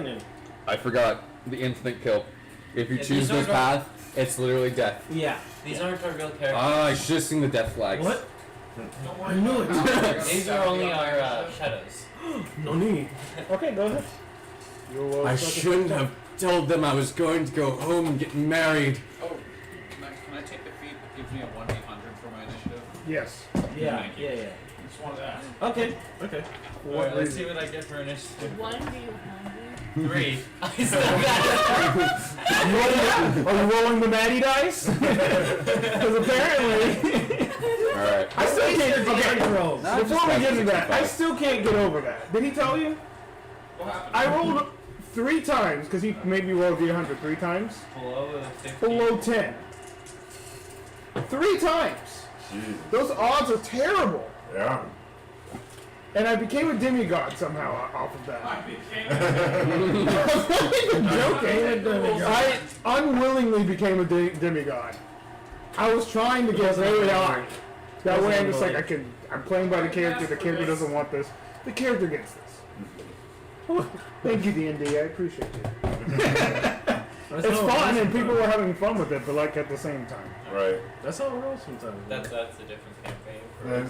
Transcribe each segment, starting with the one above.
I forgot the instant kill. If you choose this path, it's literally death. Yeah. These aren't our real characters. Ah, I should have seen the death flags. What? I knew it. These are only our shadows. No need. Okay, go ahead. I shouldn't have told them I was going to go home and get married. Oh, can I take the feat that gives me a 1-800 for my initiative? Yes. Yeah. Just wanted to ask. Okay. Alright, let's see what I get for initiative. 3. I still got Are you rolling the Maddie dice? Because apparently, Alright. I still can't. Okay, before we get to that, I 65. still can't get over that. Did he tell you? What happened? I rolled 3 times because he made me roll D100 3 times. below 50. Below 10. 3 times. Jeez. Those odds are terrible. Yeah. And I became a demigod somehow off of that. I became I'm not even joking. I unwillingly became a demigod. I was trying to get very high. That way I'm just like, I'm playing by the character doesn't want this. The character gets this. Thank you, D&D, I appreciate it. It's fun and people were having fun with it, but like at the same time. Right. That's how it rolls sometimes. That's a different campaign. And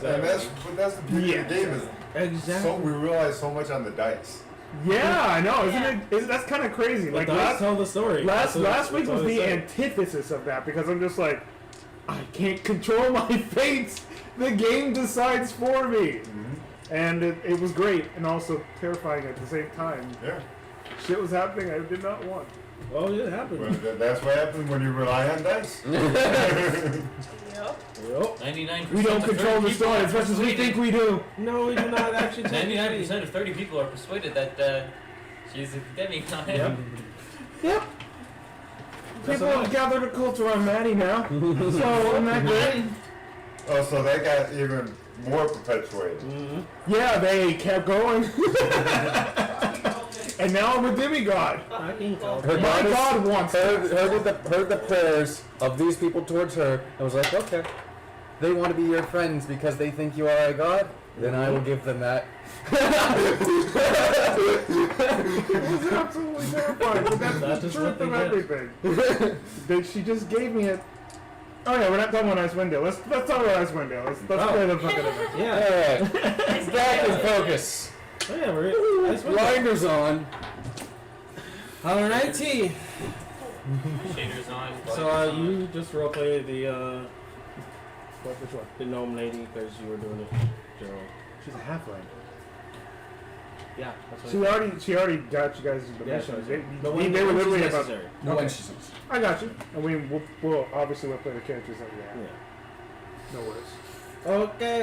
that's the beauty of the game is Exactly. we realize so much on the dice. Yeah, I know, isn't it? That's kind of crazy. Like Like tell the story. last week was the end. antithesis of that because I'm just like, I can't control my fate. The game decides for me. And it was great and also terrifying at the same time. Yeah. Shit was happening I did not want. Well, it happened. But that's what happens when you rely on dice. Yep. 99%. We don't control the story as much as we think we do. No, we do not actually. 99% of 30 people are persuaded that she's a demigod. Yep. People have gathered a cult around Maddie now. So isn't that great? Oh, so that got even more perpetuated. Yeah, they kept going. And now I'm a demigod. Her My goddess god wants that. heard the prayers of these people towards her and was like, okay, they want to be your friends because they think you are a god, then I will give them that. It was absolutely terrifying, but that's the truth of everything. She just gave me it. Oh yeah, we're not talking about Icewindale. Let's talk about Icewindale. Let's play the fucking event. Yeah. Alright. Back in focus. Oh, yeah, we're Blinders on. Alrighty. Shaders on. So you just roleplay the Which one? the gnome lady because you were doing it, Gerald. She's a halfling. Yeah, that's what She already got you guys the Yeah, missions. sure. They were literally about. necessary. No Okay. excuses. I got you. And we'll obviously play the characters that we have. Yeah. No worries. Okay.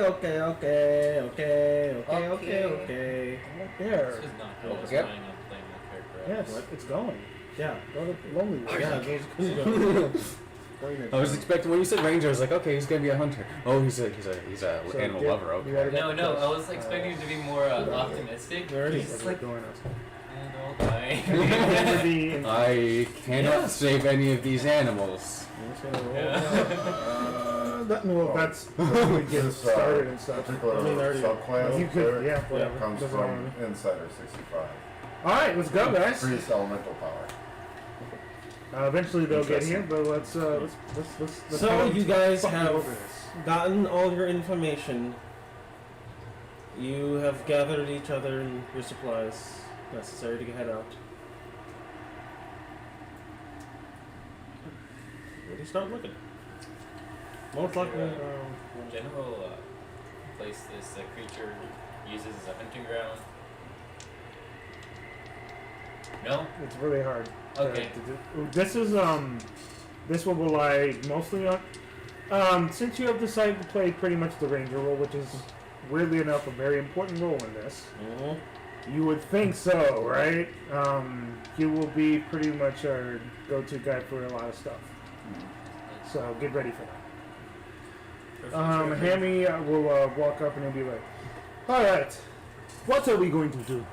There. This is not how I was Yep. planning on playing that character. Yes, it's going. Yeah. Go to Lonelywood. Yeah, I was expecting when you said ranger, I was like, okay, he's gonna be a hunter. Oh, he's a So, animal yeah, lover. you gotta Okay. get No, I close. was expecting it to be more optimistic. There it He's is. like going us. And all die. Never be in- I cannot save any of these animals. That's when we get This, started and stuff. particular I mean, already- subclass You could, there yeah, whatever. comes Doesn't from matter. Insider 65. All right, let's go, guys. Increased elemental power. Eventually they'll get here, but let's So kinda you guys fucking have over this. gotten all your information. You have gathered each other and your supplies necessary to head out. Where do you start looking? Most likely, General place this creature uses as a hunting ground. No? It's really hard. Okay. This is this one will rely mostly on since you have decided to play pretty much the ranger role, which is weirdly enough a very important role in this. You would think so, right? He will be pretty much our go-to guy for a lot of stuff. So get ready for that. Hammy will walk up and he'll be like, "All right, what are we going to do?"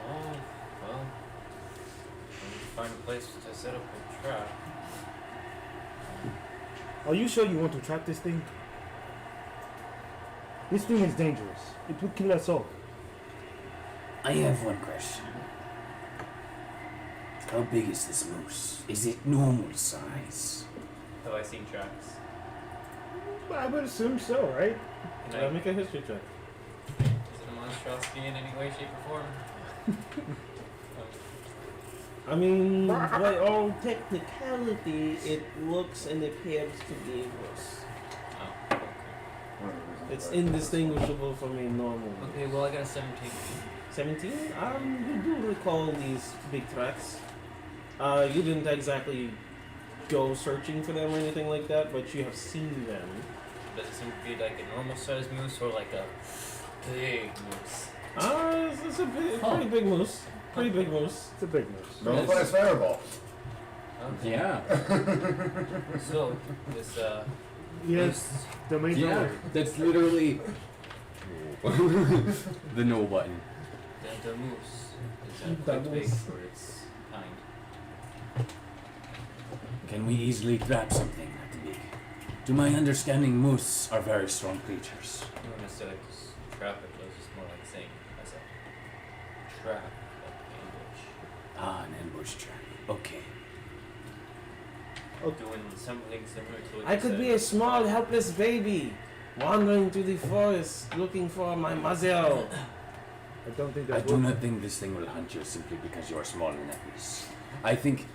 Oh, well, we need to find a place to set up a trap. Are you sure you want to trap this thing? This thing is dangerous. It will kill us all. I have one question. How big is this moose? Is it normal size? Have I seen tracks? I would assume so, right? Can I, Make a history check. is it a monstrosity in any way, shape, or form? I mean, by all technicality, it looks and appears to be a moose. Oh, okay. It's indistinguishable from a normal. Okay, well I got a 17. 17? You do recall these big tracks. You didn't exactly go searching for them or anything like that, but you have seen them. Does it seem to be like a normal sized moose or like a big moose? It's a pretty big moose. Pretty big moose. It's a big moose. Don't play fireball. Okay. Yeah. So, this, Yes, the main Yeah. door. That's literally the no button. the moose is The quite big moose. for its kind. Can we easily trap something that big? To my understanding, moose are very strong creatures. You don't necessarily just trap it, but it's just more like saying as a trap, like ambush. Ah, an ambush trap. Okay. Doing something similar to what I you could said. be a small, helpless baby wandering through the forest looking for my muzzle. I don't think I that do would. not think this thing will hunt you simply because you are small and helpless. I think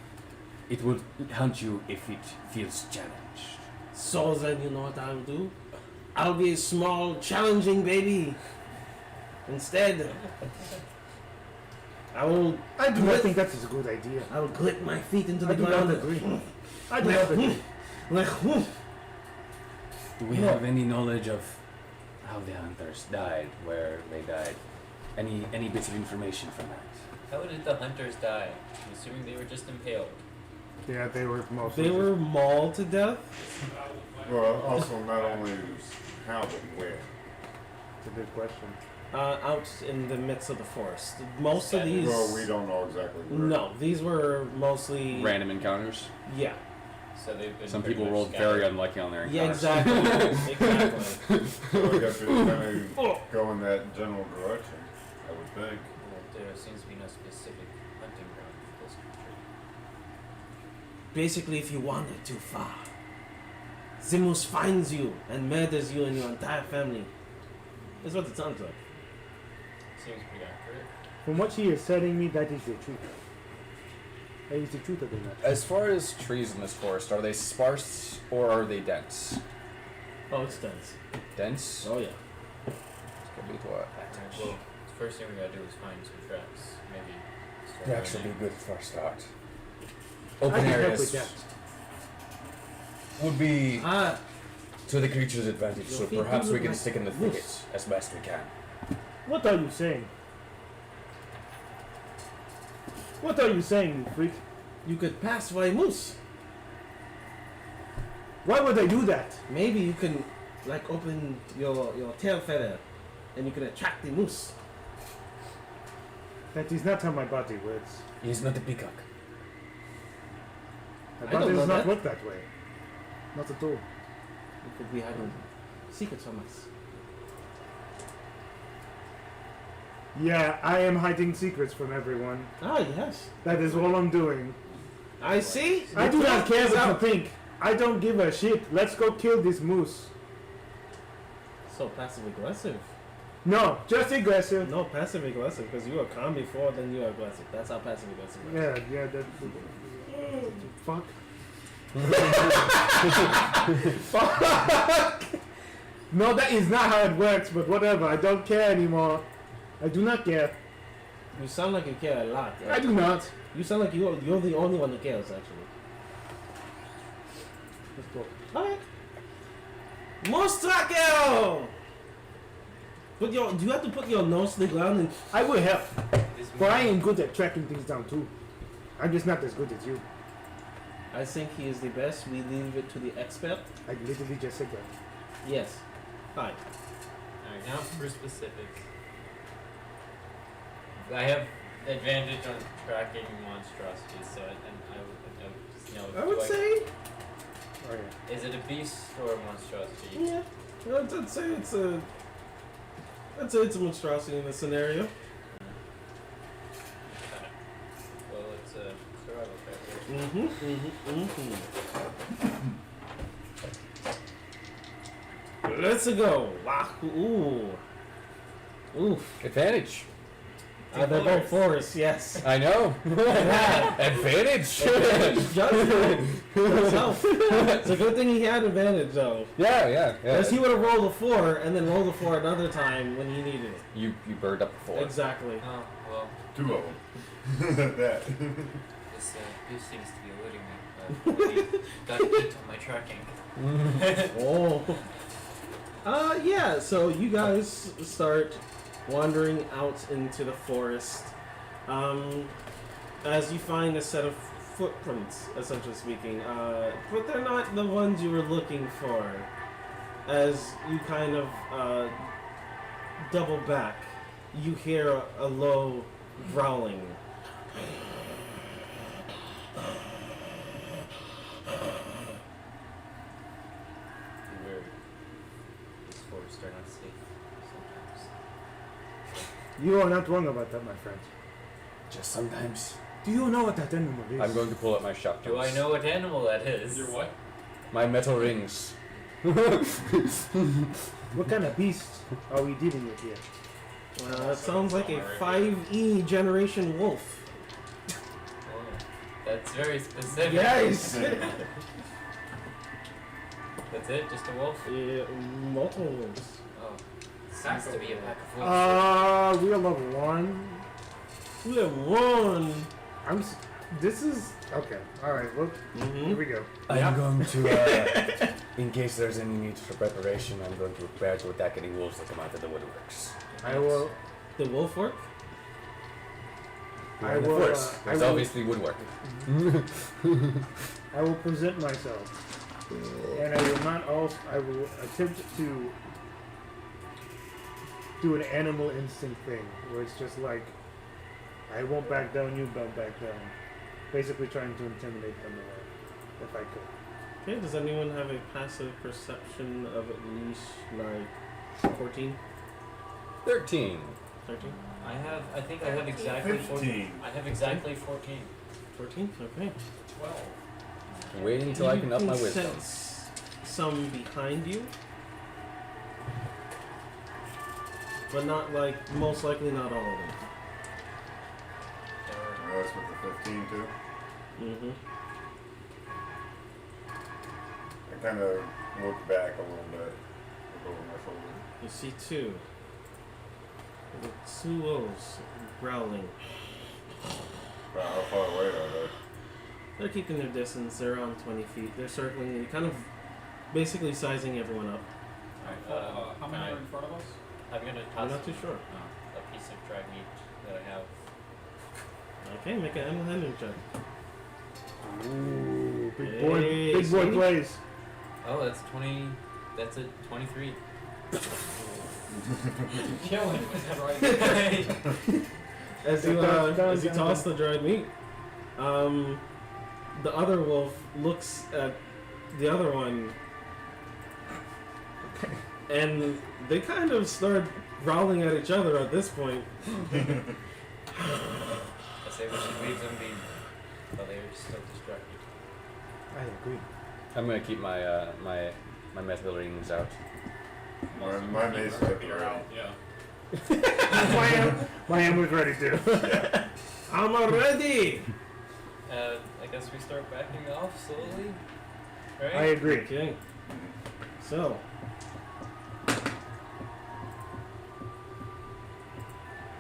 it will hunt you if it feels challenged. So then, you know what I'll do? I'll be a small, challenging baby. Instead, I will think that is a good idea. I will clip my feet into I the do not ground. agree. I do not agree. Like, Do we have any knowledge of how the hunters died, where they died? Any bits of information from that? How did the hunters die? I'm assuming they were just impaled. Yeah, they were mostly. they were mauled to death. Well, also not only how, but where. It's a good question. Out in the midst of the forest. Most of Scattered. these. Well, we don't know exactly where. No, these were mostly. Random encounters. Yeah. So they've been Some pretty people much rolled scattered. very unlucky on their Yeah, encounters. exactly. Exactly. So I guess we kind of go in that general direction, I would think. Well, there seems to be no specific hunting ground for this country. Basically, if you wander too far, Zimus finds you and murders you and your entire family. That's what it sounds like. Seems pretty accurate. From what she is telling me, that is the truth. That is the truth of the matter. As far as trees in this forest, are they sparse or are they dense? Oh, it's dense. Dense? Oh, yeah. Could be what? Alright, well, the first thing we gotta do is find some tracks. Maybe start Tracks would running. be good for a start. I Open can help areas with that. would be Ah, to the creature's advantage, so Your feet perhaps do we look can like stick in the moose. thickets as best we can. What are you saying? What are you saying, you freak? you could pass for a moose. Why would I do that? Maybe you can, like, open your tail feather and you can attract the moose. That is not how my body works. He is not a peacock. My I don't body know does not that. work that way. Not at all. You could be hiding secrets from us. Yeah, I am hiding secrets from everyone. Ah, yes. That is all I'm doing. I see. I do not care what you out. think. I don't give a shit. Let's go kill this moose. So passive aggressive. No, just aggressive. No, passive aggressive because you were calm before, then you are aggressive. That's how passive aggressive is. Yeah, that. Fuck. Fuck. No, that is not how it works. But whatever. I don't care anymore. I do not care. You sound like you care a lot. I do not. You sound like you're the only one who cares, actually. Let's go. Alright. Mostrakel! Do you have to put your nose to the ground and I will help. This For I am good at tracking things down too. I'm just not as good as you. I think he is the best. We leave it to the expert. I literally just said that. Yes. Fine. Alright, now for specifics. I have advantage on tracking monstrosities, so I would just know. I would do say, Oh yeah. Is it a beast or a monstrosity? yeah. I'd say it's a. I'd say it's a monstrosity in this scenario. Well, let's start Let's go. Ooh. Oof. Advantage. They're both forests, yes. I know. Advantage. It's a good thing he had advantage, though. Yeah. Because he would have rolled a 4 and then rolled a 4 another time when he needed it. You burned up before. Exactly. Oh, well, 2 of them. That. this goose seems to be eluding me. Really got heat on my tracking. Oh. Yeah, so you guys start wandering out into the forest. As you find a set of footprints, essentially speaking. But they're not the ones you were looking for. As you kind of double back, you hear a low growling. Weird. These forests are not safe sometimes. You are not wrong about that, my friend. Just sometimes. Do you know what that animal is? I'm going to pull up my shotgun. Do I know what animal that is? Your what? My metal rings. What kind of beast are we dealing with here? It sounds like a 5E generation wolf. Oh, that's very specific. Yes! That's it? Just a wolf? Yeah, multiple wolves. Oh. Seems to be a pack of wolves. We are level 1. We have one. This is okay. All right. Look, here we go. I'm going to, in case there's any need for preparation, I'm going to prepare to attack any wolves that come out of the woodworks. I will. The wolf work? I Of will. course, I there's will. obviously woodwork. I will present myself, and I will not also. I will attempt to do an animal instinct thing, where it's just like, I won't back down, you don't back down. Basically, trying to intimidate them away, if I could. Okay, does anyone have a passive perception of at least like 14? 13. 13? I think I have exactly 15. I have exactly 14. 14? Okay. 12. Waiting until I can up my wisdom. sense some behind you. But not like, most likely not all of them. That's with the 15 too. Mm-hmm. I kind of look back a little bit, look over my shoulder. You see two. The two wolves growling. Wow, how far away are they? They're keeping their distance. They're on 20 feet. They're circling, kind of basically sizing everyone up. Alright, how many are in front of us? I'm gonna I'm toss not too sure. a piece of dried meat that I have. Okay, make an animal handling check. Ooh, big Hey, boy, big boy see? plays. Oh, that's 20. That's a 23. Killing it. Right. As you Dun, toss the dried meat, the other wolf looks at the other one, and they kind of start growling at each other at this point. I say we should leave them be, but they're still distracted. I agree. I'm gonna keep my my metal rings out. My mace is at the ready. out. Yeah. My hand was ready too. Yeah. I'm ready. I guess we start backing off slowly, right? I agree. Okay, so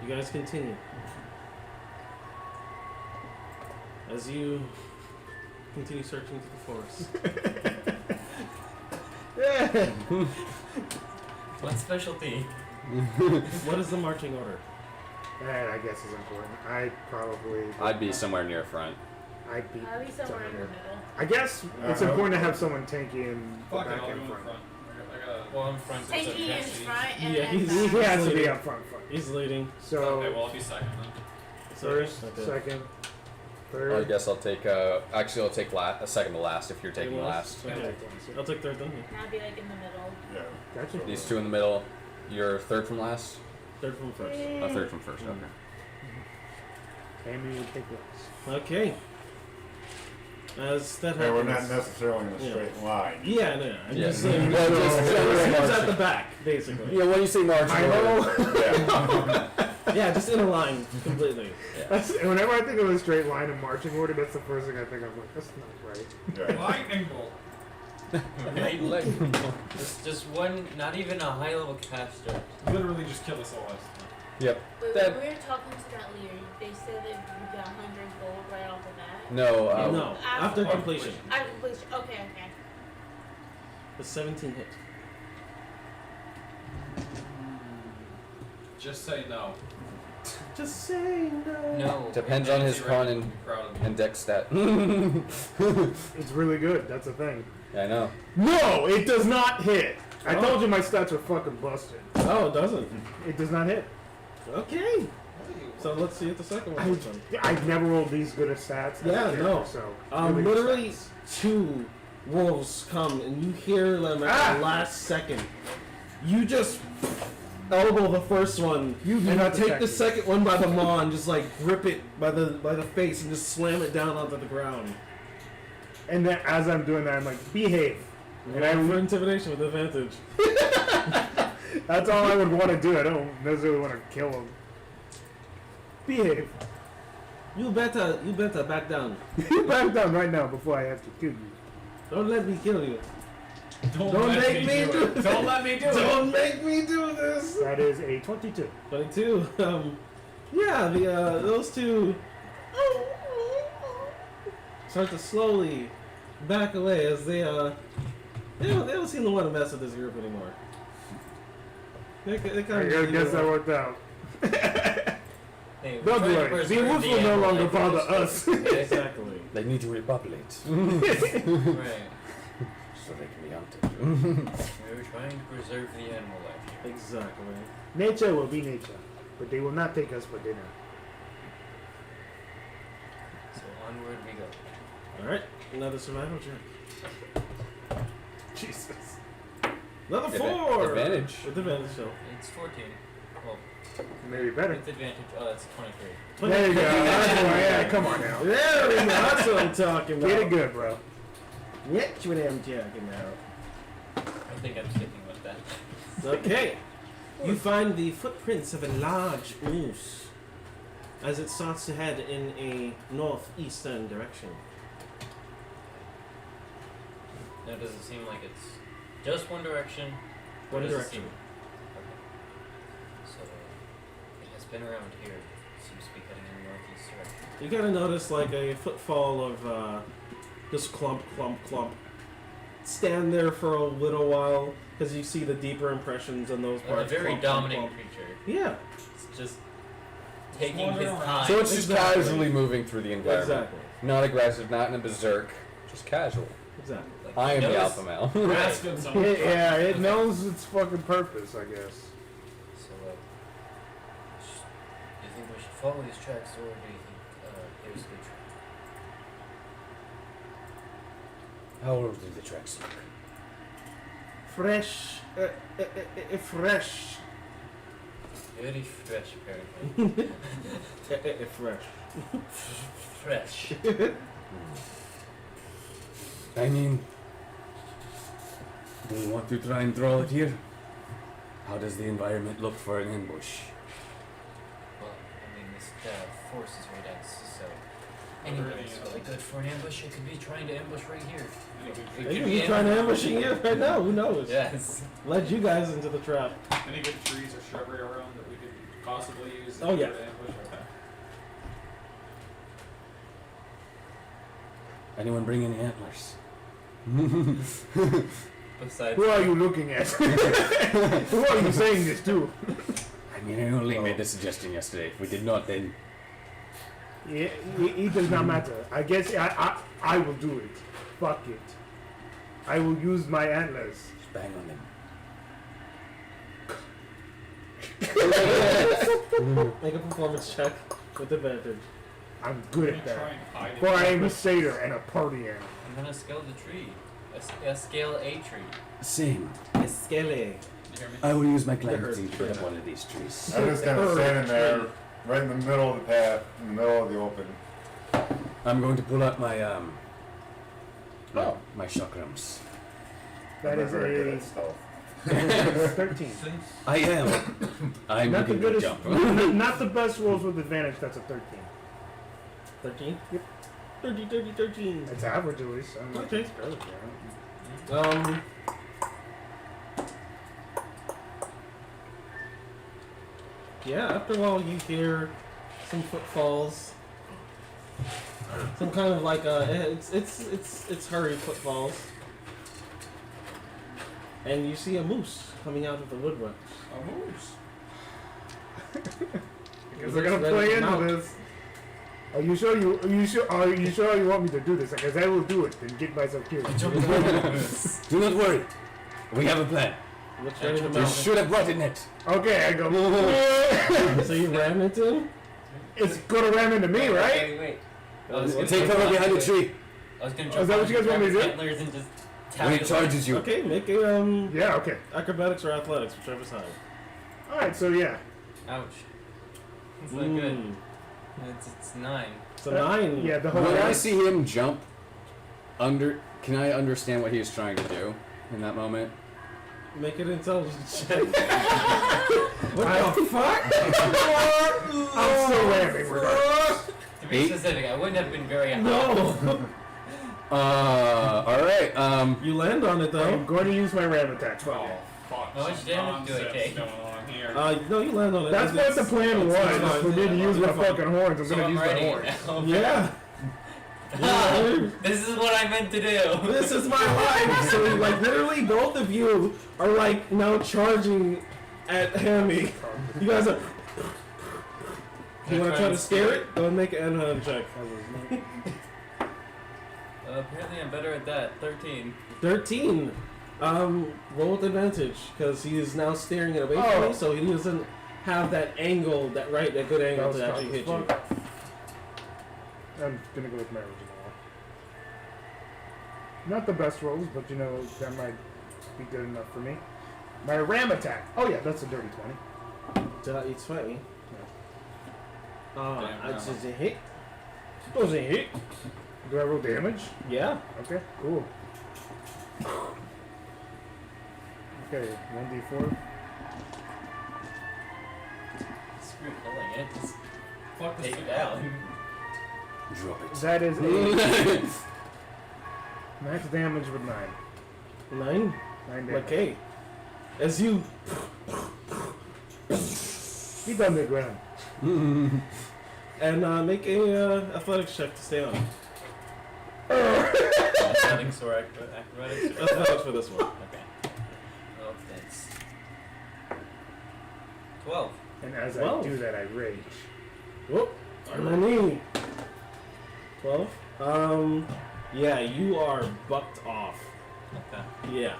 you guys continue as you continue searching through the forest. What specialty? What is the marching order? That I guess is important. I'd be somewhere near front. I'd be. I'll be somewhere in the middle. I guess it's important to have someone tanky and Fuck it, back I'll go in in front. front. I got Well, I'm front. Tanky in front and Yeah, then he's- back. He has to be up front. He's leading. So okay, well, I'll be second then. first, Okay. second, I third. guess I'll take actually I'll take a second to last if you're taking last. Okay. I'll take third then. And I'll be like in the middle. Yeah. Gotcha. These two in the middle. You're third from last. Third from first. Third from first. Okay. Amy will take last. Okay. As that Okay, we're not happens. necessarily in a straight line. Yeah, no, I'm Yeah. just saying. Well, It's just at the back, basically. Yeah, when you say marching I order. know. Yeah. Yeah, just in a line completely. Whenever I think of a straight line in marching order, that's the first thing I think of. Like, that's not right. Yeah. Lightning bolt. Just one, not even a high level caster. Literally just kill us all last time. Yep. Wait, That- when we were talking to that leader, they said that we got 100 gold right off the bat. No, No, after completion. I completion. Okay, okay. The 17 hit. Just say no. Just say no. No. depends on his Nancy con Reagan would and, be proud of me. and dex stat. It's really good. That's the thing. I know. No, it does not hit. I Oh. told you my stats are fucking busted. Oh, it doesn't. It does not hit. Okay. So let's see what the second one is. I've never rolled these good of stats. as a Yeah, character, no. So really good Literally stats. 2 wolves come and you hear them at the last second. You just elbow the first one, and I take the second one by the maw and just like grip it by the face and just slam it down onto the ground. And then as I'm doing that, I'm like, behave. And I for intimidation with advantage. That's all I would want to do. I don't necessarily want to kill him. Behave. You better back down. You back down right now before I have to kill you. Don't let me kill you. Don't Don't let make me do it. Don't let me do it. Don't make me do this. That is a 22. 22. Yeah, those two start to slowly back away as they don't seem to want to mess with this group anymore. They kind I of guess that worked out. Hey, we're Don't trying to worry. The preserve wolves will no animal longer life. bother us. exactly. They need to repopulate. Right. So they can be hunted. We were trying to preserve the animal life here. Exactly. Nature will be nature, but they will not take us for dinner. So onward we go. All right. Another survival check. Jesus. Another 4. Advantage. With advantage, so. It's 14. Well, Maybe better. with advantage. Oh, that's 23. There you go. That's why, yeah, come on now. There we go. That's what I'm talking about. Get it good, bro. That's what I'm talking about. I think I'm sticking with that. Okay. You find the footprints of a large moose as it starts to head in a northeastern direction. Now, does it seem like it's just one direction? Or One does it direction. seem- Okay. So, it has been around here. It seems to be heading in the northeast direction. You gotta notice like a footfall of just clump, clump, clump. Stand there for a little while because you see the deeper impressions in those A parts. very Clump, clump, dominant clump. creature. Yeah, It's just taking wandering his around. time. So it's just Exactly. casually moving through the environment. exactly. Not aggressive, not in a berserk. Just casual. Exactly. Like, I am he the knows- alpha male. Right. That's good. Someone. Yeah, it Okay. knows its fucking purpose, I guess. So, do you think we should follow these tracks, or do you think there's a good track? How old do the tracks look? Fresh, fresh, Very fresh, apparently. fresh. Fresh. I mean, do you want to try and throw it here? How does the environment look for an ambush? Well, I mean, this force is right at us, so anything's really good for an ambush. It could be trying to ambush right here. It They could could be be trying to ambush. ambushing you right now. Who knows? Yes. Led you guys into the trap. Any good trees or shrubbery around that we could possibly use? Oh, yeah. to ambush? Okay. Anyone bring any antlers? Besides, Who are you looking at? Who are you saying this to? I mean, I only made the suggestion yesterday. If we did not, then Yeah, it does not matter. I guess I will do it. Fuck it. I will use my antlers. just bang on them. Make a performance check with advantage. I'm good I'm at gonna that. try and hide it. For I am a satyr and a party animal. I'm gonna scale the tree. Scale a tree. Same. Escale. You hear me? I will use my Heard. clemency to put up one of these trees. I'm just kind of standing there, right in the middle of the path, in the middle of the open. I'm going to pull out my No, my chakrams. That I'm is not very good a at stealth. 13. I am. I'm Not the looking to goodest, jump. not the best rolls with advantage. That's a 13. 13? Yep. 13. It's average at least. I don't know if Okay. it's good, yeah. Yeah, after a while you hear some footfalls. Some kind of like it's hurried footfalls. And you see a moose coming out of the woodwork. A moose. Because they're gonna play into this. Are you sure you want me to do this? Because I will do it and get myself killed. Do not worry. We have a plan. Looks ready to You mount. should have brought a net. Okay, I go. So you ran into him? It's gonna ram into me, right? Wait. I was gonna Take jump cover on behind the it. tree. I was gonna Is jump that what on you guys want me to grab do? his antlers and just tap When it it charges you. Okay, make a Yeah. Okay. acrobatics or athletics, whichever's higher. All right. So yeah. Ouch. It's not good. It's 9. So 9. Yeah. The whole. When I see him jump can I understand what he is trying to do in that moment? Make an intelligence check. What I- the fuck? I'm still ramming. regardless. To be 8? specific, I wouldn't have been very No. Alright, You land on it I'm though. going to use my ram attack. Oh, fuck. How much some damage do I nonsense take? going on here. No, you land on it. That's what the plan was. fine. For me to use my fucking horns. I'm So gonna I'm use my writing horns. it down. Yeah. This is what I meant to do. This is my life. So like literally both of you are like now charging at Hammy. You guys are. You want to try to scare it? Go and make an hand check. Apparently I'm better at that. 13. 13. Roll with advantage because he is now staring it away from you, so he doesn't have that angle, that good angle That was to actually hit you. fuck. I'm gonna go with my original one. Not the best rolls, but you know that might be good enough for me. My ram attack. Oh yeah, that's a dirty 20. It's funny. Damn, It's no. just a hit. Doesn't hit. Do I roll damage? Yeah. Okay, cool. Okay, 1d4. Screw pulling it. Just take it down. drop it. That is a max damage with 9. 9. 9 damage. Okay. As you He done the ground. and make a athletics check to stay on. Athletics or acrobatics? Athletics for this one. Okay. Well, that's 12. And as I 12. do that, I rage. Whoop. On my knee. 12. Yeah, you are bucked off. Okay. Yeah.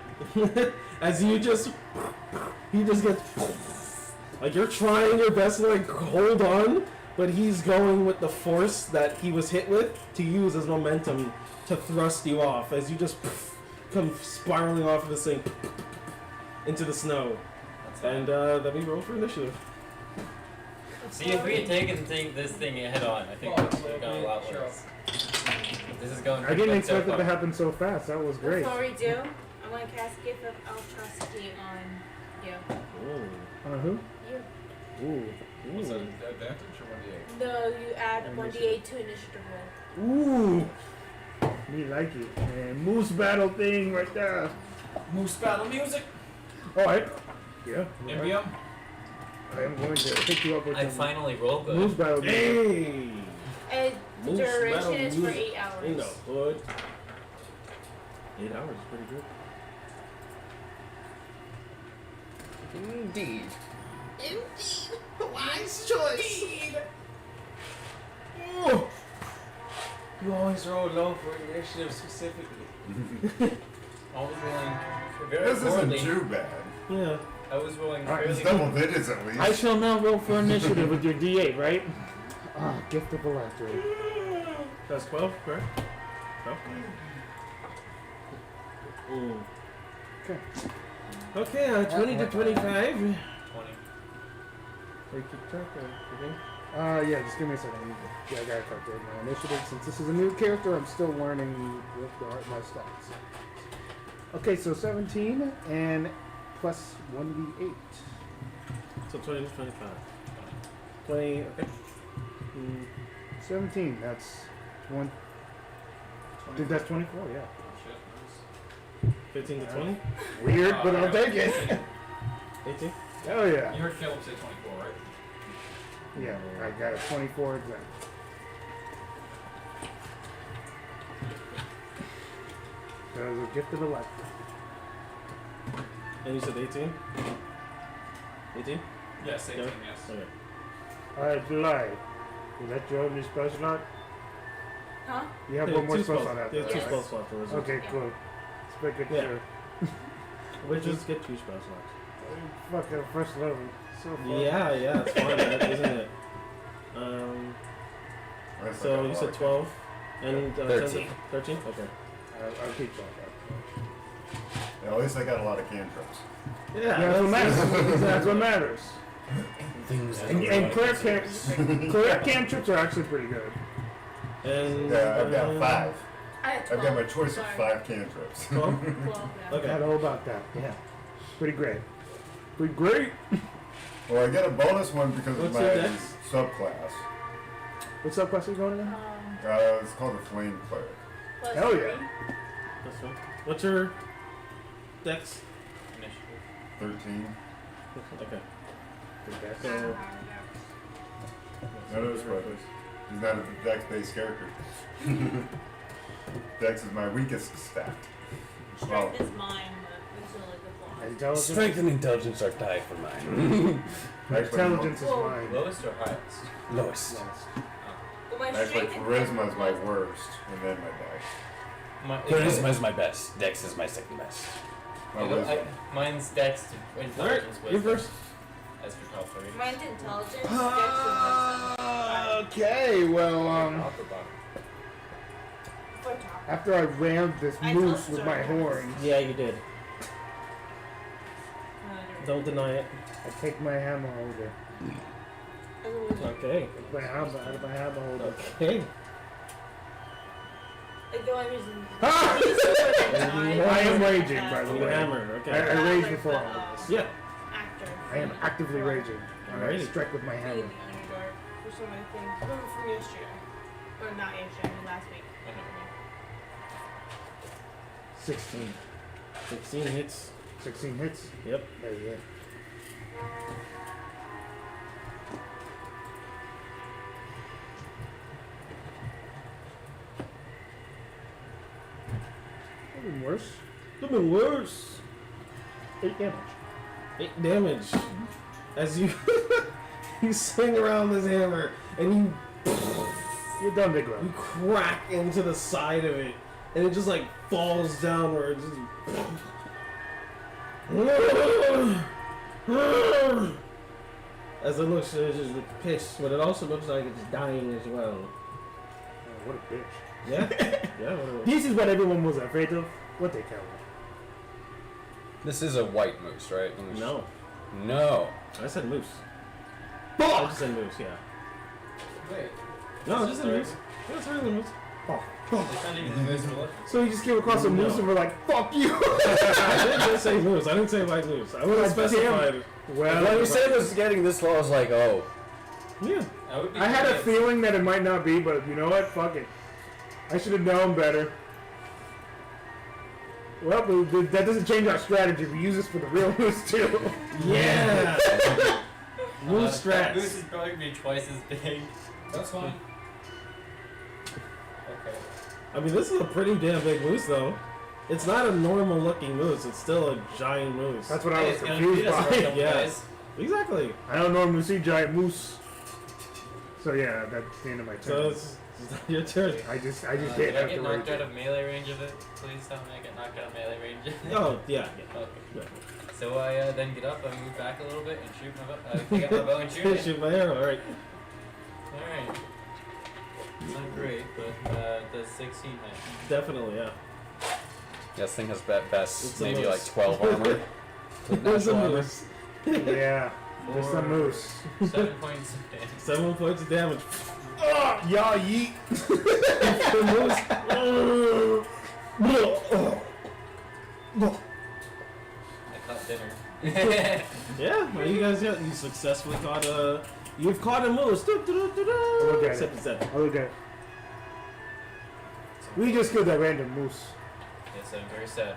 As he just gets like you're trying your best to like hold on, but he's going with the force that he was hit with to use as momentum to thrust you off as you just come spiraling off of this thing into the snow. And then we roll for initiative. See, if we had taken this thing head on, I think it would have gone a lot worse. This is going I pretty didn't good so expect it to far. happen so fast. That was great. Before we do, I'm going to cast Gift of Atrocity on you. Who? You. Ooh. Was that advantage or 1d8? No, you add 1d8 to initiative roll. Ooh. Me like it. And moose battle thing right there. Moose battle music. Oh, yeah. Imbium. I am going to pick you up with I some finally roll good. moose battle. Hey! And the Moose duration battle is for music. 8 hours. You know, bud. 8 hours is pretty good. Indeed. Wise choice! Oh. You always roll low for initiative specifically. Always rolling very This isn't poorly. too bad. Yeah. I was rolling Alright, It's fairly double digits at least. I shall now roll for initiative with your D8, right? Ah, gift of alacrity. That's 12, correct? 12? Okay. Okay, 20 to 25. 20. Wait, keep track of everything. Yeah, just give me a second. Yeah, I gotta calculate my initiative. Since this is a new character, I'm still learning my stats. Okay, so 17 and plus 1d8. So 20 to 25. 20, okay. 17, that's one. I think that's 24, yeah. 15 to 20? Weird, but I'll take it. 18? Oh, yeah. You heard Caleb say 24, right? Yeah, I got a 24 exact. That was a gift of a lifetime. And you said 18? 18? Yes, 18, Yeah. yes. Okay. Alright, July. Is that your only spell slot? Huh? You have Yeah, one more two spell spells. slot after Yeah, that, two right? spell slots for wizards. Okay, Yeah. cool. Let's make it Yeah. sure. Wizards get two spell slots. Fucking first level. So far. Yeah, it's fun, right? Isn't it? That's So like a you lot said of 12 and 13. 13? Okay. I'll keep track of Yeah, at least I got a lot of cantrips. Yeah, that's what matters. That's what matters. Things that And cleric cantrips are actually pretty good. And Yeah, I've got 5. I had 12. I've got my choice of Sorry. 5 cantrips. 12? 12, yeah. Okay. I know about that. Yeah. Pretty great. Pretty great. Well, I get a bonus one because of What's my your dex? subclass. What's up, Wesley, going in? It's called the Flame Cleric. Plus Hell 3. yeah. That's fine. What's your dex? Initiative. 13. Okay. Good guess. So, No, no, it's right. He's not a dex-based character. Dex is my weakest stat. Strength is mine, but it's only the flaws. Intelligence. Strength and intelligence are tied for mine. Intelligence is Whoa. mine. Lowest or highest? Lowest. Last. Well, my Actually, strength and charisma is my plus- worst, and then my dex. Charisma is my best. Dex is my second best. My wisdom. Mine's dex to Alright, intelligence you wisdom. first. As for top 3. Mine's intelligence, dex, and wisdom. Okay, well, Top or bottom? For top. after I rammed this I moose told with my you. horns, Yeah, you did. I Don't deny it. I take my hammer holder. Okay. Take my hammer out of my hammer holder. Okay. Like the only reason. Ah! I am raging, by the You way. hammered. I Okay. raged before all of this. Yeah. Actor. I am actively raging. Alrighty. I strike with my Being hammer. the underdog for so many things. Remember from yesterday. Or not yesterday, I mean last week. 16. 16 hits. 16 hits. Yep. There you go. Could have been worse. Could have been worse. 8 damage. 8 damage. As you you swing around this hammer and You're done, big you one. crack into the side of it, and it just like falls downwards. As it looks, it's just pissed, but it also looks like it's dying as well. Oh, what a bitch. Yeah, yeah. What This is what everyone was afraid of. What they count. This is a white moose, right? no, No. I said moose. I just said moose. Yeah. Wait. No, just a moose. Yeah, it's really a moose. It's not even the moose we're looking So you just came across a moose and we're like, fuck you! I didn't just say moose. I didn't say white moose. I would have God damn. specified. Well, When you said it was getting this low, I was like, oh. Yeah. I would be I had a curious. feeling that it might not be, but you know what? Fuck it. I should have known better. Well, but that doesn't change our strategy. We use this for the real moose too. Yeah. Moose That strats. moose is probably gonna be twice as big. That's fine. Okay. I mean, this is a pretty damn big moose, though. It's not a normal looking moose. It's still a giant moose. That's what I Hey, was it's gonna confused beat us for a by. couple Yeah. guys. Exactly. I don't normally see giant moose. So yeah, that's the end of my So turn. it's your turn. I just Did did I have get to knocked rage out it. of melee range of it? Please tell me I get knocked out of melee range of it. Oh, yeah. Okay. Yeah. So I then get up, I move back a little bit and shoot my bow. Pick up my bow and shoot it. Shoot my arrow. All right. Alright. Not great, but the 16 hit. Definitely, yeah. This thing has best It's a maybe moose. like 12 armor. It's a Natural armor. moose. Yeah. Just a moose. 7 points of damage. 7 points of damage. Y'all yeet. I caught dinner. Yeah, well, you guys got, you successfully caught a. You've caught a moose. Look at Except it. it's dead. Oh, look at it. We just killed that random moose. Yes, I'm very sad.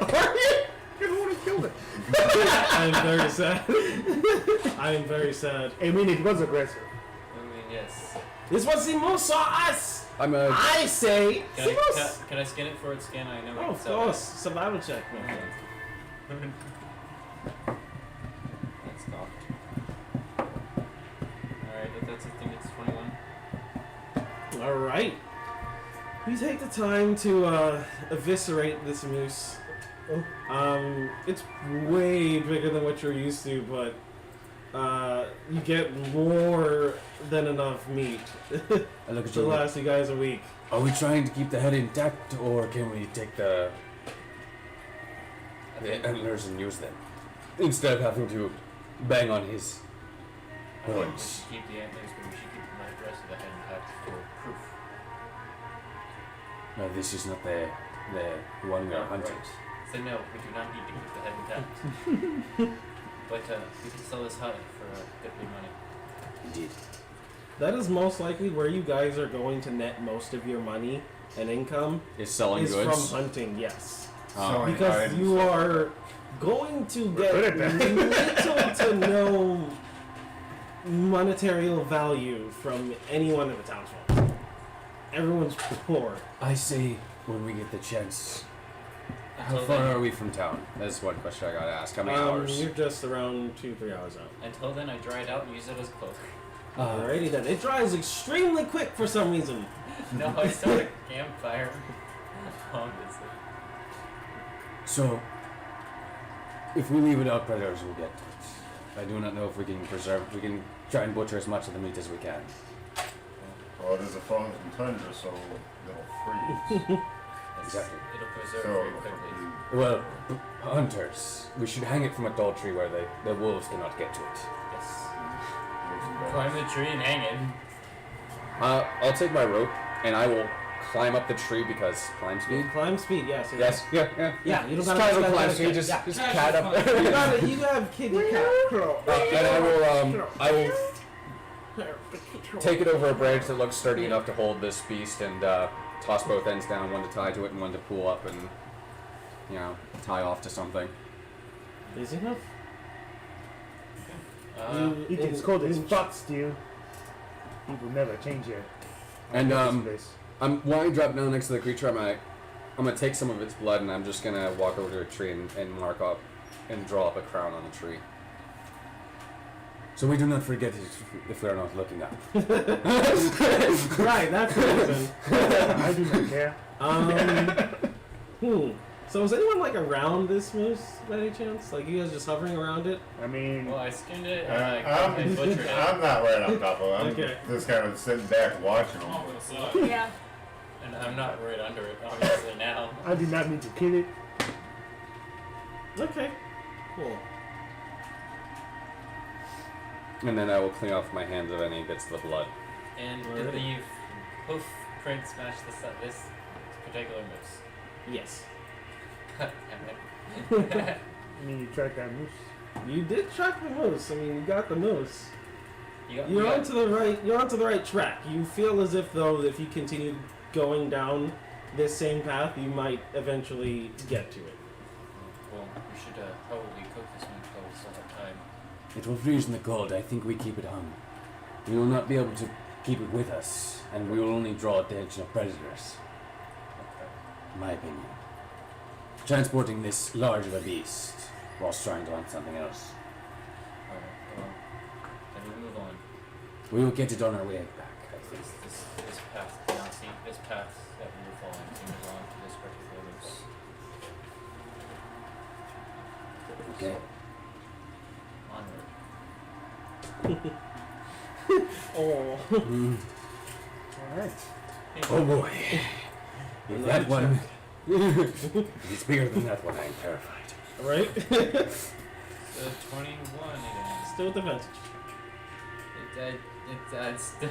Are you? You're the one who killed it. I am very sad. I am very sad. I mean, it was aggressive. I mean, yes. This was the moose saw us. I say. Can I skin it for its skin? I know. Oh, of course. Survival check, my friend. That's cocked. Alright, that's a thing, it's 21. All right. You take the time to eviscerate this moose. It's way bigger than what you're used to, but you get more than enough meat I look at to you. last you guys a week. Are we trying to keep the head intact, or can we take the antlers and use them instead of having to bang on his We horns? should keep the antlers, but we should keep the rest of the head intact for proof. No, this is not the one we are hunting. Right. So no, we do not need to keep the head intact. But we can sell this hide for good money. Indeed. That is most likely where you guys are going to net most of your money and income Is selling is goods. from hunting. Yes, Selling because items. you are going to get good at that. little to no monetary value from anyone in the townsfolk. Everyone's poor. I say when we get the chance. How Until far then- are we from town? That's one question I gotta ask. How many hours? You're just around 2-3 hours out. Until then, I dry it out and use it as a cloak. Alrighty then. It dries extremely quick for some reason. No, I start a campfire. Obviously. So, if we leave it out, predators will get to it. I do not know if we can preserve. We can try and butcher as much of the meat as we can. Well, it is a frozen tundra, so it'll freeze. Exactly. It'll preserve So, very quickly. Well, hunters. We should hang it from a tall tree where the wolves cannot get to it. Yes. Climb the tree and hang it. I'll take my rope and I will climb up the tree because climb speed. Climb speed, yes. Yes. Yeah. Yeah, you don't Just gotta kind of gotta- climb speed. Just yeah. cat up there. You gotta, you have kitty cat. And I will take it over a branch that looks sturdy enough to hold this beast and toss both ends down, one to tie to it and one to pull up and, tie off to something. Easy enough. He gets cold as fuck, Stu. He will never change it. And when I drop down next to the creature, I'm gonna take some of its blood and I'm just gonna walk over to a tree and mark up and draw up a crown on the tree. So we do not forget it if we are not looking up. Right, that's the reason. I do not care. So is anyone like around this moose by any chance? Like you guys just hovering around it? I mean, Well, I skinned it and I butchered it. I'm not right on top of it. I'm Okay. just kind of sitting back watching them. Yeah. And I'm not right under it, obviously, now. I do not mean to kill it. Okay. Cool. And then I will clean off my hands of any bits of the blood. And did Alright. the hoof print smash this particular moose? Yes. Damn it. I mean, you track that moose. You did track the moose. I mean, you got the moose. You You're got- onto the right. You're onto the right track. You feel as if though, if you continue going down this same path, you might eventually get to it. Well, we should probably cook this one while we still have time. It will freeze in the cold. I think we keep it hung. We will not be able to keep it with us, and we will only draw attention of predators, Okay. in my opinion. Transporting this large of a beast whilst trying to hunt something else. Alright, well, then we move on. We will get it on our way back, I think. This path, now see, this path that we were following seemed to belong to this particular moose. Okay. Onward. Oh. Mm. Alright. Oh boy. If that one is bigger than that one, I am terrified. Right? So 21 again. Still with advantage. It's still.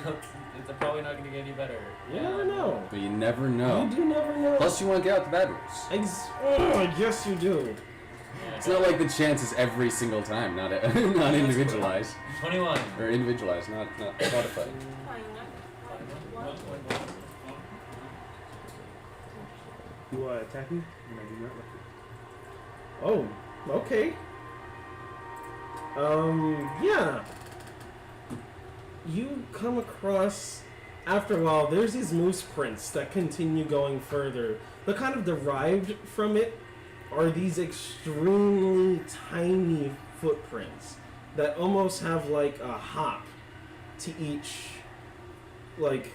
It's probably not going to get any better. You never know. But you never know. You do never know. Plus, you want to get out the bad news. Yes, you do. It's not like the chance is every single time, not not individualized. 21. Or individualized, not modified. You attack me? No, you not Oh, okay. Yeah. You come across, after a while, there's these moose prints that continue going further. But kind of derived from it are these extremely tiny footprints that almost have like a hop to each, like,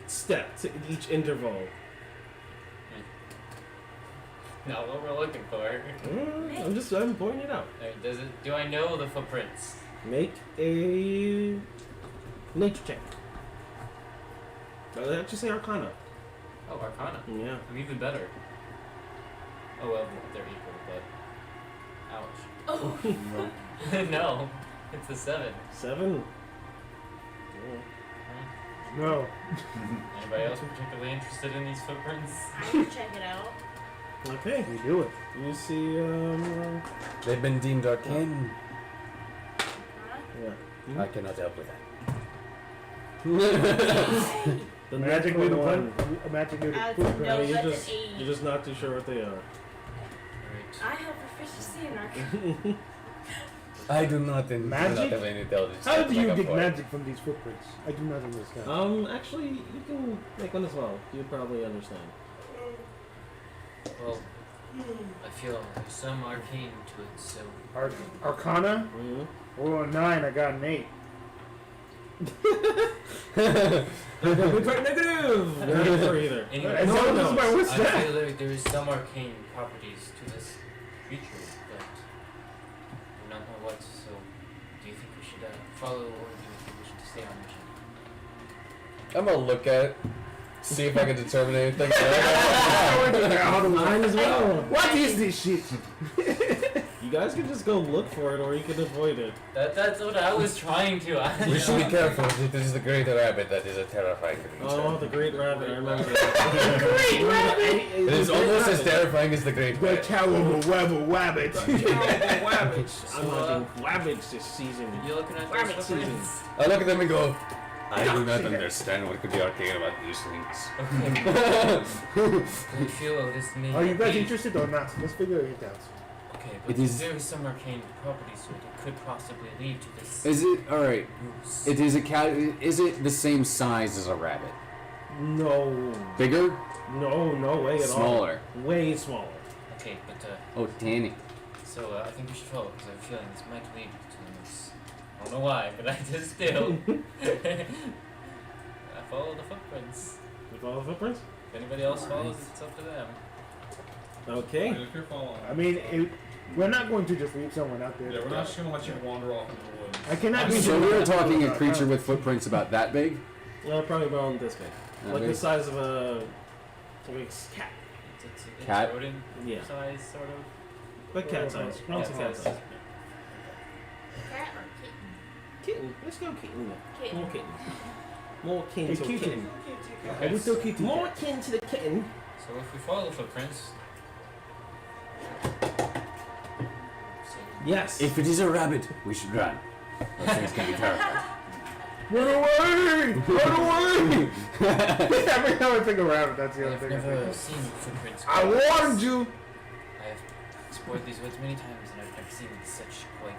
step, to each interval. Not what we're looking for. I'm pointing it out. Do I know the footprints? Make a nature check. Did I actually say Arcana? Oh, Arcana. Yeah. I'm even better. Oh well, they're equal, but ouch. Oh. No, it's a 7. 7. No. Anybody else particularly interested in these footprints? I can check it out. Okay. We do it. You see, They've been deemed arcane. Huh? yeah. I cannot help with Hey, The Magic next noodle one. a magic noodle As footprint. no you're that's just an 8. you're just not too sure what they are. Alright. I have proficiency in Arcana. I do not Magic? have any intelligence. How to do you make up get for it. magic from these footprints? I do not understand. Actually, you can make one as well. You'd probably understand. Well, I feel there's some arcane to it, so Arcana? Mm-hmm. Oh, 9. I got an 8. Negative. Not for either. anyway, No, no, this is no. my what's I that? feel there is some arcane properties to this creature, but I do not know what. So, do you think we should follow, or do you think we should stay on mission? I'm gonna look at it, see if I can determine anything. Mine as well. What is this shit? You guys can just go look for it, or you can avoid it. That's what I was trying to. We should be careful. This is the great rabbit that is a terrifying creature. Oh, the great rabbit! I remember that. Great rabbit! It is almost as terrifying as the great The rabbit. terrible wabble wabbit. I'm watching Wabbits this season. You looking at Rabbit those season. footprints? I look at them and go, I do not understand what could be arcane about these things. Okay. I feel this may Are you guys be- interested or not? Let's figure it out. Okay, but It is- there is some arcane properties to it that could possibly lead to this. Is it alright? Moose. It is a cat. Is it the same size as a rabbit? No, Bigger? no way at Smaller? all. Way smaller. Okay, but Oh, tanny. so I think we should follow because I have a feeling this might lead to the moose. I don't know why, but I just do. I follow the footprints. You follow the footprints? If anybody else follows, it's up to them. Okay. If you're following. I mean, we're not going to just leave someone out there. Yeah, we're not just gonna let you wander off into the woods. I cannot be. So we were talking a creature with footprints about that big? Probably around this big. That Like big? the size of a cat. It's Cat? rodent Yeah. size, sort of. Like cat size. Yeah, Around cat cat size. size. Cat or kitten? Kitten. Let's go kitten. Kitten. More kitten. More kin Hey, to a kitten. kitten. I will still keep More kin to the kitten. So if we follow the footprints. Yes. If it is a rabbit, we should run. Those things can be terrifying. Run away! Run away! Every time I think of rabbit, that's the other I've thing. I never think of. seen footprints. I warned you! I have explored these woods many times and I've never seen such quite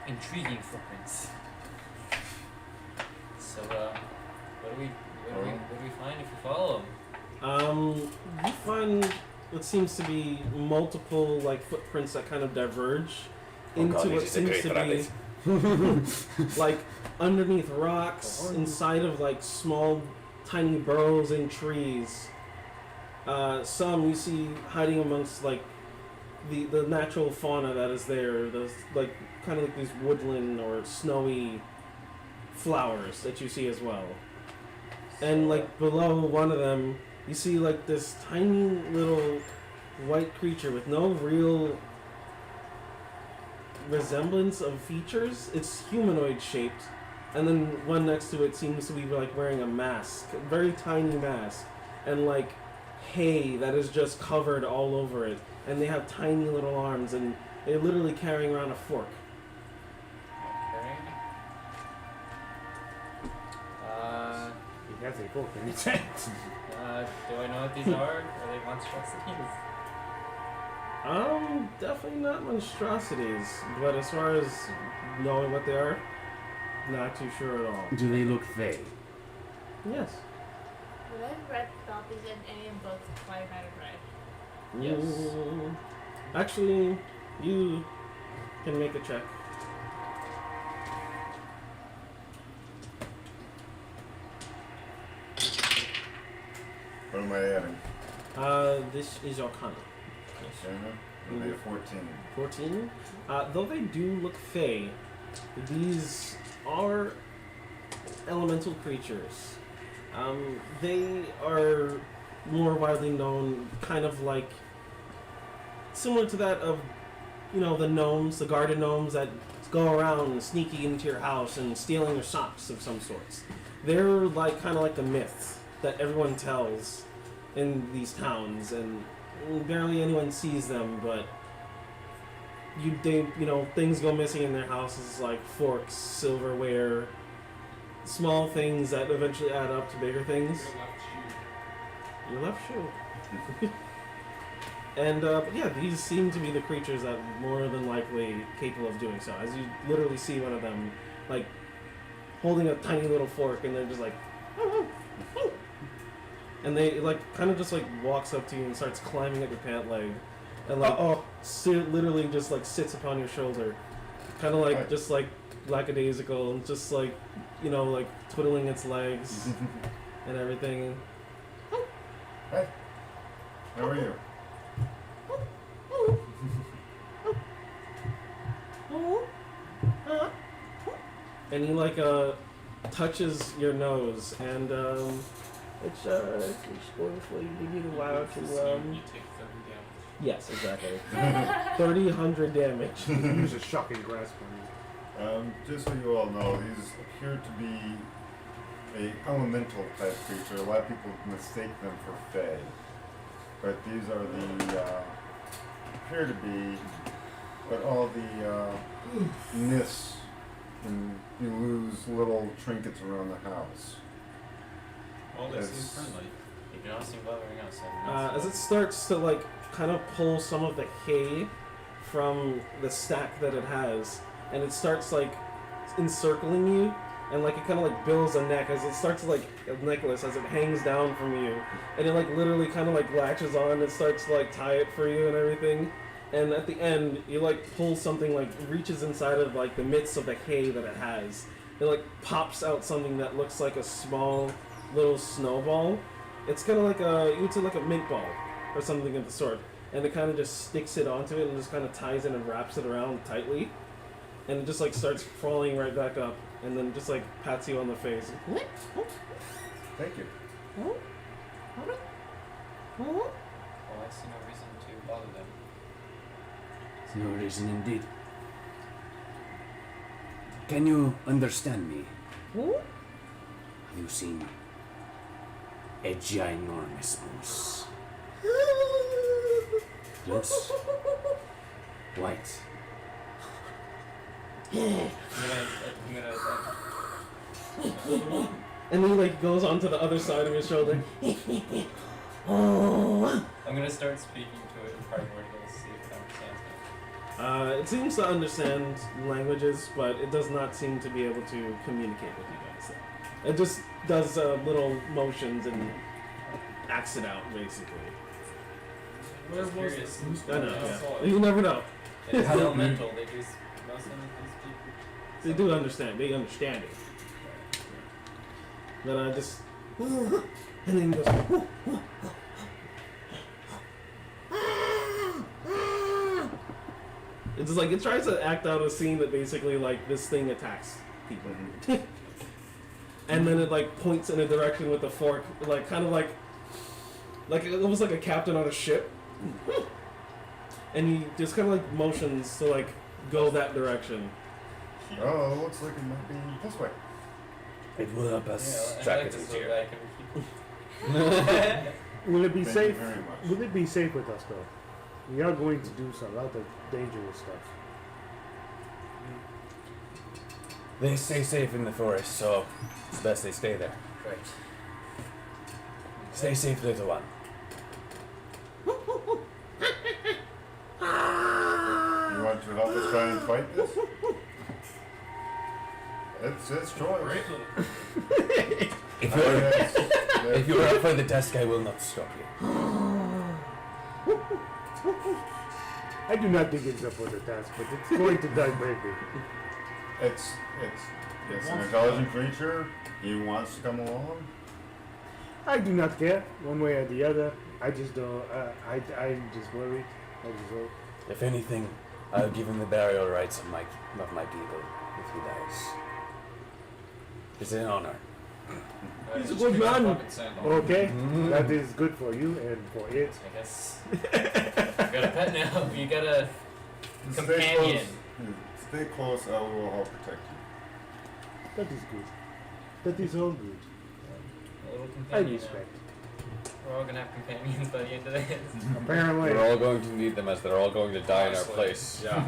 intriguing footprints. So, what do we find if we follow them? You find what seems to be multiple like footprints that kind of diverge into God, what this is a seems great to be like underneath rocks, inside of like small, tiny burrows in trees. Some you see hiding amongst like the natural fauna that is there. Those like kind of like these woodland or snowy flowers that you see as well. And like below one of them, you see like this tiny little white creature with no real resemblance of features. It's humanoid shaped, and then one next to it seems to be like wearing a mask, a very tiny mask, and like hay that is just covered all over it. And they have tiny little arms, and they're literally carrying around a fork. Okay. He has a fork in his hand. Do I know what these are? Are they monstrosities? Definitely not monstrosities, but as far as knowing what they are, not too sure at all. Do they look fey? Yes. Would I have read copies in any of books if I might have read? Yes. Actually, you can make a check. What am I adding? This is Arcana. It'll be a 14. 14. Though they do look fey, these are elemental creatures. They are more widely known, kind of like similar to that of, you know, the gnomes, the garden gnomes that go around sneaking into your house and stealing your socks of some sorts. They're like kind of like the myth that everyone tells in these towns, and barely anyone sees them, but things go missing in their houses like forks, silverware, small things that eventually add up to bigger things. Your left shoe. And but yeah, these seem to be the creatures that more than likely capable of doing so. As you literally see one of them, like holding a tiny little fork, and they're just like, and they like kind of just like walks up to you and starts climbing up your pant leg, and like literally just like sits upon your shoulder, kind of like just like lackadaisical, and just like like twiddling its legs and everything. Hey, how are you? And he like touches your nose, and it's going for you. Give you the while to You take 30 damage. yes, exactly. 300 damage. Use a shocking grasp on you. Just so you all know, these appear to be a elemental type creature. A lot of people mistake them for fae, but these are the appear to be. But all the myths, and you lose little trinkets around the house. Well, they seem It's- friendly. They do not seem bothering us. As it starts to like kind of pull some of the hay from the stack that it has, and it starts like encircling you, and like it kind of like builds a neck as it starts like a necklace as it hangs down from you, and it like literally kind of like latches on and starts to like tie it for you and everything. And at the end, you like pull something like reaches inside of like the midst of the hay that it has. It like pops out something that looks like a small little snowball. It's kind of like you would say like a mint ball or something of the sort. And it kind of just sticks it onto it and just kind of ties it and wraps it around tightly. And it just like starts crawling right back up, and then just like pats you on the face. Thank you. Well, I see no reason to bother them. No reason indeed. Can you understand me? Have you seen a ginormous moose? Yes. White. And he like goes onto the other side of his shoulder. I'm gonna start speaking to it in primordial, see if it understands me. It seems to understand languages, but it does not seem to be able to communicate with you guys. It just does little motions and acts it out, basically. Where was Curious. this? I know, yeah. You never know. It's elemental, they just most of these people. They do understand. They understand it. But I just... And then he goes... It's just like, it tries to act out a scene that basically, like, this thing attacks people. And then it, like, points in a direction with the fork, like, kind of like almost like a captain on a ship. And he just kind of, like, motions to, like, go that direction. Oh, it looks like it might be this way. It will help us Yeah, I track like it this little easier. guy. Will it be Thank safe? you very much. Will it be safe with us though? We are going to do some lot of dangerous stuff. They stay safe in the forest, so it's best they stay there. Right. Stay safe, little one. You want to help us try and fight this? It's choice. If you're Yes. if you're up for the task, I will not stop you. I do not think it's up for the task, but it's going to die bravely. It's an intelligent creature. He wants to come along. I do not care one way or the other. I just don't. I'm just worried. I just hope. If anything, I'll give him the burial rights of my people if he dies. It's an honor. He's a good man. Okay, Mm. that is good for you and for it. I guess. You got a pet now. You got a Stay companion. close. Stay close. I will help protect you. That is good. That is all good. A little I companion. respect. We're all gonna have companions by the end of this. Apparently, We're all going to need them as they're all going to die in our Honestly. place. Yeah.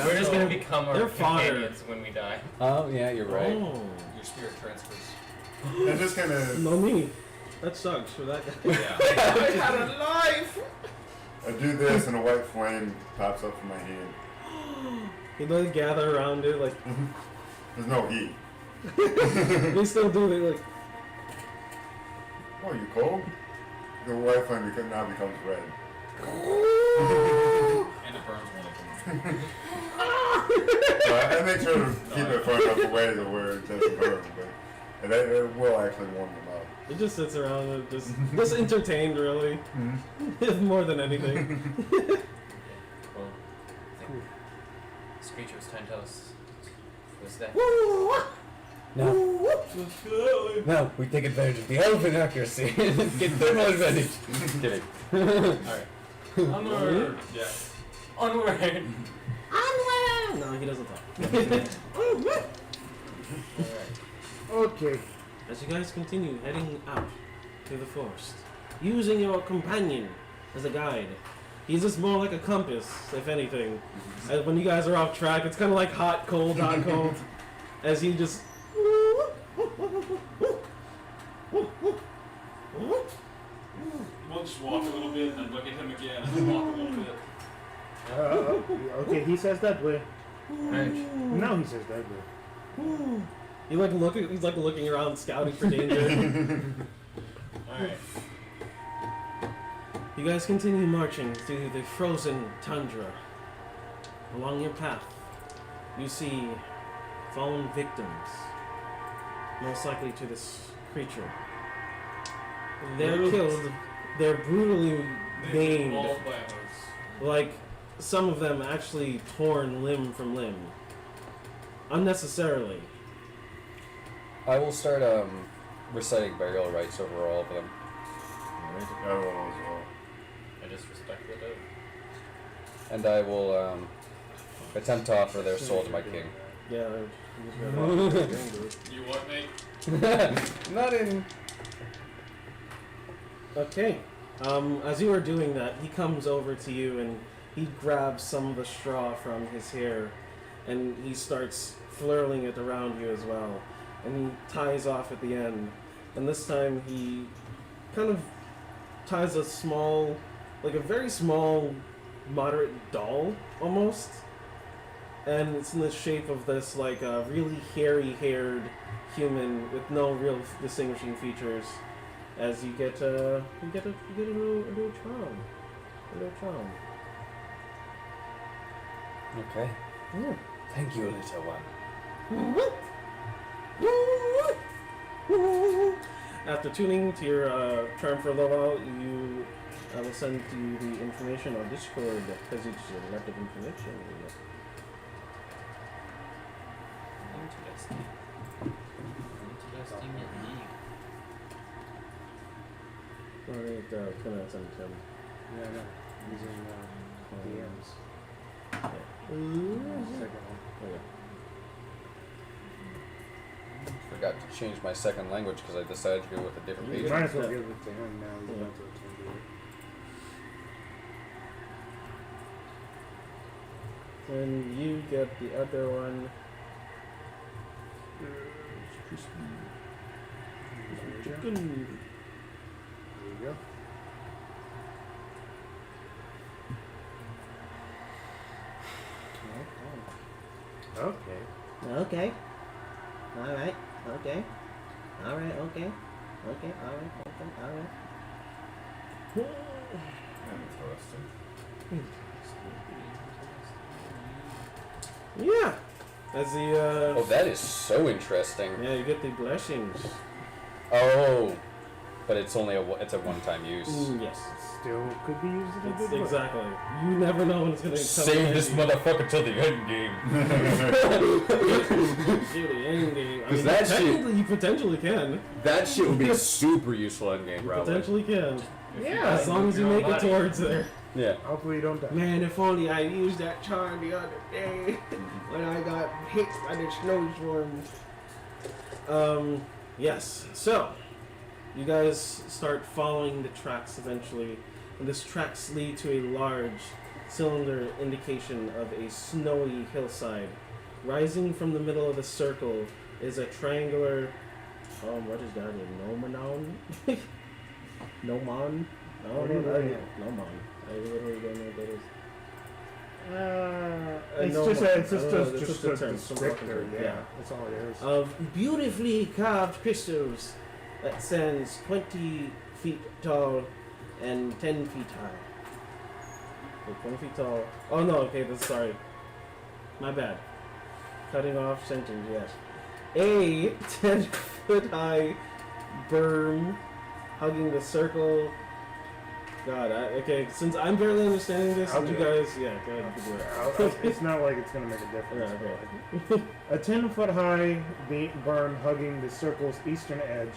We're just gonna become our They're fodder. companions when we die. Oh, yeah, you're right. Oh. Your spirit transfers. And just kind of, No me. That sucks for that guy. Yeah. I do this, and a white flame pops up from my hand. He like gather around it like There's no heat. they still do it like Oh, you cold? The white flame now becomes red. And it burns one of them. So I make sure to keep it far enough away to where it doesn't burn, but it will actually warm them up. it just sits around and just entertained really. More than anything. Well, I think this creature was trying to tell us was that. No, we take advantage of the elephant accuracy. Get thermal advantage. Kidding. Alright. Onward! Yeah. Onward! No, he doesn't talk. Alright. okay. As you guys continue heading out through the forest, using your companion as a guide. He's just more like a compass, if anything. And when you guys are off track, it's kind of like hot, cold, hot, cold. As he just. We'll just walk a little bit and then look at him again and then walk a little bit. Okay, he says that way. Alright. Now he says that way. He's like looking around, scouting for danger. Alright. You guys continue marching through the frozen tundra. Along your path, you see fallen victims, most likely to this creature. They're killed. They're brutally maimed. All planners. Like, some of them actually torn limb from limb. Unnecessarily. I will start reciting burial rites over all of them. I will as well. I just respect the dead. And I will attempt to offer their soul to my king. Yeah. You what, mate? Not in... Okay. As you are doing that, he comes over to you and he grabs some of the straw from his hair and he starts flurling it around you as well. And he ties off at the end. And this time he kind of ties a small, like a very small, moderate doll almost. And it's in the shape of this like a really hairy-haired human with no real distinguishing features. As you get a new charm. A new charm. Okay. Yeah. Thank you, little one. After tuning to your charm for a little while, I will send you the information on Discord because it's a lot of information. Interesting. Interesting indeed. Alright, gonna send him. Yeah, no. Using DMs. Yeah. Second one. Okay. Forgot to change my second language because I decided to go with a different You page. Might as well give it to him now. He's about to attend to it. Then you get the other one. Chicken. There you go. Okay. Okay. Alright. Okay. Alright, okay. Okay, alright, okay, alright. Interesting. Yeah. As the Oh, that is so interesting. yeah, you get the blessings. Oh, but it's only it's a one-time use. Yes. Still could be used in a It's good way. exactly. You never know when it's gonna come. Save this motherfucker till the end game. Dude, the end game. I 'Cause mean, that shit- technically, you potentially can. That shit would be super useful in game, You probably. potentially can. Yeah. As long as you make it towards there. Yeah. Hopefully you don't die. Man, if only I used that charm the other day when I got hit by the snowstorm. Yes. So, you guys start following the tracks eventually, and these tracks lead to a large cylinder indication of a snowy hillside. Rising from the middle of the circle is a triangular. What is that? A nomenon? Nomon? What do you mean? Nomon. I literally don't know what that is. It's no just more. a, it's just, I don't know, just it's a just a term, some descriptor, fucking term, yeah. yeah. That's all it is. Of beautifully carved crystals that stands 20 feet tall and 10 feet high. Wait, 20 feet tall. Oh no, okay, that's sorry. My bad. Cutting off sentence, yes. A 10-foot high berm hugging the circle. God, okay, since I'm barely understanding this, I'll and you do it. guys, yeah, go ahead, you can do it. It's not like it's going to make a difference. Yeah, okay. A 10-foot high berm hugging the circle's eastern edge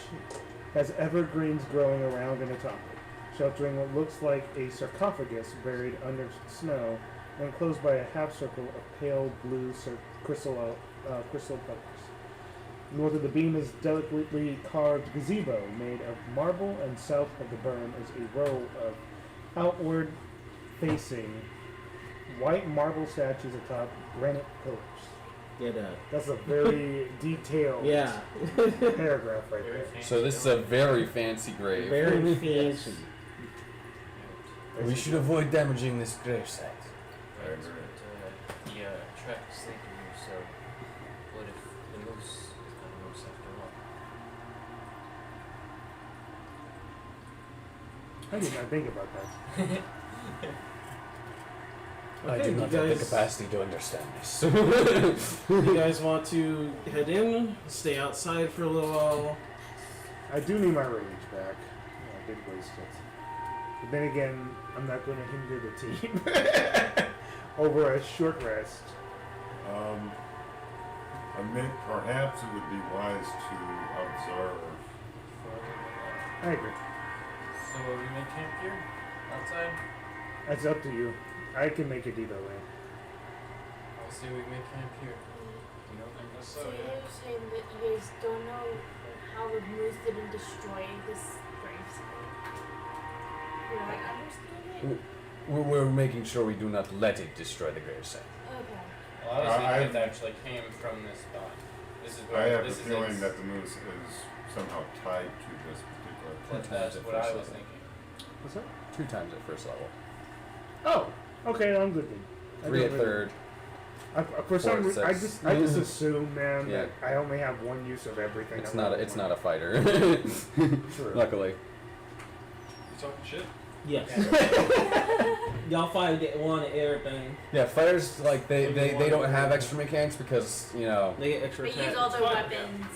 has evergreens growing around and atop it, sheltering what looks like a sarcophagus buried under snow, enclosed by a half circle of pale blue crystal pebbles. North of the beam is delicately carved gazebo made of marble, and south of the berm is a row of outward-facing white marble statues atop granite pillars. Get that. That's a very detailed Yeah. paragraph right Very there. fancy. So this is a very fancy grave. Very fancy. We should avoid damaging this gravesite. Right, but the tracks they can use, so what if the moose is not a moose after all? I did not think about that. I Okay, do you not have the guys- capacity to understand this. You guys want to head in, stay outside for a little while? I do need my rage back. I did waste it. But then again, I'm not going to hinder the team over a short rest. Perhaps it would be wise to observe. I agree. So we make camp here? Outside? That's up to you. I can make it either way. I'll say we make camp here. You know, I guess So you're saying that you guys don't know how the moose didn't destroy this gravesite? Do I understand it? We're making sure we do not let it destroy the gravesite. Okay. Well, obviously I- it actually came from this spot. This is I where have this the is feeling its- that the moose is somehow tied to this particular That's Times at what I first was level. thinking. What's that? 2 times at first level. Oh, okay, I'm good then. I 3 don't at really- third. For some Fourth, reason, I sixth. just assume, man, Yeah. that I only have one use of everything. It's I'm not a fighter. True. Luckily. You talking shit? Yes. Y'all find one everything. Yeah, fighters like they don't have extra mechanics because, you know, They get extra They attack. use all their fine, weapons.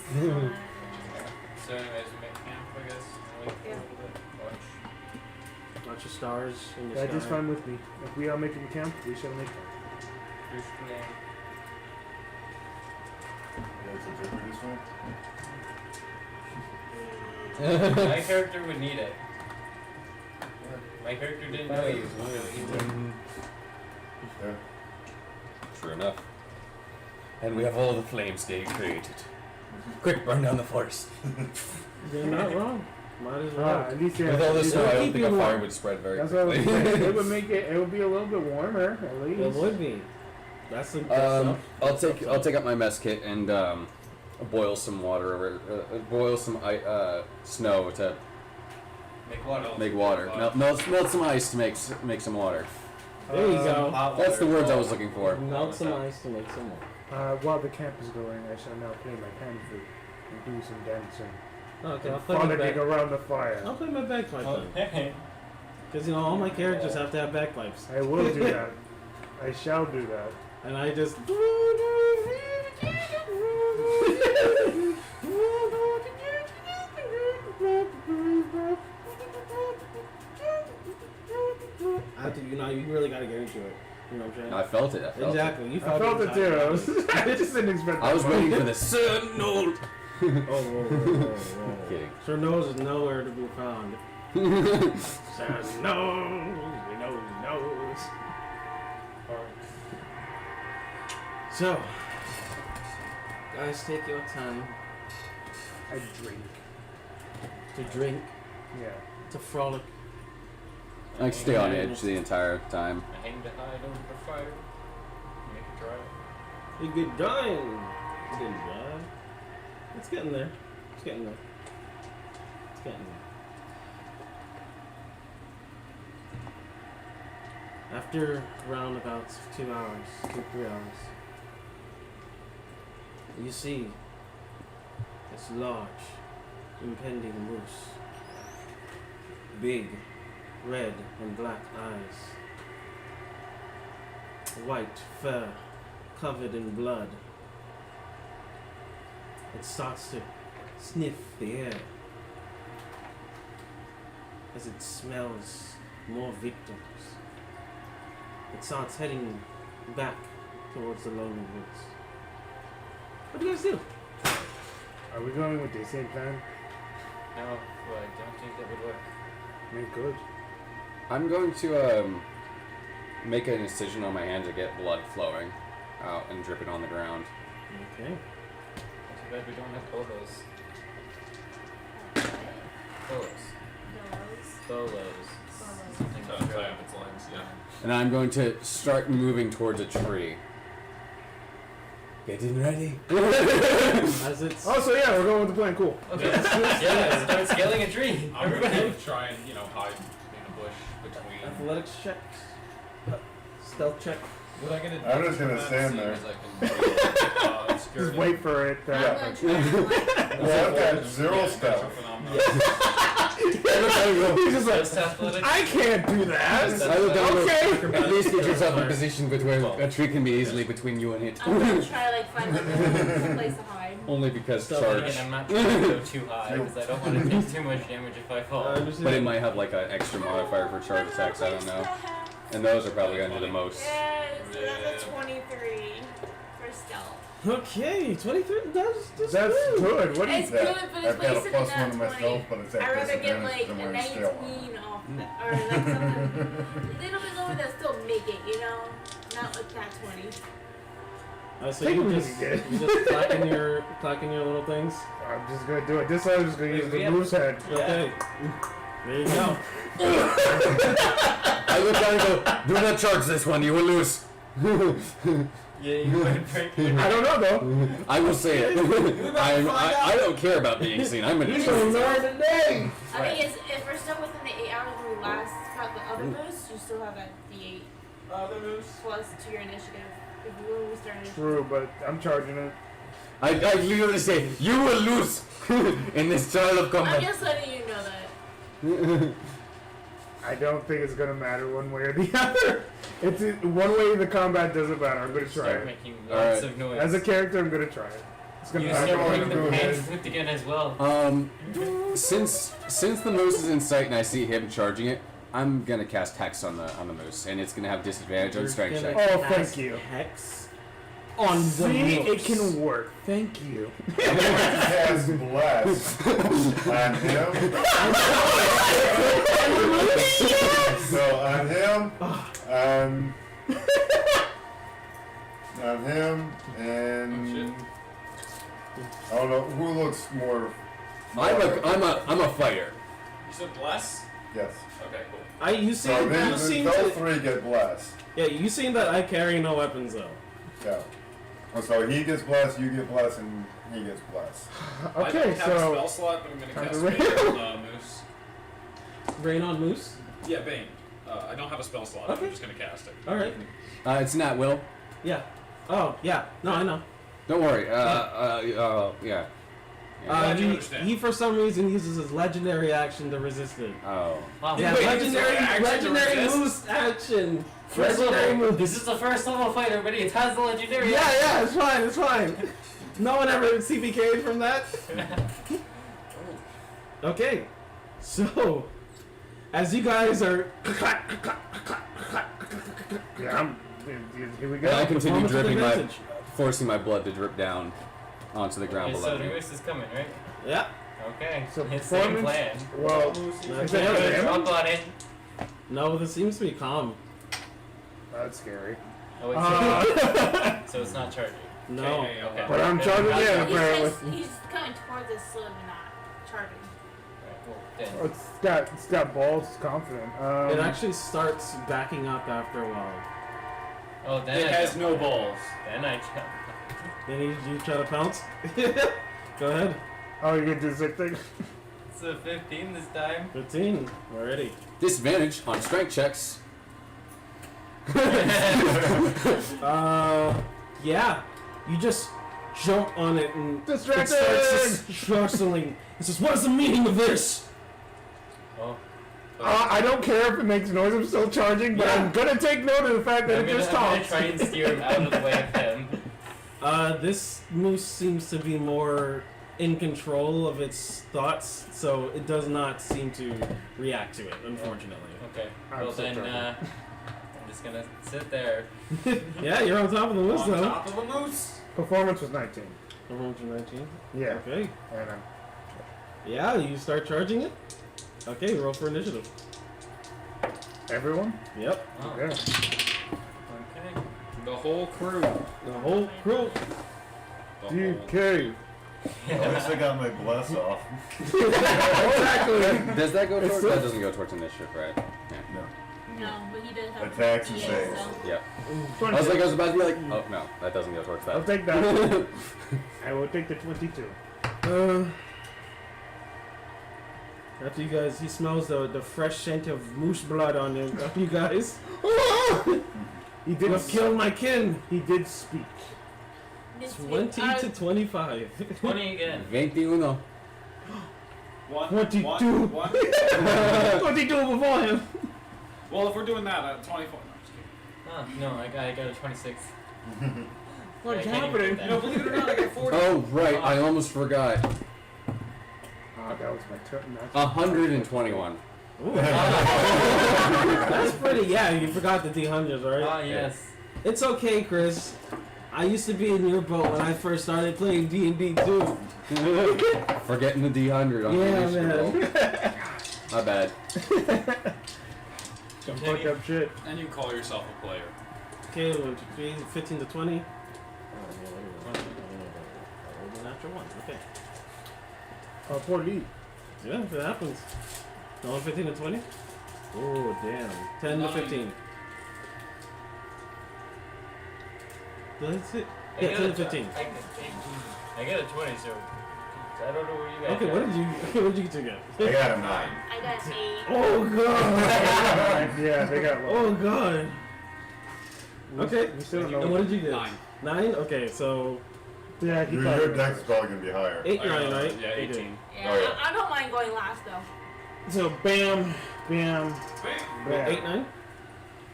So anyways, we make camp, I guess. And wait for Yeah. a little bit. Watch. Bunch of stars in the That sky. is fine with me. If we are making camp, we shall make camp. Who's name? Yeah, to take this one? My character would need it. My character didn't know he was. Yeah. True enough. And we have all the flames getting created. Quick, burn down the forest. You're not wrong. Might as well. At least With all this snow, I don't keep think you a fire warm. would spread very that's what I was quickly. saying. It would make it. It would be a little bit warmer at least. It would be. That's the I'll take out my mess kit and boil some water over, boil some snow to Make water. make water. Melt some ice to make some water. There you go. That's the words I was looking for. Melt some ice to make some more. While the camp is going, I shall now play my pan flute and do some dancing. Okay, And I'll play my frolicking bag. around the fire. I'll play my bagpipe Oh, then. hey. Because, all my characters have to have bagpipes. I will do that. I shall do that. And I just... After you really gotta get into it. You know what I'm saying? I felt it. Exactly. You I felt it too. I just didn't expect. I was that. waiting for the sun. No. whoa. Kidding. Sir Nose is nowhere to be found. Sir Nose, we know he knows. So, guys, take your time I drink. to drink, Yeah. to frolic. I stay on edge the entire time. I hang to hide over the fire. Make it dry. You good drying. Good dry. It's getting there. It's getting there. It's getting there. After around about 2 hours, 2-3 hours, you see this large, impending moose. Big, red and black eyes. White fur covered in blood. It starts to sniff the air as it smells more victims. It starts heading back towards the Lonelywood. What do you guys do? Are we going with the same plan? No, well, I don't think that would work. I mean, good. I'm going to make an incision on my hand to get blood flowing out and dripping on the ground. Okay. Too bad we don't have bolos. Bolos. Something To to tie dry. up its legs, yeah. And I'm going to start moving towards a tree. Getting ready. As it's Oh, so yeah, we're going with the plan. Cool. Okay, yeah, start scaling a tree. I'm Everybody. gonna try and, hide in a bush between. athletics checks, stealth check. What I gotta do? I'm just gonna from that stand scene there. is I can obscure Just it. wait for it to I'm happen. gonna try to Well, I've got Yeah, zero natural stealth. phenomenon. He's just like, Just athletics. I can't do that. Just I look down and go, Okay. at least get yourself in a position between a tree can be easily between you and it. I'm gonna try like find like a place to hide. Only because Stealth charge. Again, I'm not trying to go too high because I don't want to take too much damage if I fall. But it might have like an extra modifier for charge attacks, I don't know. And those are probably gonna do the most. Yeah, so that's a 23 for stealth. Okay, 23. That's That's good. good. What It's is good, that? but it's I've got a wasted plus in one that to 20. myself, but it's at I'd rather get disadvantage like than a wearing steel. 19 off that, or like something a little bit lower that still make it, you know? Not like that 20. So Take you what just you get. you just clacking your little things. I'm just gonna do it. This time I'm just gonna use the Yeah. moose head. Okay. There you go. I look down and go, do not charge this one, you will lose. Yeah, you went break it. I don't know though. I will say it. I don't care about being seen. I'm gonna You charge. don't learn today. I think it's, if we're still within the 8 hours when we last fought the other moose, you still have that D8 The moose. plus to your initiative. If when we start initiative. True, but I'm charging it. I literally say, you will lose in this trial of I'm combat. just letting you know that. I don't think it's gonna matter one way or the other. It's one way the combat doesn't matter. I'm gonna try Start it. making Alright. lots of noise. As a character, I'm gonna try it. It's gonna You happen. start I'm bringing gonna the do pan it. flute again as well. Since the moose is in sight and I see him charging it, I'm gonna cast Hex on the moose, and it's gonna have disadvantage on strength You're checks. gonna Oh, thank cast you. Hex on the See, it moose. can work. Thank you. I'm going to cast Bless on him. So on him, on him, and I don't know who looks more. I'm a fighter. You said bless? Yes. Okay, cool. You So seem those to. three get blessed. Yeah, you seem that I carry no weapons though. Yeah. And so he gets blessed, you get blessed, and he gets blessed. I Okay, don't have a so spell slot, but I'm going to time cast to Bane on Moose. Rain on Moose. Yeah, Bane. I don't have a spell slot. Okay. I'm just going to cast it. All right. It's not Will. Yeah. Oh yeah. No, I know. Don't worry. Yeah. Glad you understand. He for some reason uses his legendary action to resist it. Oh. Wow. Yeah, Wait, legendary action to resist? Moose action. First Legendary level. Moose. This is the first level fighter, but it has the legendary. Yeah, it's fine, it's fine. No one ever CPK'd from that? Okay, so, as you guys are... yeah, here we And I go. continue Performance with dripping my, advantage. forcing my blood to drip down onto the ground Okay, below so me. Lewis is coming, right? Yeah. Okay. So It's same performance. plan. Well, That's is that it. damage? Drop on it. No, this seems to be calm. That's scary. Oh, wait, Uh, so it's not charging. No. Okay, Okay. but I'm charging in apparently. He's coming towards us slowly, not charging. Right, well, then. Oh, it's got balls. It's confident. It actually starts backing up after a while. Oh, then It I has jump. no balls. Then I jump. Then you try to pounce. Go ahead. Oh, you're gonna do the same thing? It's a 15 this time. 15. We're ready. Disadvantage on strength checks. Yeah. You just jump on it and Distracting! it starts just jostling. It says, what is the meaning of this? Oh. I don't care if it makes noise. I'm still charging, but I'm gonna take note of the fact that I'm it just gonna talks. try and steer him out of the way of him. This moose seems to be more in control of its thoughts, so it does not seem to react to it, unfortunately. Okay. I'm Well so then, charging. I'm just gonna sit there. Yeah, you're on top of the moose, On though. top of a moose. Performance was 19. Everyone to 19. Yeah. Okay. And Yeah, you start charging it. Okay, roll for initiative. everyone? Yep. Oh, Yeah. okay. The whole crew. The whole crew. The whole- DK. At least I got my bless off. Exactly. Does that go towards? still- That doesn't go towards initiative, right? Yeah. No. No, but he does have Attacks and DA, saves. so. Yeah. I was about to be like, oh no, that doesn't go towards I'll that. take that. I will take the 22. After you guys, he smells the fresh scent of moose blood on you guys. He You did. have killed my kin. He did speak. 20 to 25. 20 again. 21. One, 22. one, one. 22 before him. Well, if we're doing that, 24. No, I'm just kidding. Oh, no, I got a 26. What's Yeah, I can't even happening? get You know, believe it or not, I got 40. Oh right, I almost forgot. That was my turn. 121. Ooh. That's pretty. Yeah, you forgot the D100s, right? Ah, yes. It's okay, Chris. I used to be in your boat when I first started playing D&D too. Forgetting the D100 on Yeah, the initiative man. roll. My bad. Some fucked up shit. And you call yourself a player. Okay, 1, 2, 3, 15 to 20. Natural one. Okay. Poor Lee. Yeah, if it happens. Going 15 to 20? Oh, damn. 10 to Nine. 15. That's it. I Yeah, got 10 a to 15. I got a 20, so I don't know where you guys Okay, got. what did you two get? I got a 9. I got 8. Oh, God. Yeah, they got low. Oh, God. Okay. We still don't And know. what did you get? 9. 9? Okay, so Yeah, he Your probably dex is probably going to be higher. 8, 9, right? Yeah, 18. Yeah, Oh, yeah. I don't mind going last though. So bam, bam, Bam. bam. 8, 9? Bam,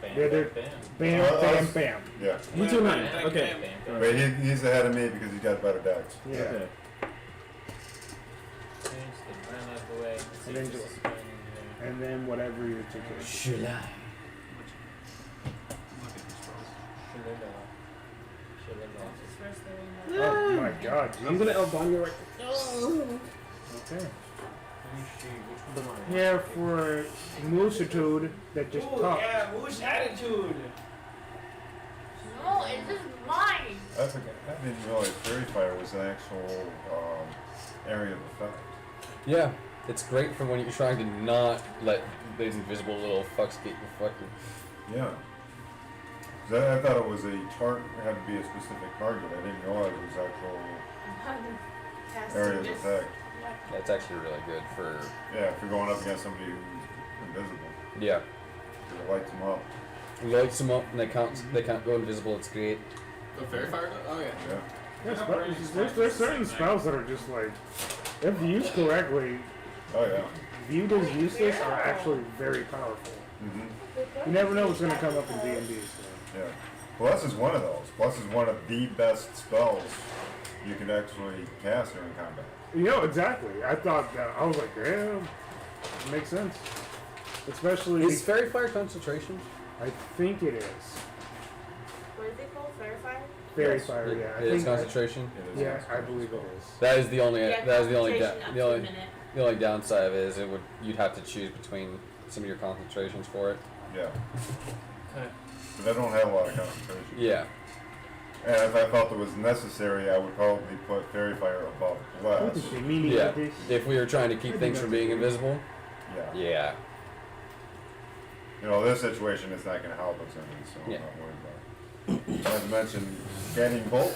Yeah, bam, they're- bam. Bam, bam, bam. Yeah. You two 9. Bam, Okay. bam. Bam, But he's ahead of me because he's got better dex. Yeah. Okay. Change the ground out of the way. Let's see And then if this just- is going in there. And then whatever you take it. Should I? Shalala. Shalala. Just first the window. Oh my god. I'm gonna L-bomb you right Okay. Let me see which one. Here for Moositude that just talks. Moose attitude. No, it's just mine. I forget. I didn't realize fairy fire was an actual area of effect. Yeah, it's great for when you're trying to not let these invisible little fucks get you fucking. Yeah. 'Cause I thought it was a target. It had to be a specific target. I didn't realize it was actual area of effect. That's actually really good for. Yeah, if you're going up against somebody who's invisible, Yeah. 'cause it lights them up. It lights them up and they can't go invisible. It's great. The fairy fire? Oh yeah. Yeah. There's certain spells that are just like, if used correctly, Oh yeah. viewed as useless, are actually very powerful. Mhm. You never know what's going to come up in D&D. So. Yeah. Plus is one of those. Plus is one of the best spells you can actually cast during combat. You know, exactly. I thought that. I was like, damn, it makes sense. Especially, Is fairy fire concentration? I think it is. What is it called? Fairy fire? Fairy fire, yeah. I It is think concentration. It is yeah, I concentration. believe it is. That is the only. Yeah, that is the only. concentration up The to a only. minute. The only downside of it is you'd have to choose between some of your concentrations for it. Yeah. Okay. But I don't have a lot of concentration. Yeah. And if I felt it was necessary, I would probably put fairy fire above What blast. is the meaning Yeah. of this? If we were trying to keep things from being invisible. Yeah. Yeah. You know, this situation is not going to help us any, so Yeah. I'm not worried about it. Not to mention getting bolt.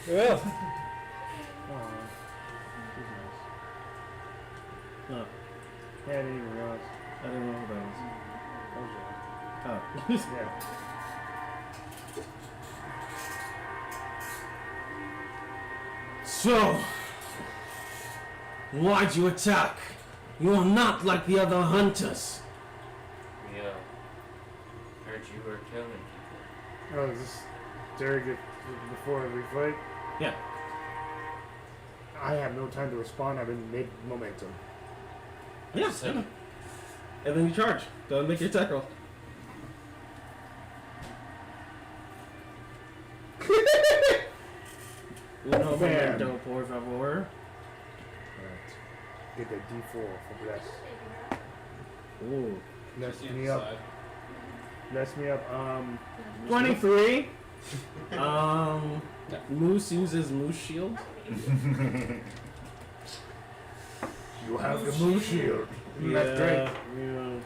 Yeah. Oh, Oh, yeah, I didn't even realize. I didn't know who that Oh, was. Oh. yeah. So, why'd you attack? You are not like the other hunters. We heard you were killing people. Oh, is this during it before we fight? Yeah. I have no time to respond. I'm in mid momentum. Yeah. Just said- And then you charge. Go and make your attack roll. Uno Man. momento, por favor. Alright. Get the D4 for bless. Ooh. Bless Just me the up. side. Bless me up. 23. Moose uses Moose Shield. You have the moon shield. That's great. Yeah.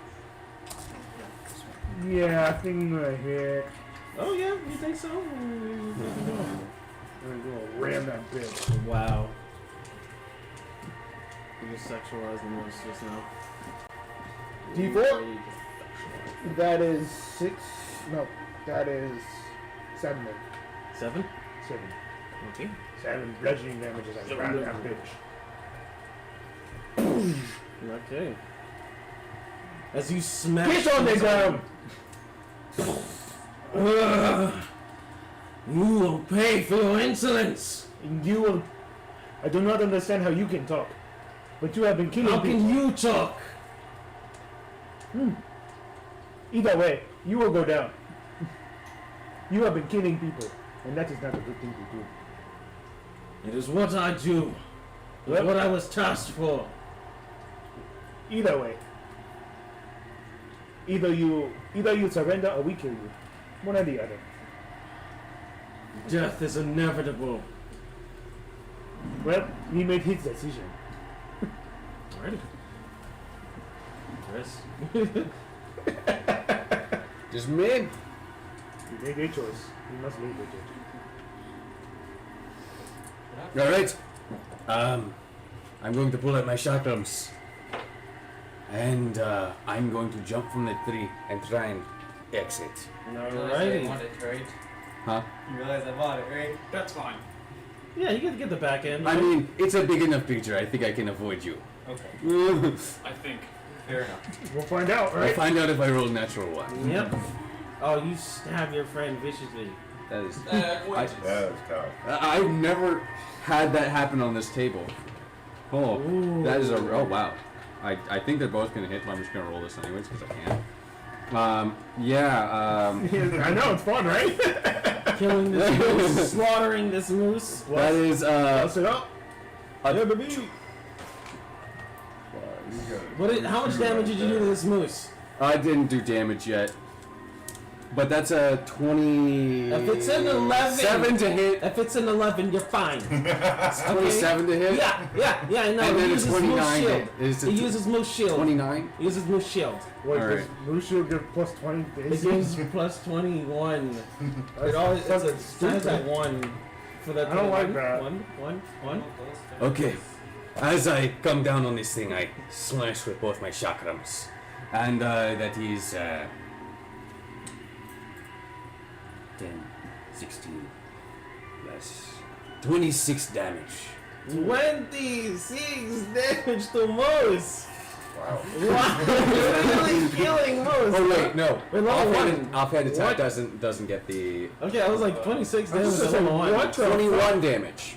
Yeah, I think I'm gonna hit. Oh yeah, you think so? I'm gonna ram that bitch. Wow. You just sexualized the moose just now. D4? That is 6. No, that is 7. 7? 7. Okay. 7 bludgeoning damage as I ram that bitch. Okay. As you smash. Get on the ground! You will pay for your insolence. You will. I do not understand how you can talk, but you have been killing How people. can you talk? Either way, you will go down. You have been killing people, and that is not a good thing to do. It is what I do. It is Well- what I was tasked for. Either way. Either you surrender or we kill you. One or the other. Death is inevitable. Well, he made his decision. Alrighty. Chris. Just me. He made a choice. He must make a choice. All right. I'm going to pull out my shakrams. And I'm going to jump from the tree and try and exit. You realize I Alrighty. want it, right? Huh? You realize I bought it, right? That's fine. Yeah, you get the back end. I right? mean, it's a big enough picture. I think I can avoid you. Okay. I think. Fair enough. We'll find out, I'll right? find out if I roll natural one. Yep. Oh, you stab your friend viciously. That is. Acquaintance. That is tough. I've never had that happen on this table. Oh, Ooh. that is a. Oh wow. I think they're both gonna hit, but I'm just gonna roll this anyways because I can. Yeah. I know, it's fun, right? Killing this moose, slaughtering this moose. That is Bust it up. a baby. How much damage did you do to this moose? I didn't do damage yet. But that's a 20. If it's an 11. 7 to hit. If it's an 11, you're fine. It's 27 to hit. Yeah, I know. And then He it's uses Moose 29. Shield. Is He uses Moose Shield. 29. He uses Moose Shield. Wait, All does right. Moose Shield give plus 20 It days? gives plus 21. It always That's it has that stupid. 1 for that. I don't like that. One. Okay. As I come down on this thing, I slash with both my chakrams. And that is 10, 16, plus 26 damage. 26 damage to Moose. Wow. Wow, really killing Moose. Oh wait, no. Wait, level one. Offhand attack What? doesn't get the Okay, I was like 26 damage was to just level like, 1. what? 21 damage.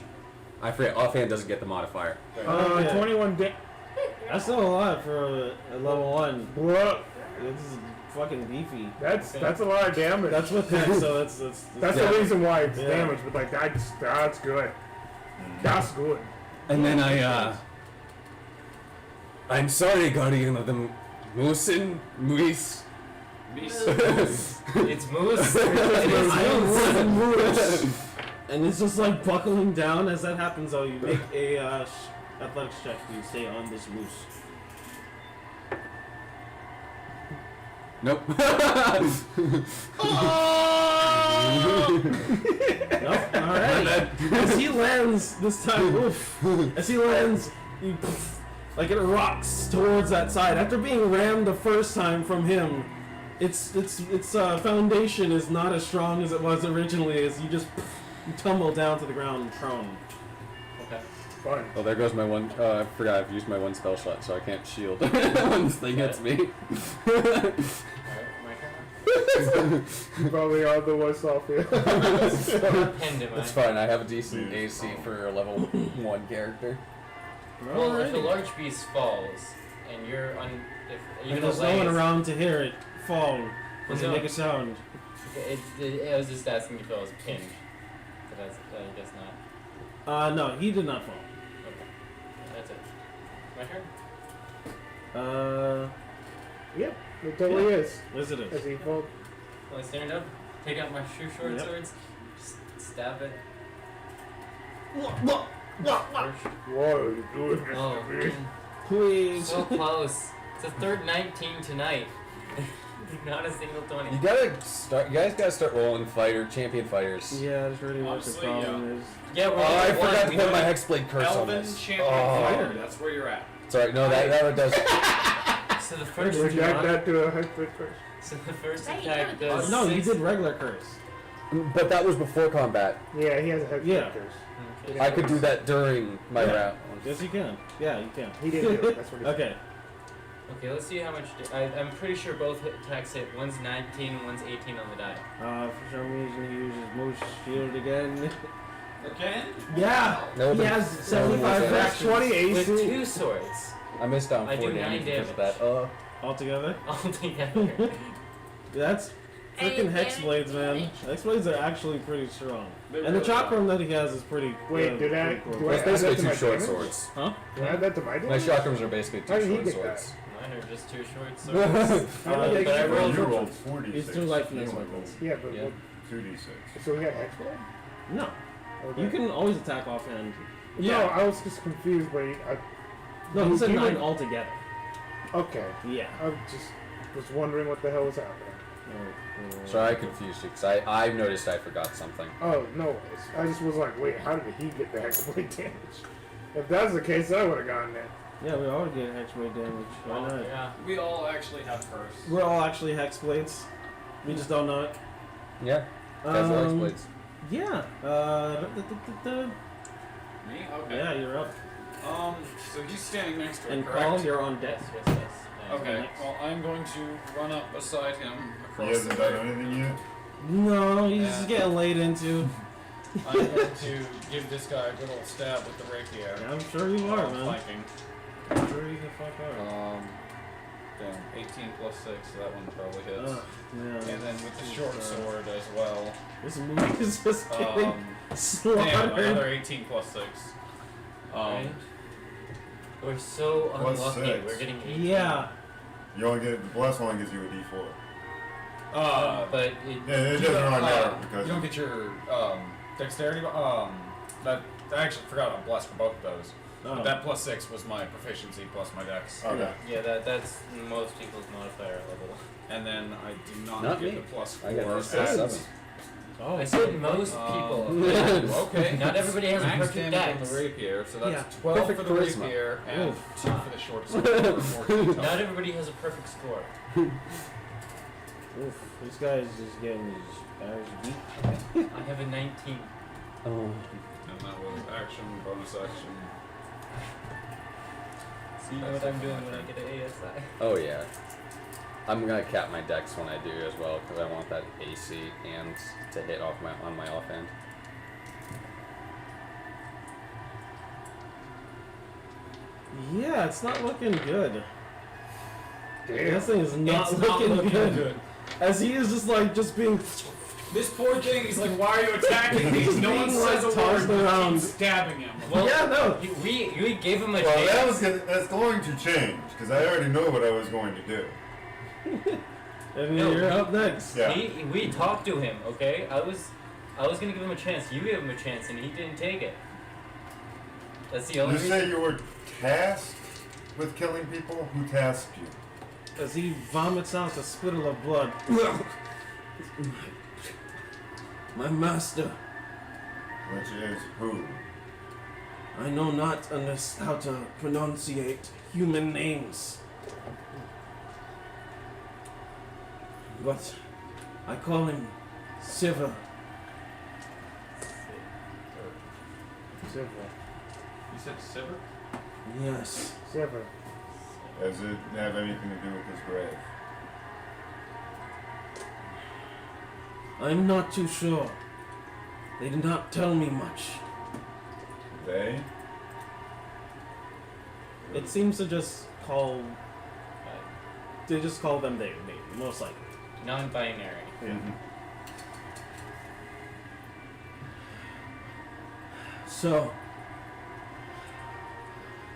I forget. Offhand doesn't get the modifier. Okay. 21 That's still a lot for a level 1. What? This is fucking beefy. That's a lot of damage. That's with that, so that's That's yeah. the reason why it's Yeah. damaged, but like that's good. That's good. And then I'm sorry, Guardian of the Moose. It's Moose. I don't want Moose. And it's just like buckling down as that happens. Though you make a athletics check to stay on this moose. Nope. Nope. All right. As he lands this time, oof. As he lands, you, like it rocks towards that side. After being rammed the first time from him, its foundation is not as strong as it was originally. As you just you tumble down to the ground prone. Okay. Fine. Well, there goes my one. I forgot I've used my one spell shot, so I can't shield when this thing hits me. Alright, my turn. You probably are the worst off here. Pinned him, It's fine. I have a decent AC for a level 1 character. Well, if a Alrighty. large beast falls and you're on, if And you're there's no one around to hear it fall. Does it No. make a sound? I was just asking if I was pinned, but I guess not. No, he did not fall. Okay, that's it. My turn. Yep, it totally is. Yes, it As is. he falls. Well, I stand up, take out my short Yep. swords, just stab it. What? First. What are you doing, Mr. Oh, Beast? Please. so close. It's a third 19 tonight. Not a single 20. You guys gotta start rolling champion fighters. Yeah, that's really what the Honestly, problem is. Yeah, we're Oh, I level one, forgot to we put don't- my Hexblade curse on Elven this. champion Oh. fighter. That's where you're at. Sorry, no, that does. So the first Redact attack. that to a hexblade first. So the first Right, attack yeah. does. No, you 6 did regular curse. But that was before combat. Yeah, he has a hexblade Yeah. curse. Okay. I could do that during my Yeah. round. Yes, you can. Yeah, you can. He didn't do it. That's what he said. Okay. Okay, let's see how much. I'm pretty sure both attacks hit. One's 19 and one's 18 on the die. For some reason he uses Moose Shield again. Again? Yeah. No, He the- has 75 no, actions 20 With AC. 2 swords I missed down I 4 do 9 damage because of damage. that. altogether. altogether. That's freaking And Hexblades, man. damage. Hexblades are actually pretty strong. They And the really are. chakram that he has is pretty. Wait, did I- pretty cool. do I- It's basically add that to 2 my short damage? swords. Huh? Can I add that to my My damage? chakrams are basically How 2 did he short get swords. Mine are just 2 short How swords. did he but I get rolled- You rolled 46. It's 2 life You next only weapons. Yeah, but Yeah. rolled 2d6. so he had hexblade? No. Okay. You can always attack offhand. No, I was just confused, but No, he said you 9 would- altogether. okay. Yeah. I just was wondering what the hell was happening. Sorry, I confused you because I noticed I forgot something. Oh, no worries. I just was like, wait, how did he get the hexblade damage? If that's the case, I would have gotten that. Yeah, we all get hexblade damage. Why Oh, not? yeah. We all actually have curse. We're all actually hexblades. We just don't know it. Yeah, guys are Um, blades. Yeah. Me? Okay. Yeah, you're up. So he's standing next to it, And correct? Call, you're on deck. Yes. Okay, well, I'm going to run up beside him He across hasn't the done way. anything yet? No, he's Yeah. just getting laid into. I'm going to give this guy a good old stab with the rapier. Yeah, I'm sure you are, man. Flanking. I'm sure you the fuck are. Damn, 18 plus 6, so that one probably hits. Ugh, yeah. And then with the short sword as well. This movie is just getting Damn, slaughtered. another 18 plus 6. Right? We're so Plus unlucky. 6. We're getting 18. Yeah. You only get, the bless only gives you a d4. but it, Yeah, it You doesn't don't, really matter because you don't get your dexterity. That I actually forgot I'm blessed for both of those. Oh. But that +6 was my proficiency plus my dex. okay. yeah, that's most people's modifier level. And then I do not, Not get me. the +4. I got this as- 7. Oh, I said most people. Okay. Not everybody has a Max perfect damage on dex. the rapier, so that's Yeah. 12 Perfect for the charisma. rapier and Oof. 2 for the short sword. 14 total. Not everybody has a perfect score. oof, this guy's just getting his ass beat. I have a 19. Oh. And that was action, bonus action. See what I'm doing when I get an ASI. Oh yeah. I'm gonna cap my dex when I do as well because I want that AC and to hit off on my offhand. Yeah, it's not looking good. Damn. This thing is not, It's looking, not looking good. As he is just like being This poor thing, he's like, why are you attacking me? No one Being, says a like, word, tossed but around. keeps stabbing him. Well, yeah, no. we gave him a Well, chance. that's going to change because I already know what I was going to do. And No, you're he- up next. Yeah. We talked to him, okay? I was gonna give him a chance. You gave him a chance, and he didn't take it. That's the only You reason. say you were tasked with killing people? Who tasked you? As he vomits out a spittle of blood. My master, Which is who? I know not how to pronunciate human names. But I call him Siva. Silver. You said Sivir? Yes. Silver. Does it have anything to do with his grave? I'm not too sure. They did not tell me much. They? It seems to just call. They just call them they, most likely. Non-binary. Mhm. So,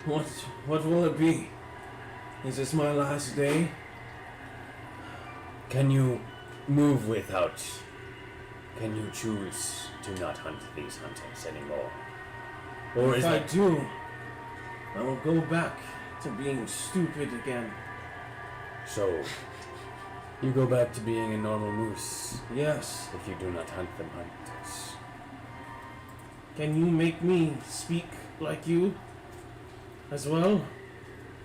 what will it be? Is this my last day? Can you move without? Can you choose to not hunt these hunters anymore? Or is If I that do, I will go back to being stupid again. so? You go back to being a normal moose Yes. if you do not hunt them hunters. Can you make me speak like you as well?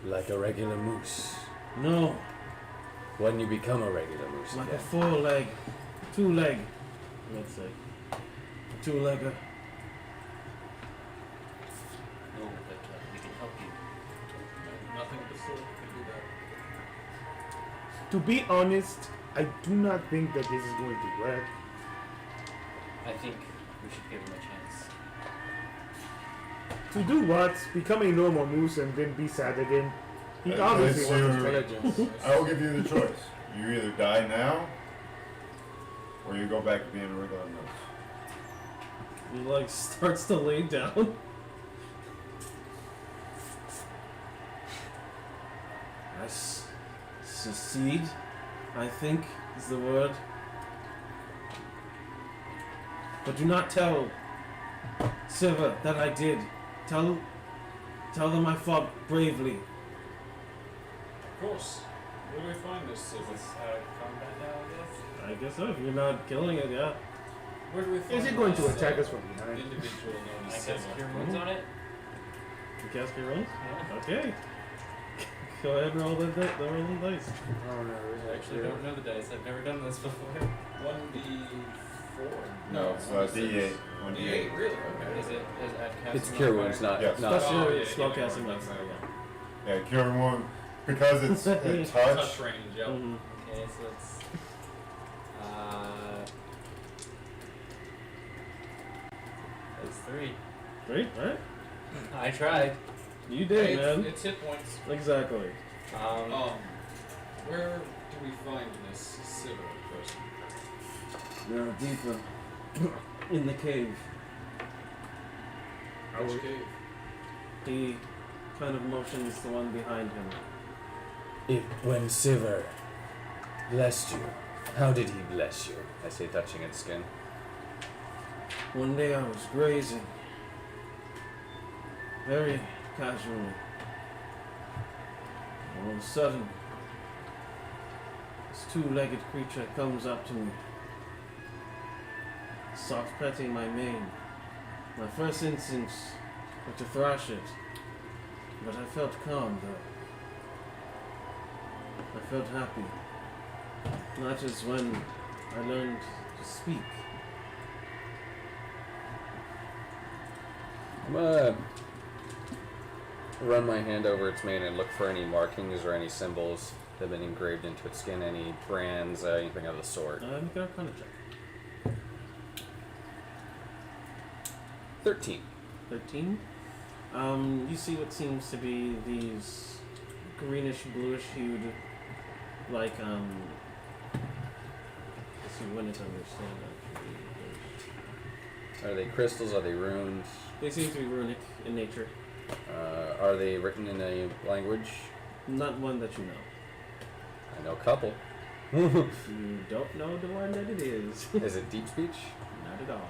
Like a regular moose. No, When you become a regular moose like a again. 4-leg, 2-leg, let's say. 2-legger. No, but we can help you. Nothing but sword can do that. To be honest, I do not think that this is going to work. I think we should give him a chance. To do what? Become a normal moose and then be sad again? He It's obviously wants your- intelligence. I will give you the choice. You either die now, or you go back to being a regular moose. He like starts to lay down. I succeed, I think is the word. But do not tell Siva that I did. Tell them I fought bravely. Of course. Where do we find this Sivir? Combat now, I I guess so. If you're not killing it, yeah. Where do we find Is he going to this, attack us from behind? individual known guess. I as guess Sivir? cure wounds on it. You cast your rolls? Yeah. Okay. Go ahead and roll the rolling dice. Oh no, I actually don't know the dice. I've never done this before. 1d4? No, it's D8. 1d8, really? Okay. Is it at casting It's cure modifier? wounds, not Yes. not. That's your yeah, spell yeah, casting yeah, modifier, yeah. Yeah, cure wound. Because it's a Touch. touch. Touch range, yeah. yep. Mhm. Okay, so it's that's 3. Great, right? I tried. You did, Hey, man. it's hit points. Exactly. Where do we find this Sivir person? They're deeper in the cave. Which cave? He kind of motions the one behind him. When Sivir blessed you, How did he bless you? I say, touching its skin. One day I was grazing, very casually. All of a sudden, this two-legged creature comes up to me, starts petting my mane. My first instinct was to thrash it, but I felt calm though. I felt happy. That is when I learned to speak. I'm gonna run my hand over its mane and look for any markings or any symbols that have been engraved into its skin, any brands, anything of the sort. Make a Arcana check. 13. 13. You see what seems to be these greenish, bluish hued, like, let's see, when it's understand actually. Are they crystals? Are they runes? They seem to be runic in nature. Are they written in a language? Not one that you know. I know a couple. You don't know the one that it is. Is it deep speech? Not at all.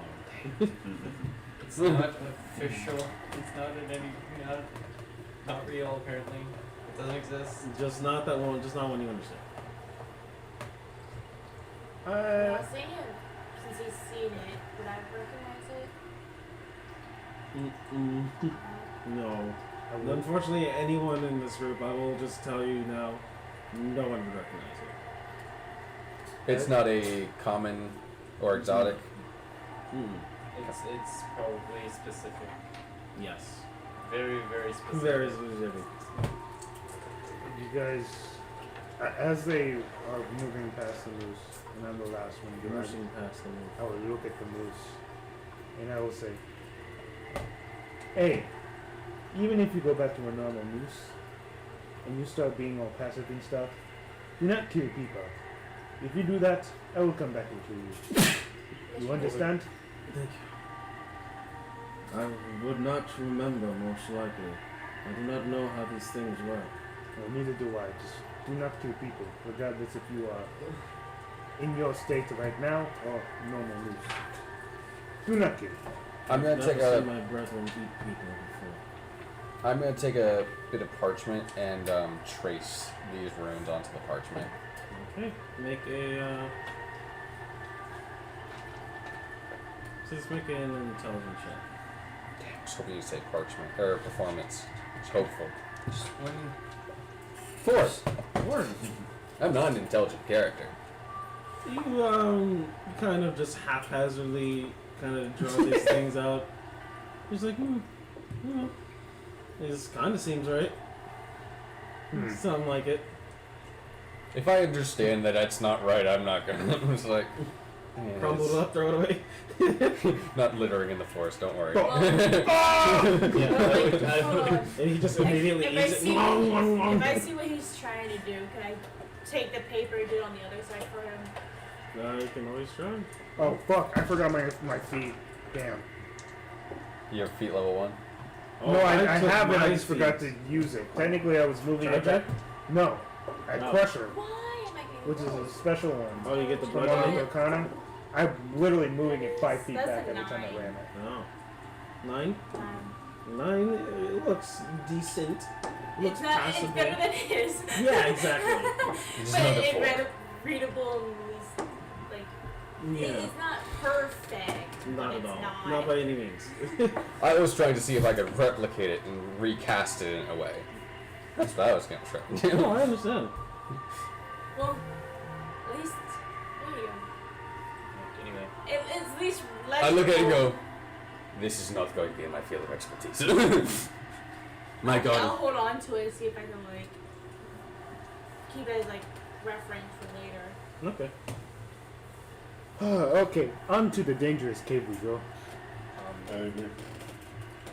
It's not official. It's not in any. Not real. Apparently, it doesn't exist. Just not that one. Just not one you understand. Well, seeing it, since he's seen it, would I recognize it? No. I would- Unfortunately, anyone in this group, I will just tell you now, no one would recognize it. It's not a common or exotic. It's probably specific. Yes. Very, very specific. Very specific. You guys, as they are moving past the moose, and I'm the last one, Rushing past them. I will look at the moose, and I will say, "Hey, even if you go back to a normal moose, and you start being all passive and stuff, do not kill people. If you do that, I will come back and kill you. You understand?" Thank you. I would not remember, most likely. I do not know how these things work. Well, neither do I. Just do not kill people, regardless if you are in your state right now or normal moose. Do not kill. I'm gonna I've take never a. seen my brethren eat people before. I'm gonna take a bit of parchment and trace these runes onto the parchment. Okay, make a. Just make an intelligence check. Damn, I was hoping you'd say parchment or performance. It's hopeful. Just one. 4. Word. I'm not an intelligent character. You kind of just haphazardly kind of draw these things out. He's like, this kind of seems right. Something like it. If I understand that that's not right, I'm not gonna. I'm just like. yeah, Crumble it up, throw it away. Not littering in the forest. Don't worry. Well, Yeah, hold on. and he just immediately If I eats see it. if I see what he's trying to do, can I take the paper and do it on the other side for him? You can always try. Oh fuck! I forgot my feet. Damn. You have feet level 1. Oh, no, I took have it. my I just forgot feet. to use it. Technically, I was moving it Charge back. No, I No. Crusher, Why am I getting which is a those? special one. Oh, you get the The blood one on with it? Arcana. I'm literally moving it 5 feet That's back a every time I 9. ran it. Oh. 9? 9. 9, it looks decent. Looks It's not. passable. It's better than his. Yeah, exactly. Just But another it's 4. readable and like. Yeah. It's not perfect. Not but at it's all. Not. Not by any means. I was trying to see if I could replicate it and recast it in a way. That's what I was gonna try to do. No, I understand. Well, at least. There you go. Anyway, It's at least less. I look at it and go, this is not going to be in my field of expertise. My I'll god. hold on to it and see if I can like keep it as like reference for later. Okay. Okay, on to the dangerous cave we go. I agree. on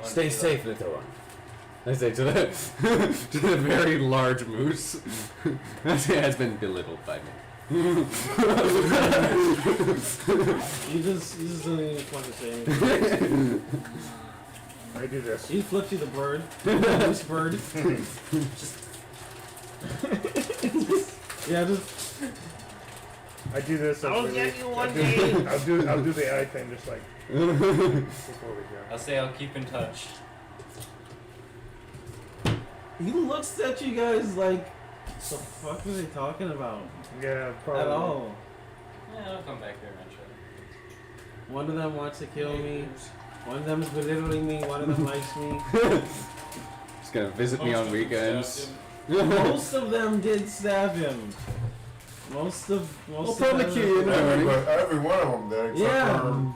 Stay to the- safe, little one. I say to the to the very large moose that has been belittled by me. You just don't even want to say anything. I do this. He flips you the bird. This bird. Yeah, just. I do this. I'll really, get you one I day. do, I'll do the eye thing just like before we go. I'll say I'll keep in touch. He looks at you guys like, the fuck are they talking about? Yeah, probably. At all. Yeah, I'll come back here eventually. One of them wants to kill me. One of them is belittling me. One of them likes me. He's gonna visit me on weekends. Most of them did stab him. Most of probably them. kill you. Every one of them did, except Yeah.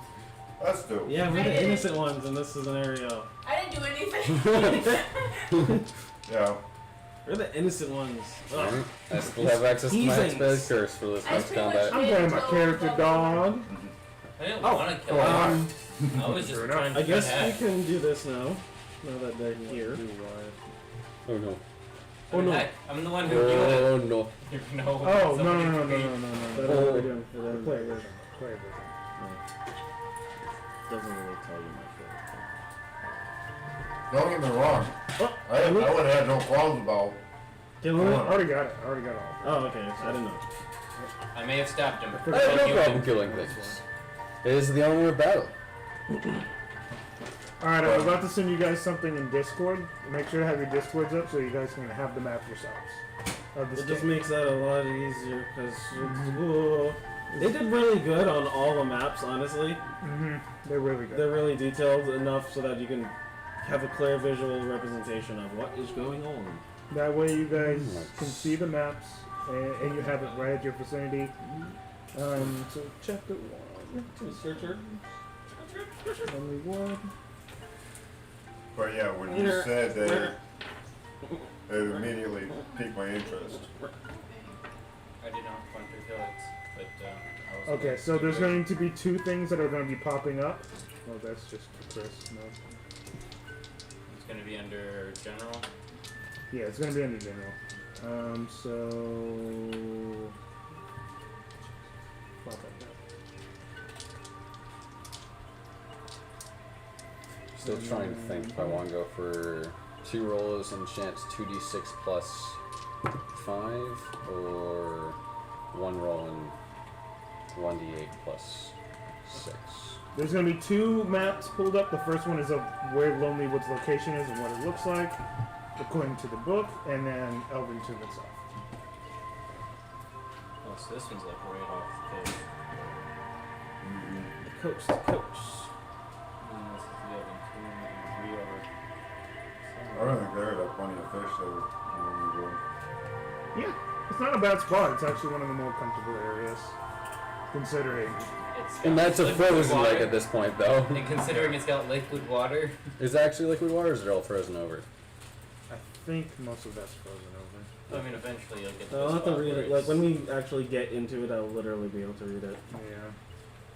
for us two. Yeah, we're I the didn't. innocent ones in this scenario. I didn't do anything. Yeah. We're the innocent ones. Ugh. Alright, I still have access to my Heathens. expert curse for this I next pretty much combat. I'm playing my character dog. I didn't Oh, want to kill him. I was just Fair trying to I guess hack. we can do this now. Now that they're here. Oh no. Oh, no. Heck, I'm the one who killed it. Oh no. You know, Oh, no, somebody no, no, no, could be- no, no, no. But Oh. what we're doing for them. Play version. Play version. Doesn't really tell you much. Don't get me wrong. Oh, I would have had no qualms about. kill Come him? on. I already got it. I already got all. Oh, okay. I didn't know. I may have stabbed him. I have no You problem did. killing things. It is the only battle. Alright, I'm about to send you guys something in Discord. Make sure to have your Discords up so you guys can have the map yourselves. Of this It just game. makes that a lot easier because they did really good on all the maps. Honestly, They're really good. they're really detailed enough so that you can have a clear visual representation of what is going on. That way you guys Nice. can see the maps and you have it right at your vicinity. So chapter 1. Researcher. Lonelywood. But yeah, when you said that, it immediately piqued my interest. I did not want to kill it, but I was Okay, so there's going to be 2 things that are going to be popping up. Oh, that's just Chris. No. It's going to be under general. Yeah, it's going to be under general. So. Pop that down. Still trying to think if I want to go for 2 rolls and chance 2d6 plus 5 or 1 roll and 1d8 plus 6. There's going to be 2 maps pulled up. The first one is of where Lonelywood's location is and what it looks like, according to the book, and then Elven Tomb itself. Oh, so this one's like right off the coast. Coast to coast. And this is the Elven Tomb, and we are. I don't think there are plenty of fish there. Yeah, it's not a bad spot. It's actually one of the more comfortable areas, considering. It's And got that's a liquid frozen water. lake at this point, though. And considering it's got liquid water, Is it actually liquid water or is it all frozen over? I think most of that's frozen over. I mean, eventually you'll get to I'll the have to spot read where it. Like it's- when we actually get into it, I'll literally be able to read it Yeah.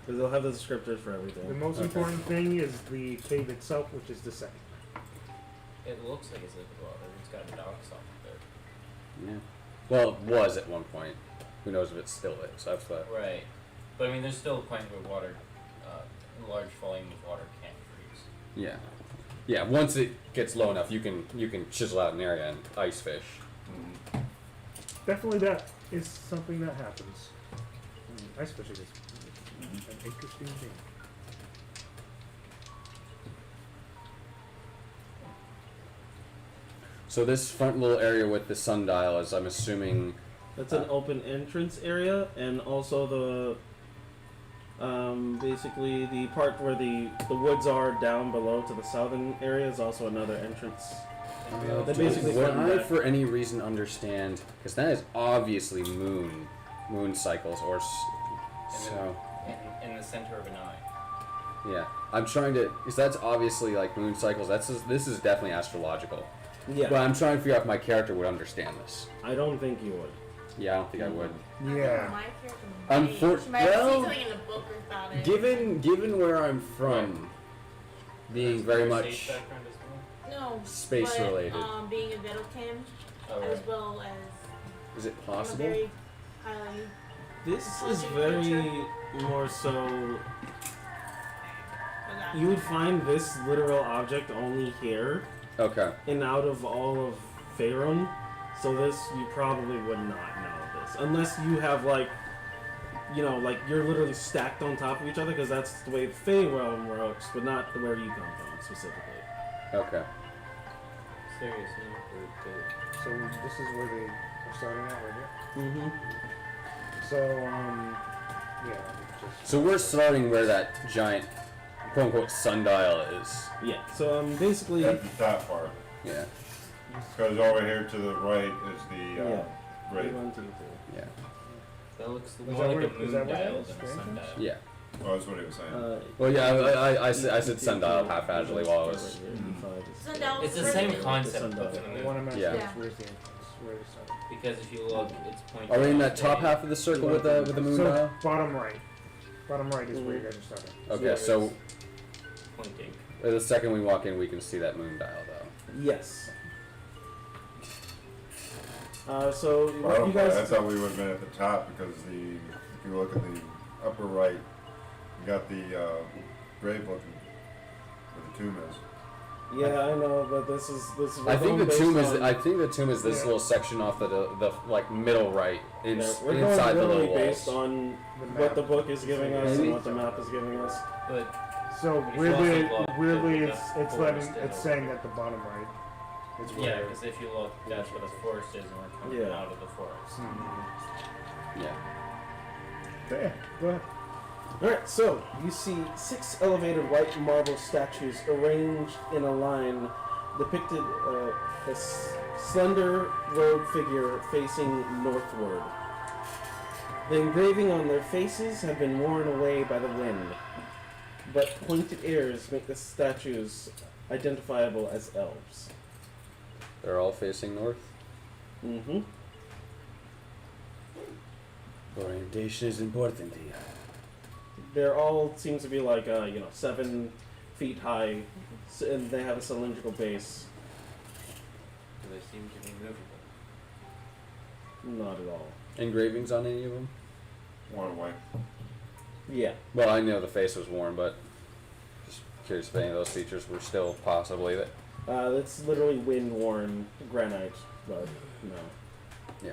because they'll have the descriptors for The everything. most Okay. important thing is the cave itself, which is the second. It looks like it's liquid water. It's got docks off of there. Yeah. Well, it was at one point. Who knows if it still is? That's what. Right. But I mean, there's still a point where water, a large volume of water can't freeze. Yeah. Yeah. Once it gets low enough, you can chisel out an area and ice fish. Definitely, that is something that happens. Ice fishing is an interesting thing. So this front little area with the sundial is, I'm assuming. That's an open entrance area, and also the basically the part where the woods are down below to the southern area is also another entrance. They basically Would front and I, back. for any reason, understand? Because that is obviously moon cycles, or so. In the center of an eye. Yeah, I'm trying to. Because that's obviously like moon cycles. This is definitely astrological. Yeah, But I'm trying to figure out if my character would understand this. I don't think you would. Yeah, I don't think I would. Yeah. My character Unfor- might. She might have well, seen something in the book about it. Given where I'm from, being very Your much stage background as well? No. space but, related. Being a Vettlecam, Oh, as right. well as Is it I'm a possible? very highly. This is Intelligent very more so. Oh God. You would find this literal object only here Okay. and out of all of Faerun. So this, you probably would not know this. Unless you have, like, like you're literally stacked on top of each other because that's the way the Fey realm works, but not where you come from specifically. Okay. Seriously, So this is where they are starting out right here. Mm-hmm. So yeah. Just So we're starting where that giant, quote unquote, sundial is. Yeah. So basically, At the top part. Yeah. Because over here to the right is the yeah. grave. 1, 2, 3. Yeah. that looks that more like where- a moon is that where dial that is? than a For instance? sundial. Yeah. Oh, that's what he was saying. Well, yeah, I said sundial haphazardly while I was. Sundial. It's the same concept sundial. of the the moon. one I'm asking Yeah. is where's the entrance? Where they started? Because if you look, it's pointing. Are we in that out top there. half of the circle with the moon So dial? bottom right. Bottom right is where you guys are starting. Okay, so Pointing. the second we walk in, we can see that moon dial, though. Yes. So what Well, you guys? I thought we would have been at the top because if you look at the upper right, you got the grave looking where the tomb is. Yeah, I know, but this is I think the based tomb is. on- I think the tomb is this Yeah. little section off the like middle right, we're going inside the really little based walls. on The what map. the book is giving us Maybe. and what the map is giving us. But So If you weirdly, also look, weirdly, the it's forest letting is it's over saying here. at the bottom right. It's yeah, where. because if you look, that's where the forest is, and we're coming Yeah. out of the forest. Yeah. Yeah, go ahead. Alright, so you see 6 elevated white marble statues arranged in a line depicted a slender robed figure facing northward. The engraving on their faces have been worn away by the wind, but pointed ears make the statues identifiable as elves. They're all facing north. Mm-hmm. Orientation is important here. They're all seems to be like 7 feet high, and they have a cylindrical base. So they seem to be movable. Not at all. Engravings on any of them? One away. Yeah. Well, I know the face was worn, but just curious if any of those features were still possibly that. It's literally wind-worn granite, but no. Yeah.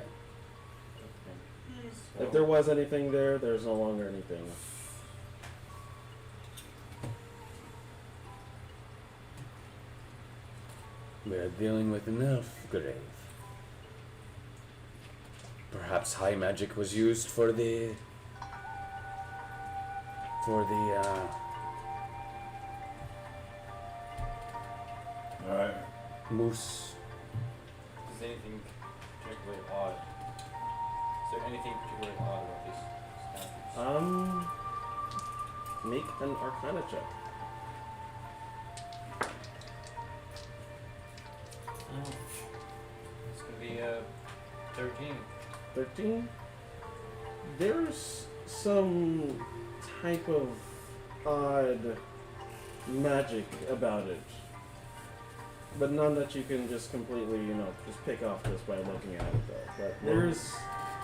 If there was anything there, there's no longer anything. We are dealing with an elf grave. Perhaps high magic was used for the. Alright. Moose. Is anything particularly odd? Is there anything particularly odd about these statues? Make an Arcana check. Oh. It's gonna be 13. 13. There's some type of odd magic about it, but none that you can just completely, just pick off just by looking at it, though. But there's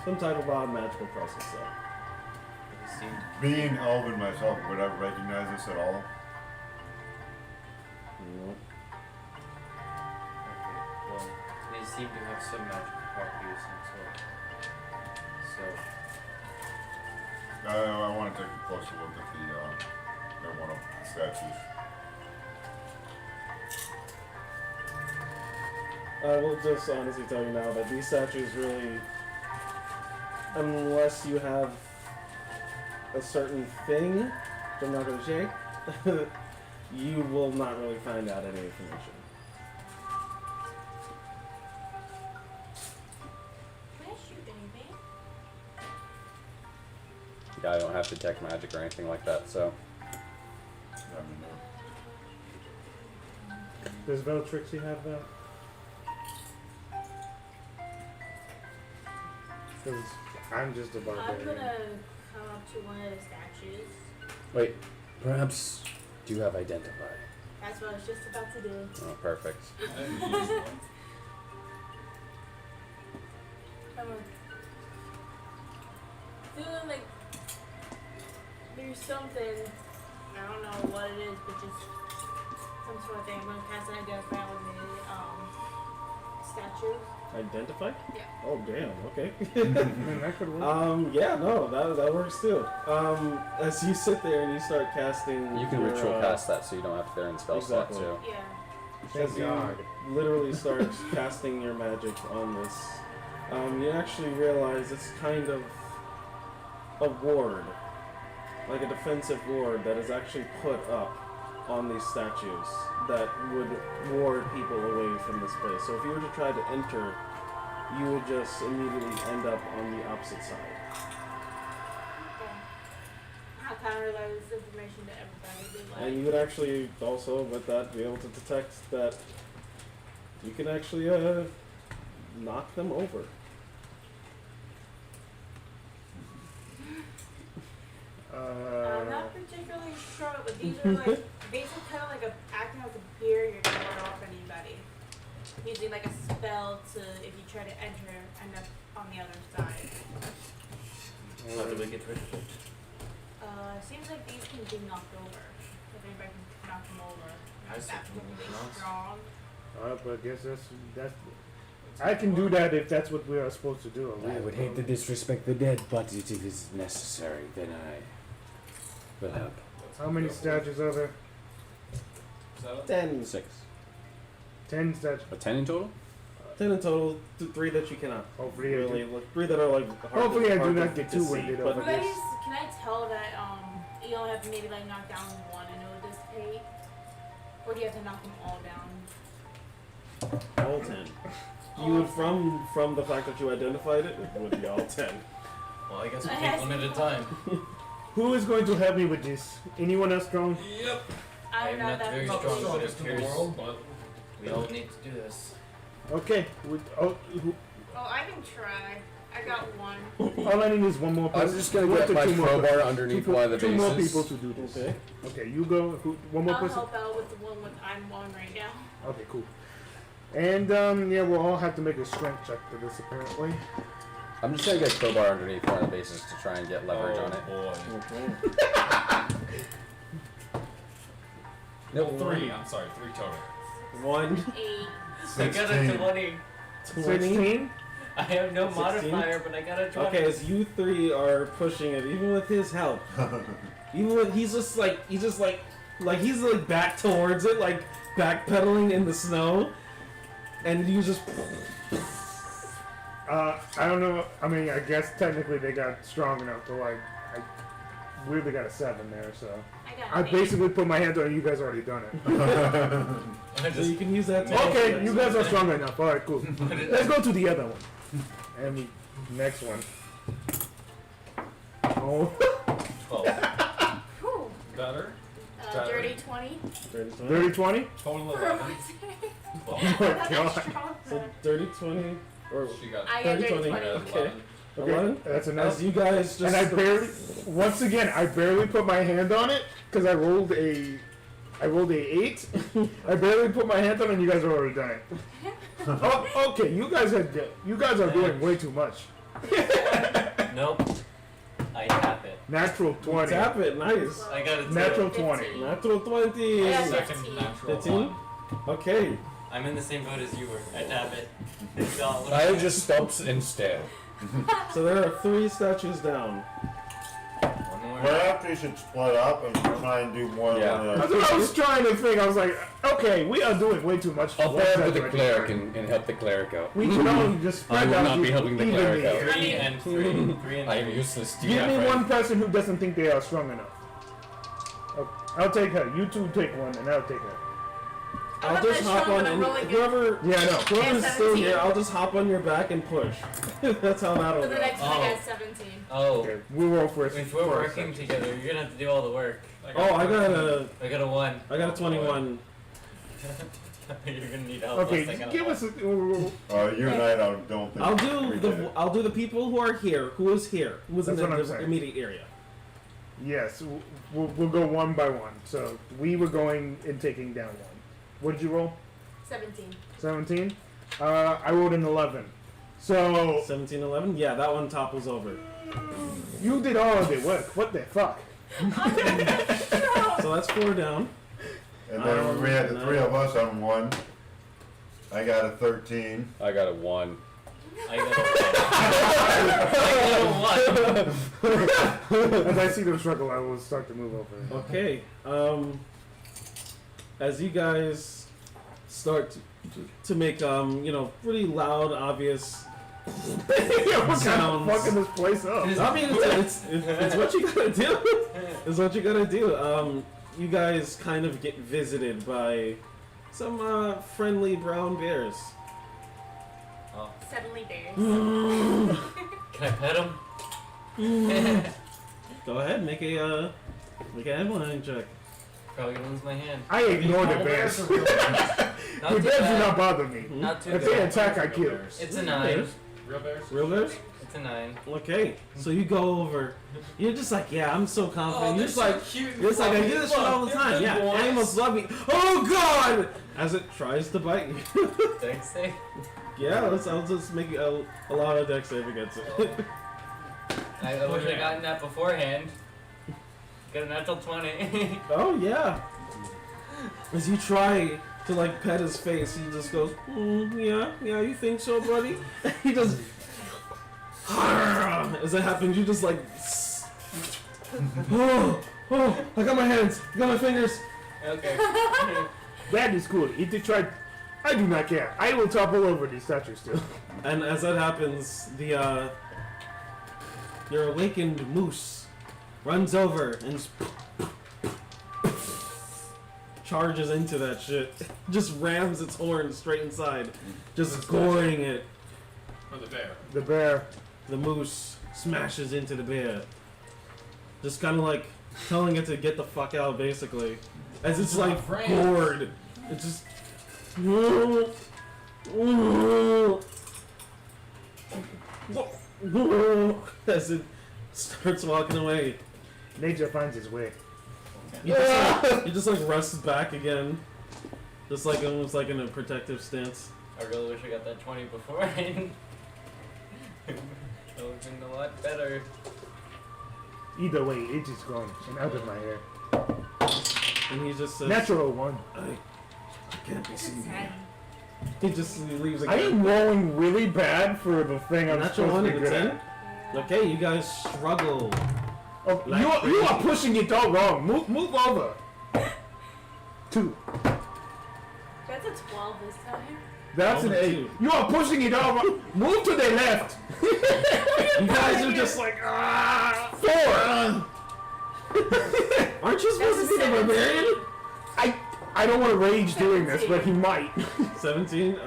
some type of odd magical presence there. They seem Being elven myself, would I recognize this at all? Nope. well, they seem to have some magical properties and so. I want to take a closer look at one of the statues. I will just honestly tell you now that these statues really, unless you have a certain thing, which I'm not going to say, you will not really find out any information. Can I shoot anything? Yeah, I don't have detect magic or anything like that, so. I mean, Does Veltrixie have that? Because I'm just a I'm barbarian. gonna come up to one of the statues. Wait, perhaps. Do you have identify? That's what I was just about to do. Oh, perfect. I'm feeling like there's something, I don't know what it is, but just some sort of thing. I'm gonna cast an identify on the statue. Identify? Yeah. Oh damn. Okay. Man, that could work. Yeah, no, that works too. As you sit there and you start casting, You can your, ritual cast that, so you don't have to there in spell slot exactly. too. Yeah. As you literally start casting your magic on this, you actually realize it's kind of a ward, like a defensive ward that is actually put up on these statues that would ward people away from this place. So if you were to try to enter, you would just immediately end up on the opposite side. Okay. How can I relay this information to everybody? Be like, And you would actually also, with that, be able to detect that you can actually knock them over. not particularly sure, but these are like basically kind of like acting like a barrier to ward off anybody. Using like a spell to, if you try to enter, end up on the other side. How do we get rid of it? Seems like these can be knocked over. If anybody can knock them over. I see. That's really Nice. strong. But I guess that's. I can do that if that's what we are supposed to do. I would hate to disrespect the dead, but if it is necessary, then I will help. How many statues are there? 10. 6. 10 statues. 10 in total? 10 in total, 3 that you cannot. Hopefully, I Really, do. like, 3 that are like hard Hopefully I do hard not to get too see, winded but over Can this. I tell that you only have to maybe like knock down one and it would dissipate? Or do you have to knock them all down? all 10. You would, from the fact that you identified it, it would be all 10. Well, I guess we take one at a time. Who is going to help me with this? Anyone else strong? Yep. I'm am not not that very Not the strong, but it strongest in the appears world, but we all need to do this. Okay. Oh, I can try. I got one. All I need is one more person. I'm just gonna One get to my two more crowbar people. underneath two, one of the two more bases. people to do this. Okay. Okay, you go. One more I'll person. help out with the one with I'm on right now. Okay, cool. And yeah, we'll all have to make a strength check for this apparently. I'm just gonna get crowbar underneath one of the bases to try and get leverage on it. boy. Okay. Nope. 3. I'm sorry, 3 total. 1, 8. I got a 20. 20. 16. I have no 16? modifier, but I got a 20. Okay, as you 3 are pushing it, even with his help, even with he's just like he's back towards it, like backpedaling in the snow, and you just I don't know. I mean, I guess technically they got strong enough to like. I weirdly got a 7 there, so I got I an 8. basically put my hands on it. You guys already done it. I so just, you can use that. To Okay, you guys are strong enough. All right, cool. Let's go to the other one. And next one. Oh, 12. Whew. Better. Dirty 20. dirty 20. Total For 11. what's it? Oh I my thought god. that's strong. So dirty 20 or She got I got 30, dirty 20. 20. Okay. Okay, 11? that's enough. As you guys just And I barely, once again, I barely put my hand on it because I rolled a 8. I barely put my hand on it, and you guys are already done it. Oh, okay, you guys are doing way too much. Nope. I tap it. Natural 20. tap it, nice. I got a 2. Natural 20. 15. Natural 20. I got Second 15. natural 15? 1. Okay. I'm in the same boat as you were. I tap it. It's all- I just stumps instead. So there are 3 statues down. One more. Perhaps we should split up and try and do more Yeah. than That's what I was trying to think. I was like, okay, we are doing way too much. for I'll one pair with the second. clearic and help the cleric out. We can only just I spread will out not be the- helping the evenly cleric out. here. 3 and 3. 3 and 3. I am useless to you, Give my me friend. one person who doesn't think they are strong enough. Okay, I'll take her. You two take one, and I'll take her. I'm I'll not just that hop strong, on but I'm and rolling good. whoever Yeah, I know. whoever's And still 17. here, I'll just hop on your back and push. That's how that'll For the go. next one, I Oh. got 17. Oh. Okay, we'll roll first. If we're working together, you're gonna have to do all the work. Oh, I got a I got a 1. 21. You're gonna need help. Okay, once I got a give 1. us a. you and I don't think I'll do the people who are here. Who is here? Who is in That's what I'm the saying. immediate area? Yes, we'll go one by one. So we were going and taking down one. What did you roll? 17. 17. I rolled an 11. So 17, 11? Yeah, that one topples over. you did all of the work. What the fuck? So that's 4 down. And then we had the 3 of us on one. I got a 13. I got a 1. I got a 1. As I see them struggle, I will start to move over. Okay. As you guys start to make pretty loud, obvious sounds. Fucking this place up. I mean, it's what you gotta do. It's what you gotta do. You guys kind of get visited by some friendly brown bears. Oh. Suddenly bears. Can I pet him? Go ahead, make a handling check. Probably gonna lose my hand. I ignore the bears. Not The too bears do bad. not bother me. Not too If they bad. attack, I kill. It's a 9. Real bears? Real bears? It's a 9. Okay, so you go over. You're just like, yeah, I'm so confident. You're just like, cute. you're just like, I do this shit all the time. Yeah, animals love me. Oh God! As it tries to bite you. Dex save. Yeah, I'll just make a lot of dex save against it. I wish I gotten that beforehand. Got a natural 20. Oh yeah. As you try to like pet his face, he just goes, yeah, you think so, buddy? He just. As that happens, you just like. Oh, I got my hands, I got my fingers. Okay. That is cool. If they try, I do not care. I will topple over these statues still. And as that happens, your awakened moose runs over and charges into that shit. Just rams its horn straight inside, just goring it. Or the bear. The bear. The moose smashes into the bear, just kind of like telling it to get the fuck out, basically. As it's like gored, it's just. As it starts walking away, Nature finds its way. you just like rests back again, just like almost like in a protective stance. I really wish I got that 20 beforehand. That would have been a lot better. Either way, it is gone and out of my hair. And he just says, Natural 1. I can't be That's seen sad. here. He just leaves I again. am rolling really bad for the thing I'm Natural supposed 1 to at be the good 10? at. Okay, you guys struggle. Oh, Like you are crazy. pushing it all wrong. Move over. 2. That's a 12 this time. That's an Over 8. 2. You are pushing it all wrong. Move to the left. You guys are just like, 4. aren't you supposed to be the barbarian? I don't want to rage doing this, but he might. 17.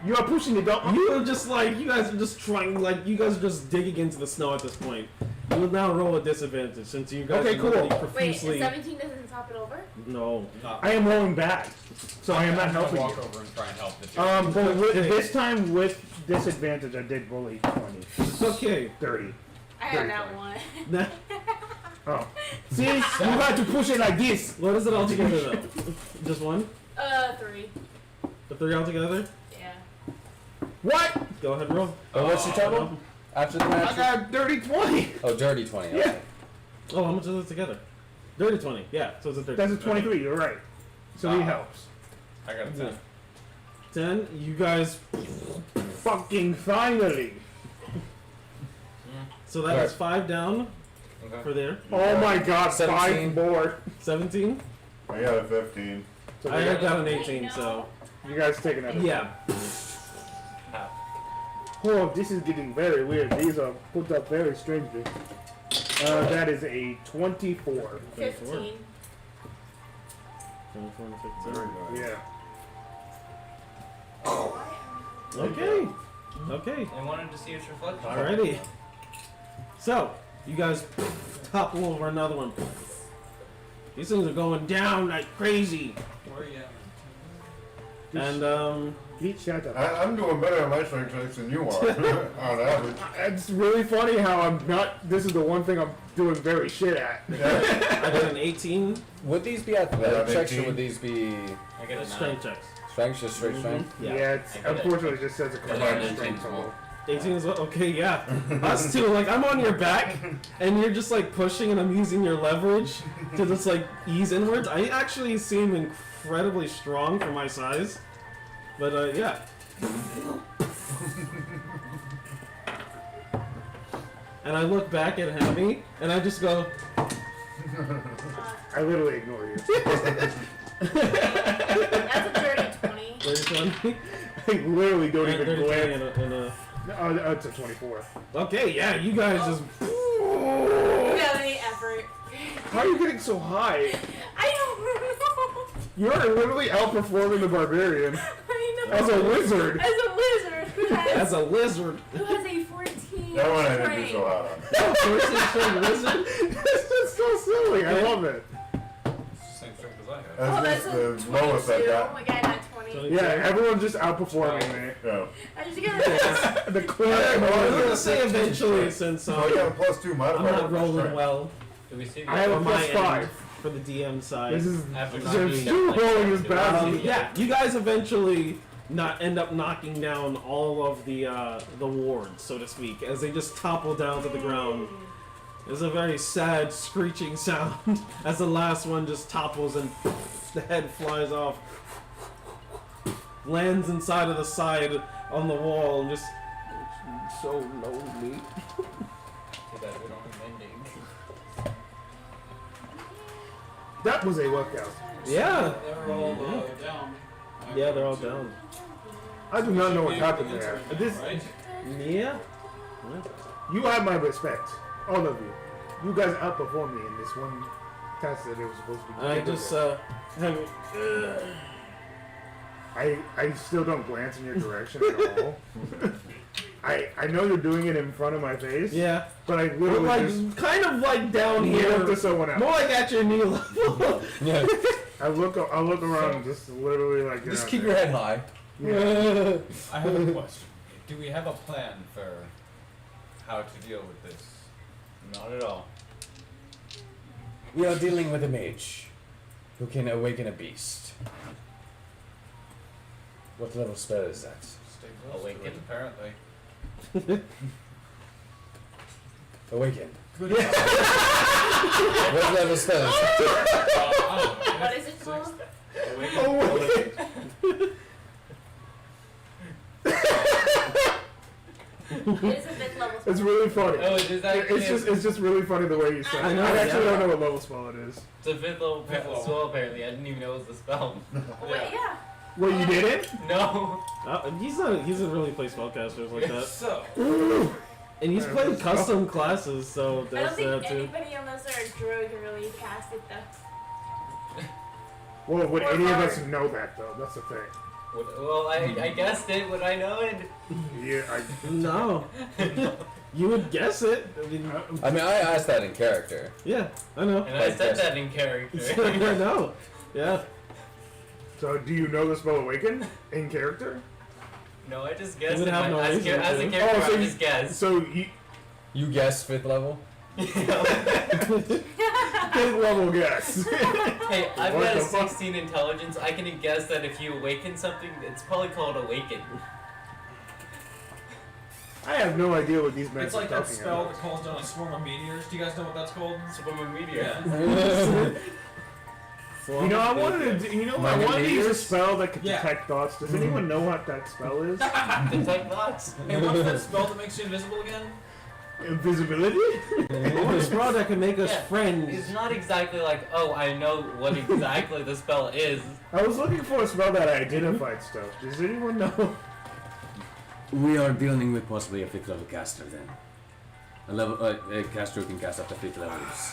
You are pushing it all. You are just like, you guys are just trying, like, you guys are just digging into the snow at this point. You will now roll a disadvantage since you guys Okay, are cool. really Wait, profusely. 17 doesn't top it over? No. I am rolling bad, so I am not I'm gonna helping walk you. over and try and help the dude. But Okay. this time with disadvantage, I did roll a 20. Okay. 30. I had that one. Now, Oh. See? You have to push it like this. what is it all together though? Just one? 3. The 3 all together? Yeah. What? Go ahead and roll. Oh, what's your total? After the I match? got dirty 20. Oh, dirty 20. Okay. Yeah. Oh, how much is it together? Dirty 20. Yeah, so it's a 30. That's a 23, you're right. So he helps. I got a 10. 10. You guys. Fucking finally. So that is 5 down Okay. for there. Oh my god, 17. 5 more. 17. I got a 15. So I got an 18, Wait, no. so. you guys taking that. Yeah. Oh, this is getting very weird. These are put up very strangely. That is a 24. 15. 24 and 15. Very nice. Yeah. Okay. Okay. I wanted to see its reflection. Alrighty. So, you guys topple over another one. These things are going down like crazy. Where are you at? And, Eat shut up. I'm doing better on my strength checks than you are, on average. It's really funny how I'm not. This is the one thing I'm doing very shit at. I got an 18 Would these be athletic Yeah, checks or 18. would these be I get a 9. strength checks. strength, just straight strength? Yeah. Yeah, it's I get it. unfortunately it just says a I got combined an strength 18 as well. total. 18 as well? Okay, yeah. Us too. Like, I'm on your back, and you're just, like, pushing, and I'm using your leverage to just, like, ease inwards. I actually seem incredibly strong for my size. But yeah. And I look back at Hammy, and I just go, I literally ignore you. That's a dirty 20. "There's one." I literally don't And even 30 glance. and a- It's a 24. Okay, yeah, you guys just. Without any effort. How are you getting so high? I don't know. You're literally outperforming the barbarian I know. as a wizard. As a wizard who has, As a lizard. who has a 14 That one I didn't do strength. so hot on. Person from lizard. This is so silly. I love it. It's the same strength as I have. Oh, That's that's just a the lowest I 22. got. Like I got 20. Yeah, everyone's just outperforming me. Yeah. I just get The clear. I was gonna say eventually, since So I got a I'm +2 modifier. not for rolling strength. well Do we see I have a on my plus end 5. for the DM side. This is After if not doing Stu that, like, rolling as bad as Yeah, you guys eventually end up knocking down all of the wards, so to speak, as they just topple down to the ground. There's a very sad screeching sound as the last one just topples and the head flies off, lands inside of the side on the wall, and just so lonely. Too bad we don't have ending. That was a workout. Yeah, They're all down. yeah, they're all down. I do not know what happened there. This, Right? Yeah. you have my respect, all of you. You guys outperformed me in this one test that it was supposed to be. I just have. I still don't glance in your direction at all. I know you're doing it in front of my face. Yeah, But I but literally like just kind of like down look here, to someone else. more like at your knee level. Yeah. I look around and just literally like. Just keep your head high. Yeah. I have a question. Do we have a plan for how to deal with this? Not at all. We are dealing with a mage who can awaken a beast. What level spell is that? Stay close to Awaken. it, apparently. Awaken. Good. What level spell is that? What is it called? It is a fifth level spell. It's really funny. Oh, it is actually It's just really funny the way you say it. I know, I actually yeah. don't know what level spell it is. it's a fifth level Fifth level. spell apparently. I didn't even know it was a spell. Wait, yeah. Wait, you did it? No. He doesn't really play spellcasters like that. So, And he's Yeah, played that's custom classes, so I don't that's think that too. anybody unless they're a druid can really cast it though. Well, would Or any of us hard. know that though? That's the thing. Well, I guessed it. Would I know it? Yeah, No. You would guess it. I mean, I asked that in character. Yeah, I know. And I said that in character. I know. Yeah. So, do you know the spell Awaken in character? No, I just guessed would it. have no As reason a to. character, Oh, so I you- just guessed. So you You guess 5th level? big level guess. Hey, I've What got a the fuck? 16 intelligence. I can guess that if you awaken something, it's probably called awaken. I have no idea what these men it's are like that talking spell about. that calls down a swarm of meteors. Do you guys know what that's called? Swim a meteor. Yeah. You know, I wanted to. I Magnet wanted to use a meteors? spell that could Yeah. detect thoughts. Does anyone know what that spell is? Detect thoughts. Hey, what's that spell that makes you invisible again? Invisibility? Or a spell that can make us Yeah, friends. It's not exactly like, oh, I know what exactly the spell is. I was looking for a spell that identified stuff. Does anyone know? We are dealing with possibly a 5th level caster then. A caster who can cast up to 5th levels.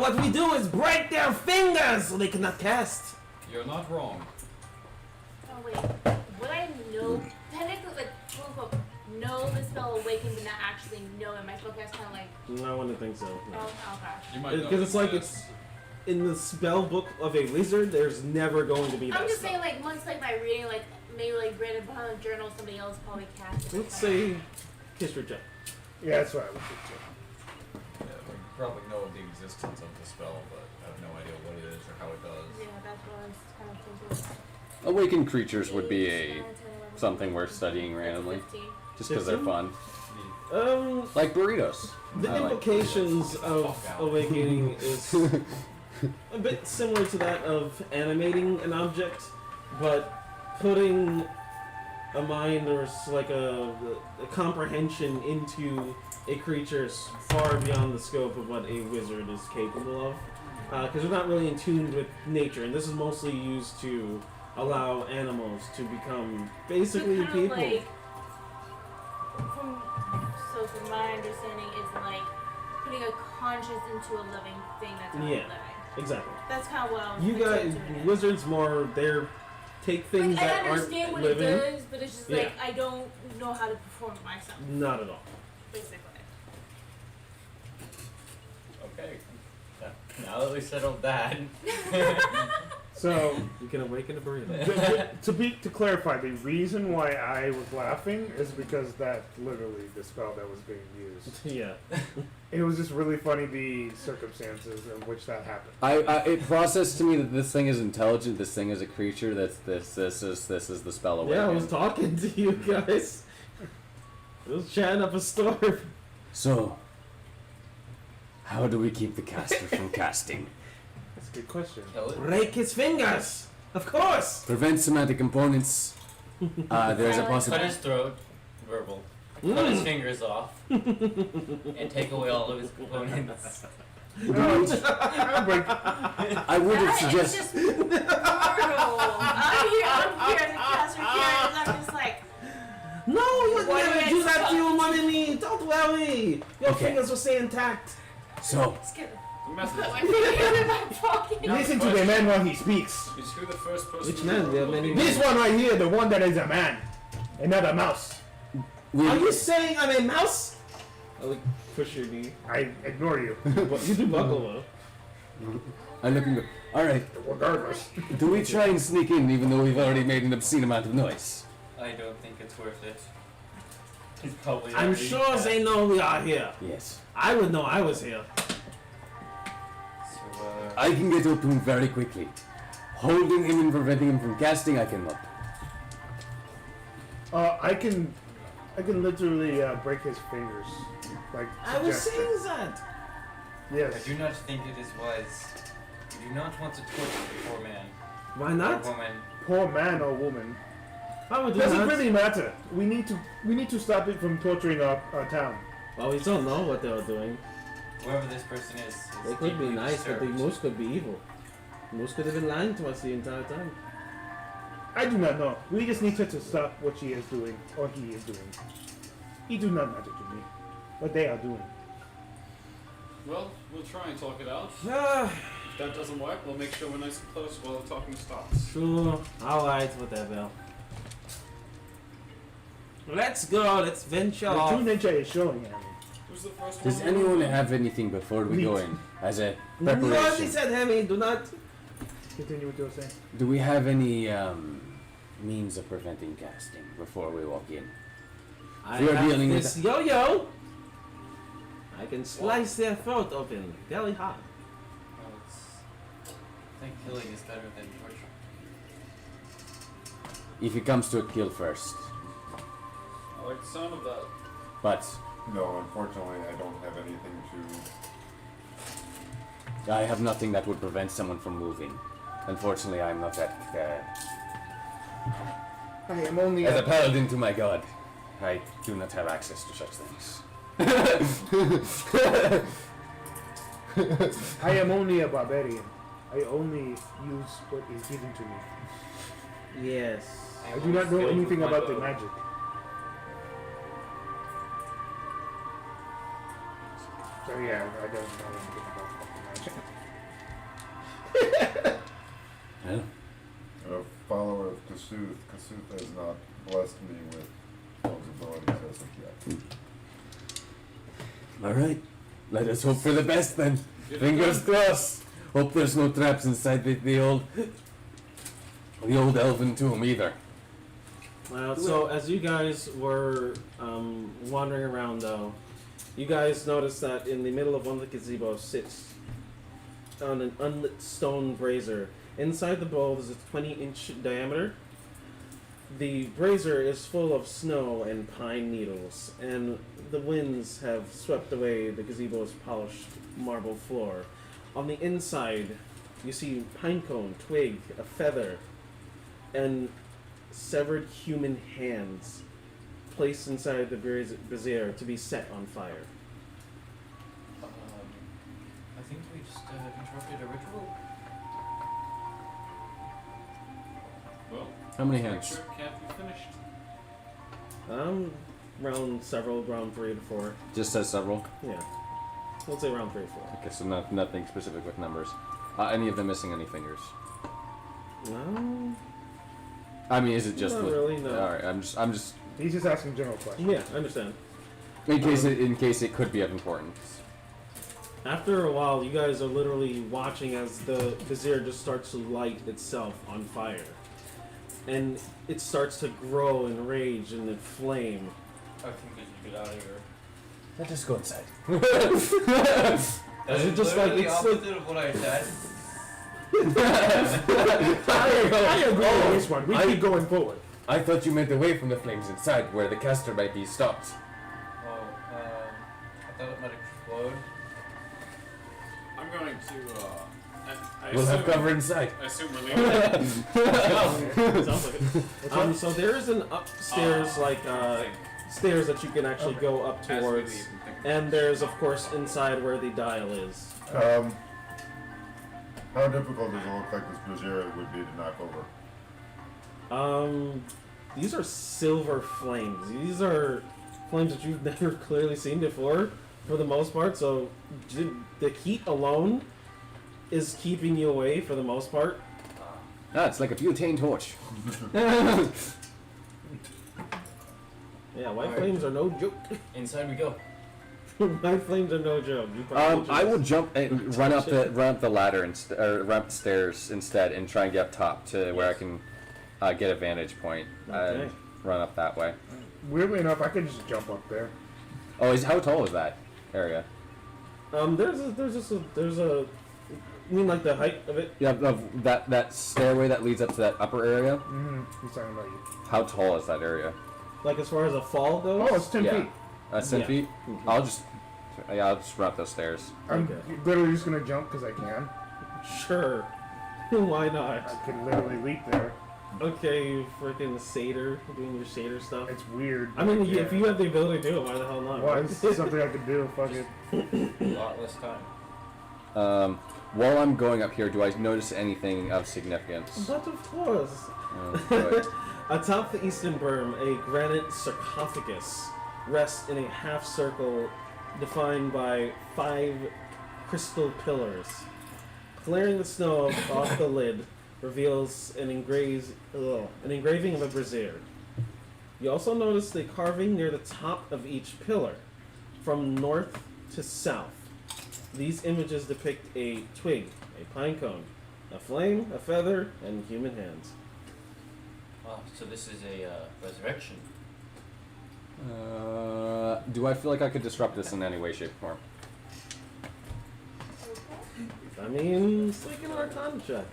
What we do is break their fingers so they cannot cast. You're not wrong. Oh wait, would I know technically like quote unquote know the spell Awaken but not actually know it? My spellcast kind of like No, I wouldn't think so. oh okay. You might know. Because it's like in the spell book of a wizard, there's never going to be that I'm just spell. saying like once like by reading like maybe like read it behind a journal somebody else probably cast it. Let's say kiss your check. Yeah, that's what I was thinking. Yeah, we probably know of the existence of the spell, but I have no idea what it is or how it does. Yeah, that's what I was kind of thinking. Awakened creatures would be something worth studying randomly, 15. just because they're 15? fun. Like burritos. The I like implications of Fuck out. awakening is a bit similar to that of animating an object, but putting a mind or like a comprehension into a creature far beyond the scope of what a wizard is capable of. Because they're not really in tune with nature, and this is mostly used to allow animals to become basically So kinda people. Like, from my understanding, is like putting a conscience into a living thing that's already Yeah. living. Exactly. That's kind of what I was You guys, interpreting it. wizards more, they're take things Like, that I aren't understand what living. it does, but it's just like Yeah. I don't know how to perform it myself, Not at all. basically. Okay. Now that we settled that. So, You can awaken a burrito. to clarify, the reason why I was laughing is because that's literally the spell that was being used. Yeah. It was just really funny the circumstances in which that happened. It processed to me that this thing is intelligent. This thing is a creature. This is the spell away. Yeah, I was talking to you guys. I was chatting up a storm. So, how do we keep the caster from casting? That's a good question. Kill it. Break his fingers! Of course! Prevent somatic components. There's a Cut possibility. his throat. Verbal. Cut his fingers off. And take away all of his components. I would have That is suggested. just brutal. I'm here as a caster here, and I'm just like, No, you would What never do do you that to you, expect? money. Don't worry. Your Okay. fingers will stay intact. So, just gonna The message. put my finger in my pocket. Listen to the man while he speaks. Is who the first person? Which man? There are many. This one right here, the one that is a man, and not a mouse. Are you saying I'm a mouse? I like push your knee. I ignore you. What you do buckle though. I look and go. All right. Regardless. Do we try and sneak in, even though we've already made an obscene amount of noise? I don't think it's worth it. He's probably I'm already sure dead. they know we are here. Yes. I would know I was here. So, I can get up to him very quickly. Holding him and preventing him from casting, I can look. I can literally break his fingers. Like I was suggested. saying that. Yes. I do not think it is wise. You do not want to torture the poor man. Why not? Or woman. Poor man or woman. I would do Doesn't that. really matter. We need to stop it from torturing our town. Well, we don't know what they were doing. Whoever this person is They could be deeply nice, but they disturbed. most could be evil. Most could have been lying to us the entire time. I do not know. We just need to stop what she is doing or he is doing. He do not matter to me. What they are doing. Well, we'll try and talk it out. Ah, If that doesn't work, we'll make sure we're nice and close while the talking stops. sure. Alright, whatever. Let's go, let's venture The true off. nature is showing him. Who's the first Does one? anyone have anything before we go in? As a Nobody preparation? said Hemi, do not. Continue what you were saying. Do we have any means of preventing casting before we walk in? I We are have dealing with this yo-yo. I can slice their throat open very hard. Well, I think killing is better than torture. If it comes to a kill first. I like the sound of that. But No, unfortunately, I don't have anything to. I have nothing that would prevent someone from moving. Unfortunately, I'm not that. I am only As a a, paladin to my god, I do not have access to such things. I am only a barbarian. I only use what is given to me. Yes. I do not know anything about the magic. So yeah, I don't know anything about fucking magic. Well, A follower of Kasuth. Kasuth has not blessed me with those abilities as of yet. alright. Let us hope for the best then. Fingers crossed. Hope there's no traps inside the old elven tomb either. Well, so as you guys were wandering around, though, you guys noticed that in the middle of one of the gazebos sits on an unlit stone brazier. Inside the bowl is a 20-inch diameter. The brazier is full of snow and pine needles, and the winds have swept away the gazebo's polished marble floor. On the inside, you see pine cone, twig, a feather, and severed human hands placed inside the brazier to be set on fire. I think we just interrupted a ritual. Well, How many hands? picture can't be finished. Round 3 to 4. Just says several. Yeah. Let's say round 3 or 4. Okay, so nothing specific with numbers. Any of them missing any fingers? No. I mean, is it just Not with- really, no. All right, I'm just He's just asking general questions. Yeah, I understand. in case it could be of importance. After a while, you guys are literally watching as the brazier just starts to light itself on fire. And it starts to grow and rage and then flame. I think we should get out of here. Let's just go inside. Is it just like the it's opposite of what I said? I agree with this one. We keep going forward. I thought you meant away from the flames inside, where the caster might be stopped. Oh, I thought it might explode. I'm going to. I We'll have assume- cover inside. I assume we're leaving. Sounds like it. So there is an upstairs, stairs that you can actually go up As we towards. leave, I think. And there's, of course, inside where the dial is. How difficult does it look like this brazier would be to knock over? These are silver flames. These are flames that you've never clearly seen before, for the most part. So the heat alone is keeping you away for the most part. Ah, it's like a butane torch. Yeah, white Alright. flames are no joke. Inside we go. White flames are no joke. You probably I just- will jump and run up the ladder or run up the stairs instead, and try and get up top to where I can get a vantage point Okay. and run up that way. Weirdly enough, I could just jump up there. Oh, how tall is that area? There's a. You mean like the height of it? Yeah, of that stairway that leads up to that upper area. Mm-hmm. He's talking about you. How tall is that area? Like as far as a fall goes? Oh, it's 10 Yeah. feet. 10 Yeah. feet. Mhm. I'll just run up those stairs. I'm Okay. literally just gonna jump because I can. Sure. Why I not? could literally leap there. Okay, you freaking satyr, doing your satyr stuff. It's weird. I mean, yeah. if you have the ability to do it, why the hell not? Well, right? it's something I could do. Fuck it. A lot less time. While I'm going up here, do I notice anything of significance? But of course. Good. Atop the eastern berm, a granite sarcophagus rests in a half circle defined by 5 crystal pillars. Clearing the snow off the lid reveals an engraving of a brazier. You also notice the carving near the top of each pillar, from north to south. These images depict a twig, a pine cone, a flame, a feather, and human hands. So this is a resurrection. Do I feel like I could disrupt this in any way, shape, or form? I mean, it's like an Arcana check.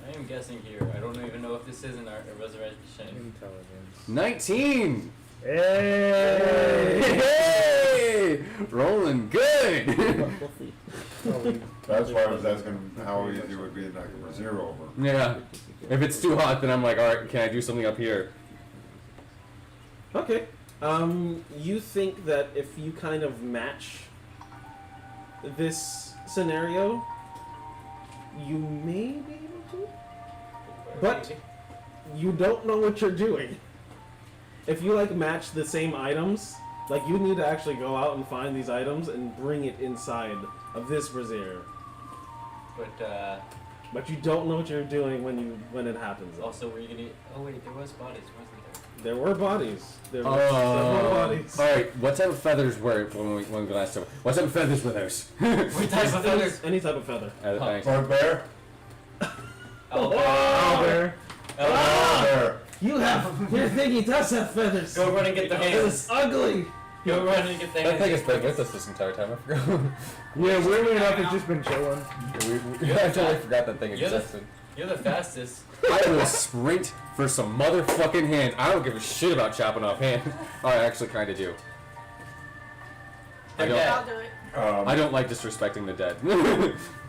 I am guessing here. I don't even know if this is a resurrection. Intelligence. 19! Hey! Hey! Rolling good! That's why I was asking how easy it would be to knock a brazier over. Yeah. If it's too hot, then I'm like, alright, can I do something up here? Okay. You think that if you kind of match this scenario, you may be able to? But you don't know what you're doing. If you like match the same items, like you need to actually go out and find these items and bring it inside of this brazier. But you don't know what you're doing when it happens. Also, were you gonna? Oh wait, there was bodies, wasn't there? There were bodies. There were several bodies. Alright, what type of feathers were when we last time? What type of feathers were those? What type of feathers? Any type of feather. Thanks. Or a bear? There. Bear. You think he does have feathers. Go run and get the It hands. was ugly. Go run and get the That hands. thing has been with us this entire time. I forgot. Yeah, weirdly enough, it's just been chilling. I totally forgot that thing You're the- existed. You're the fastest. I will sprint for some motherfucking hands. I don't give a shit about chopping off hands. Oh, I actually kind of do. I don't. I'll do it. I don't like disrespecting the dead.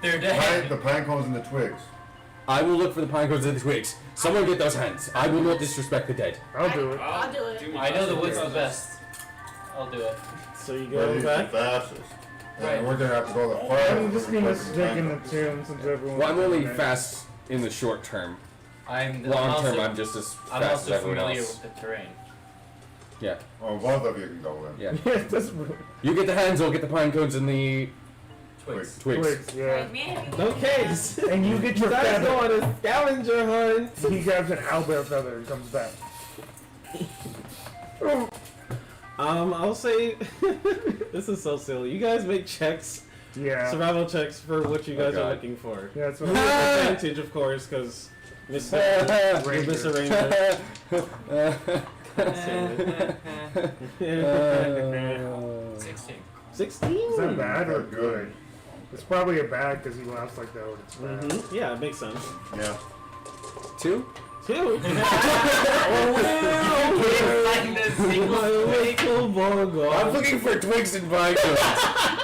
They're The dead. pine cones and the twigs. I will look for the pine cones and the twigs. Someone get those hands. I will not disrespect the dead. I'll do it. I'll do it. I know the wood's the best. I'll do it. So you Where go do you back. the fastest? Right. And we're gonna have to go to the fire. I'm just gonna stick in the tomb since everyone. Well, I'm only fast in the short term. I'm Long term, also, I'm just as I'm fast as also everyone familiar else. with the terrain. Yeah, Oh, both of you can go in. yeah. Yeah, it doesn't really. You get the hands, I'll get the pine cones and the Twigs. twigs. Twigs, yeah. Right, man. Okay. And you get your guys feather. go on a scavenger hunt. He grabs an owlbear feather and comes back. I'll say this is so silly. You guys make checks, Yeah. survival checks for what you guys are God. looking for. Yeah, that's what With I'm advantage, of course, because Mr. Mr. Ranger. 16. 16. Is that bad or Good. good? It's probably a bad because he laughs like that when it's bad. Mm-hmm. Yeah, it makes sense. Yeah. 2? 2. I'm looking for twigs and pine cones.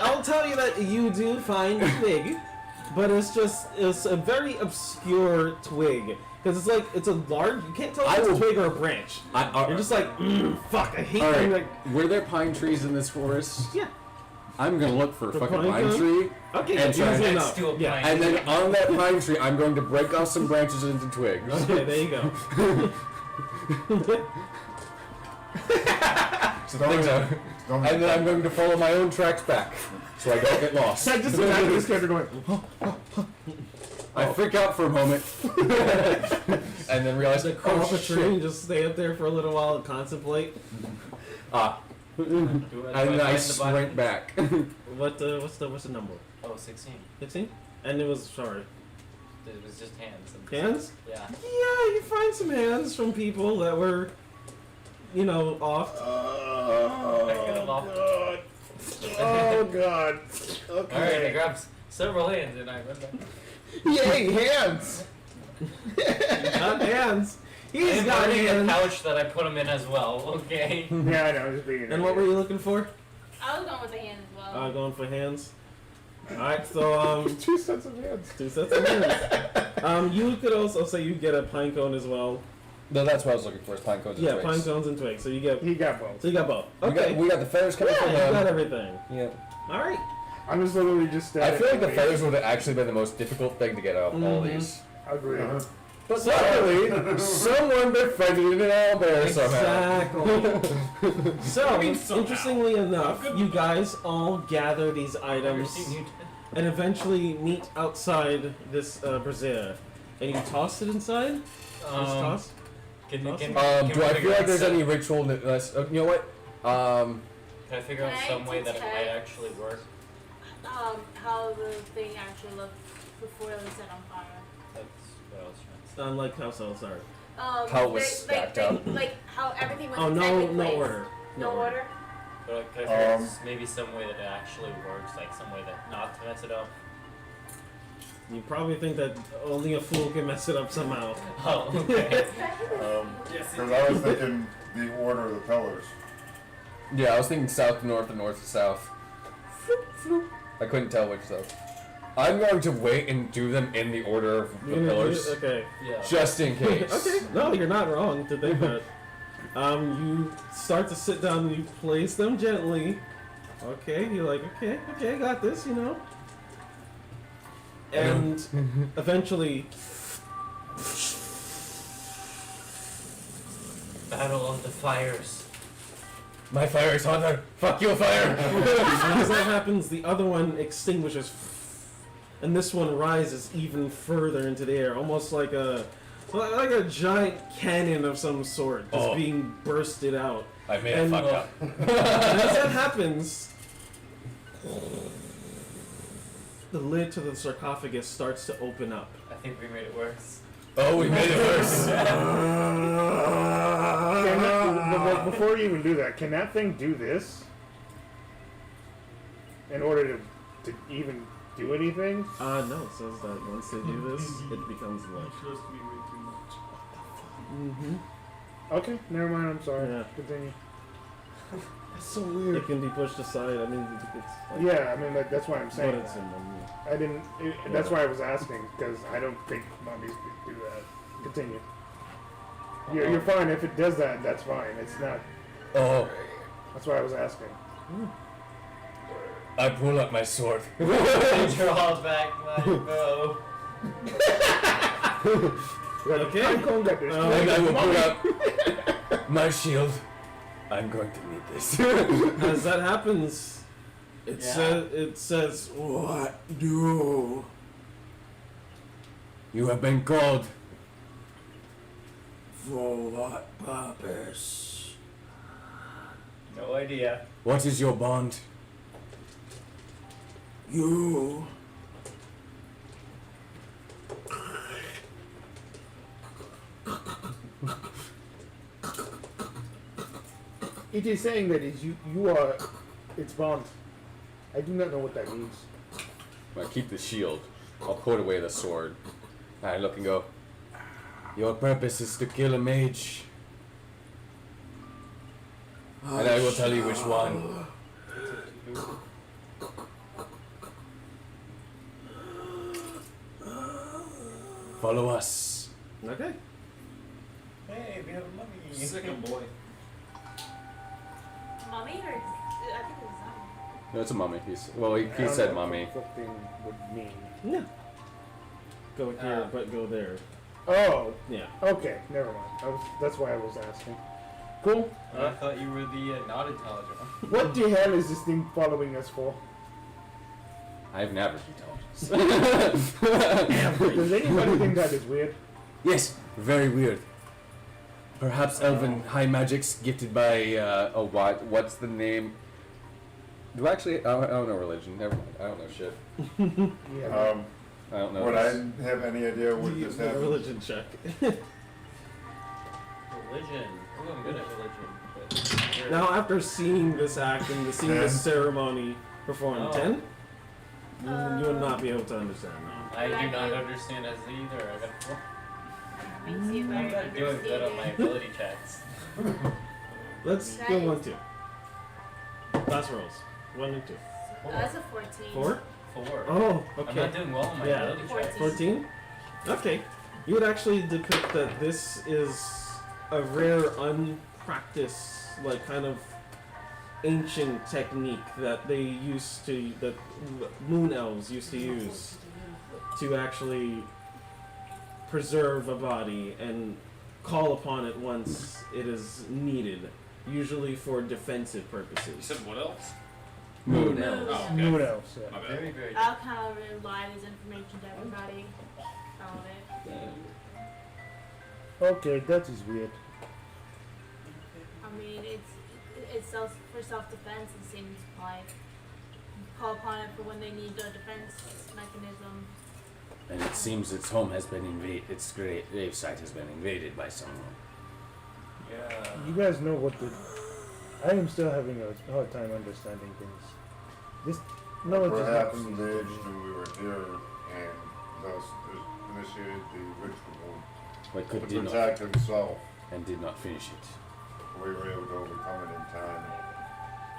I'll tell you that you do find a twig, but it's a very obscure twig. Because it's a large, you can't tell if it's a twig or a branch. You're just like, fuck, I hate Alright, like, were there pine trees in this forest? yeah. I'm gonna look for a The fucking pine pine cone? tree, Okay, And that's try easy next enough. to a Yeah. pine. and then on that pine tree, I'm going to break off some branches into twigs. Okay, there you go. So things are, Don't and then I'm going to follow my own tracks back, so I don't get lost. I just imagine this character going, I freak out for a moment, and then realize, Crawl up oh a tree shit. and just stay up there for a little while and contemplate. And then I sprint back. What's the number? Oh, 16. 15? And it was, sorry. It was just hands. Hands? Yeah. Yeah, you find some hands from people that were, off. oh god. Alright, I Okay. grabbed several hands and I went back. Yay, hands! Got hands. He's I'm got burning a hands. pouch that I put them in as well, okay? Yeah, I know. Just being an And what were idiot. you looking for? I was going with the hand as well. Going for hands. Alright, so 2 sets of hands. 2 sets of hands. You could also say you get a pine cone as well. No, that's what I was looking for, is pine cones and Yeah, twigs. pine cones and twigs. So you get He got both. so you got both. We Okay. got the feathers coming from Yeah, you got him. everything. Yep. Alright. I'm just literally just I feel like the staring. feathers would have actually been the most difficult thing to get out of all Mhm. these. Agree. But luckily, someone befriended an owlbear somehow. Exactly. So, interestingly enough, you guys all gather these I've never items seen you and eventually meet outside this brazier. And you toss it inside? Just toss? Can Awesome. we Do I figure feel like out there's some- any ritual that you know what? Can I figure out Can I some way that it detect- might actually work? How the thing actually looked before it was set on fire. That's what I was trying to say. Unlike how cells are. How it was stacked up. Like how everything was Oh, exactly no placed. order. No order? But like, can I figure out maybe some way that it actually works, like some way that not to mess it up? You probably think that only a fool can mess it up somehow. Oh, okay. Because I was thinking the order of the pillars. Yeah, I was thinking south to north and north to south. I couldn't tell which though. I'm going to wait and do them in the order of the You're gonna do pillars, it? Okay. Yeah. just in case. Okay. No, you're not wrong to think that. You start to sit down and you place them gently. Okay, you're like, okay, I got this, And eventually, Battle of the Fires. My fire is hotter. Fuck your fire. as that happens, the other one extinguishes, and this one rises even further into the air, almost like a giant cannon of some sort, just being bursted out. I made And- a fuck up. And as that happens, the lid to the sarcophagus starts to open up. I think we made it worse. Oh, we made it worse. Before you even do that, can that thing do this? In order to even do anything? No, it says that once they do this, it becomes light. Mm-hmm. Okay, never mind, I'm sorry. Yeah. Continue. That's so weird. It can be pushed aside. I mean, it's like, Yeah, I mean that's why I'm saying. but it's in That. them. I didn't. That's why I was asking because I don't think mummies do that. Continue. You're fine if it does that. That's fine. It's not. Oh, That's why I was asking. I pull out my sword. I draw back my bow. Okay. I can't get this. And I will pull out my shield. I'm going to need this. As that happens, it Yeah. says, "What do?" You have been called. For what purpose? No idea. What is your bond? You. It is saying that it's you are its bond. I do not know what that means. I keep the shield. I'll put away the sword. I look and go, Your purpose is to kill a mage. And I will tell you which one. Follow us. Okay. Hey, we have a mummy. Second boy. Mommy or I think it was zombie. no, it's a mummy. He I don't said know mummy. what something would mean. Yeah. Go here, but go there. Oh, Yeah. okay. Never mind. That's why I was asking. Cool. I thought you were the not intelligent one. What the hell is this thing following us for? I have an average intelligence. Does anybody think that is weird? Yes, very weird. Perhaps elven high magics gifted by What's the name? Do I actually? I don't know religion. Never mind. I don't know shit. Yeah. I don't know. Would this. I have any idea what You this get a happened? religion check. Religion. Ooh, I'm good at religion. But Now, after seeing this act and seeing this 10. ceremony performed, Oh. 10, you would not be able to understand now. I do not understand as either. I got 4. Makes you I'm very not doing good on my understated. ability checks. Let's go Nice. 1, 2. Last rolls. 1 and 2. That's a 14. 4? 4. Oh, I'm okay. not doing well on my Yeah. ability checks. 14? Okay. You would actually depict that this is a rare, unpracticed, like, kind of ancient technique that they used to, that moon elves used to use to actually preserve a body and call upon it once it is needed, usually for defensive You purposes. said what else? Moon elves. Oh, okay. Moon elves. Yeah. My bad. Very, very I'll kind of relay this information to everybody. All of it. Okay, that is weird. I mean, it's for self-defense. It seems like call upon it for when they need a defense mechanism. And it seems its home has been invaded. Its grave site has been invaded by someone. Yeah. You guys know what the. I am still having a hard time understanding things. This. No, it just Perhaps happened. the mage knew we were here and thus initiated the ritual But to did not, protect himself. and did not finish it. We were able to overcome it in time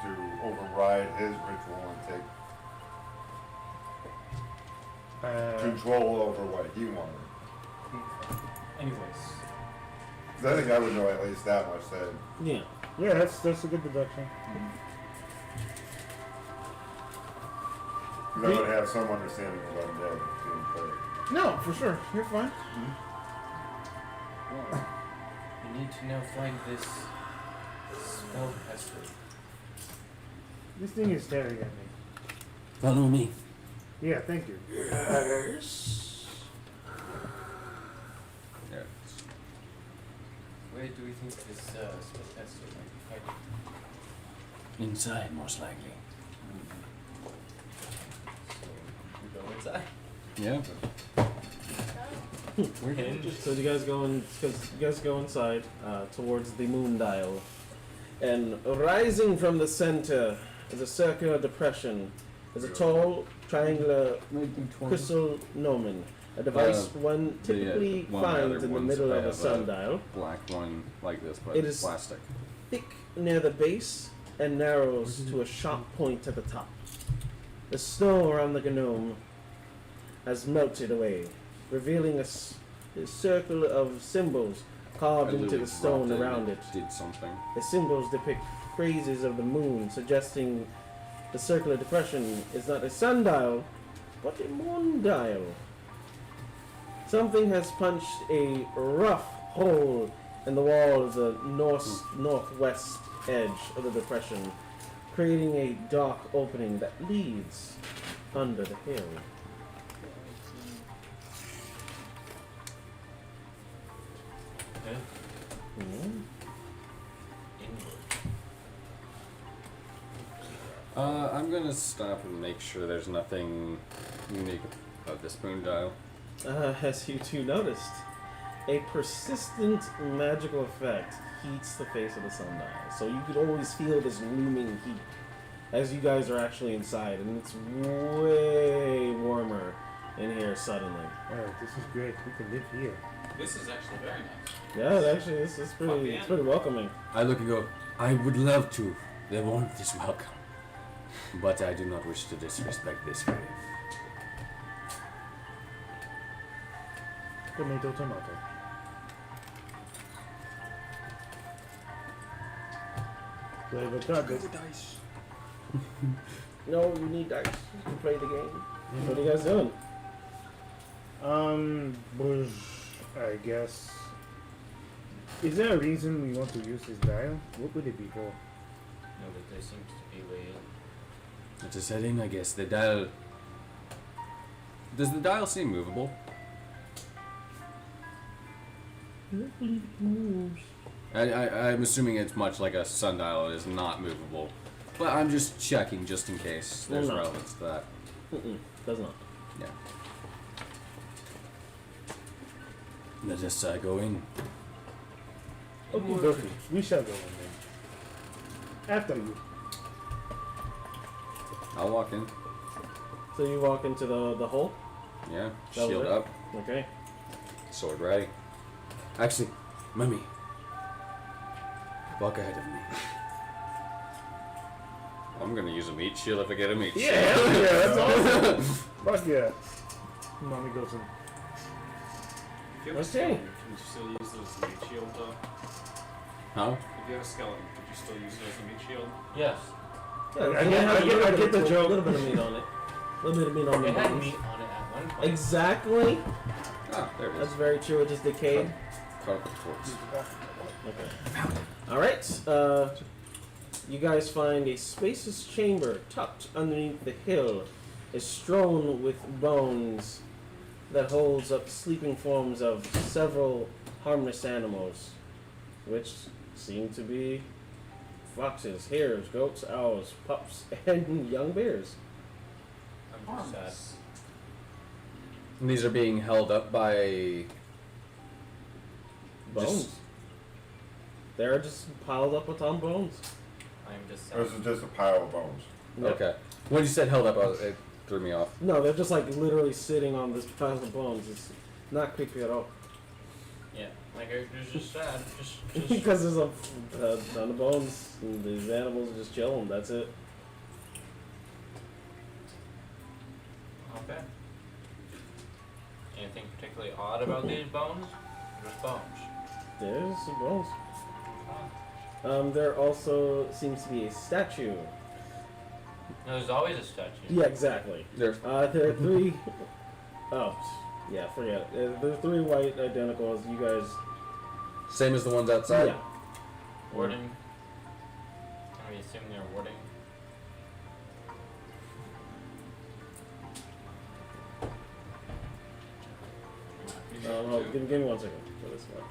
to override his ritual and take control over what he wanted. Anyways. 'Cause I think I would know at least that much. That Yeah. yeah, that's a good deduction. I would have some understanding of undead being played. No, for sure. You're fine. Well, we need to now find this spellcaster. This thing is staring at me. Follow me. Yeah, thank you. Yes. Yeah. Where do we think this spellcaster might be hiding? Inside, most likely. So, we go inside. Yeah. So you guys go inside towards the moon dial, and rising from the center is a circular depression. Is a tall triangular crystal gnomon, a device one typically one of the finds other in the ones middle I of a have, sundial. Black one like this, but It it's is- plastic. Thick near the base and narrows to a sharp point at the top. The snow around the gnome has melted away, revealing a circle of symbols carved into the stone around it. Did something. The symbols depict phases of the moon, suggesting the circular depression is not a sundial, but a moon dial. Something has punched a rough hole in the wall of the northwest edge of the depression, creating a dark opening that leads under the hill. Okay. Hmm. Inward. I'm gonna stop and make sure there's nothing unique about this moon dial. As you two noticed, a persistent magical effect heats the face of the sundial. So you could always feel this looming heat as you guys are actually inside, and it's way warmer in here suddenly. Oh, this is great. We can live here. This is actually very nice. Yeah, actually, this is pretty. It's pretty welcoming. I look and go, I would love to. The warmth is welcome. But I do not wish to disrespect this grave. Tomato, tomato. Flavor target. No, you need dice to play the game. What are you guys doing? I guess. Is there a reason we want to use this dial? What would it be for? No, but there seems to be a way in. It's a setting, I guess. The dial. Does the dial seem movable? I'm assuming it's much like a sundial. It is not movable. But I'm just checking just in case there's No. relevance to that. Does not. Yeah. Let us go in. Okay, we shall go in then. After you. I'll walk in. So you walk into the hole. Yeah. That was Shield it? up. Okay. Sword ready. Actually, Mummy. Walk ahead of me. I'm gonna use a meat shield if I get a meat shield. Yeah, that's awesome. Fuck yeah. Mommy goes in. If you have a Okay. skeleton, can you still use those as a meat shield though? Huh? If you have a skeleton, could you still use it as a meat shield? Yes. I get the joke. A little bit of meat on it. A little bit of meat on It the had bones. meat on it at one point. Exactly. Ah, there it That's is. very true. It just decayed. Caught up with torch. Okay. All right. You guys find a spacious chamber tucked underneath the hill, is strewn with bones that holds up sleeping forms of several harmless animals, which seem to be foxes, hares, goats, owls, pups, and young bears. I'm just sad. And these are being held up by Bones. They're just piled up on bones. I'm just Or sad. is it just a pile of bones? Yep. Okay. When you said held up, it threw me off. No, they're just like literally sitting on this pile of bones. It's not creepy at all. Yeah, my character's just sad. Just Because there's a ton of bones, and these animals are just chilling. That's it. okay. Anything particularly odd about these bones? Just bones. There's some bones. Oh. There also seems to be a statue. No, there's always a statue. Yeah, exactly. There. There are three. Oh, yeah, forget it. There's three white identicals. You guys. Same as the ones outside? Yeah. Warding. Can we assume they're warding? No, give me 1 second for this one.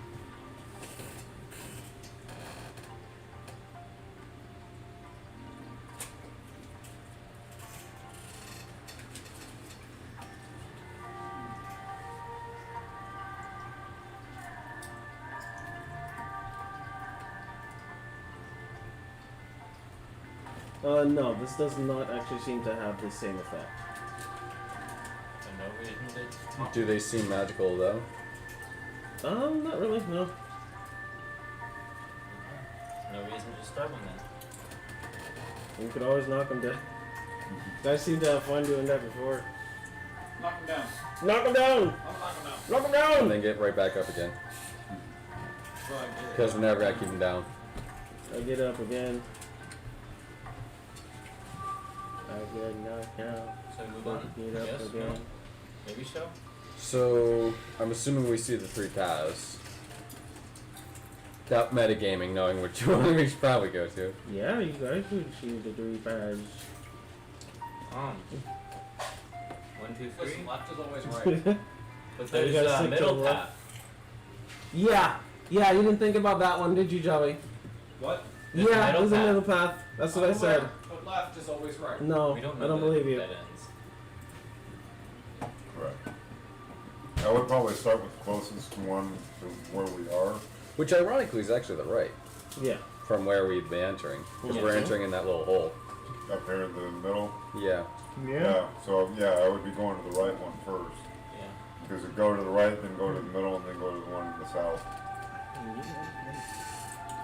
No, this does not actually seem to have the same effect. For no reason to. Do they seem magical though? Not really, no. No reason to disturb them then. You could always knock him down. Guys seem to have fun doing that before. Knock him down. Knock him down! I'll knock him down. Knock him And down! then get right back up again. Well, I did it. Because we're never gonna keep him down. I get up again. I get knocked down. So we move on. Get up Yes? again. No? Maybe so? So, I'm assuming we see the 3 paths. Without metagaming, knowing which one we should probably go to. Yeah, you guys should see the 3 paths. 1, 2, 3. Listen, left is always right. But So you there's gotta a stick to middle the left. path. Yeah, you didn't think about that one, did you, Joey? What? There's a Yeah, middle there's a path. middle path. That's what I said. But left is always right. No, We don't I know don't the believe you. dead ends. Correct. I would probably start with the closest one to where we are. Which ironically is actually the right. Yeah. From where we'd be entering. Because Yeah. we're entering in that little hole. Up here in the middle. Yeah. Yeah. So yeah, I would be going to the right one first. Yeah. Because you go to the right, then go to the middle, and then go to the one to the south.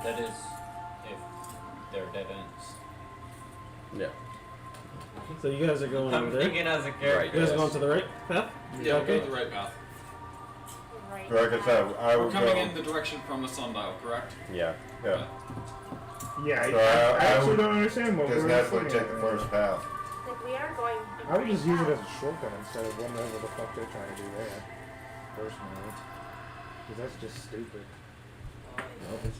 That is, if they're dead ends. Yeah. So you guys are going I'm over there. thinking as a character. Right. You guys are Yes. going to the right path? Yeah, we'll go Okay. to the right path. Right. So like I said, I We're would coming go. in the direction from the sundial, correct? Yeah. Yeah. Yeah, So I I actually would don't understand what Just we're naturally looking take at the right first now. path. Like we are going. in I would the just right use it path. as a shortcut instead of wondering what the fuck they're trying to do there. Personally. Because that's just stupid. Oh, this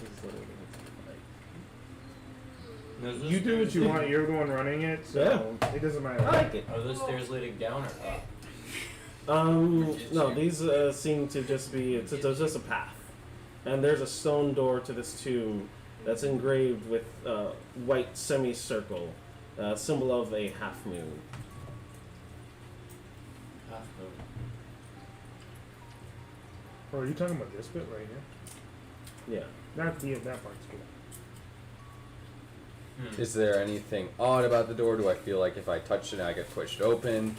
is You do what you want, you're the one running it, so it doesn't matter. I like it. Are those stairs leading down or up? No, these seem to just be, it's just a path. And there's a stone door to this tomb that's engraved with white semicircle, symbol of a half moon. Half moon. Oh, are you talking about this bit right here? Yeah. That part's cool. Is there anything odd about the door? Do I feel like if I touch it, I get pushed open?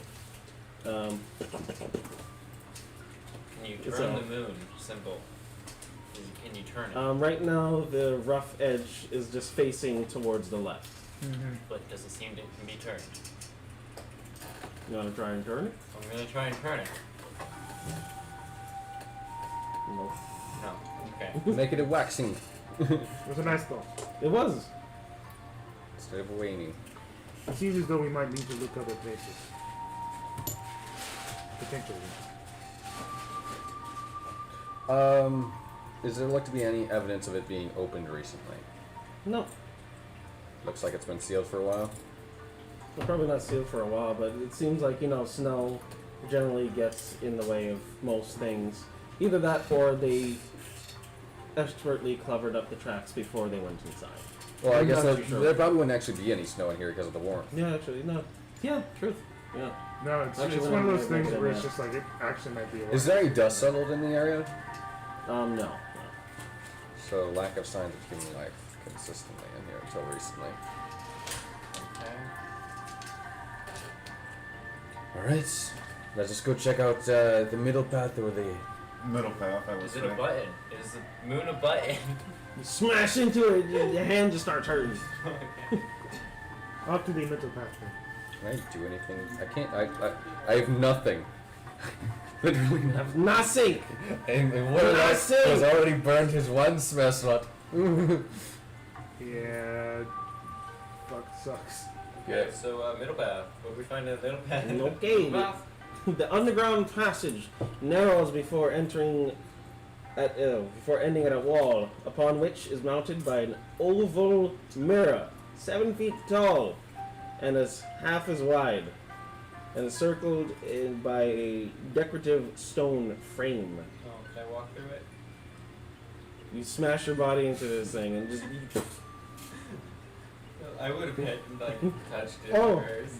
Um, Can you It's turn a- the moon symbol? Can you turn it? right now, the rough edge is just facing towards the left. Mm-hmm. But does it seem to can be turned? You want to try and turn it? I'm gonna try and turn it. Nope. No. Okay. Make it a waxing It was a nice thought. It was. instead of a waning. It seems as though we might need to look other places. Potentially. Is there look to be any evidence of it being opened recently? No. Looks like it's been sealed for a while. Well, probably not sealed for a while, but it seems like, snow generally gets in the way of most things. Either that or they expertly covered up the tracks before they went inside. Well, I I'm guess not there, too sure. there probably wouldn't actually be any snow in here because of the warmth. Yeah, actually, no. Yeah, truth. Yeah. No, it's Actually, one when of I those look things at where it's that. just like it actually might be a Is there any dust settled in the area? No. So lack of signs of human life consistently in here until recently. Okay. Alright, let's just go check out the middle path or the... Middle path, I would Is say. it a button? Is the moon a button? You smash into it, your hand just starts hurting. Okay. Up to the mental pathway. Can I do anything? I can't, I have nothing. Literally nothing. Nothing! And one of us Nothing! has already burned his one smell slot. Yeah. Fuck sucks. Okay, so middle path. What do we find in the middle path? Okay. Middle path? The underground passage narrows before ending at a wall, upon which is mounted by an oval mirror, 7 feet tall, and is half as wide, and encircled by a decorative stone frame. Oh, can I walk through it? You smash your body into this thing and just. I would have like touched it Oh. first.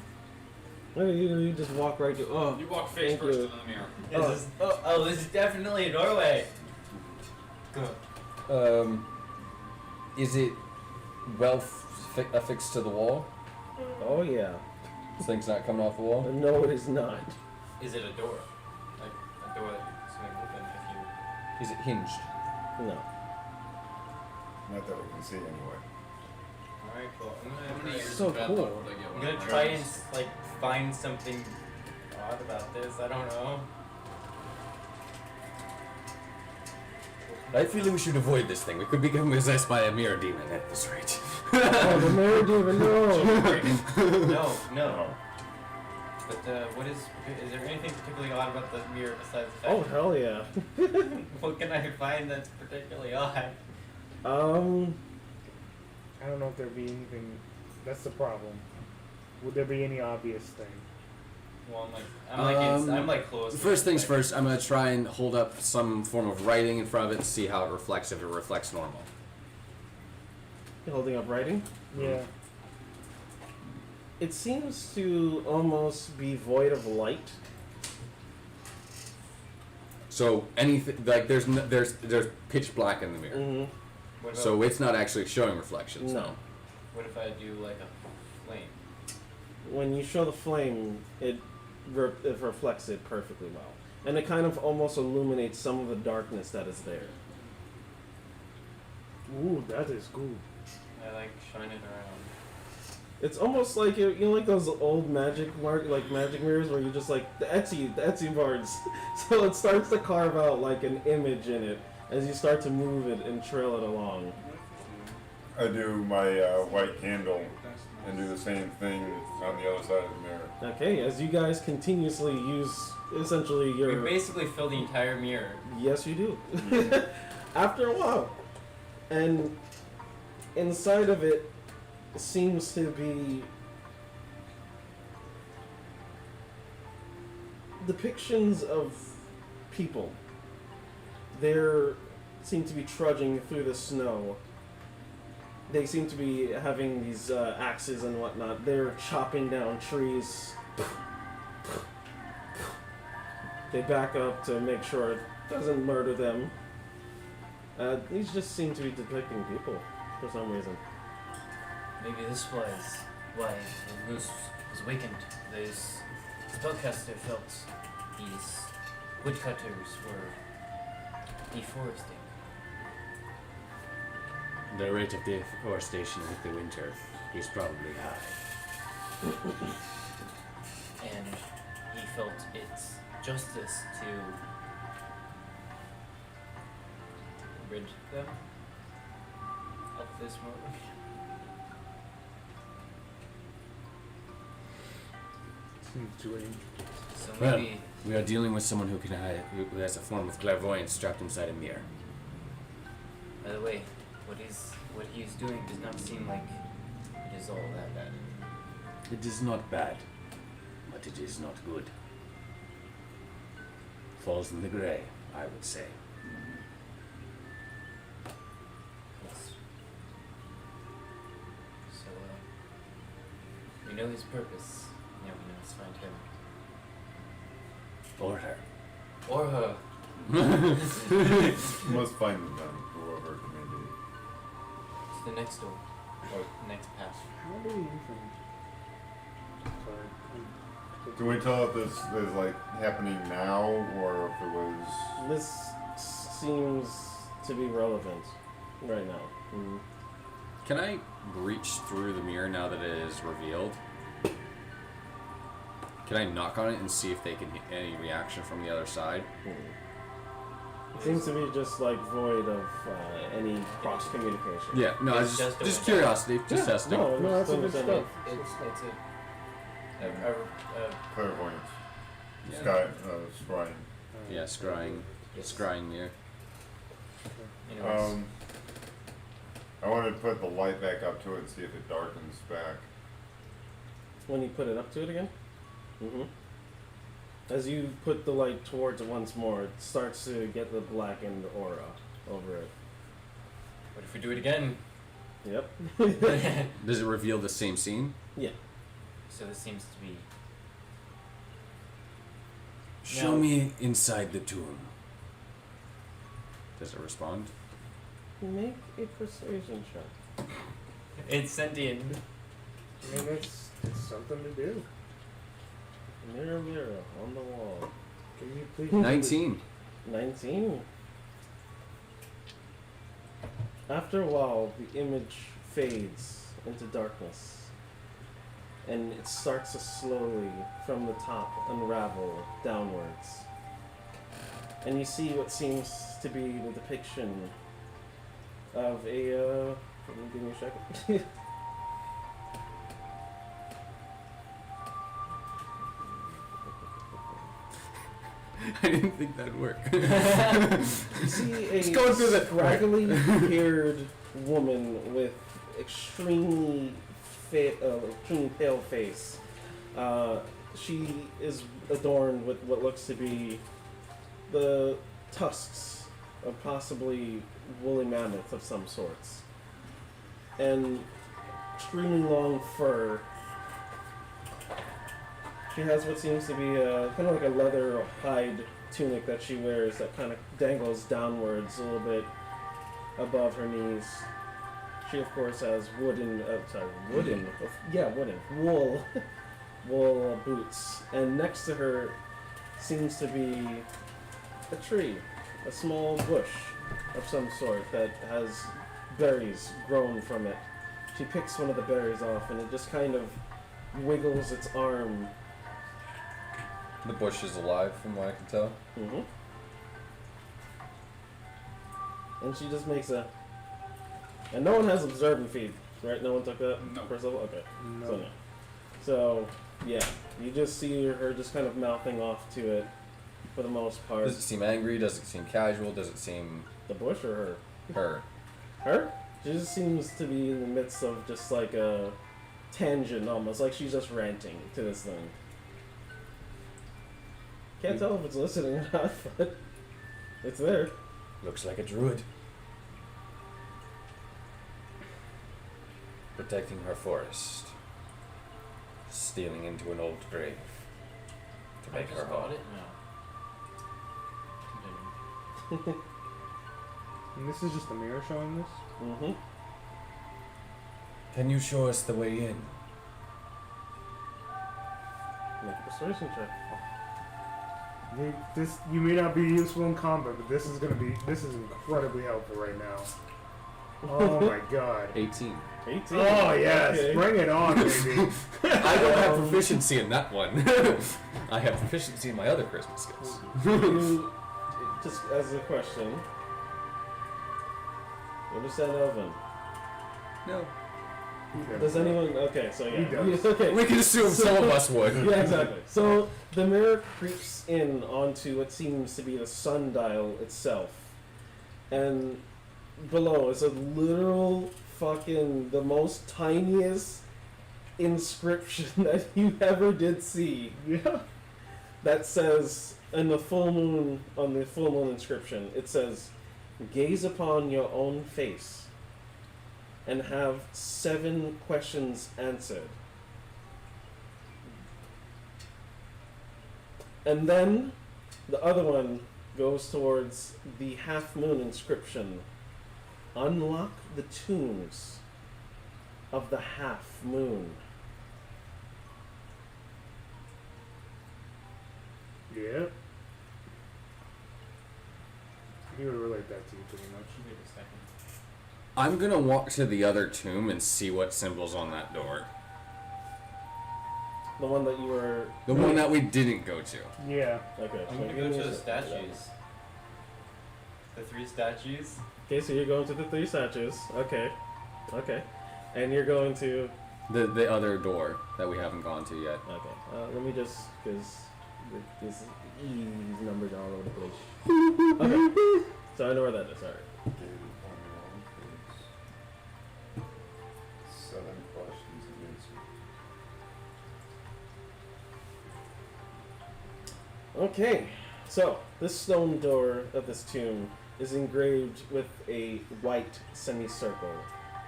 You just walk right to. Oh. You walk face Thank first you. into the mirror. This is definitely a doorway. Is it well affixed to the wall? Oh yeah. This thing's not coming off the wall? No, it is not. Is it a door? Like a door that's going to open if you... Is it hinged? No. Not that we can see anyway. Alright, cool. I'm gonna use So Bad cool. luck when I get I'm one gonna of try those. and like find something odd about this. I don't know. I feel we should avoid this thing. We could become possessed by a mirror demon at this rate. Oh, the mirror demon, no! No. But what is there anything particularly odd about the mirror besides the fact? Oh, hell yeah. What can I find that's particularly odd? I don't know if there'd be anything. That's the problem. Would there be any obvious thing? Well, I'm like close. to First it, things like- first, I'm going to try and hold up some form of writing in front of it to see how it reflects, if it reflects normal. You holding up writing? Yeah. It seems to almost be void of light. So anything, like there's pitch black in the mirror. Mm-hmm. What about, So it's not actually showing reflections. No. what if I do like a flame? When you show the flame, it reflects it perfectly well. And it kind of almost illuminates some of the darkness that is there. Ooh, that is cool. I like shine it around. It's almost like you know, like those old magic magic mirrors where you just like the Etsy boards. So it starts to carve out like an image in it as you start to move it and trail it along. I do my white candle and do the same thing on the other side of the mirror. Okay, as you guys continuously use essentially We your basically fill the entire mirror. yes, you do. After a while, and inside of it seems to be depictions of people. They seem to be trudging through the snow. They seem to be having these axes and whatnot. They're chopping down trees. They back up to make sure it doesn't murder them. These just seem to be depicting people for some reason. Maybe this was why the moose was awakened. Those spellcaster felt these woodcutters were deforesting. The rate of deforestation with the winter is probably high. And he felt it's justice to rid them of this murder. Seems strange. So Well, maybe we are dealing with someone who who has a form of clairvoyance strapped inside a mirror. by the way, what he's doing does not seem like it is all that bad. It is not bad, but it is not good. Falls in the grey, I would say. Yes. So we know his purpose. Now we must find him. Or her. Or her. You must find them, whoever it may be. It's the next door. Or next path. How do we even? Sorry. Do we tell if this is like happening now or if it was? This seems to be relevant right now. Mm. Can I reach through the mirror now that it is revealed? Can I knock on it and see if they can hit any reaction from the other side? It seems to be just like void of any cross communication. Yeah, no, It's just just a curiosity, just Yeah, testing. no, No, that's a good understand stuff. It's a Clairvoyance. Yeah. Scrying. Yeah, scrying mirror. anyways. I wanted to put the light back up to it and see if it darkens back. When you put it up to it again? Mm-hmm. As you put the light towards it once more, it starts to get the blackened aura over it. What if we do it again? Yep. Does it reveal the same scene? Yeah. So this seems to be. Show No. me inside the tomb. Does it respond? Make a persuasion check. It's sentient. I mean, it's something to do. Mirror, mirror on the wall. Can you please? 19. 19. After a while, the image fades into darkness. And it starts to slowly, from the top, unravel downwards. And you see what seems to be the depiction of a, give me a second. I didn't think that'd work. You see a going through the- scraggly haired woman with extremely pale face. She is adorned with what looks to be the tusks of possibly woolly mammoth of some sorts. And extremely long fur. She has what seems to be kind of like a leather or hide tunic that she wears that kind of dangles downwards a little bit above her knees. She, of course, has wooden wool boots. And next to her seems to be a tree, a small bush of some sort that has berries grown from it. She picks one of the berries off and it just kind of wiggles its arm. The bush is alive, from what I can tell. Mm-hmm. And she just makes a... And no one has observant feed, right? No one took that No. first level? Okay. No. So no. So, yeah. You just see her just kind of mouthing off to it for the most part. Does it seem angry? Does it seem casual? Does it seem The bush or her? her? Her? She just seems to be in the midst of just like a tangent almost, like she's just ranting to this thing. Can't tell if it's listening or not, but it's there. Looks like a druid. Protecting her forest. Stealing into an old grave. To I make just her got home. it? No. Continue. And this is just the mirror showing this? Mm-hmm. Can you show us the way in? Make a persuasion check. You may not be useful in combat, but this is incredibly helpful right now. Oh my god. 18. 18. Oh yes, Okay. bring it on, baby. I don't have proficiency in that one. I have proficiency in my other charisma skills. You, just as a question, you understand Elven? No. Does anyone? Okay, so yeah. He does. Okay. We can assume some of us would. Yeah, exactly. So the mirror creeps in onto what seems to be the sundial itself, and below is a literal fucking the most tiniest inscription that you ever did see. Yeah. That says in the full moon, on the full moon inscription, it says, "Gaze upon your own face and have 7 questions answered." And then the other one goes towards the half moon inscription. Unlock the tombs of the half moon. Yeah. He would relate that to you pretty much. Wait a second. I'm gonna walk to the other tomb and see what symbol's on that door. The one that you were... The one that we didn't go to. Yeah. Okay. I'm so gonna give go me to a the sec- statues. The 3 statues. Okay, so you're going to the 3 statues. Okay. Okay. And you're going to... The other door that we haven't gone to yet. Okay. Let me just... Because this E's numbered all over the place. Okay. So I know where that is. Alright. Gated upon your own face. 7 questions answered. Okay. So, this stone door of this tomb is engraved with a white semicircle,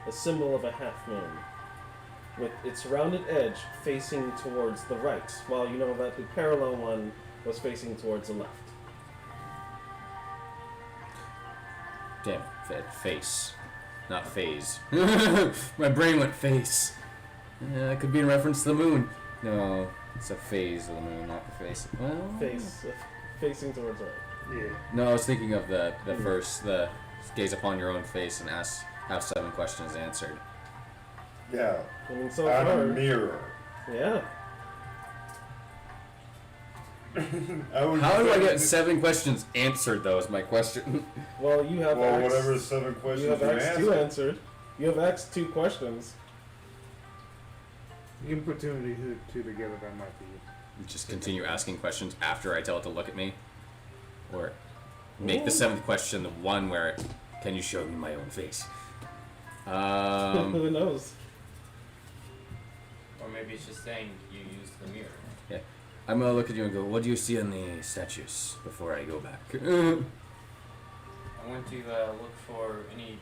a symbol of a half moon, with its rounded edge facing towards the right, while you know that the parallel one was facing towards the left. Damn, face. Not phase. My brain went face. That could be in reference to the moon. No, it's a phase of the moon, not the face. Well, Facing towards the right. Yeah. No, I was thinking of the first, the gaze upon your own face and have 7 questions answered. Yeah. I mean, so At far, a mirror. yeah. How do I get 7 questions answered, though, is my question. Well, you have Well, asked, whatever 7 you questions have you asked 2 answer. answered. You have asked 2 questions. You can put 2 and 2 together, that might be. Just continue asking questions after I tell it to look at me? Or make the 7th question the one where, can you show me my own face? Who knows? Or maybe it's just saying you use the mirror. I'm gonna look at you and go, what do you see in the statues before I go back? I want to look for any.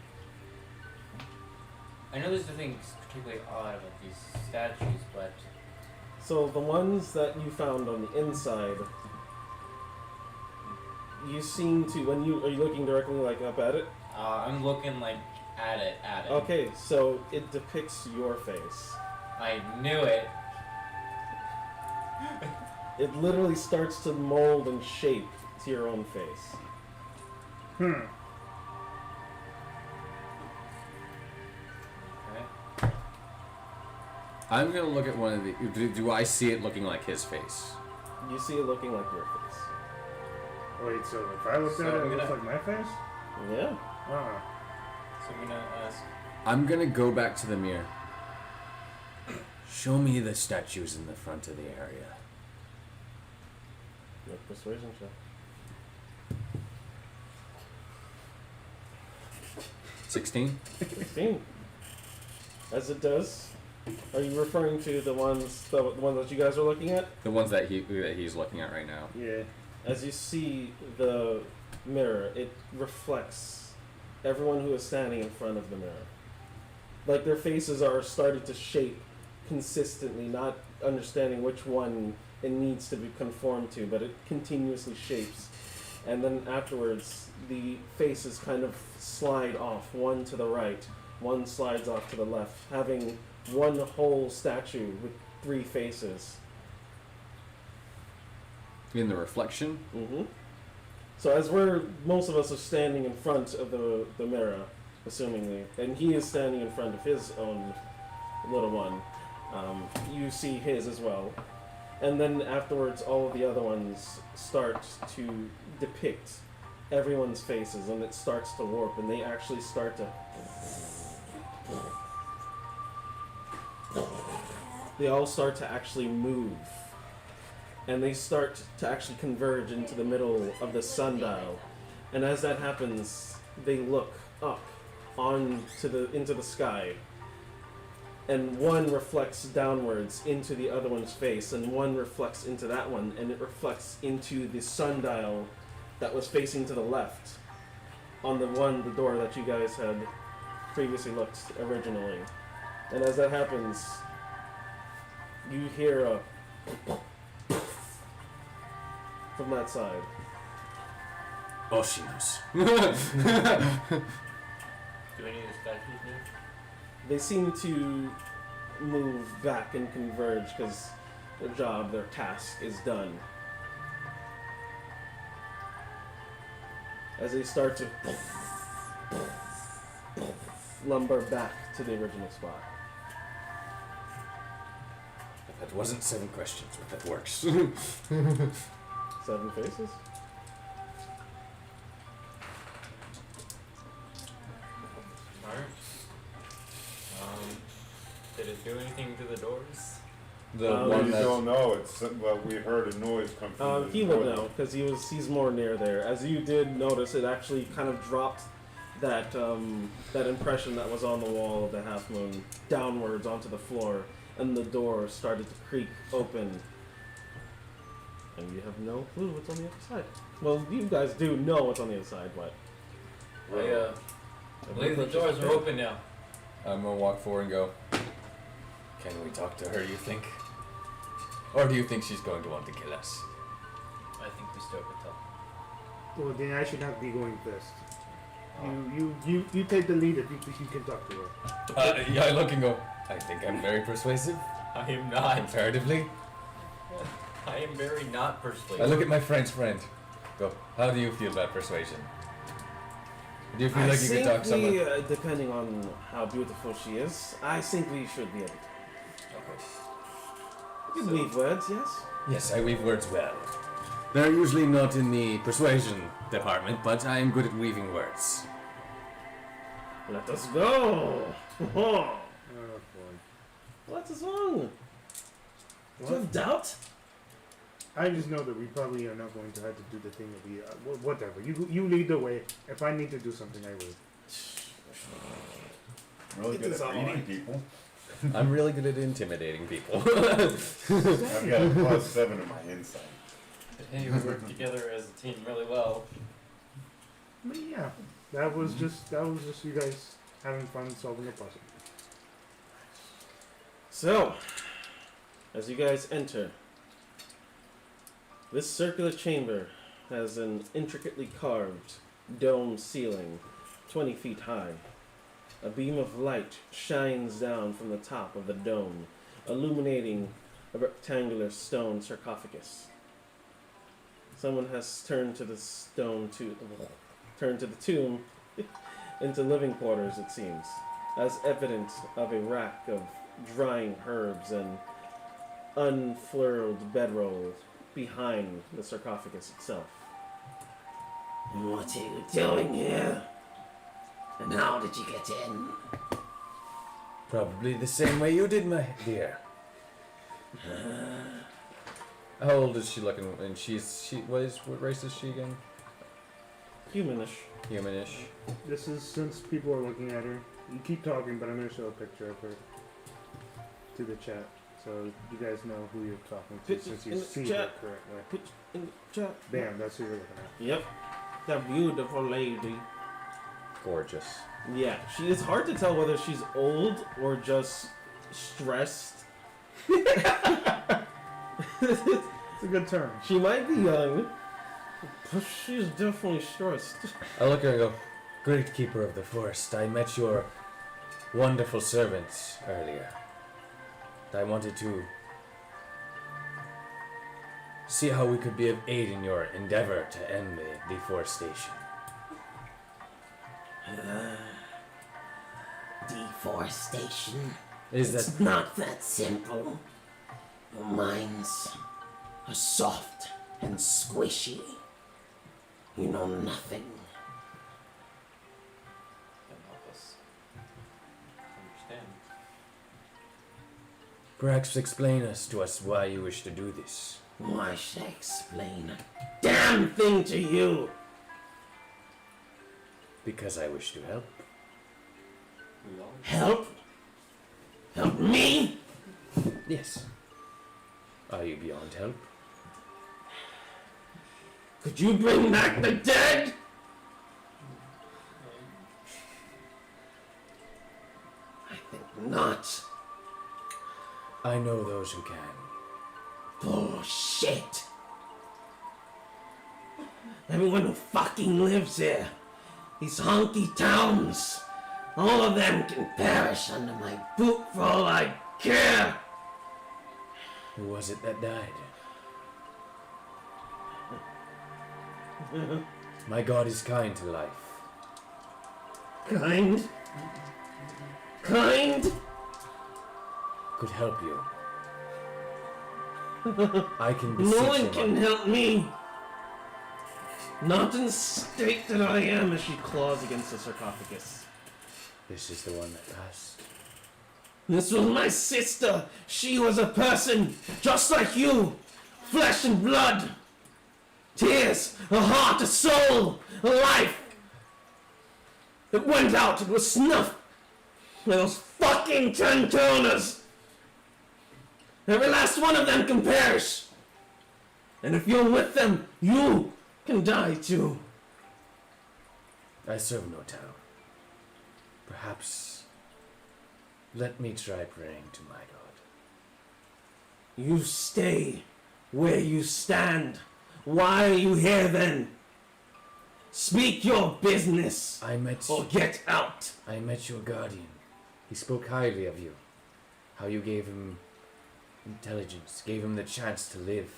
I know there's nothing particularly odd about these statues, but So the ones that you found on the inside, you seem to, when you, are you looking directly like up at it? I'm looking like at it. Okay, so it depicts your face. I knew it. It literally starts to mold and shape to your own face. Okay. I'm gonna look at one of the. Do I see it looking like his face? You see it looking like your face. Wait, so if I looked at So it, I'm it looks gonna- like my face? Yeah. Ah. So I'm gonna ask. I'm gonna go back to the mirror. Show me the statues in the front of the area. Make persuasion check. 16? 16. As it does. Are you referring to the ones that you guys are looking at? The ones that he's looking at right now. Yeah. As you see the mirror, it reflects everyone who is standing in front of the mirror. Like their faces are starting to shape consistently, not understanding which one it needs to be conformed to, but it continuously shapes. And then afterwards, the faces kind of slide off, one to the right, one slides off to the left, having one whole statue with 3 faces. In the reflection? Mm-hmm. So as most of us are standing in front of the mirror, assumingly, and he is standing in front of his own little one, you see his as well. And then afterwards, all of the other ones start to depict everyone's faces, and it starts to warp, and they actually start to... They all start to actually move. And they start to actually converge into the middle of the sundial. And as that happens, they look up into the sky. And one reflects downwards into the other one's face, and one reflects into that one, and it reflects into the sundial that was facing to the left on the door that you guys had previously looked originally. And as that happens, you hear a from that side. Oh, she knows. Do any of the statues move? They seem to move back and converge because their task is done. As they start to lumber back to the original spot. That wasn't 7 questions, but that works. 7 faces? Alright. Did it do anything to the doors? The Um, one You that's... don't know. It's well, we heard a noise come from. He would know because he's more near there. As you did notice, it actually kind of dropped that impression that was on the wall of the half moon downwards onto the floor, and the door started to creak open. And you have no clue what's on the other side. Well, you guys do know what's on the other side, but I believe the doors are open now. I'm gonna walk forward and go, can we talk to her, you think? Or do you think she's going to want to kill us? I think we still could tell. Well, then I should not be going first. You take the lead if you think you can talk to her. Yeah, I look and go, I think I'm very persuasive, I am not. comparatively. I am very not persuasive. I look at my French friend. Go, how do you feel about persuasion? Do you feel like you could talk someone? Depending on how beautiful she is, I think we should be able to. Okay. You can weave words, yes? Yes, I weave words well. They're usually not in the persuasion department, but I am good at weaving words. Let us go! Oh, What's wrong? Do you have doubt? I just know that we probably are not going to have to do the thing that we. Whatever. You lead the way. If I need to do something, I will. Really It good is at all reading right. people. I'm really good at intimidating people. I've got a +7 in my insight. But hey, we work together as a team really well. But yeah, that was just you guys having fun solving a puzzle. So, as you guys enter, this circular chamber has an intricately carved dome ceiling, 20 feet high. A beam of light shines down from the top of the dome, illuminating a rectangular stone sarcophagus. Someone has turned to the tomb into living quarters, it seems, as evidence of a rack of drying herbs and unfurled bedroll behind the sarcophagus itself. What are you doing here? And how did you get in? Probably the same way you did, my dear. How old is she looking? And what race is she again? Humanish. Humanish. This is since people are looking at her. You keep talking, but I'm going to show a picture of her to the chat, so you guys know who you're talking to, Pictures since in you the see her chat. correctly. Put in the chat. Bam, that's who you're looking at. Yep. That beautiful lady. Gorgeous. Yeah, it's hard to tell whether she's old or just stressed. It's a good term. She might be young, but she's definitely stressed. I look at her and go, Great Keeper of the Forest, I met your wonderful servants earlier. I wanted to see how we could be of aid in your endeavor to end the deforestation. Deforestation? Is It's that not that simple. Your minds are soft and squishy. You know nothing. Can help us understand. perhaps explain to us why you wish to do this? Why should I explain a damn thing to you? Because I wish to help. We all Help? Help me? Yes. Are you beyond help? Could you bring back the dead? I think not. I know those who can. Bullshit. Everyone who fucking lives here, these honky towns, all of them can perish under my boot for all I care. Who was it that died? My God is kind to life. Kind? Kind? Could help you. I can beseech No one him can on- help me. Not in the state that I am, as she claws against the sarcophagus. This is the one that passed. This was my sister. She was a person, just like you. Flesh and blood. Tears, a heart, a soul, a life. It went out, it was snuffed by those fucking 10-toners. Every last one of them can perish. And if you're with them, you can die too. I serve no town. Perhaps let me try praying to my God. You stay where you stand. Why are you here then? Speak your business I met or get out. I met your guardian. He spoke highly of you. How you gave him intelligence, gave him the chance to live.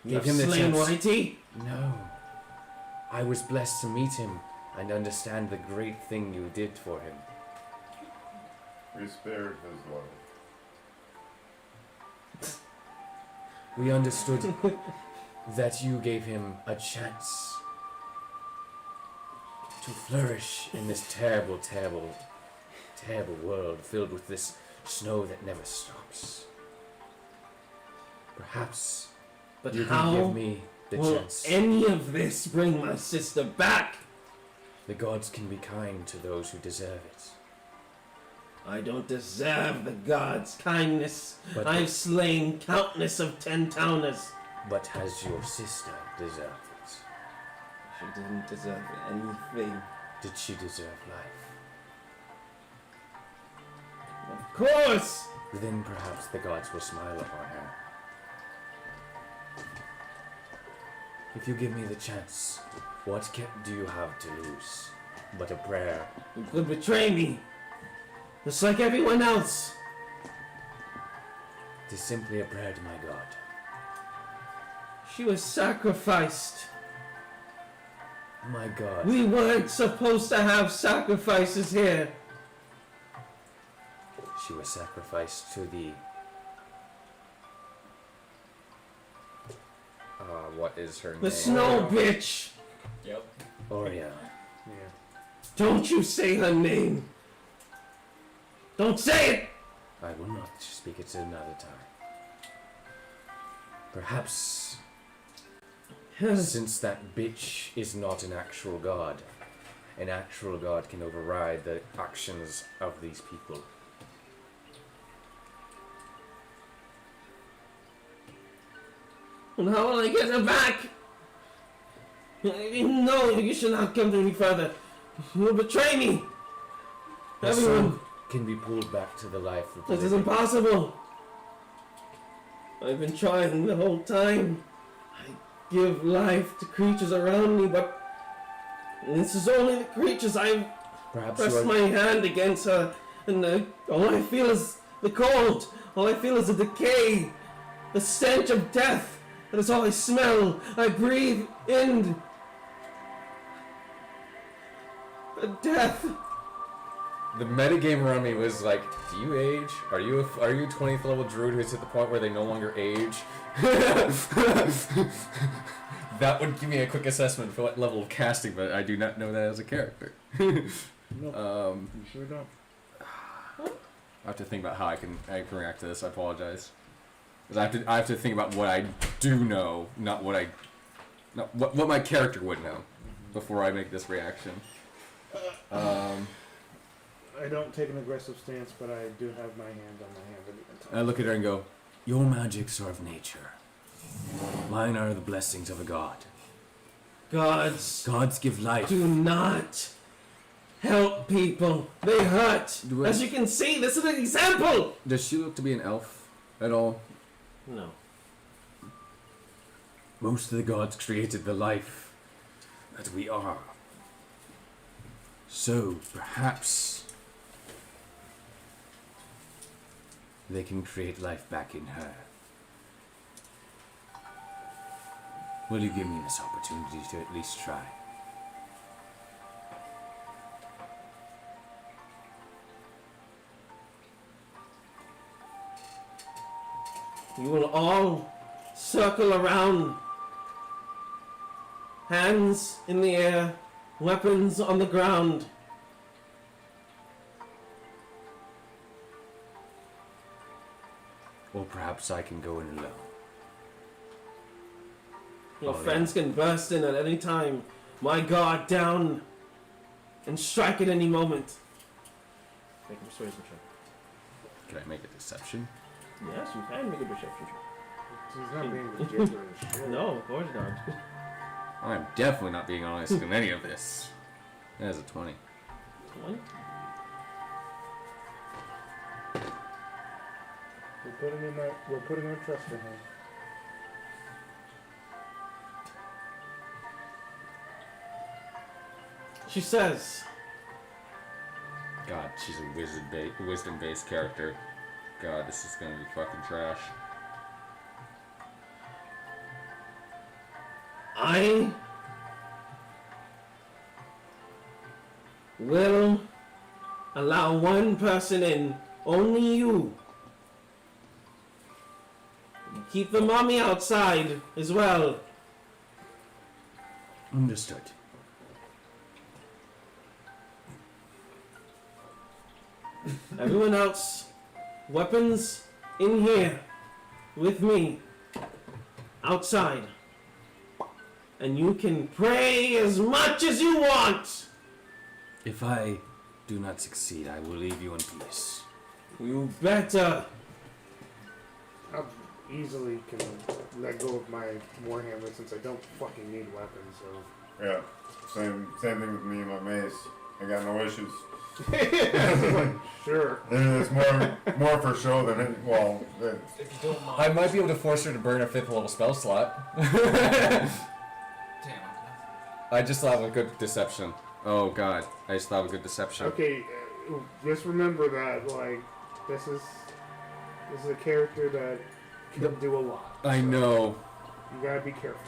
You've Give him the slain chance. Whitey? No. I was blessed to meet him and understand the great thing you did for him. We spared his life. We understood that you gave him a chance to flourish in this terrible, terrible, terrible world filled with this snow that never stops. Perhaps But you how can give me the will chance. any of this bring my sister back? The gods can be kind to those who deserve it. I don't deserve the gods' kindness. But, I've slain countless of 10-towners. but has your sister deserved it? She didn't deserve anything. Did she deserve life? Of course! Then perhaps the gods will smile upon her. If you give me the chance, what do you have to lose but a prayer? You could betray me. Just like everyone else. It is simply a prayer to my God. She was sacrificed. My God. We weren't supposed to have sacrifices here. She was sacrificed to the... what is her name? The snow bitch. Yep. Auril. Yeah. Don't you say her name. Don't say it. I will not speak it another time. Perhaps, since that bitch is not an actual god can override the actions of these people. And how will I get her back? No, you should not come any further. You'll betray me. Her Everyone, soul can be pulled back to the life of the this is living. impossible. I've been trying the whole time. I give life to creatures around me, but this is only the creatures. I've Perhaps you pressed are, my hand against her, and all I feel is the cold. All I feel is the decay, the stench of death. That is all I smell. I breathe in the death. the metagame around me was like, do you age? Are you a 20th level druid who's at the point where they no longer age? That would give me a quick assessment for what level of casting, but I do not know that as a character. Nope. You sure don't. I have to think about how I can react to this. I apologize. 'Cause I have to think about what I do know, not what what my character would know, before I make this reaction. I don't take an aggressive stance, but I do have my hand on my hand at the I look at her and go, "Your magics are of nature. Mine are the blessings of a god. Gods Gods give life." do not help people. They hurt. Do I- As you can see, this is an example. Does she look to be an elf at all? No. Most of the gods created the life that we are. So, perhaps they can create life back in her. Will you give me this opportunity to at least try? You will all circle around. Hands in the air, weapons on the ground. Or perhaps I can go in alone. Your Oh, friends can burst in at any time. My guard down and strike at any moment. Make a persuasion check. Can I make a deception? Yes, you can make a perception check. He's not being ridiculous. Shit. No, of course not. I'm definitely not being honest in any of this. That is a 20. 20? We're putting our trust in him. She says, God, she's a wisdom-based character. God, this is gonna be fucking trash. I will allow one person in, only you. Keep the mummy outside as well. Understood. Everyone else, weapons in here with me, outside. And you can pray as much as you want. If I do not succeed, I will leave you in peace. You better. I easily can let go of my warhammer since I don't fucking need weapons. So Yeah. Same thing with me and my mace. I got no issues. sure. It's more for show than any, well. If you don't mind. I might be able to force her to burn a 5th level spell slot. Damn. I just thought of a good deception. Oh god, I just thought of a good deception. Okay, just remember that like this is a character that can do a lot. I know. You gotta be careful.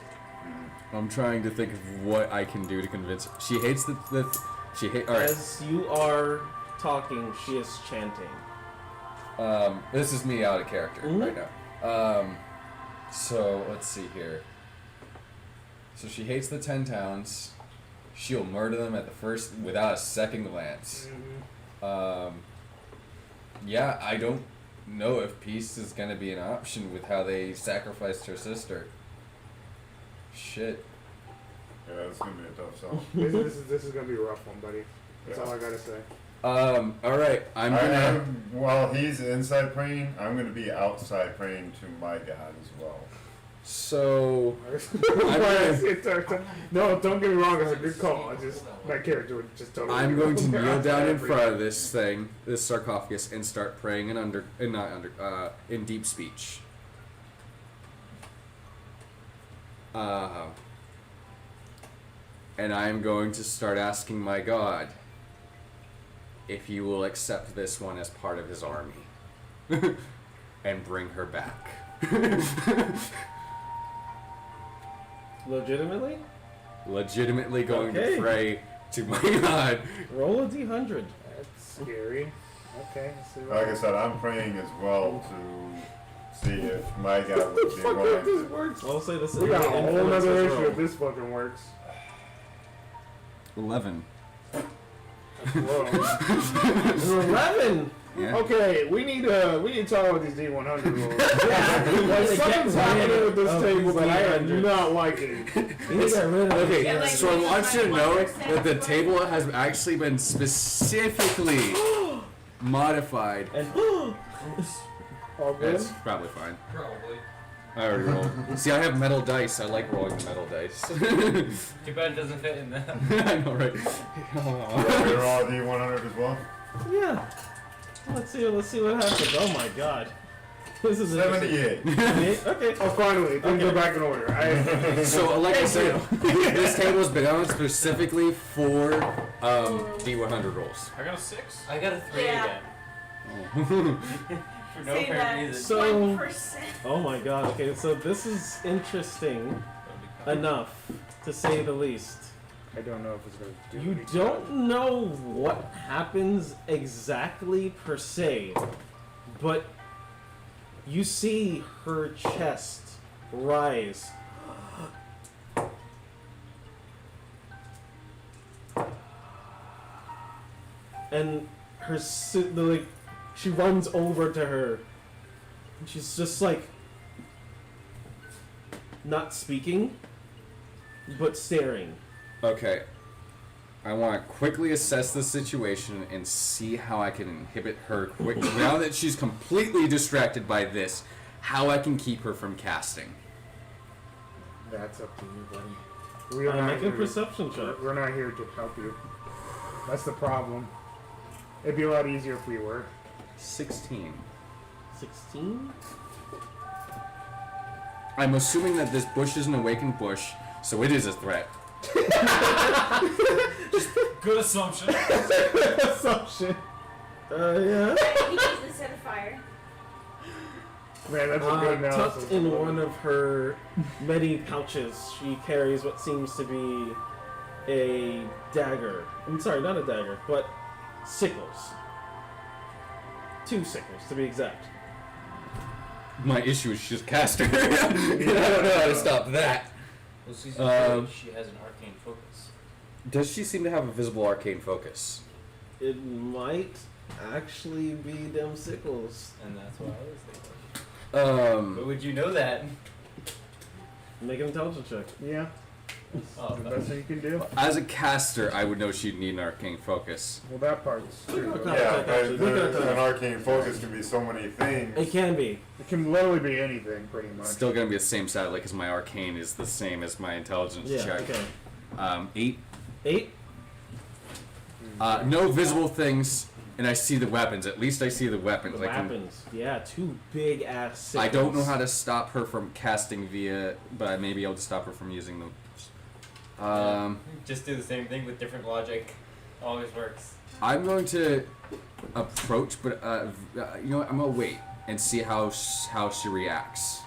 I'm trying to think of what I can do to convince her. She hates she hate. All right. As you are talking, she is chanting. This is me out of character Mhm. right now. So let's see here. So she hates the 10 towns. She'll murder them at the first without a second glance. Yeah, I don't know if peace is gonna be an option with how they sacrificed her sister. Shit. Yeah, it's gonna be a tough sell. This is gonna be a rough one, buddy. That's all I gotta say. All right. I'm gonna. While he's inside praying, I'm gonna be outside praying to my God as well. So. No, don't get me wrong. It's a good call. I just my character would just totally. I'm going to kneel down in front of this thing, this sarcophagus, and start praying in deep speech. And I'm going to start asking my God if he will accept this one as part of his army and bring her back. Legitimately? Legitimately going Okay. to pray to my God. Roll a d100. That's scary. Okay. Let's see what Like I said, I'm praying as well to see if my God would be fuck if willing this to. works. We'll say this is We got a whole influence other as issue well. if this fucking works. 11. Whoa. 11! Yeah. Okay, we need to talk about these D100 rules. Yeah, Something's happening with this table that I am not liking. You need to get rid of it. Okay, Yeah, like, so I this want is you to my know 1% that the point. table has actually been specifically modified. And All good? That's probably fine. Probably. I already rolled. See, I have metal dice. I like rolling the metal dice. Too bad it doesn't fit in that. I know, right? You're all D100 as well? yeah. Let's see what happens. Oh my god. This is 78. Okay. Oh, finally, things are back in order. So, like I said, this table's been on specifically for D100 rolls. I got a 6. I got a 3 Yeah. again. For no Say apparent that. reason. So- 1%. Oh my god. Okay, so this is interesting enough, to say the least. I don't know if it's going to do You anything. don't know what happens exactly per se, but you see her chest rise. And her she runs over to her. And she's just like not speaking, but staring. Okay. I want to quickly assess the situation and see how I can inhibit her quickly. Now that she's completely distracted by this, how I can keep her from casting. That's up to you, buddy. We are not Make a here perception check. We're not here to help you. That's the problem. It'd be a lot easier if we were. 16. 16? I'm assuming that this bush is an awakened bush, so it is a threat. Good assumption. Assumption. Yeah. He needs to set a fire. Man, that's a good analysis. Tucked in one of her many pouches, she carries what seems to be a dagger. I'm sorry, not a dagger, but sickles. 2 sickles, to be exact. My issue is she's a caster. I don't know how to stop that. Well, she has an arcane focus. Does she seem to have a visible arcane focus? It might actually be them sickles. And that's what I was thinking. But would you know that? Make an intelligence check. Yeah. Oh, The best thing you can do. As a caster, I would know she'd need an arcane focus. Well, that part's true. Okay. Yeah, Actually, but look at an that. arcane focus can be so many things. It can be. It can literally be anything, pretty much. It's still gonna be the same stat, like, because my arcane is the same as my intelligence Yeah, check. okay. 8. 8? No visible things, and I see the weapons. At least I see the weapons. The weapons. Yeah, 2 big ass sickles. I don't know how to stop her from casting via, but I may be able to stop her from using them. Just do the same thing with different logic. Always works. I'm going to approach, but you know what? I'm gonna wait and see how she reacts.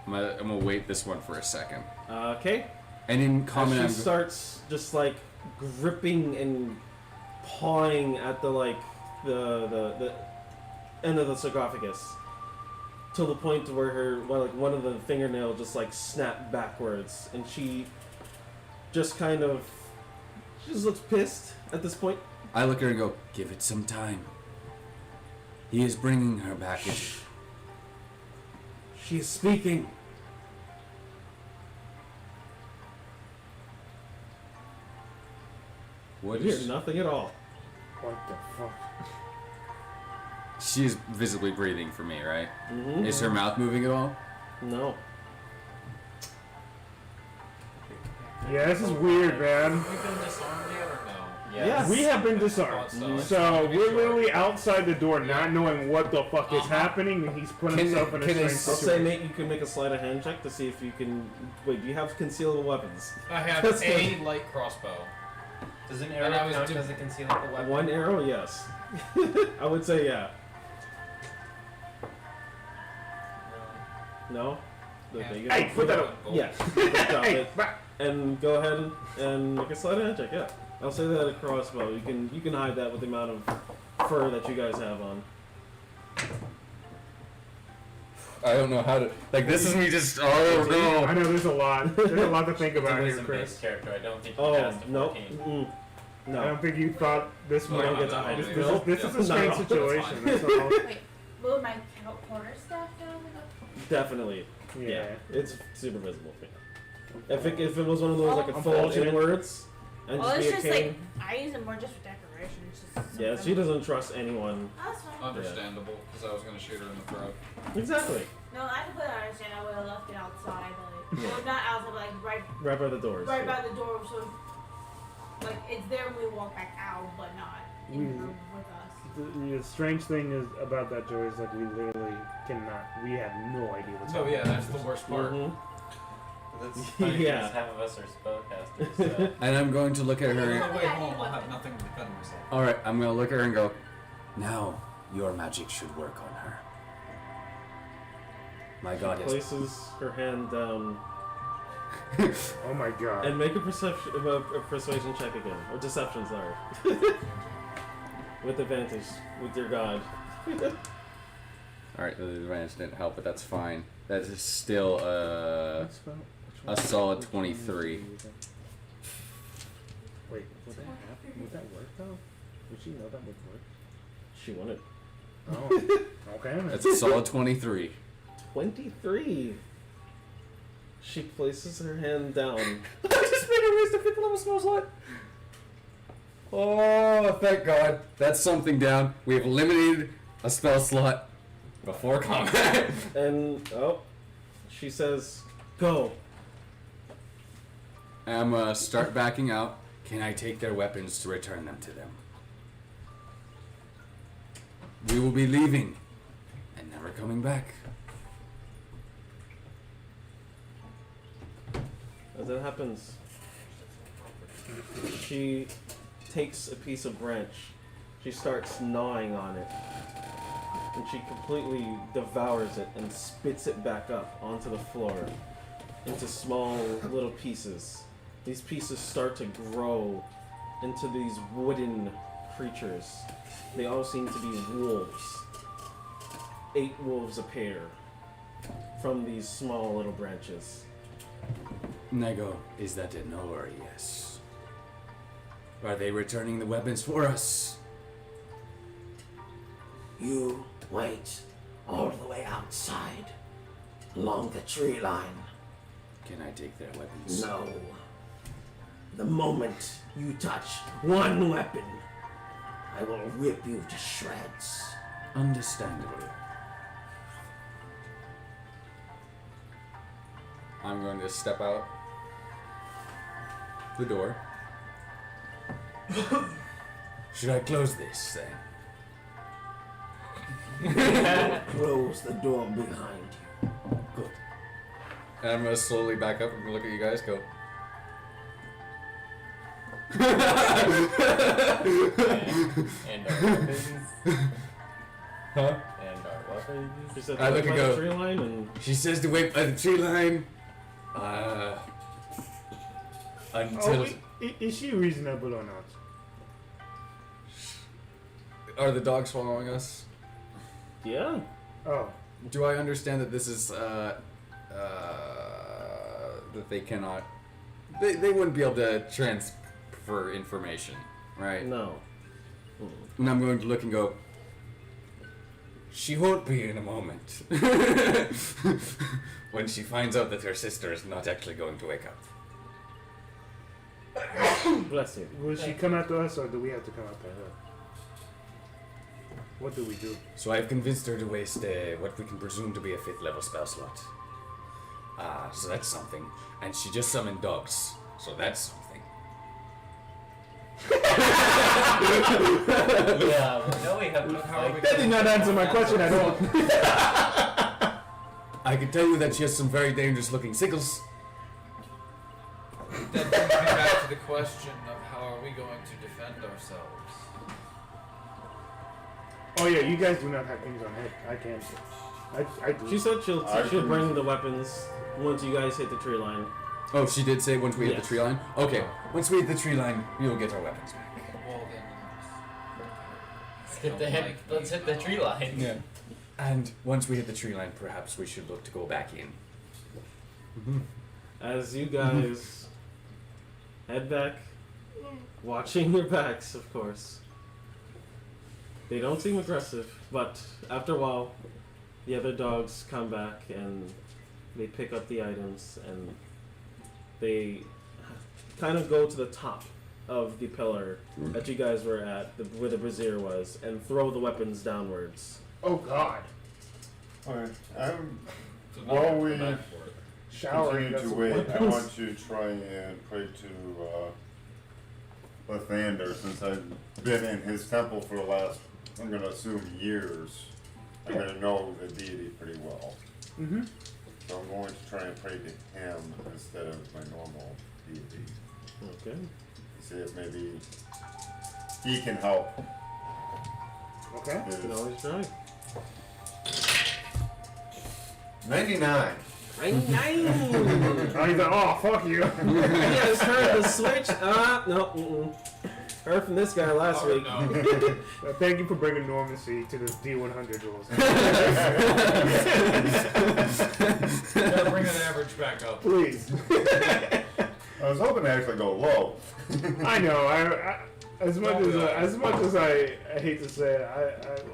I'm gonna wait this one for a second. Okay. And in common, As she starts just like gripping and pawing at the end of the sarcophagus, till the point where her one of the fingernails just like snapped backwards, and she just kind of just looks pissed at this point. I look at her and go, "Give it some time. He is bringing her baggage." She is speaking. What You is? hear nothing at all. What the fuck? She is visibly breathing for me, right? Mm-hmm. Is her mouth moving at all? No. Yeah, this is weird, man. Have we been disarmed yet or no? Yes. We have been disarmed. Thought So we're literally outside the door, not knowing what the fuck is happening, and he's putting Can- himself in a can strange I- I'll say, situation. Nate, you can make a sleight of hand check to see if you can. Wait, do you have concealable weapons? I have That's a light crossbow. Does an And arrow I was count do- as a concealable weapon? 1 arrow, yes. I would say yeah. No? Okay, you Hey, put that up. Yeah. Drop Hey, it. And go ahead and make a sleight of hand check, yeah. I'll say that a crossbow. You can hide that with the amount of fur that you guys have on. I don't know how to. Like, this is me just. Oh I no. know there's a lot. There's a lot to think It's a about here, wisdom-based Chris. character. I don't think he Oh, passed a no. 14. Mm-mm. I No. don't think you thought this You might don't get to no, hide no, it. no. This is a No. strange No. situation. That's all. Wait, will my quarterstaff down? Definitely. Yeah. Yeah. It's super visible for you. If it was one of those like a full Unfortunate. inwards and Well, just it's be a just cane. like I use it more just for decoration. It's just Yeah, something- she doesn't trust anyone. Oh, that's fine. Understandable, because I was going to shoot her in the throat. Exactly. No, I completely understand. I would have left it outside, but well, not outside, but like Right by the doors. right by the door, so like it's there when we walk back out, but not in the room with us. The strange thing is about that, Joey, is like we literally cannot. We have no idea what's Oh happening. yeah, that's the worst part. Mhm. That's funny Yeah. because half of us are spellcasters. So. And I'm going to look at On her. the way home, I'll have nothing to defend myself. Alright, I'm gonna look at her and go, "Now, your magic should work on her. My god has." Places her hand down Oh my god. and make a persuasion check again, or deception, sorry. With advantage, with your god. Alright, the advantage didn't help, but that's fine. That is still What's about- which a one? solid 23. Wait, would that happen? Would that work though? Would she know that would work? She won it. Oh, okay. then. That's a solid 23. 23. She places her hand down. I just made a waste of 50 level spell slot. Oh, thank God. That's something down. We have eliminated a spell slot before combat. And, oh, she says, go. I'm gonna start backing out. Can I take their weapons to return them to them? We will be leaving and never coming back. As that happens, she takes a piece of branch. She starts gnawing on it. And she completely devours it and spits it back up onto the floor into small little pieces. these pieces start to grow into these wooden creatures. They all seem to be wolves. 8 wolves appear from these small little branches. Nego, is that a no or a yes? Are they returning the weapons for us? You wait all the way outside, along the tree line. Can I take their weapons? No. The moment you touch one weapon, I will rip you to shreds. Understandable. I'm going to step out the door. Should I close this then? Close the door behind you. Good. And I'm going to slowly back up and look at you guys, go. And our weapons. Huh? And our weapons. She said I to look wait and by the go- tree line and She says to wait by the tree line. Until. Oh, is she reasonable or not? Are the dogs following us? yeah. Oh, Do I understand that this is, that they cannot... They wouldn't be able to transfer information, right? No. And I'm going to look and go, she won't be in a moment. When she finds out that her sister is not actually going to wake up. Bless you. will she come after us or do we have to come after her? What do we do? So I've convinced her to waste what we can presume to be a 5th level spell slot. So that's something. And she just summoned dogs. So that's something. Yeah, well, now we have to fight. That did not answer my question at all. I can tell you that she has some very dangerous looking sickles. That brings me back to the question of how are we going to defend ourselves? Oh yeah, you guys do not have things on head. I can't. I do. She said she'll I she'll can- bring the weapons once you guys hit the tree line. Oh, she did say once we hit Yes. the tree line? Okay, once we hit the tree line, we will get our weapons back. Well then, Let's hit the head. Let's hit the tree line. Yeah. And once we hit the tree line, perhaps we should look to go back in. As you guys head back, watching your backs, of course. They don't seem aggressive, but after a while, the other dogs come back and they pick up the items and they kind of go to the top of the pillar that you guys were at, where the brazier was, and throw the weapons downwards. Oh God. Alright, so now Well, have to we- go back for it. Showering. continue to wait. I want to try and pray to Lathander, since I've been in his temple for the last, I'm going to assume, years. I'm going to know the deity pretty well. Mm-hmm. So I'm going to try and pray to him instead of my normal deity. Okay. See if maybe he can help. Okay. You can always try. 99. Oh, he's like, oh, fuck you. You guys heard the switch? No. Heard from this guy last Oh, week. no. Thank you for bringing normalcy to the D100 rules. Gotta bring that average back up. Please. I was hoping to actually go low. I know. I as much as I hate to say it,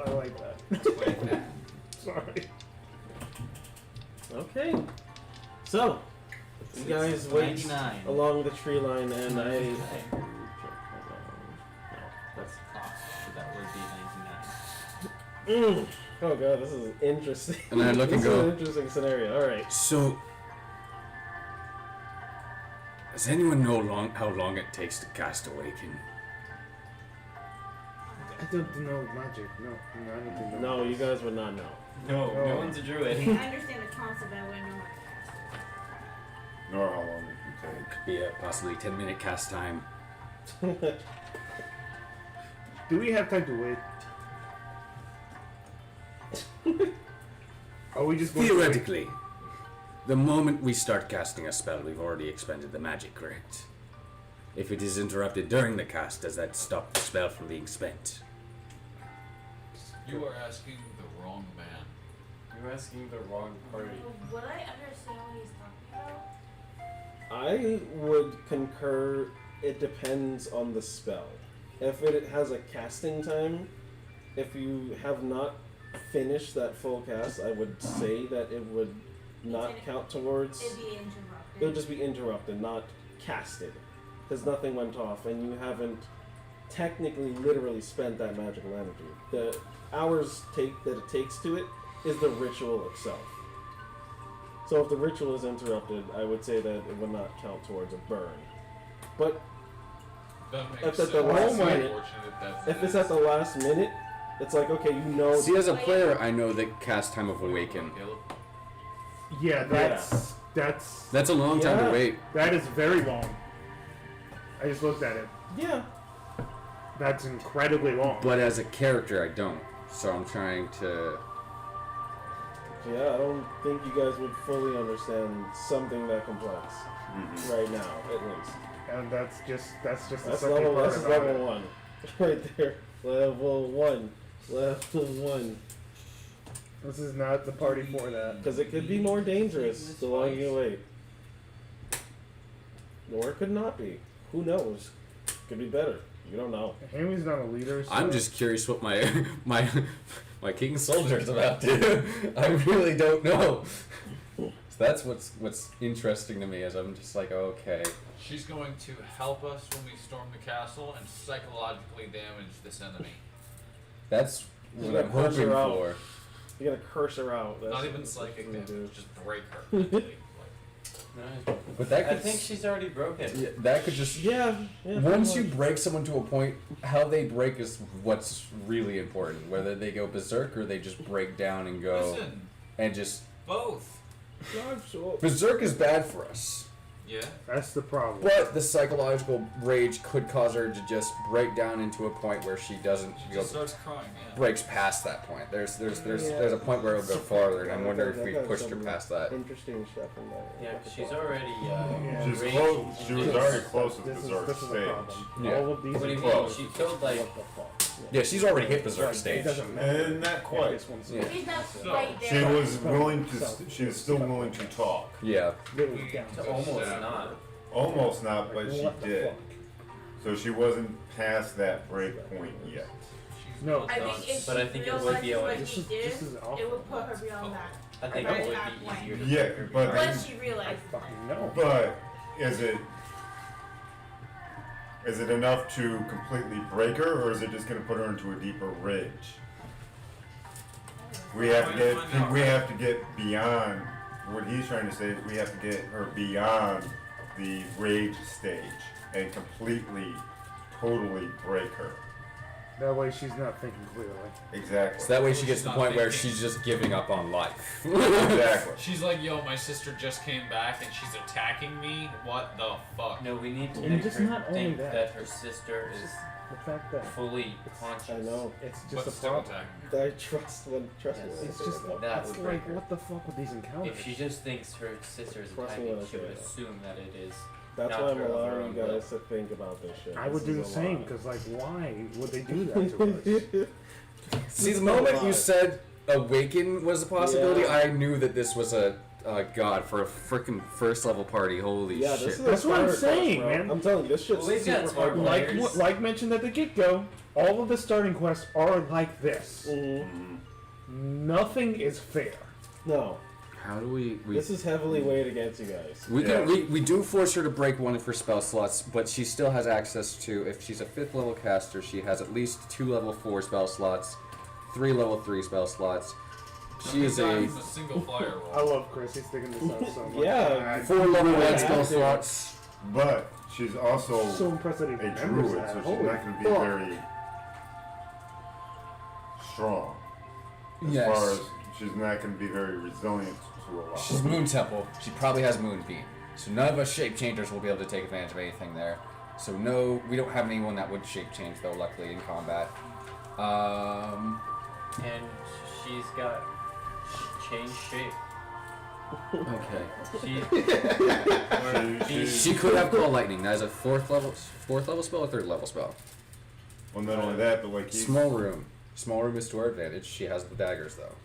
I like that. Sorry. Okay. So, you guys wait 99. along the tree line, and I. No, that's. That would be 99. Oh god, this is interesting. And I look and this is go- an interesting scenario. All right. So, does anyone know how long it takes to cast Awaken? I don't know magic. No, I don't think No, you guys would not know. No, Oh. no one's a druid. I understand the concept, but I wouldn't know how to cast it. Nor how long it can take. Could be a possibly 10-minute cast time. Do we have time to wait? Are we just going to wait? Theoretically, the moment we start casting a spell, we've already expended the magic, correct? If it is interrupted during the cast, does that stop the spell from being spent? You are asking the wrong man. You're asking the wrong party. Would I understand what he's talking about? I would concur. It depends on the spell. If it has a casting time, if you have not finished that full cast, I would say that it would not count towards. It'd be interrupted. It would just be interrupted, not casted, because nothing went off, and you haven't technically, literally spent that magical energy. The hours that it takes to it is the ritual itself. So if the ritual is interrupted, I would say that it would not count towards a burn. But That makes if at sense. the last minute, Unfortunate that if it's at the last minute, it's like, okay, you know. See, as a player, I know that cast time of awaken. Yeah, that's a long time to Yeah. wait. that is very long. I just looked at it. Yeah. That's incredibly long. But as a character, I don't. So I'm trying to. Yeah, I don't think you guys would fully understand something that complex right now, at least. And that's just the That's second level. part This is about level it. 1, right there. Level 1. Level 1. This is not the party for that. Because it could be more dangerous the longer you wait. Or it could not be. Who knows? Could be better. You don't know. Hamy's not a leader. So I'm just curious what my my king soldier's about to. I really don't know. So that's what's interesting to me is I'm just like, okay. She's going to help us when we storm the castle and psychologically damage this enemy. That's You what gotta I'm curse hoping her out. for. You gotta curse her out. That's Not even what psychic it's gonna damage, do. just break her. mentally. Nice. But that I could think she's already broken. yeah, that could just Yeah. once you break someone to a point, how they break is what's really important. Whether they go berserk or they just break down and go Listen, and just both. berserk is bad for us. Yeah. That's the problem. But the psychological rage could cause her to just break down into a point where she doesn't She go just starts crying, yeah. breaks past that point. There's a point where it'll go farther, and I'm wondering if we pushed her past that. Interesting stuff in there. Yeah, she's already. Yeah. She's raged close. She was into- already close to This is berserk this is a stage. problem. Yeah. All of these What do are you mean? Close. She killed like. What the fuck? Yeah, she's already hit berserk It stage. doesn't matter. And not quite. This one's Yeah. He's not So, right She there. was willing to. She was still willing to talk. Yeah. literally down. To almost not. Almost not, but she What the did. fuck? So she wasn't past that break point yet. She's No. I think if But she I think it would realizes be able- what This he is- did, this is awful. it would put her beyond that. I think Right it would at be point. easier to Yeah, break her but behind. Once she realizes that. Fucking no. But is it enough to completely break her, or is it just going to put her into a deeper rage? We have to get beyond what he's trying to say. Is we have to get her beyond the rage stage and completely, totally break her. That way she's not thinking clearly. Exactly. So that way she gets She's to the not point where thinking. she's just giving up on life. Exactly. She's like, yo, my sister just came back and she's attacking me. What the fuck? No, we need to And make just her not only think that. that her sister is The fact that fully conscious. I know. it's But just a still problem. attacking her. I trust when Yes. me. It's just That it's would break like her. what the fuck with these encounters? If she just thinks her sister is Trust me attacking, when I she say would that. assume that it is. That's Not why I'm her of her allowing own you will. guys to think about this shit. I would This do the is a same lot. because like why would they do that to us? See, the moment you said awaken was a possibility, Yeah. I knew that this was a god for a freaking first level party. Holy Yeah, shit! this is That's a what I'm starter saying, quest, bro. man. I'm telling you, this shit's Well, we've got super smart hard. like players. like mentioned at the get go, all of the starting quests are like this. Mhm. Nothing is fair. No, How do we this is heavily weighed against you guys. we Yeah. can we do force her to break one of her spell slots, but she still has access to, if she's a 5th level caster, she has at least 2 level 4 spell slots, 3 level 3 spell slots. She is Not a even a single fire I roll. love Chris. He's thinking this out so much. Yeah. 4 level 1 Yeah. spell slots. But she's also I'm so impressed that he a remembers druid, that. so she's Holy not going to be fuck. very strong. As Yes. far as she's not going to be very resilient to a lot. She's Moon Temple. She probably has Moonbeam. So none of us shape changers will be able to take advantage of anything there. So no, we don't have anyone that would shape change though, luckily, in combat. And she's got change shape. Okay. She She could have call lightning. That is a fourth level spell or third level spell. Well, not only that, but like he's Small room. Small room is to our advantage. She has the daggers though.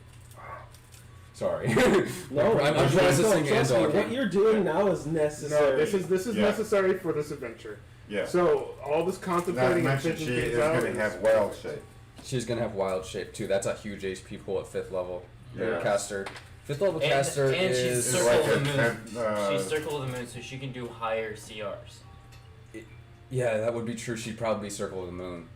Sorry. No, I'm trust processing me, and what talking. you're doing now is necessary. No, this is Yeah. necessary for this adventure. yeah. So all this Not to contemplating and mention thinking she things is out going to have wild shape. She's gonna have wild shape too. That's a huge HP pool at 5th level. Yeah. Caster. 5th level And- caster and she's is Circle like of the a moon. ten- She's Circle of the Moon, so she can do higher CRs. yeah, that would be true. She'd probably be Circle of the Moon.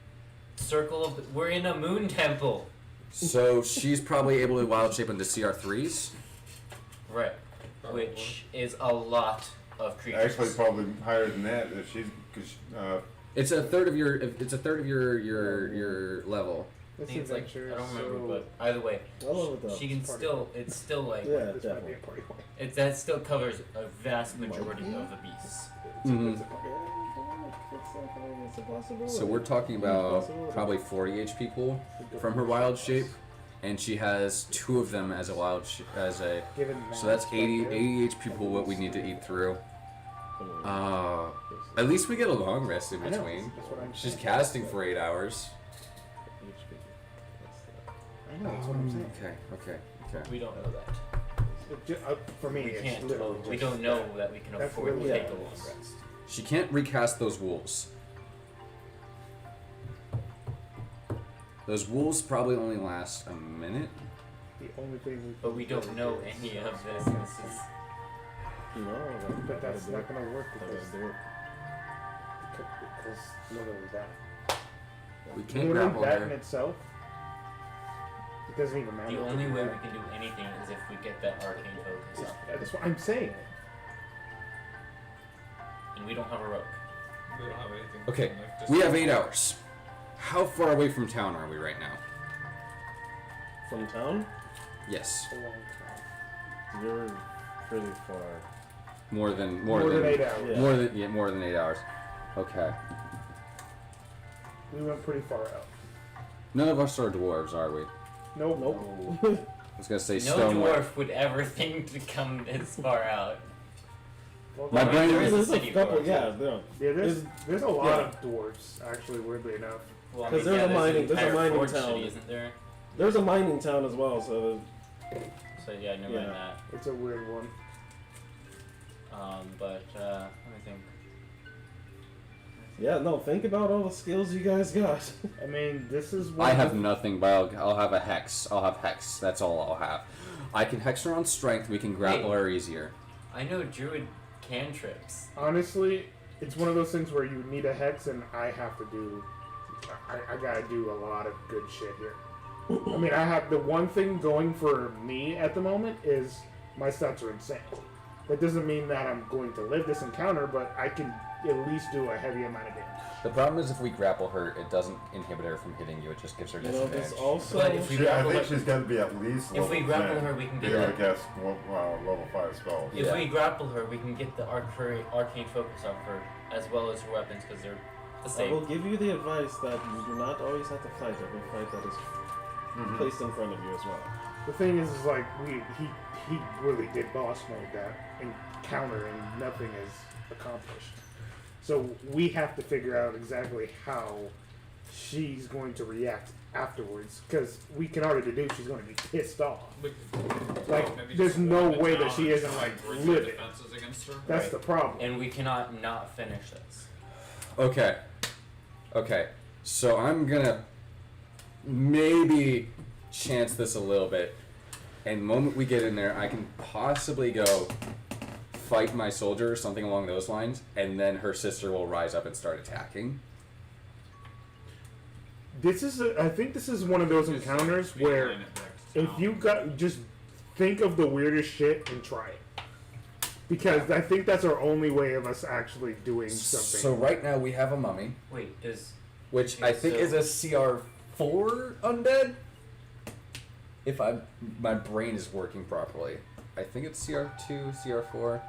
Circle of the, we're in a moon temple. So she's probably able to wild shape into CR3s. Right. Which is a lot of creatures. Actually, probably higher than that if she's because It's a third of your. It's a third of your level. I This think it's like, I adventure don't is remember, so... but either way, All over the she can party. still, it's still like, Yeah, This might be definitely. a party point. that still covers a vast majority of the beasts. Mhm. It's a party. It's a possibility. So we're talking about probably 40 HP pool from her wild shape, and she has 2 of them as a wild as a. Given So that's match, 80 like, 80 HP pool. What we need to eat through. At least we get a long rest in I know, between. that's what I'm She's saying. casting for 8 hours. I know, that's what I'm saying. Okay. We don't know that. For me, We it's can't, literally we just don't know that we can That's afford to really take it. a long rest. She can't recast those wolves. Those wolves probably only last a minute. the only thing. But we don't know any of this. This is But that's not gonna work because literally that. We can't Literally grapple that in her. itself. It doesn't even matter. the what only we way do. we can do anything is if we get that arcane focus up. That's what I'm saying. And we don't have a rope. We don't have anything. Okay, like, just- we have 8 hours. How far away from town are we right now? From town, Yes. A long time. you're pretty far. More than 8 hours. Yeah. more than 8 hours. Okay. We went pretty far out. None of us are dwarves, are we? Nope. Nope. I was gonna say No stone. dwarf would ever think to come this far out. Well, My no, brain there is a There's a city couple, dwarf. yeah, there. Yeah, there's a lot Yeah. of dwarves actually. Weirdly enough. Well, I 'Cause mean, there's a an mining- there's a entire mining forge town. city, isn't there? There's a mining town as well, so So yeah, never mind that. It's a weird one. But let me think. yeah, no, think about all the skills you guys got. I mean, this is. One I of have the- nothing, but I'll have a hex. I'll have hex. That's all I'll have. I can hex her on strength. We can grapple Hey. her easier. I know druid cantrips. Honestly, it's one of those things where you need a hex, and I have to do. I gotta do a lot of good shit here. I mean, I have the one thing going for me at the moment is my stats are insane. That doesn't mean that I'm going to live this encounter, but I can at least do a heavy amount of damage. The problem is if we grapple her, it doesn't inhibit her from hitting you. It just gives her You know, disadvantage. there's also. But if we I grapple think her, she's got to be at least level if we grapple 10 her, we can to get be able that. to cast level 5 spells. If Yeah. we grapple her, we can get the arcane focus off her, as well as her weapons, because they're the I will same. give you the advice that you do not always have to fight every fight that is Mhm. placed in front of you as well. The thing is like he really did boss mode that encounter, and nothing is accomplished. So we have to figure out exactly how she's going to react afterwards, because we can already deduce she's going to be pissed off. Like, Maybe there's just no walk into way town that she and isn't try like and bridge livid. the defenses against her. That's Right. the problem. And we cannot not finish this. Okay. Okay. So I'm gonna maybe chance this a little bit. And the moment we get in there, I can possibly go fight my soldier or something along those lines, and then her sister will rise up and start attacking. I think this is one of those Just encounters speed where line it back to if town. you got just think of the weirdest shit and try it, because I think that's our only way of us actually doing something. So right now we have a mummy, Wait, does which I think So- is a CR4 undead. If my brain is working properly, I think it's CR2, CR4.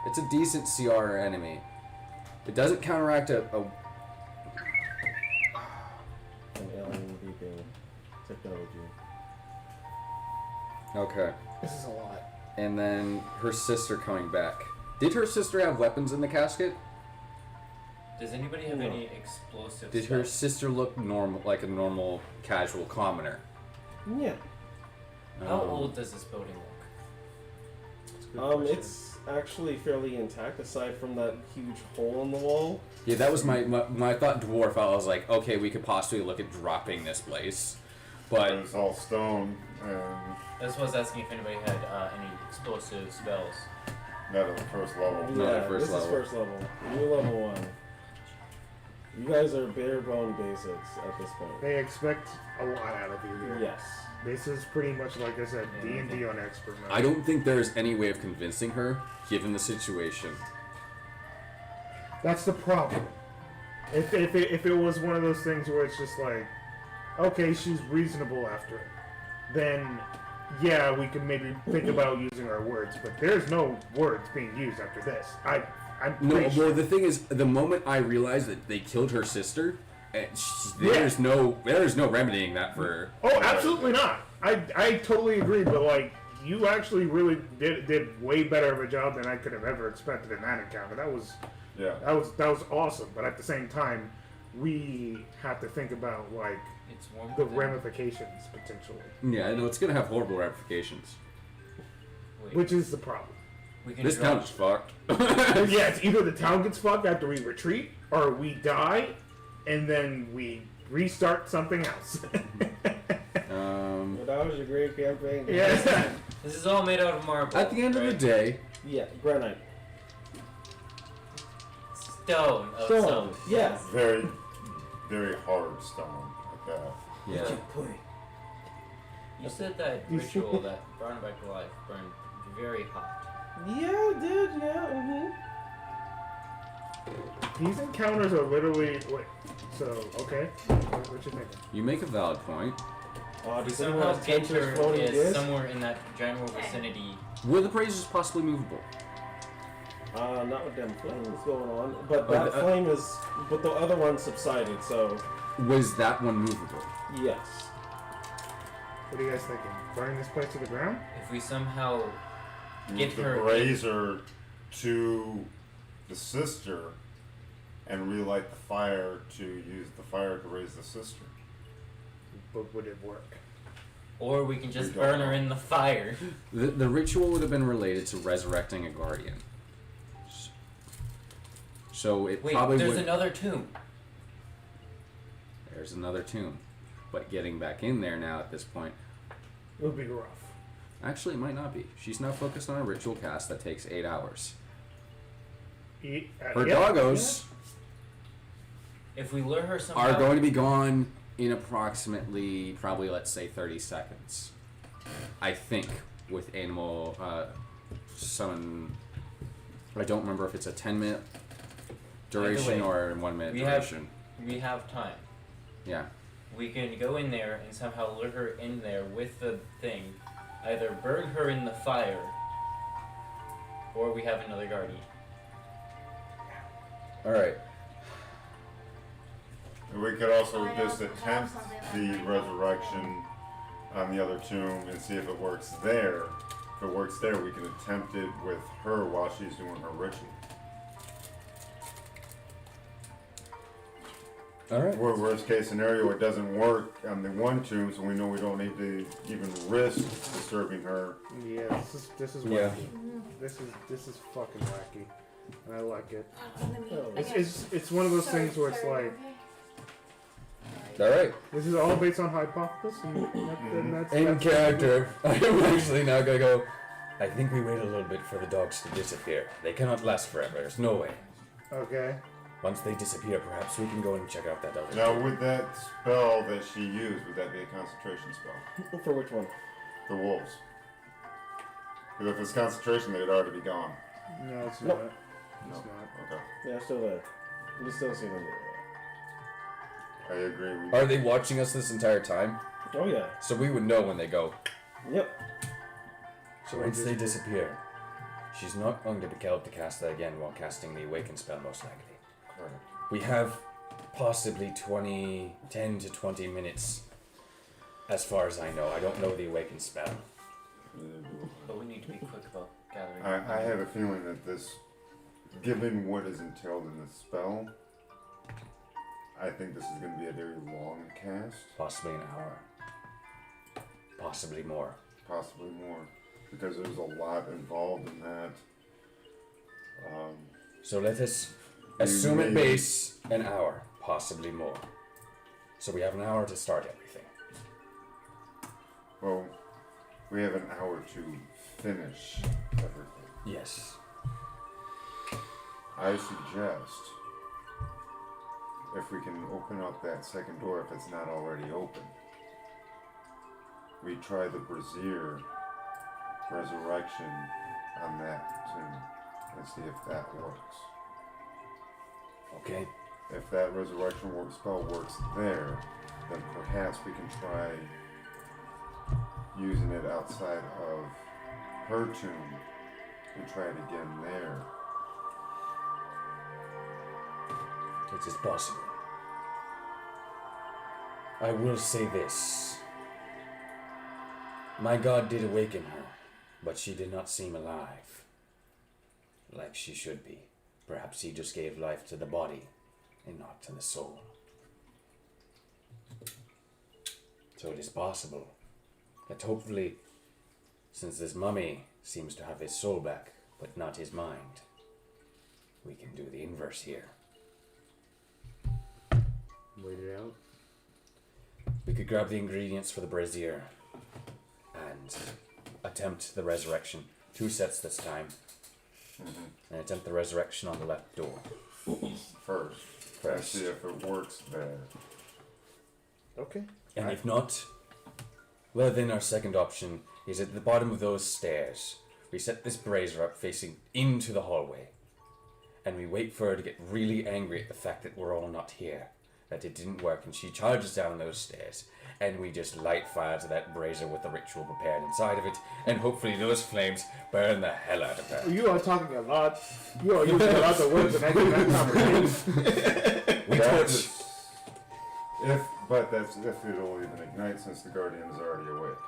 It's a decent CR enemy. It doesn't counteract a Alien beeping technology. okay. This is a lot. and then her sister coming back. Did her sister have weapons in the casket? Does anybody have any explosive Did her spells? sister look normal, like a normal, casual commoner? Yeah. How old does this building look? That's a good question. It's actually fairly intact aside from that huge hole in the wall. Yeah, that was my thought. Dwarf. I was like, okay, we could possibly look at dropping this place, but It's all stone and That's why I was asking if anybody had any explosive spells. not at the first level. No, Yeah, the first this level. is first level. New level 1. You guys are bare bone basics at this point. They expect a lot out of you here. Yes. This is pretty much, like I said, Yeah, D&D on expert mode. I don't think there's any way of convincing her, given the situation. That's the problem. If it was one of those things where it's just like, okay, she's reasonable after it, then yeah, we could maybe think about using our words. But there's no words being used after this. I'm No, pretty sure. well, the thing is, the moment I realized that they killed her sister, there's no remedying that for her. Oh, absolutely not. I totally agree, but like you actually really did way better of a job than I could have ever expected in that encounter. That was awesome. But at the same time, we have to think about like It's warm. the within. ramifications potentially, Yeah, I know it's gonna have horrible ramifications. Wait, which is the problem. we can This draw- town is fucked. Yeah, it's either the town gets fucked after we retreat, or we die, and then we restart something else. Well, that was a great campaign. Yeah. This is all made out of marble. At the end of the right? day, Yeah, granite. Stone. Oh, Stone. Yes. Very, very hard stone at that. yeah. You said that ritual that brought back to life burned very hot. Yeah, it did. Yeah. These encounters are literally so okay. What you thinking? You make a valid point. Oh, We does somehow anyone get attempt her floating is disc? somewhere in that general vicinity. Were the praises possibly movable? Not with them flames going on, but Oh, that the- flame is. But the other one subsided, so Was that one movable? yes. What are you guys thinking? Burning this place to the ground? If we somehow get Move the her brazier to the sister and relight the fire to use the fire to raise the sister. But would it work? or we can just We don't burn her know. in the fire. The ritual would have been related to resurrecting a guardian. So it Wait, probably there's would. another tomb. There's another tomb. But getting back in there now at this point, It would be rough. actually it might not be. She's now focused on a ritual cast that takes 8 hours. Her Yeah, doggos If we lure her somehow, are going to be gone in approximately, probably let's say 30 seconds. I think, with animal summon. I don't remember if it's a 10-minute duration way, or a 1-minute we have- duration. we have time. Yeah. We can go in there and somehow lure her in there with the thing. Either burn her in the fire, or we have another guardian. Alright. We could also I just also have attempt something like the that. resurrection on the other tomb and see if it works there. If it works there, we can attempt it with her while she's doing her ritual. Alright. Or worst case scenario, it doesn't work on the one tomb, so we know we don't need to even risk disturbing her. Yeah, this is Yeah. wacky. This is fucking wacky, and I like it. Oh, It's one of those things where it's like Alright. this is all based on hypothesis, and that's In character, I am actually now gonna go. I think we wait a little bit for the dogs to disappear. They cannot last forever. There's no way. Okay. Once they disappear, perhaps we can go and check out that other. Now, with that spell that she used, would that be a concentration spell? For which one? The wolves. Because if it's concentration, they'd already be gone. No, it's Nope. not. It's not. Okay. Yeah, still there. You still see them I agree. Are they watching us this entire time? there. Oh yeah. So we would know when they go. Yep. So once they disappear, she's not going to be able to cast that again while casting the awaken spell, most likely. Correct. We have possibly 10 to 20 minutes, as far as I know. I don't know the awaken spell. But we need to be quick about gathering. I have a feeling that this, given what is entailed in the spell, I think this is going to be a very long cast. Possibly an hour. Possibly more. Possibly more. Because there's a lot involved in that. So let us assume at base an hour, possibly more. So we have an hour to start everything. Well, we have an hour to finish everything. Yes. I suggest if we can open up that second door if it's not already open. We try the brazier resurrection on that tomb and see if that works. Okay. If that resurrection spell works there, then perhaps we can try using it outside of her tomb and try it again there. It is possible. I will say this. My god did awaken her, but she did not seem alive. Like she should be. Perhaps he just gave life to the body and not to the soul. So it is possible that hopefully, since this mummy seems to have his soul back, but not his mind, we can do the inverse here. Wait it out. We could grab the ingredients for the brazier and attempt the resurrection. 2 sets this time. And attempt the resurrection on the left door. First. And see if it works there. Okay. And if not, well then our second option is at the bottom of those stairs. We set this brazier up facing into the hallway. And we wait for her to get really angry at the fact that we're all not here. That it didn't work, and she charges down those stairs, and we just light fire to that brazier with the ritual prepared inside of it, and hopefully those flames burn the hell out of her. You are talking a lot. You are using a lot of words and actually not conversation. We torch. But that's if it'll even ignite since the guardian is already awake.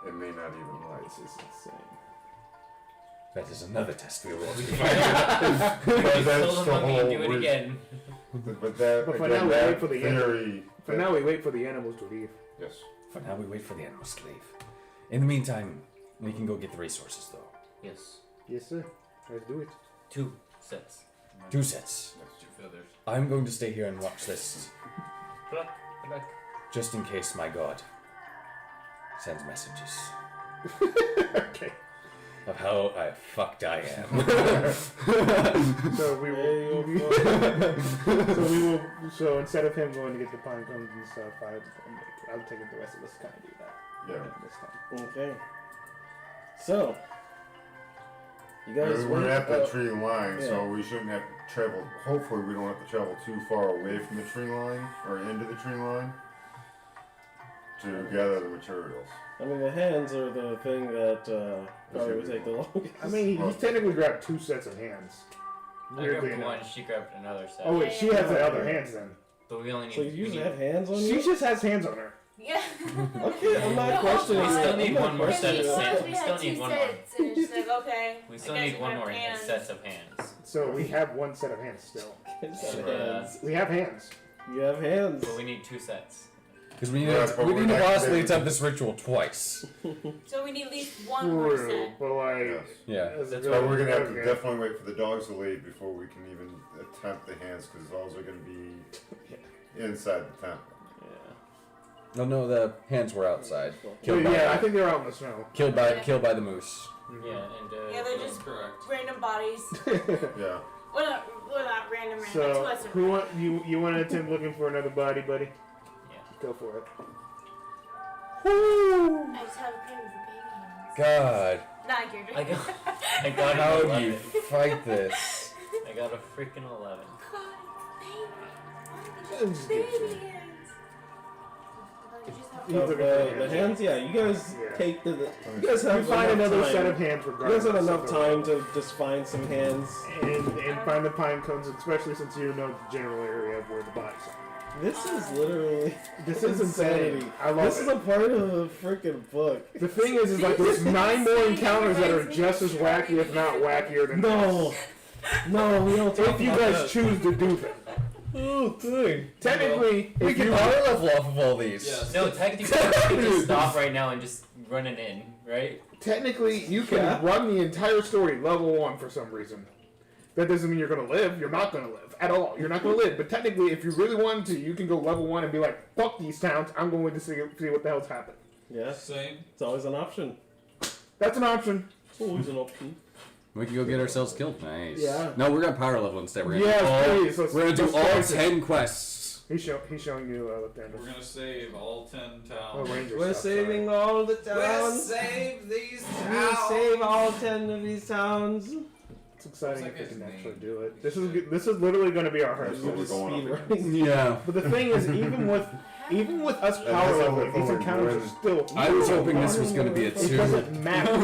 It may not even light. This is insane. That is another test we roll. Kill the mummy and do it again. But for now, we wait for the theory. For now, we wait for the animals to leave. Yes. For now, we wait for the animals to leave. In the meantime, we can go get the resources, though. Yes. Yes, sir. Let's do it. 2 sets. 2 sets. That's 2 feathers. I'm going to stay here and watch this, Back. just in case my god sends messages Okay. of how fucked I am. So we will. So instead of him going to get the pine cones and stuff, I'll take it the rest of us kind of do that. Yeah. This time. Okay. So, you guys We're went at the up- tree line, yeah. so we shouldn't have to travel. Hopefully, we don't have to travel too far away from the tree line or into the tree line to gather the materials. I mean, the hands are the thing that probably would take the longest. I mean, he's technically grabbed 2 sets of hands. I Weirdly grabbed enough. one, she grabbed another set. Oh wait, she has the other hands then. But we only need. So you usually have hands on She you? just has hands on her. Yeah. Okay, I'm not questioning We that. still I'm need not one more questioning set of that. sets. We still need one more. And it's just like, okay. We still I guess need we one have more hands. sets of hands. So we have 1 set of hands still. Yeah. We have hands. You have hands. But we need 2 sets. Because we need, Yeah, but we we're need to not possibly gonna- attempt this ritual twice. So we need at least one more True, set. but like, Yes. Yeah. as That's a But go- we're gonna have to okay. definitely wait for the dogs to leave before we can even attempt the hands, because those are gonna be inside the temple. No, no, the hands were outside. Killed by, Yeah, I think they're out in the snow. killed by the moose. Yeah, and Yeah, they're just Correct. random bodies. Yeah. Well, not random, like So, 2 us. who want you want to attempt looking for another body, buddy? Yeah. Go for it. I just have a craving for baby hands. God, Not your I got how an do 11. you fight this? I got a freaking 11. baby hands. The hands, yeah, you guys Yeah. take the you guys have You find enough another time. set of hands You regardless. guys have enough of the- time to just find some hands. and find the pine cones, especially since you know the general area of where the bodies are. This is literally This is insane. I love This it. is a part of the freaking book. The thing is like there's 9 more encounters that are just as wacky, if not wackier than No, no, we don't. this. Talk If you about guys that. choose to do them. Oh, good. Technically, We if can you power level off of all these. Yes. No, technically, we can just stop right now and just run it in, right? technically you can Yeah. run the entire story level 1 for some reason. That doesn't mean you're gonna live. You're not gonna live at all. You're not gonna live. But technically, if you really wanted to, you can go level 1 and be like, "Fuck these towns. I'm going to see what the hell's happened." Yeah, Same. it's always an option. That's an option. It's always an option. We can go get ourselves killed. Nice. Yeah. No, we're gonna power level instead. We're gonna Yes, do all, please. Let's- we're gonna do let's all try this. 10 quests. He's showing you left-handed. We're gonna save all 10 Oh, towns. Ranger We're stuff, saving all the We'll towns. save these We'll towns. save all 10 of these towns. Sorry. It's exciting Looks if like we can his actually name. do it. This is literally going to be our That's hardest. what we're Just going speed up running. Yeah. But the thing is, even with us And power that's leveling, these only encounters one. are still. I was hoping this was gonna be a It 2. doesn't matter.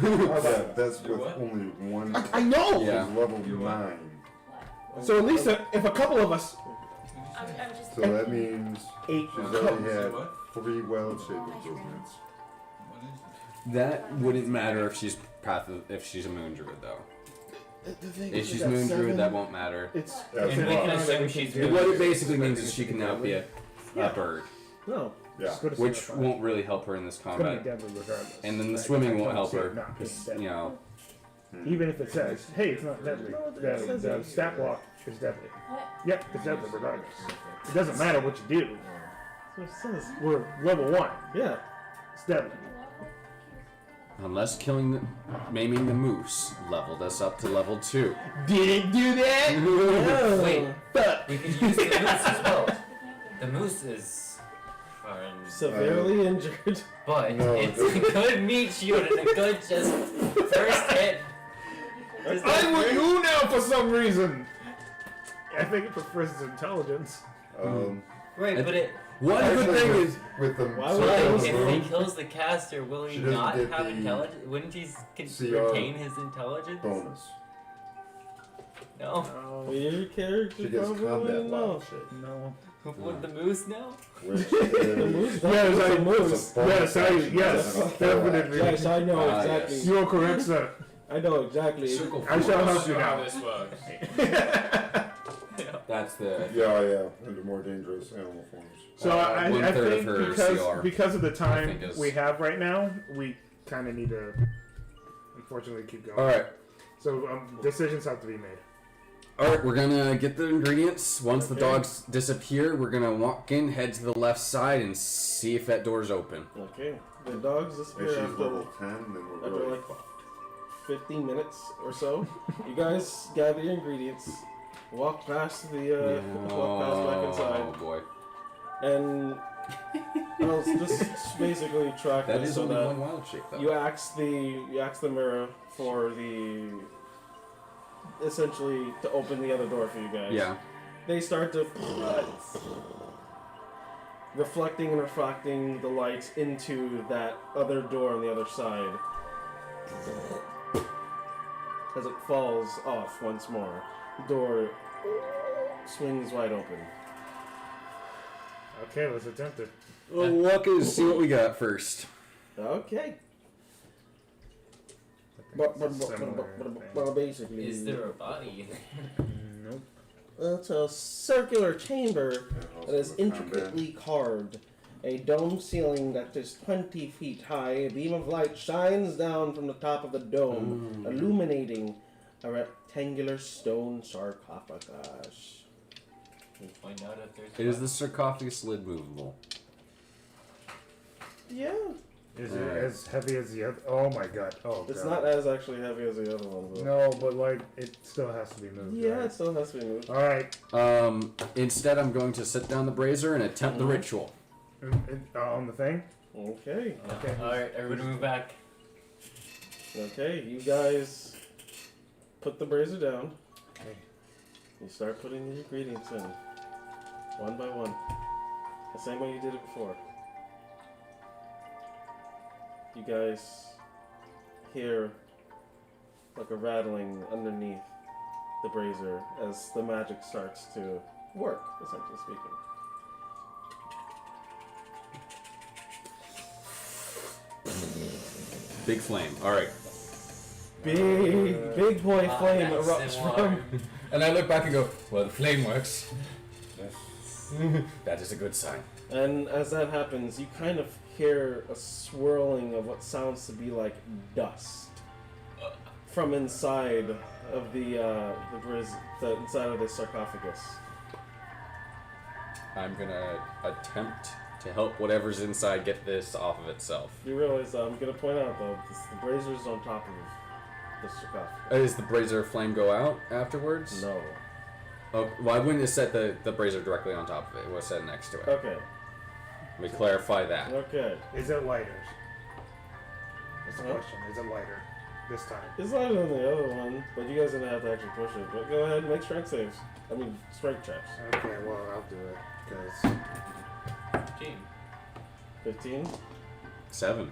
Yeah, that's with What? only one. I know. Yeah. She's level You what? 9. So at least if a couple of us, I'm just. So that means 8, she's couple- already Say had what? 3 wild shape improvements. What is That wouldn't matter if she's if she's a moon druid though. If she's moon druid, that won't matter. It's That's And we why. can assume she's What it basically means is she can now be a bird, No. Yeah. which won't really help her in this It's going to be combat. deadly regardless. And then the Like, swimming I won't can't help see it her, not being because, deadly. you know, Even if it says, "Hey, it's not deadly," the stat block is deadly. Yep, it's deadly regardless. It doesn't matter what you do. That's what it says. We're level 1. Yeah. It's deadly. unless maiming the moose leveled us up to level 2. Did it do that? Wait, Fuck. we can use the moose as well. The moose is Severely injured. but No, it's a good meat shield and a good just first hit. Just I'm with first- you now for some reason. I think it prefers its intelligence. Right, but it. One good Actually, thing with- is, with the Why so would I the If he moon, kills the caster, will She he doesn't not get have the intelligence? Wouldn't he CR retain his intelligence? bonus. No. Well, your character She gets probably combat wouldn't know. level shit. No. Would the moose know? Which The is moose. Yes, I the moose. Yes, yes, definitely. Yes, I know Ah, exactly. yes. You are correct, sir. I know exactly. Circle I shall force. help you How now. this works. that's the... yeah, and the more dangerous animal forms. So I 1/3 of think her because of the I time think is- we have right now, we kind of need to, unfortunately, keep going. Alright. So decisions have to be made. Alright, we're gonna get the ingredients. Once the Okay. dogs disappear, we're gonna walk in, head to the left side, and see if that door's open. Okay. The dogs If disappear she's after, level 10, then we're after really like 15 minutes or so. You guys gather your ingredients, walk past the walk past back Oh inside, boy. and I'll just basically track That this is so only that one wild shape though. you ask the mirror for the essentially to open the other door for you guys. Yeah. They start to reflecting and refracting the lights into that other door on the other side as it falls off once more. The door swings wide open. Okay, let's attempt it. Well, walk in and see what we got first. Okay. Similar Well, basically, Is there a body in there? Nope. it's a circular chamber and that is also with combat. intricately carved. A dome ceiling that is 20 feet high. A beam of light shines down from the top of the dome, illuminating a rectangular stone sarcophagus. We'll find out if there's. Is the sarcophagus lid movable? Yeah, Is it Alright. as heavy as the other? Oh my god. Oh it's god. not as actually heavy as the other one. But No, but like it still has to be moved. yeah, right? it still has to be moved. All right. Instead, I'm going to set down the brazier and attempt the ritual. On the thing. Okay, Okay. Alright, everybody move back. okay, you guys put the brazier down. Okay. You start putting the ingredients in, one by one, the same way you did it before. You guys hear like a rattling underneath the brazier as the magic starts to work, essentially speaking. Big flame. All right. Big boy flame that's erupts similar. from. And I look back and go, well, the flame works. Yes. That is a good sign. And as that happens, you kind of hear a swirling of what sounds to be like dust from inside of the inside of the sarcophagus. I'm gonna attempt to help whatever's inside get this off of itself. You realize I'm gonna point out though, the braziers on top of the sarcophagus. Does the brazier flame go out afterwards? No. Oh, why wouldn't it set the brazier directly on top of it? It was set next to it. Okay. Let me clarify that. Okay. Is it lighter? That's the Huh? question. Is it lighter this time? It's lighter than the other one, but you guys are gonna have to actually push it. But go ahead and make strength saves. I mean, strength checks. Okay, well, I'll do it. Because 15. 15. 7.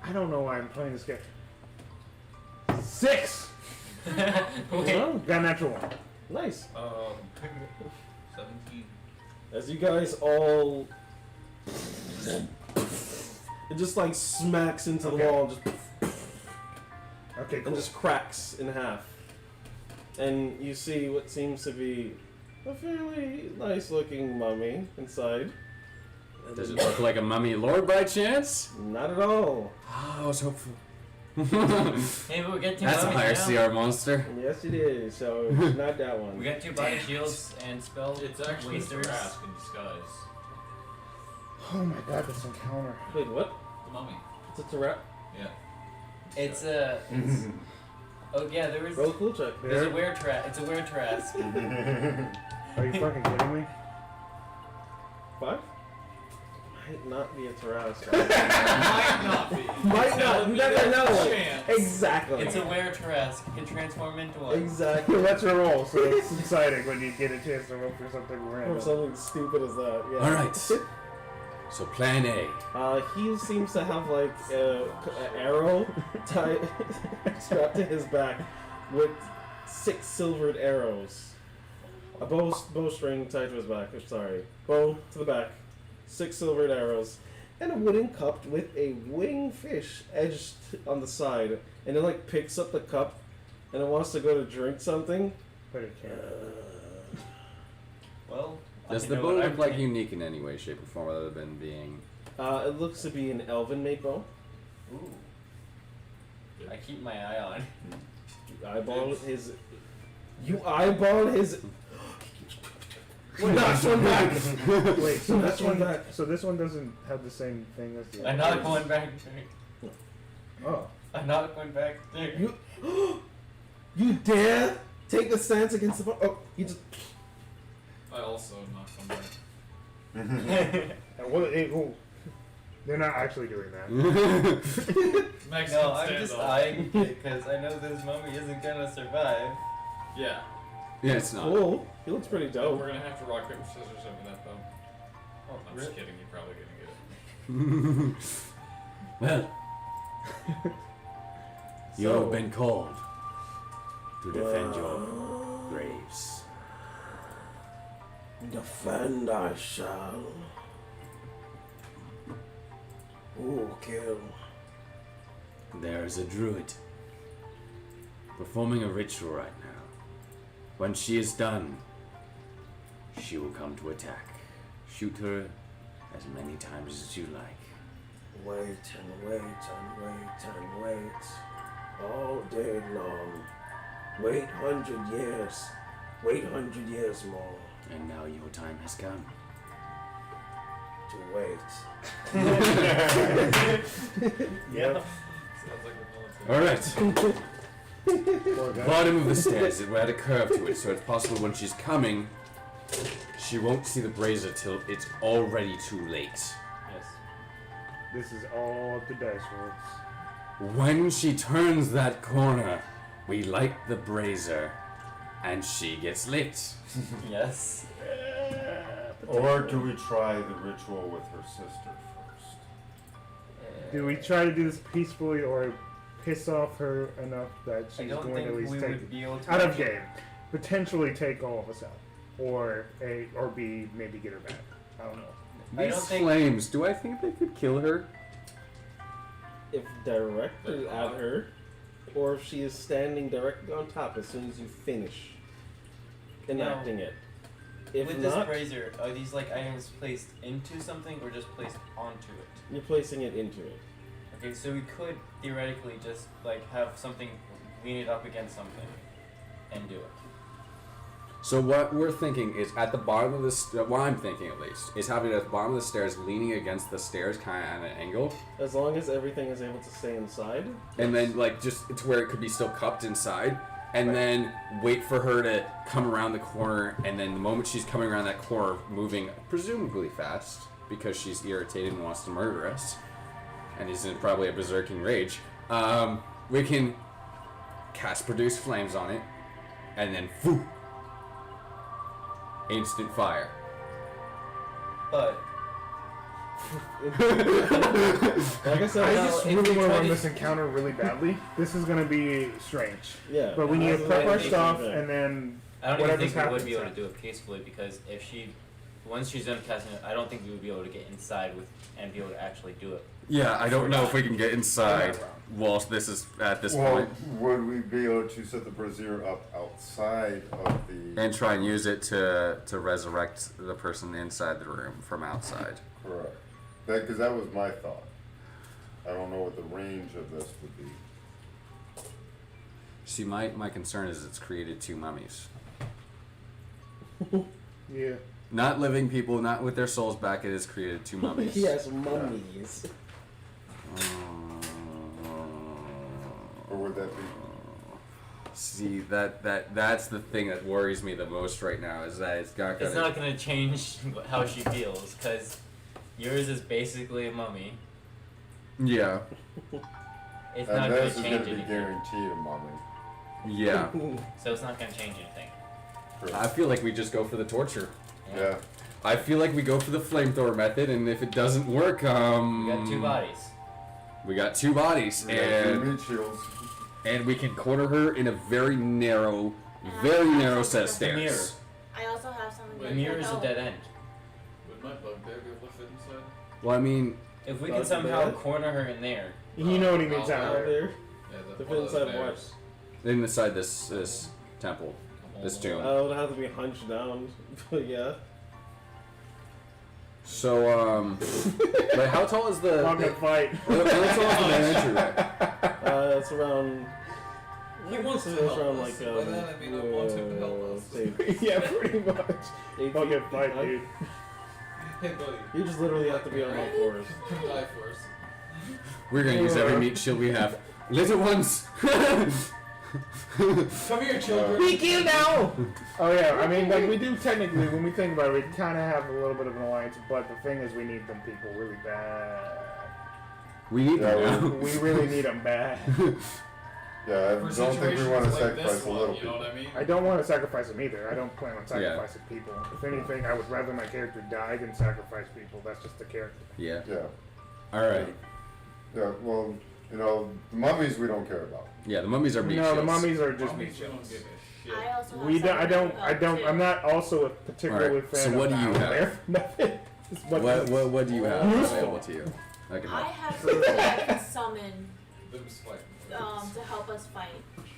I don't know why I'm playing this game. 6! Well, Got a natural one. nice. 17. As you guys all, it just like smacks into the Okay. wall, just Okay, cool. and just cracks in half. And you see what seems to be a fairly nice-looking mummy inside. Does it look like a mummy lord by chance? Not at all. I was hopeful. Hey, but we get two That's a bodies higher now. CR monster. Yes, it is. So it's not that one. We got 2 body shields and spell It's actually a wasters. Thrask in disguise. Oh my god, this encounter. Wait, what? The mummy. It's a Tourette. Yeah. It's a. It's, oh yeah, there was. Roll a cool check. There's a weird It's a weird Trask. Are you fucking kidding me? 5? Might not be a Tarrasque. Might not be. Might not. You never know. Chance. Exactly. It's a weird Trask. It can transform into one. Exactly. Let's roll, so it's exciting when you get a chance to roll for something Or random. something stupid as that. Yeah. All right. So plan A. He seems to have like an arrow tied strapped to his back with 6 silvered arrows. A bowstring tied to his back. Sorry, bow to the back. 6 silvered arrows, and a wooden cup with a winged fish edged on the side. And it like picks up the cup, and it wants to go to drink something. But it can't. Well. Does I the know bow what look I'm like thinking. unique in any way, shape, or form other than being... It looks to be an elven-made bow. Ooh. I keep my eye on. You eyeball his. You eyeball his. Knocks one back. Wait, so Knocks this one, back. so this one doesn't have the same thing as the I'm other not ones? going back. Oh. I'm not going back there. You dare take the stance against the bow? Oh, you just. I also knocked on back. They're not actually doing that. Mexican No, I'm just standoff. eyeing it because I know this mummy isn't gonna survive. Yeah. Yeah, it's not. Cool. He looks pretty So dope. we're gonna have to rock, paper, scissors over that though. Oh, I'm really? just kidding, you're probably gonna get it. Well, you So- have been called to defend your graves. Defend I shall. Who kill? There is a druid performing a ritual right now. When she is done, she will come to attack. Shoot her as many times as you like. Wait and wait and wait and wait. All day long. Wait 100 years. Wait 100 years more. And now your time has come. To wait. Yep. Sounds like a military. Alright. Poor guy. Bottom of the stairs, it had a curve to it, so it's possible when she's coming, she won't see the brazier till it's already too late. Yes. This is all the dice rolls. When she turns that corner, we light the brazier, and she gets lit. Yes. Or do we try the ritual with her sister first? Do we try to do this peacefully or piss off her enough that I she's don't going think to at least we take would be able to. out of game? Potentially take all of us out. Or B, maybe get her back. I don't know. I These don't think- flames, do I think they could kill her? If directed at her, or if she is standing directly on top as soon as you finish enacting it. If With not, this brazier, are these like items placed into something or just placed onto it? you're placing it into it. Okay, so we could theoretically just like have something lean it up against something and do it. So what we're thinking is at the bottom of the what I'm thinking at least is having it at the bottom of the stairs, leaning against the stairs, kind of at an angle, As long as everything is able to stay inside. and then like just to where it could be still cupped inside, and then wait for her to come around the corner, and then the moment she's coming around that corner, moving presumably fast because she's irritated and wants to murder us, and is in probably a berserking rage, we can cast produce flames on it, and then whoo, instant fire. But Like I said, I now, just if really you want to try run this encounter really badly. This is going to be strange. Yeah. But we need to That's prep the our way stuff it is. and then I don't even whatever's think we would be able happening. to do it peacefully because if she, once she's done casting it, I don't think we would be able to get inside with and be able to actually do it. Yeah, I don't know if we can get inside whilst this is at this Well, point, would we be able to set the brazier up outside of the... and try and use it to resurrect the person inside the room from outside. Correct. Because that was my thought. I don't know what the range of this would be. See, my concern is it's created two mummies. Yeah. Not living people, not with their souls back. It has created two mummies. Yes, mummies. Or would that be... See, that's the thing that worries me the most right now is that it's not gonna. It's not gonna change how she feels because yours is basically a mummy. Yeah. It's And not gonna this is change going to be anything. guaranteed a mummy. Yeah. So it's not gonna change anything. I feel like we just go for the torture. Yeah. I feel like we go for the flamethrower method, and if it doesn't work, We got two bodies. We got two bodies, We got and two meat shields. and we can corner her in a very narrow set of stairs. I also have something. The mirror is a dead end. Would my bugbear be able to fit inside? Well, I mean, If we Bug can somehow bear? corner her in there, You know what he means out Out there. there. Yeah, To one fit of those inside what? bears. inside this temple, this tomb. I would have to be hunched down. But yeah. So, but how tall is the? I'm gonna fight. How tall is the main entryway? It's around. He wants to it's help around us. like By that I mean I want him to help us. say Yeah, pretty much. 8 I'll feet get fight, high. dude. Hey buddy, You just literally have to be on all fours. die for us. We're gonna use every meat shield we have. Little ones. Come here, children. Be killed now! Oh yeah, I mean, like we do technically, when we think about it, we kind of have a little bit of an alliance, but the thing is, we need them people really bad. We need Yeah, them now. We really need them bad. Yeah, I For don't think we want to situations like this sacrifice a one, little you know people. what I mean? I don't want to sacrifice them either. I don't plan on sacrificing people. If anything, I would rather my character die than sacrifice people. That's just the character. Yeah. Yeah. All right. Yeah, well, you know, the mummies we don't care about. Yeah, the mummies are meat No, shields. the mummies are just meat Mummies, we don't shields. give a shit. I also have We don't. I something don't. to I help, don't. too. I'm not also a particularly Alright, fan so of what do you Owlbear. Nothing. It's What do you have Useful. available to you? I can I help. have something I can summon Them spike. to help us fight.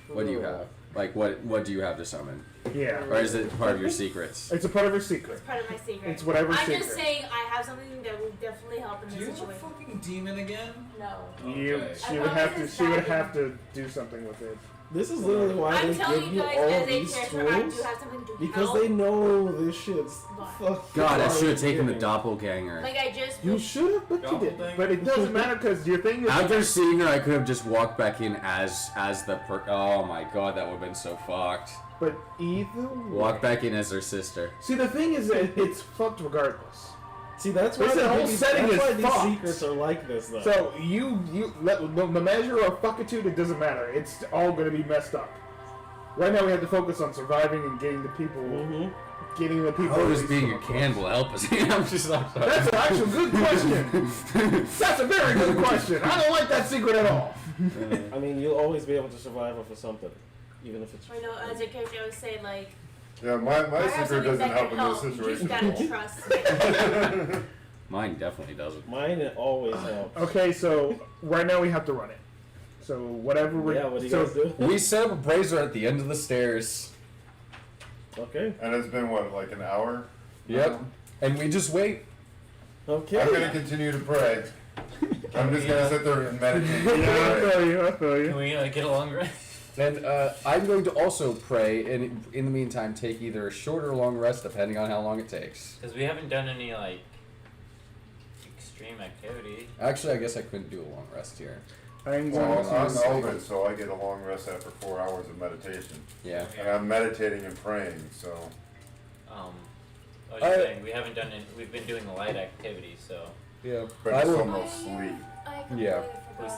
What do you have? Like what do you have to summon? Yeah. Or is it part of your secrets? It's a part of her secret. It's part of my secret. It's whatever I'm secret. just saying I have something that will definitely help in Do this you have a situation. fucking demon again? No. You. Okay. She would have to. She would have to do something with it. This is literally why I'm they telling give you you guys all as a these character, I do tools have something to because help. they know this shit's fucking God, I should have hard taken the getting. doppelganger. Like I just. You should have, but you didn't. Doppelganger? But it doesn't matter because your thing is. After seeing her, I could have just walked back in as the Oh my god, that would have been so fucked. But either way. Walk back in as her sister. See, the thing is that it's fucked regardless. See, that's why This they whole give you- setting that's is why these fucked. secrets are like this, though. So the measure of fuckitude, it doesn't matter. It's all gonna be messed up. Right now, we have to focus on surviving and getting the people. Getting the people. How does released being from a the candle help us? I'm just like. That's an actual good question. That's a very good question. I don't like that secret at all. I mean, you'll always be able to survive off of something, even if it's. I know, as a character, I would say like. Yeah, my I have secret something doesn't that help can in this help. You just situation. gotta trust me. Mine definitely doesn't. Mine it always helps. Okay, so right now we have to run it. So whatever we're Yeah, what do you guys do? We set up a brazier at the end of the stairs. Okay. And it's been what, like an hour? Yep. And we just wait. Okay. I'm gonna continue to pray. I'm just gonna sit there and meditate. Yeah, I feel you. Can we get a long rest? And I'm going to also pray, and in the meantime, take either a short or long rest, depending on how long it takes. Because we haven't done any like extreme activity. Actually, I guess I couldn't do a long rest here. I'm going Well, I'm to elven, so I get a long rest after 4 hours of meditation. Yeah. And I'm meditating and praying, so. I was just saying we haven't done it. We've been doing the light activity, so. Yeah. But I it's will. almost sleep. Yeah.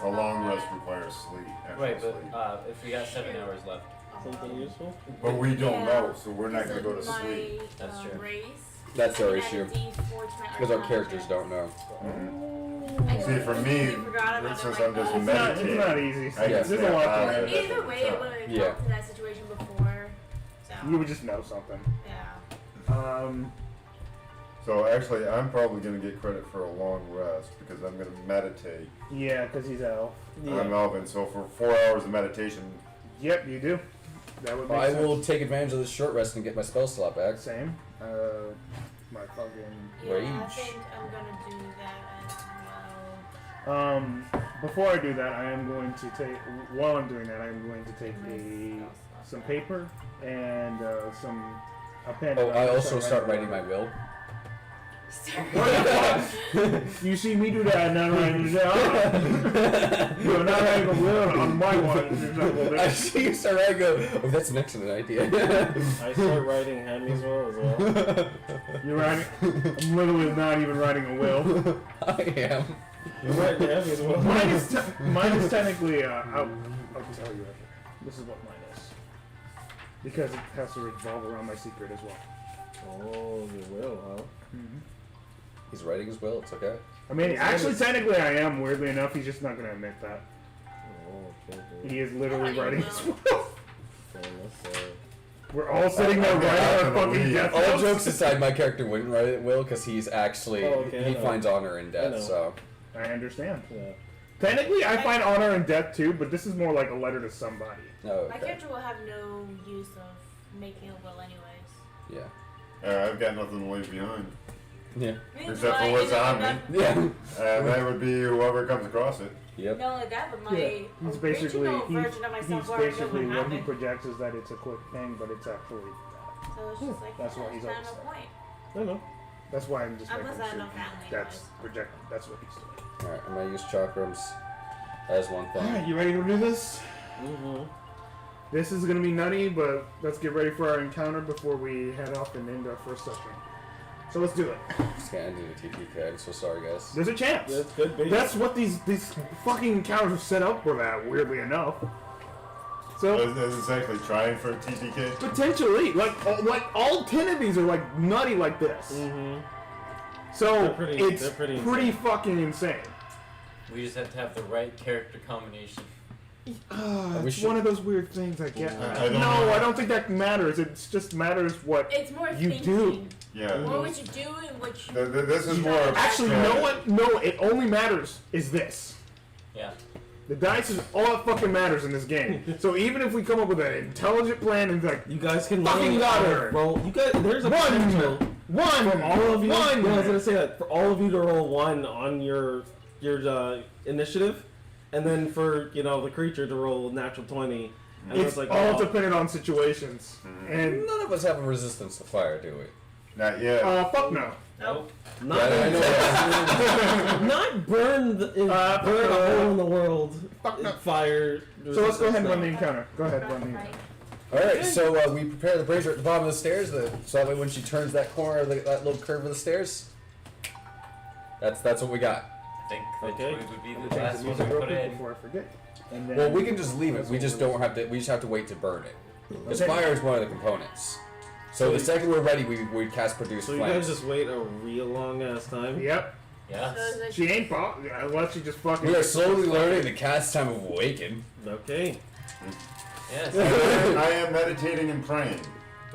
A long rest requires sleep. Actual Right, sleep. but if we got 7 hours left. Something useful? But we don't Yeah. know, so we're not gonna go to sleep. That's true. Race, That's our I issue. added D4 to my Because our Arcana characters check. don't know. I See, for me, completely forgot about it, since like, I'm just oh, It's meditating. not easy. I Yeah. can There's stay a lot up to high it. Either way, it would have Yeah. helped in that situation before. So. You would just know something. Yeah. So actually, I'm probably gonna get credit for a long rest because I'm gonna meditate. Yeah, because he's elf. I'm elven, so for 4 hours of meditation, Yep, you do. That would make I sense. will take advantage of this short rest and get my spell slot back. Same. My fucking. Yeah, I Rage. think I'm gonna do that as well. Before I do that, I am going to take. While I'm doing that, I'm going to take some paper and a pen. Oh, and I I'll also start writing my down. will. You see me do that, and then writing it down. You're not writing a will on my one. I see you start writing. Go. Oh, that's an excellent idea. I start writing Hammy's will as well. You're writing. I'm literally not even writing a will. I am. You're writing Hammy's will. Mine is technically. I'll tell you. This is what mine is. Because it has to revolve around my secret as well. Oh, you will, huh? Mm-hmm. He's writing his will. It's okay. I mean, actually, technically, I am. Weirdly enough, he's just not going to admit that. Oh, okay. He is literally writing his will. Fair enough, We're all sitting there writing our fucking death All notes. jokes aside, my character wouldn't write it will because he's actually Oh, okay, I he know. finds honor in I death. know. So I understand. Yeah. Technically, I find honor in death too, but this is more like a letter to somebody. oh, My okay. character will have no use of making a will anyways. Yeah. I've got nothing to leave behind. Yeah. Except for what's on me. Yeah. And that would be whoever comes across it. Yep. Not only that, but my He's basically original version of myself he's already basically knows what he happened. projects is that it's a quick thing, but it's actually that. So it's just like, That's yeah, what he's there's always not said. no point. I know. That's why I'm just making Unless I sure know family that's wise. projected. That's what he's doing. All right. I'm gonna use chakrams as one thing. Alright, you ready to do this? Mm-hmm. This is gonna be nutty, but let's get ready for our encounter before we head off and end our first session. So let's do it. Just gonna end it a TPK. I'm so sorry, guys. There's a chance. That's good, baby. That's what these fucking encounters are set up for. That weirdly enough. So Is actually trying for a TPK? potentially, like all 10 of these are like nutty like this. Mm-hmm. So They're pretty- it's they're pretty pretty insane. fucking insane. We just have to have the right character combination. We It's should- one of those weird things I get. I don't No, know. I don't think that matters. It just matters what It's more you thinking. do. Yeah. What would you do and what you... This is more. Actually, you know what? No, it only matters is this. Yeah. The dice is all that fucking matters in this game. So even if we come up with an intelligent plan and like You guys can Fucking literally got her. roll. You guys, there's a One. potential one, for all of you. one. No, I was gonna say that for all of you to roll 1 on your initiative, and then for the creature to roll natural 20. And It's like, all oh, dependent on situations. And None of us have a resistance to fire, do we? Not yet. fuck no. Nope. not, I know. not burn burn a hole in the world. Fire. So let's go ahead and run the resistance. encounter. Go ahead, run the encounter. All right. So we prepare the brazier at the bottom of the stairs, so that way when she turns that corner, that little curve of the stairs, that's what we got. I think Okay. that would be I'm the gonna change last the one music we real put quick in. before I forget. And then Well, we can just leave it. We just don't have to. We just have to wait to burn it. Because Okay. fire is one of the components. So the second we're ready, we cast produce So you flames. guys just wait a real long ass time. Yep. Yes. So is it- She ain't unless she just fucking. We are slowly learning the cast time of awaken. Okay. Yes. I am meditating and praying.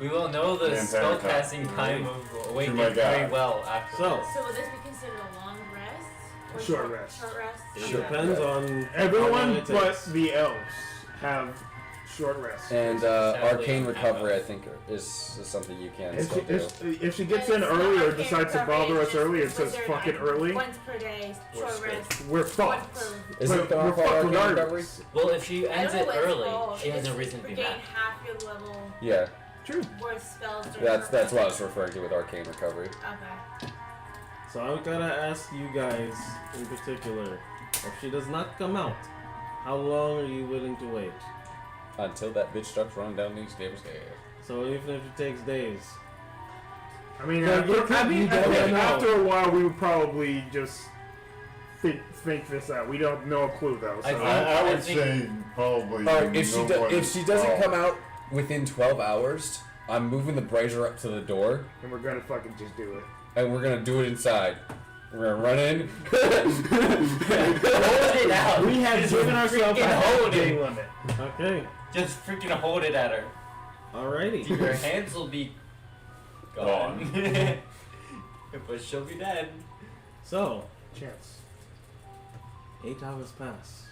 We will know the The entire time. spellcasting time of Oh awakening my very God. well after So, this. So would this be considered a long rest? Or Short rest. Short rest? it Sure. depends on how long Everyone it but takes. the elves have short rest. And Sadly, arcane I'm recovery, I out. think, is something you can If still she, do. if she gets And in it's early not or like decides to recovery, bother it's us just early and says wizard fuck it item. early, Once per day, We're short screwed. rest. we're Once fucked. per. Is But it the we're off fucked arcane recovery? regardless. Well, if she I ends don't it know what it's early, called. she has It's no reason to be regain mad. half your level Yeah, True. worth spells during that's short what I was rest. referring to with arcane recovery. Okay. So I gotta ask you guys in particular, if she does not come out, how long are you willing to wait? Until that bitch starts running down these damn stairs. So even if it takes days. I mean, Yeah, you I don't know. after a while, we would probably just think this out. We don't know a clue though. So. I would I think- say probably. Alright, no if she doesn't come out within 12 hours, I'm moving the brazier up to the door, And we're gonna fucking just do it. and we're gonna do it inside. We're gonna run in. Hold it out. We have Just given ourselves a freaking hold Day it. limit. Okay. Just freaking hold it at her. Alrighty. Your hands will be gone. But she'll be dead. So, Chance. 8 hours pass.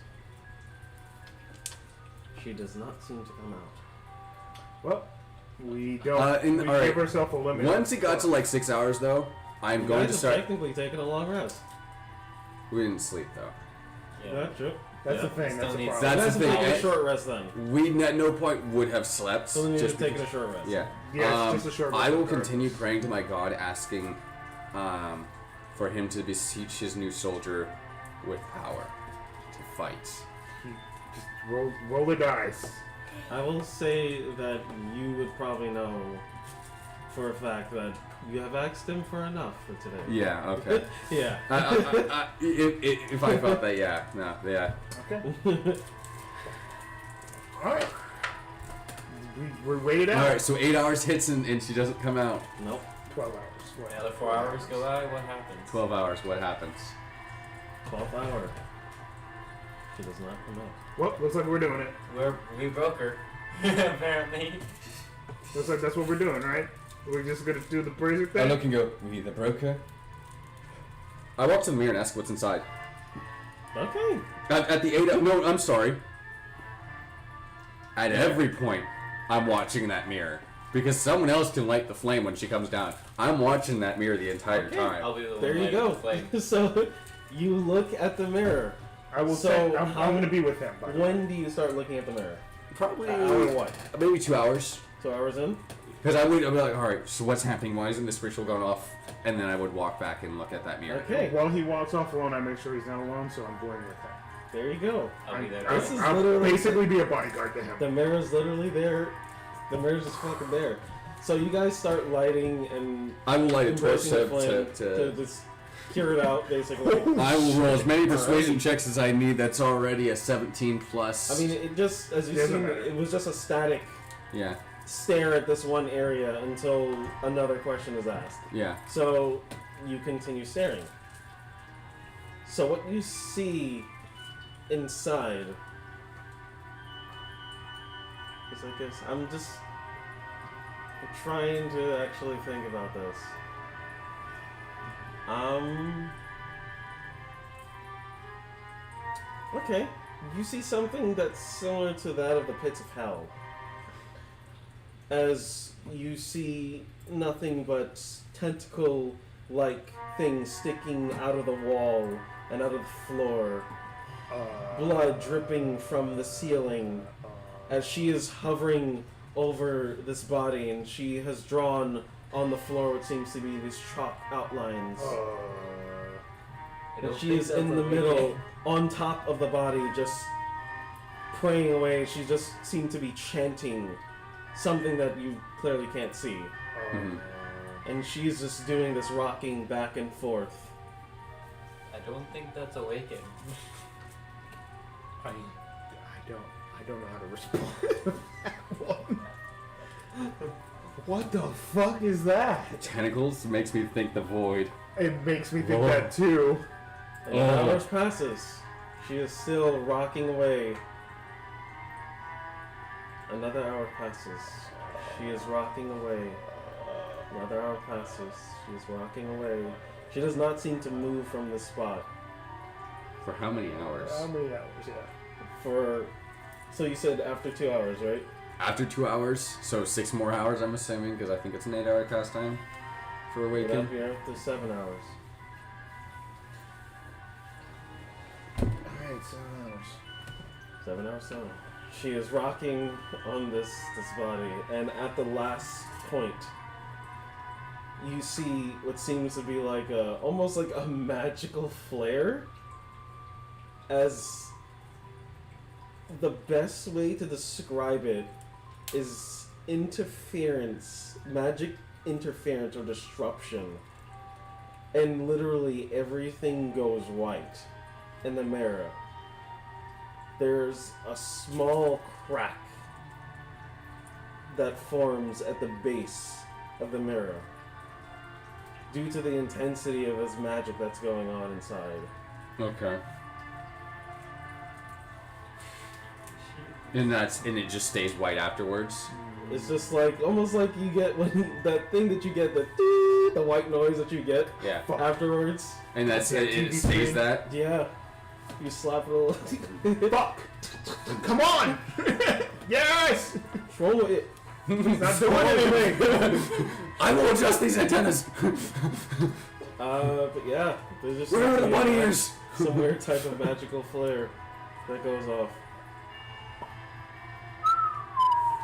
She does not seem to come out. Well, we don't. In- we alright. gave ourselves a limit. Once it got to like 6 hours, though, I'm You going guys to have start. technically taken a long rest. We didn't sleep though. Yeah. That's true. That's Yeah. the thing. Still That's the needs- problem. That's You guys the have thing, taken eh? a short rest then. We at no point would have slept. So then you're just just taking because- a short rest. Yeah. Yeah, it's just a short I rest will regardless. continue praying to my God, asking for him to beseech his new soldier with power to fight. Just roll the dice. I will say that you would probably know for a fact that you have asked him for enough for today. Yeah. Okay. Yeah. If I felt that, yeah. No. Yeah. Okay. All right. We waited All out. right. So 8 hours hits and she doesn't come out. Nope. 12 hours. What? Another 4 hours go by, what happens? 12 hours. What happens? 12th hour. She does not come out. Well, looks like we're doing it. We broke her. Apparently. Looks like that's what we're doing, right? We're just gonna do the brazier I thing. look and go. We the broker. I walk to the mirror and ask what's inside. Okay. At the 8. No, I'm sorry. At every point, I'm watching that mirror. Because someone else can light the flame when she comes down. I'm watching that mirror the entire Okay. time. I'll be the one There you lighting go. the flame. So you look at the mirror. I will So, say I'm how- gonna be with him. By the way. When do you start looking at the mirror? Probably Hour what? maybe 2 hours. 2 hours in? Because I'd be like, alright, so what's happening? Why isn't this ritual going off? And then I would walk back and look at that mirror. Okay. While he walks off alone, I make sure he's not alone, so I'm going with him. There you go. I'll be there. This is I'll literally- basically be a bodyguard to him. The mirror's literally there. The mirror's just fucking there. So you guys start lighting and I will light a torch embracing the flame to just cure it out, basically. I will roll as many persuasion Alright. checks as I need. That's already a 17 plus. I mean, it just, as you Doesn't see, matter. it was just a static yeah, stare at this one area until another question is asked. yeah. So you continue staring. So what you see inside is, I guess, I'm trying to actually think about this. Okay. You see something that's similar to that of the pits of hell. As you see nothing but tentacle-like things sticking out of the wall and out of the floor. Blood dripping from the ceiling as she is hovering over this body, and she has drawn on the floor what seems to be these chalk outlines. I And don't she think is that's in a the wicked- middle, on top of the body, just praying away. She just seemed to be chanting something that you clearly can't see. Mhm. And she's just doing this rocking back and forth. I don't think that's awakened. I don't know how to respond to that one. What the fuck is that? Tentacles makes me think the void. It makes me think Whoa. that too. And hours passes. She is still rocking away. Another hour passes. She is rocking away. Another hour passes. She is rocking away. She does not seem to move from the spot. For how many hours? How many hours? Yeah. So you said after 2 hours, right? After 2 hours, so 6 more hours, I'm assuming, because I think it's an 8-hour cast time for It awaken. be after 7 hours. Alright, 7 hours. 7 hours, 7. She is rocking on this body, and at the last point, you see what seems to be like almost like a magical flare. As the best way to describe it is interference, magic interference or disruption, and literally everything goes white in the mirror. There's a small crack that forms at the base of the mirror due to the intensity of his magic that's going on inside. Okay. And it just stays white afterwards. It's just like almost like you get when that thing that you get the white noise that you get Yeah. afterwards. And that's That it TV stays screen. that. Yeah, you slap it a little. Fuck! Come on! Yes! Throw it. He's not doing anything! I will adjust these antennas. But yeah, there's just Where are the some bunny weird- ears? some weird type of magical flare that goes off.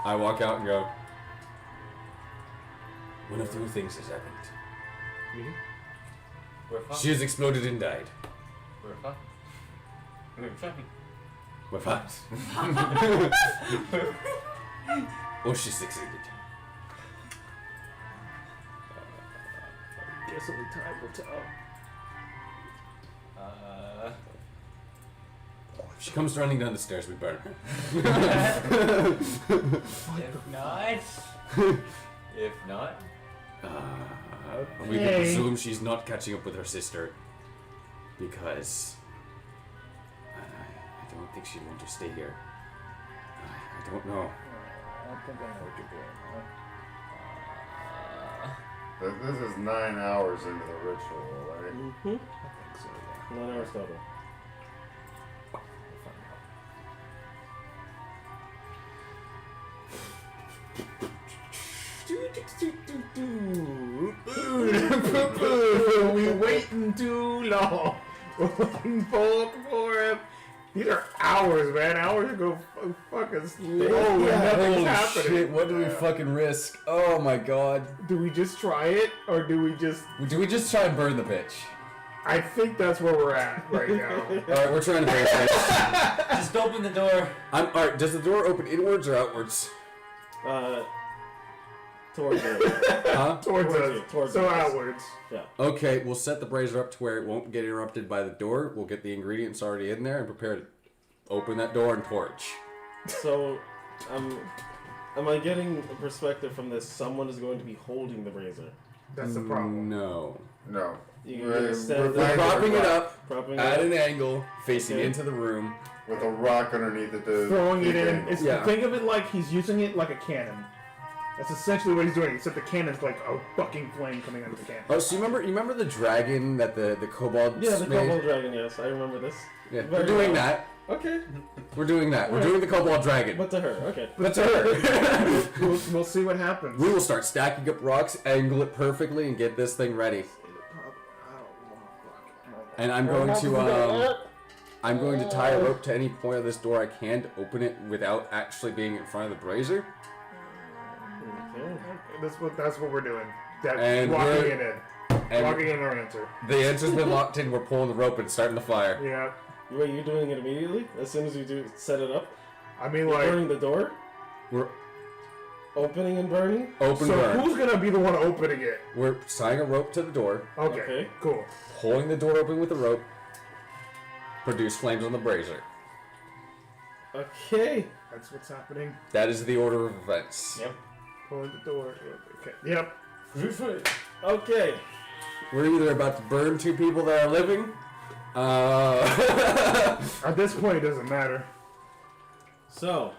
I walk out and go. One of two things has happened. We're fine. She has exploded and died. We're fine. We're fine. We're fucked. Or she succeeded. Guess only time will tell. If she comes running down the stairs, we burn her. If not, We can Okay. presume she's not catching up with her sister. Because I don't think she'd want to stay here. I don't know. I don't think I know what you're doing. This is 9 hours into the ritual, right? Mm-hmm. I think so, yeah. 9 hours total. We'll find out. We waiting too long. We're looking forward for him. These are hours, man. Hours ago, fucking slow. Nothing's Holy happening. shit, what do we fucking risk? Oh my god. Do we just try it, or do we just? Do we just try and burn the bitch? I think that's where we're at right now. Alright, we're trying to burn the bitch. just open the door. Alright, does the door open inwards or outwards? Towards it. Huh? Towards us. you, towards So us. outwards. Yeah. Okay, we'll set the brazier up to where it won't get interrupted by the door. We'll get the ingredients already in there and prepare to open that door and torch. So, am I getting a perspective from this? Someone is going to be holding the brazier. That's the problem. No. No. You We're- can stand we're We're there, propping it up propping at it an up. angle, facing Okay. into the room. With a rock underneath it to Throwing it keep in. It's, Yeah. Think of it like he's using it like a cannon. That's essentially what he's doing, except the cannon's like a fucking flame coming out of the cannon. Oh, so you remember the dragon that the kobolds Yeah, the made? kobold dragon, yes. I remember this. Yeah, Very we're doing well. that. Okay. We're doing that. We're Alright. doing the kobold dragon. But to her, okay. That's her. We'll see what happens. We will start stacking up rocks, angle it perfectly, and get this thing ready. And I'm going to tie a rope to any point of this door I can to open it without actually being in front of the brazier. Okay. That's what we're doing. And Locking we're- it in. And Locking in our answer. the answer's been locked in. We're pulling the rope and starting the fire. Yeah. Wait, you're doing it immediately? As soon as you set it up? I mean, You're like, burning the door? We're Opening and burning? open so burn. who's gonna be the one opening it? We're tying a rope to the door, Okay, Okay. cool. pulling the door open with the rope, produce flames on the brazier. Okay. That's what's happening. That is the order of events. Yep. Pulling the door. Okay. Yep. Okay. We're either about to burn 2 people that are living. At this point, it doesn't matter. So,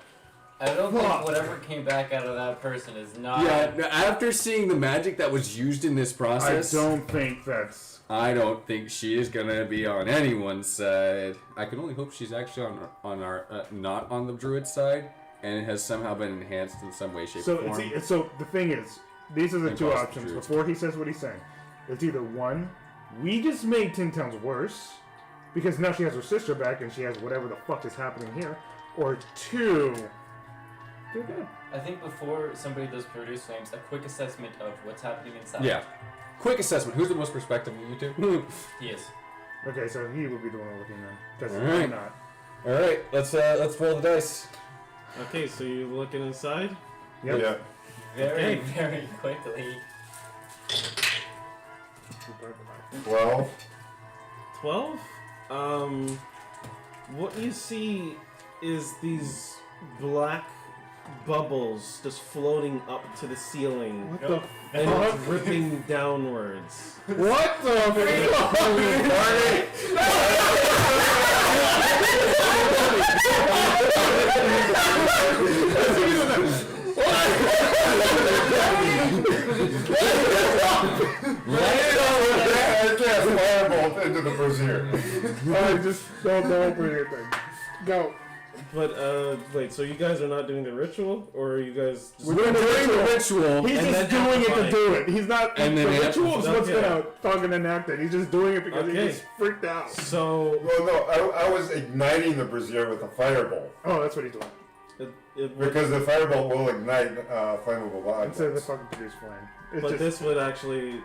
I don't think whatever came back out of that person is not. Yeah, after seeing the magic that was used in this process, I don't think that's. I don't think she is gonna be on anyone's side. I can only hope she's actually on our not on the druid side, and it has somehow been enhanced in some way, shape, or form. So the thing is, these are the And two plus the options. druids. Before he says what he's saying, it's either one, we just made Tin Towns worse because now she has her sister back and she has whatever the fuck is happening here, or two. You're good. I think before somebody does produce flames, a quick assessment of what's happening inside. Yeah. Quick assessment. Who's the most perspective of you two? He is. Okay, so he will be the one looking then, because Alright. I'm not. All right, let's roll the dice. Okay, so you're looking inside? Yep. Yeah. Very, Okay. very quickly. 12. 12? What you see is these black bubbles just floating up to the ceiling. What the And fuck? it's dripping downwards. What the fuck? Firebolt into the brazier. Alright, just don't open anything. Go. But, wait, so you guys are not doing the ritual? Or are you guys just... We're doing the ritual. He's And just then doing it to amplifying. do it. He's not. And the then ritual is what's okay. gonna fucking enact it. He's just doing it because Okay. he's freaked out. So, Well, no, I was igniting the brazier with a firebolt. Oh, that's what he's doing. it Because the firebolt will ignite flammable Instead of the objects. fucking produce flame. It's But just, this would actually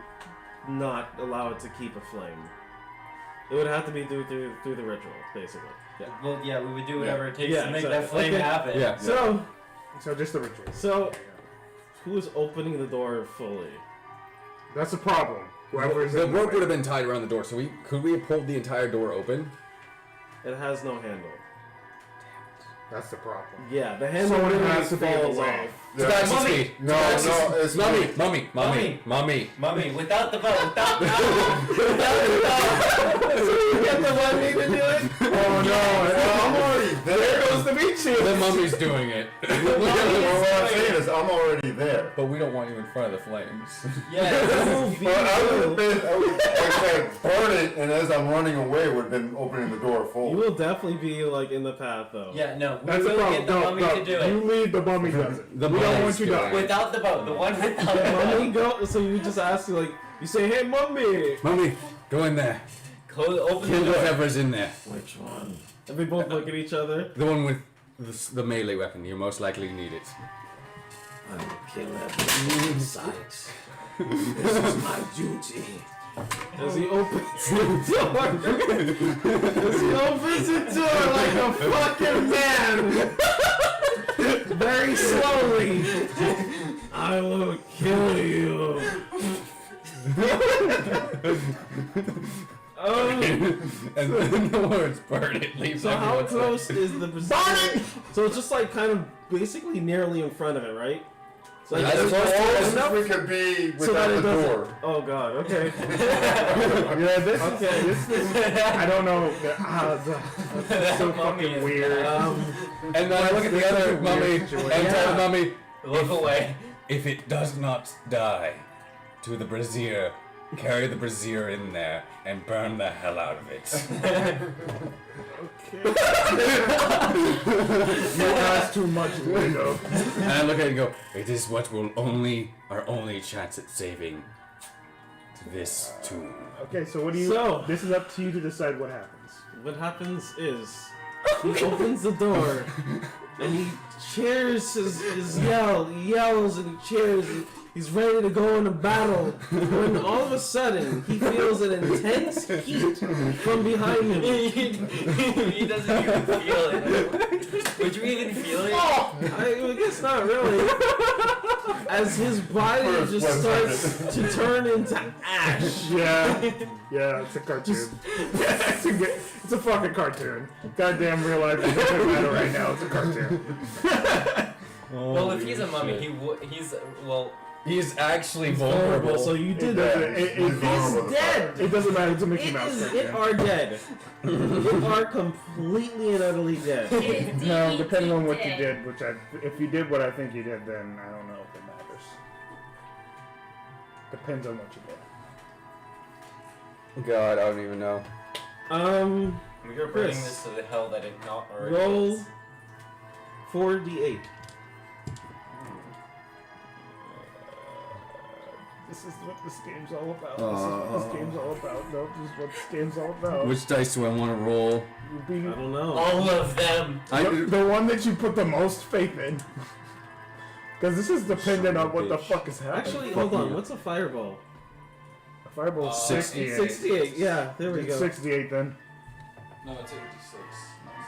not allow it to keep a flame. It would have to be through the ritual, basically. Yeah. Well, yeah, we would do whatever it takes Yeah, to make exactly. that flame Okay. happen. Yeah. so just the ritual. So, who's opening the door fully? That's the problem. Whoever is The in rope way. would have been tied around the door, so could we have pulled the entire door open? It has no handle. That's the problem. Yeah, the handle Someone really has to be in the falls way. off. Yeah. Tabaxi Mummy! speed. No, Tabaxi no, it's mummy, mummy. Mummy, without the boat, without the boat, without the boat. You get the one need to do it? Oh no, I'm already there. There goes the meat shield. The mummy's doing it. Well, what I'm saying is I'm already there. But we don't want you in front of the flames. Yes. Well, I would have been, like I said, burn it, and as I'm running away, would have been opening the door You full. will definitely be like in the path though. Yeah, no, we That's the will problem. get the No, mummy no. to do You it. lead, the mummy does it. The We don't mummy's want you doing to. it. Without the boat, the one without the Mummy boat. go. So you just ask you like you say, "Hey, mummy." Mummy, go in there. Open Kill the door. whoever's in there. Which one? And we both look at each other. The one with the melee weapon. You most likely need it. I will kill everyone in sight. This is my duty. As he opens the door, as he opens the door like a fucking man, very slowly. I will kill you. And then the words burn it. Leaves So how everyone close is the brazier? So it's just like kind of basically nearly in front of it, right? So like, As it's close close as we could be so that without it the doesn't. door. Oh god. Okay. Yeah, this Okay. is. I don't know. It's so fucking weird. And then I look at the other mummy and tell the mummy, Look away. if it does not die, to the brazier, carry the brazier in there and burn the hell out of it. You ask too much, Lego. And I look at it and go, it is what will our only chance at saving this tomb. Okay, so what do you? So- this is up to you to decide what happens. What happens is he opens the door and he cheers his yell. He yells and he cheers. And he's ready to go into battle. When all of a sudden he feels an intense heat from behind him. He doesn't even feel it. Would you even feel it? I guess not really. As his body First, just one starts to turn into ash. Yeah, it's a cartoon. It's a fucking cartoon. Goddamn real life is doesn't matter right now. It's a cartoon. Well, if he's a mummy, he's well. He's actually Vulnerable, vulnerable. so you did Yeah, that. he's vulnerable It's to dead. fire. It doesn't matter. It's a Mickey It Mouse. is. thing, It yeah. are dead. It are completely and utterly dead. It is No, DED depending on what you dead. did, if you did what I think you did, then I don't know if it matters. Depends on what you did. God, I don't even know. We are burning Chris, this to the hell that it not already roll is. 4d8. This is what this game's all about. This is what this game's all about. No, this is what this game's all about. Which dice do I want to roll? You beat I don't know. All of them. the one that you put the most faith in. Because this is dependent on what the fuck is happening. Actually, hold on. What's a fireball? A fireball's 68. 68. Yeah, there we It's go. 68 then. No, it's 86, not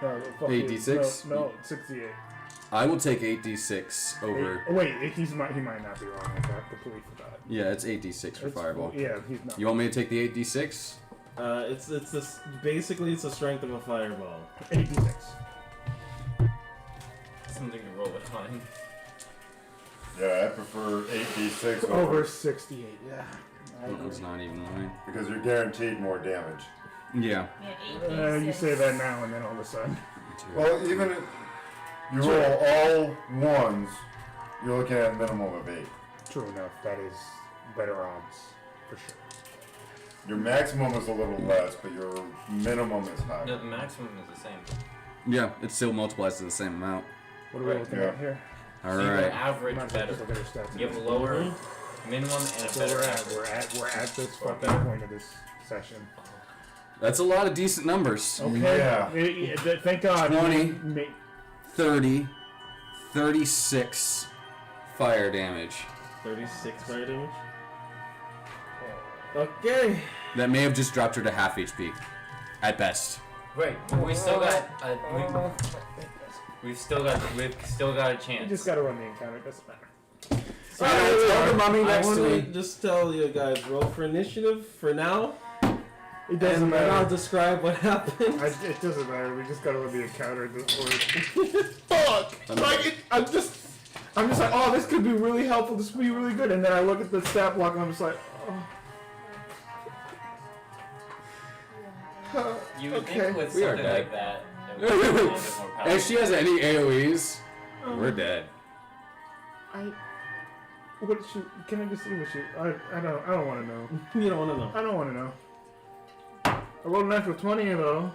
68. No, fuck you. 86? No, 68. I will take 8d6 over. Wait, he might not be wrong with that. Completely forgot. Yeah, it's 8d6 for It's- fireball. Yeah, he's not. You want me to take the 8d6? It's this basically it's the strength of a fireball. 86. Something to roll with mine. Yeah, I prefer 8d6 Over 68, yeah. I That was agree. not even mine. because you're guaranteed more damage. Yeah. Yeah, You say that now and then all of a sudden. Well, even if you roll all ones, you're looking at a minimum of 8. True enough, that is better odds, for sure. Your maximum is a little less, but your minimum is higher. No, the maximum is the same. Yeah, it still multiplies to the same amount. What are we Right, looking yeah. at here? All So you have right. average Might as well better. just look at our stats You have a again. lower minimum and a That's better where average. we're at this fucking point of this session. That's a lot of decent numbers. Okay. Yeah. Thank God. 20. 30. 30, 36 fire damage. 36 fire damage. Okay. That may have just dropped her to half HP, at best. Right, we still got. We've still got a You chance. just gotta run the encounter. It doesn't matter. Tell the mummy I next want to to me. just tell you guys, roll for initiative for now, It doesn't and then I'll matter. describe what happened. It doesn't matter. We just gotta run the encounter at this point. Fuck! I'm just like, oh, this could be really helpful. This could be really good. And then I look at the stat block and I'm just like, oh. You would Okay. think with We are something dead. like that, it would be a little bit more powerful. If she has any AoEs, we're dead. What she? Can I just see what she? I don't want to know. You don't want to know. I don't want to know. I rolled a natural 20 though.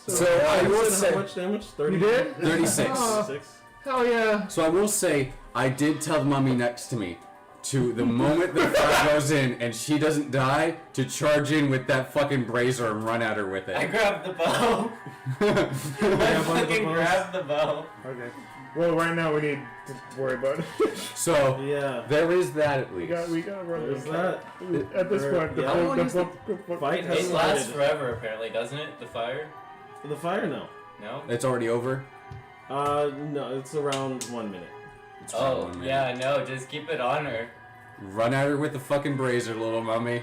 So I will How say much damage? 30. You did? 36. Oh. 36. Hell yeah! So I will say I did tell the mummy next to me to the moment the fire goes in and she doesn't die to charge in with that fucking brazier and run at her with I it. grabbed the bow. I one of the fucking bows. grabbed the bow. Okay. Well, right now we need to worry about it. So Yeah. there is that at least. we gotta run There's the that. At this point, the Yeah. book, How long is book. Fight has It lasts started. forever, apparently, doesn't it? The fire? The fire? No. No? It's already over. No. It's around 1 minute. It's for Oh, 1 minute. yeah, no, just keep it on her. Run at her with the fucking brazier, little mummy.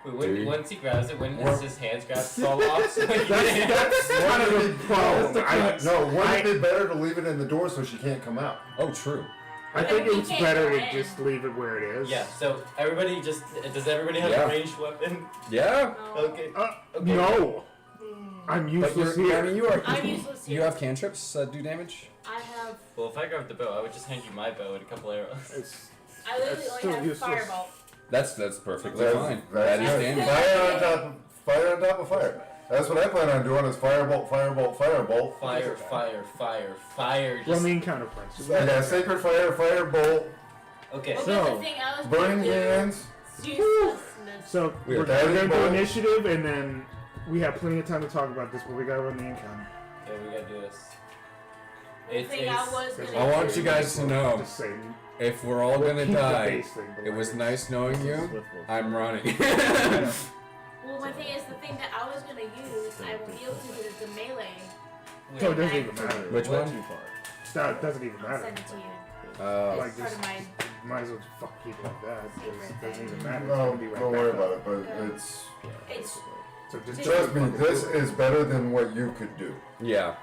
Wait, Dude. once he grabs it, wouldn't Or- his hands fall off? So That's kind of a problem. Wouldn't it be better to leave it in the door so she can't come out? Oh, true. I think We it's can't better go to in. just leave it where it is. Yeah, so everybody just. Does everybody have Yeah. a ranged weapon? Yeah. Okay. Okay. No. I'm useless here. I mean, you are. I'm useless You here. have cantrips do damage. I have. Well, if I grabbed the bow, I would just hand you my bow and a couple arrows. It's, I literally That's only still have useless. fireball. That's perfectly That's- fine. that's That is good. damage. Fire on top of fire. That's what I plan on doing is firebolt, firebolt, firebolt. Fire, fire, fire, fire. run Just... the encounter first. Yeah, sacred fire, firebolt, Okay. Well, So, that's the thing I was burning gonna do. hands. Uselessness. So We are we're gonna do diving initiative, and then we have plenty of time to talk about this, but we gotta run the encounter. Yeah, we gotta do this. The thing I was gonna I want do. you guys to know, Just say, if we're all we'll gonna keep the die, base thing, but it was like- nice knowing you. I'm running. Well, my thing is, the thing that I was gonna use, I will be able to do the melee. So it doesn't even matter. Which Way one? too far. That doesn't even I'll matter. send it to you. Like It's part this, of my. might as well just fuck people like that. It doesn't even matter. It's No, gonna be right don't back worry up. about it, but it's... It's. So just Trust me, fucking this do it. is better than what you could do. Yeah.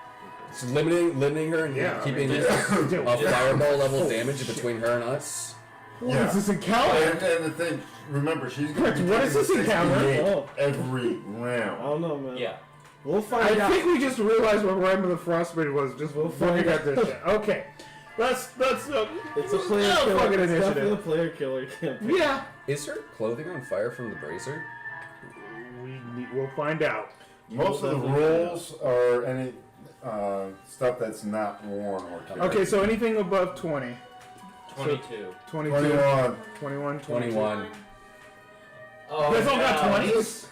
So limiting her and Yeah, I keeping mean, a dude, fireball level holy damage shit. between her and us. What is this encounter? And the thing, remember, she's going to be What is this taking encounter? 68 Oh. every I round. don't know, man. Yeah. We'll I find out. think we just realized what Rime of the Frostmaiden was just We'll before we find got this shit. Okay. That's It's a player no killer. fucking It's definitely a initiative. player killer campaign. Yeah. Is her clothing on fire from the brazier? We'll find out. Most of the rules are any stuff that's not worn or carried. Okay, so anything above 20. 22. 22. 21. 21. 21. Oh, You guys all got no. 20s?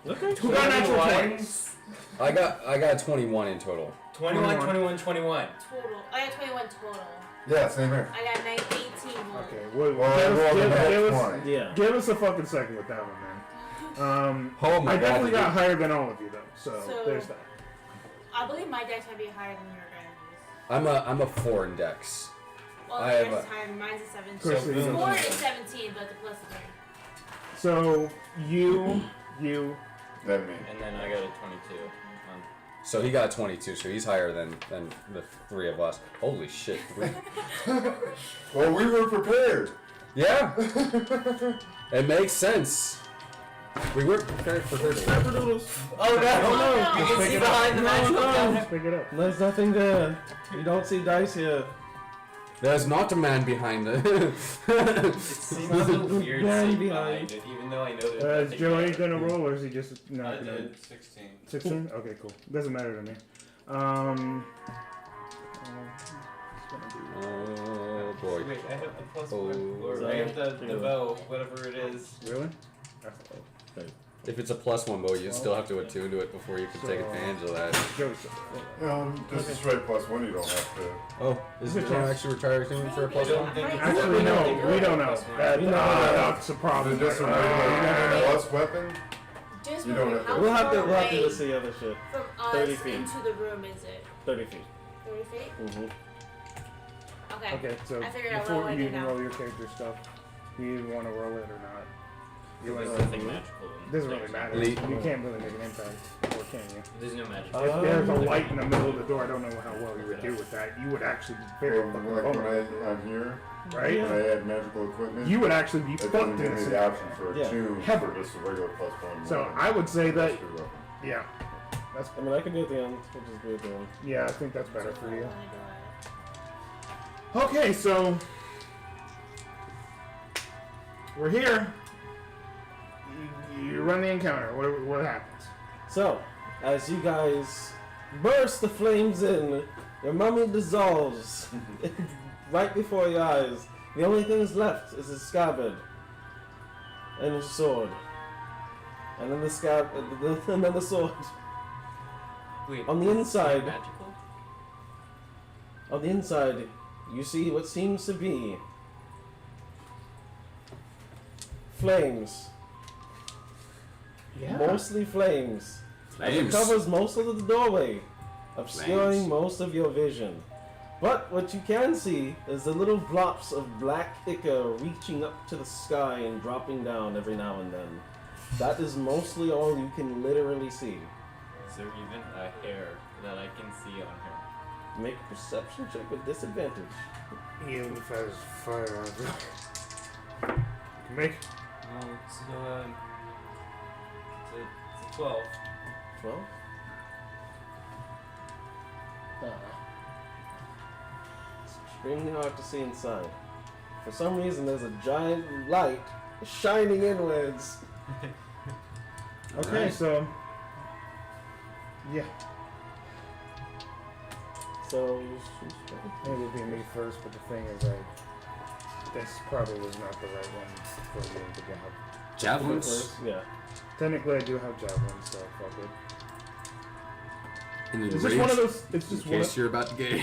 Okay. Who got natural 21? 20s? I got 21 in total. 21, 21, 21. Total. I got 21 total. Yeah, same here. I got 18 more. Okay, well, Well, I rolled a net 20. Yeah. give us a fucking second with that one, man. Oh my I god. definitely did got you- higher than all of you, though. So, So- there's that. I believe my dex might be higher than your guys'. I'm a 4 in dex. Well, I have yours a- is higher. Mine's a 17. Chris, So, you boom. know. Four is 17, but the plus is 3. So, you, That me. And then I got a 22. So he got 22, so he's higher than the 3 of us. Holy shit. Well, we were prepared. Yeah. It makes sense. We weren't prepared for her. Oh no! no. You Just can pick see it up. behind the magical counter. just pick it up. There's nothing there. You don't see dice here. There's not a man behind it. It seems so weird Behind seeing behind. behind it, even though I know there's Is nothing Joey there. gonna roll, or is he just not I gonna? did 16. 16? Okay, cool. Doesn't matter to me. Oh boy. Wait, I have the plus Oh. one. Or I have the bow, whatever it is. Really? If it's a +1 bow, you still have to attune to it before you can take So- advantage of that. Joseph. This is straight +1. You don't have to. Oh, is it actually retire tune for a I don't +1? think it's Actually, no, we don't know. That's a problem. Just I don't know. plus weapon. Just You don't wondering, have how We'll have to far away see other shit. from 30 us feet. into the room is it? 30 feet. 30 feet? Mm-hmm. Okay. Okay, so I figured out before what I you did even now. roll your character stuff, you even want to roll it or not? You There's want nothing magical. in doesn't there. really matter. Le- You can't really make an impact, or can you? There's no magic. If there's a light in the middle of the door, I don't know how well you would do with that. You would actually be very Or fucking like when vulnerable, I'm here, right? when I add magical equipment, You would actually be it fucked doesn't in give a me the scenario. option for a Yeah. tune Heavily. for just a regular +1. So I would say that, Plus 2 weapon. yeah, that's I mean, I can do it at the end. We'll just do it at the end. yeah. I think that's better for you. Wanna do it. Okay, so we're here. You run the encounter. What happens? So, as you guys burst the flames in, your mummy dissolves right before your eyes. The only things left is a scabbard and a sword, and then and then the sword. Wait, On the is it inside. magical? On the inside, you see what seems to be flames. Yeah. Mostly flames. Flames. It covers most of the doorway, obscuring Flames. most of your vision. But what you can see is the little drops of black ichor reaching up to the sky and dropping down every now and then. That is mostly all you can literally see. Is there even a hair that I can see on her? Make a perception check with disadvantage. Even if there's fire on it. Make It's a 12. 12? It's extremely hard to see inside. For some reason, there's a giant light shining inwards. okay, Alright. so yeah, So, it would be me first. But the thing is, this probably was not the right one for you to get. Javelins. yeah. Technically, I do have javelins, so fuck it. And then Is this one of those? It's in just one. case you're about to get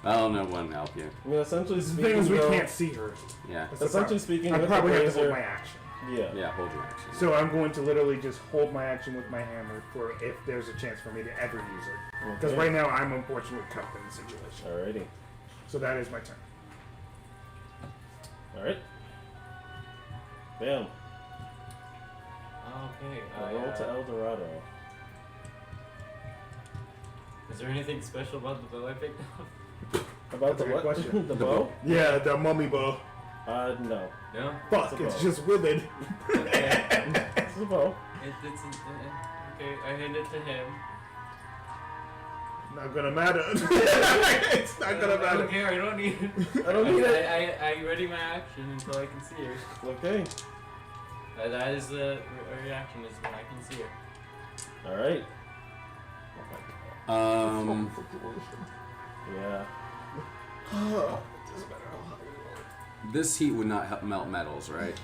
I don't know one to help you. I mean, essentially The speaking, thing is, we though, can't see her. Yeah. That's the essentially problem. speaking, I with probably the have to hold razor, my action. yeah. Yeah, hold your action. So I'm going to literally just hold my action with my hammer for if there's a chance for me to ever use it. Because Okay. right now I'm unfortunately cuffed in the situation. Alrighty. So that is my turn. Alright. Bam. Okay. Roll to El Dorado. Is there anything special about the bow I picked up? About That's a the good what? question. The bow? Yeah, the mummy bow. No. No? Fuck, It's a it's bow. just withered. It's a bow. It's okay, I hand it to him. Not gonna matter. It's not gonna I matter. don't care, I don't need it. I don't need it. I ready my action until I can see her. Okay. That is the reaction, is when I can see her. Alright. Yeah. This heat would not help melt metals, right?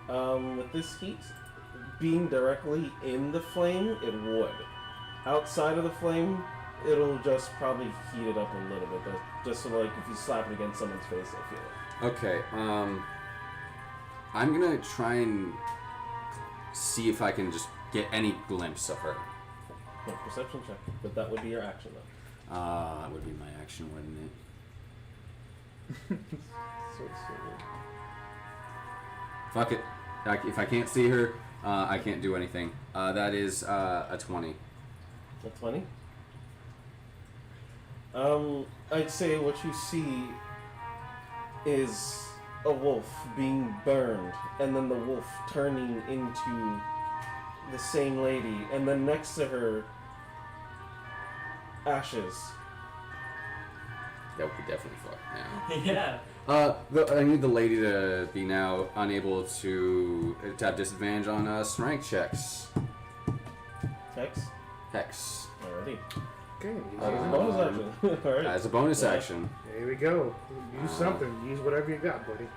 With this heat being directly in the flame, it would. Outside of the flame, it'll just probably heat it up a little bit. Just so, like, if you slap it against someone's face, they'll feel it. Okay, I'm gonna try and see if I can just get any glimpse of her. No, perception check. But that would be your action, though. That would be my action, wouldn't it? Fuck it. If I can't see her, I can't do anything. That is a 20. A 20? I'd say what you see is a wolf being burned, and then the wolf turning into the same lady, and then next to her, ashes. That would be definitely fucked now. Yeah. I need the lady to be now unable to have disadvantage on strength checks. Hex? Hex. Alrighty. Okay, That is a bonus action. Alright. As a bonus Yeah. action. there we go. Use something. Use whatever you got, buddy.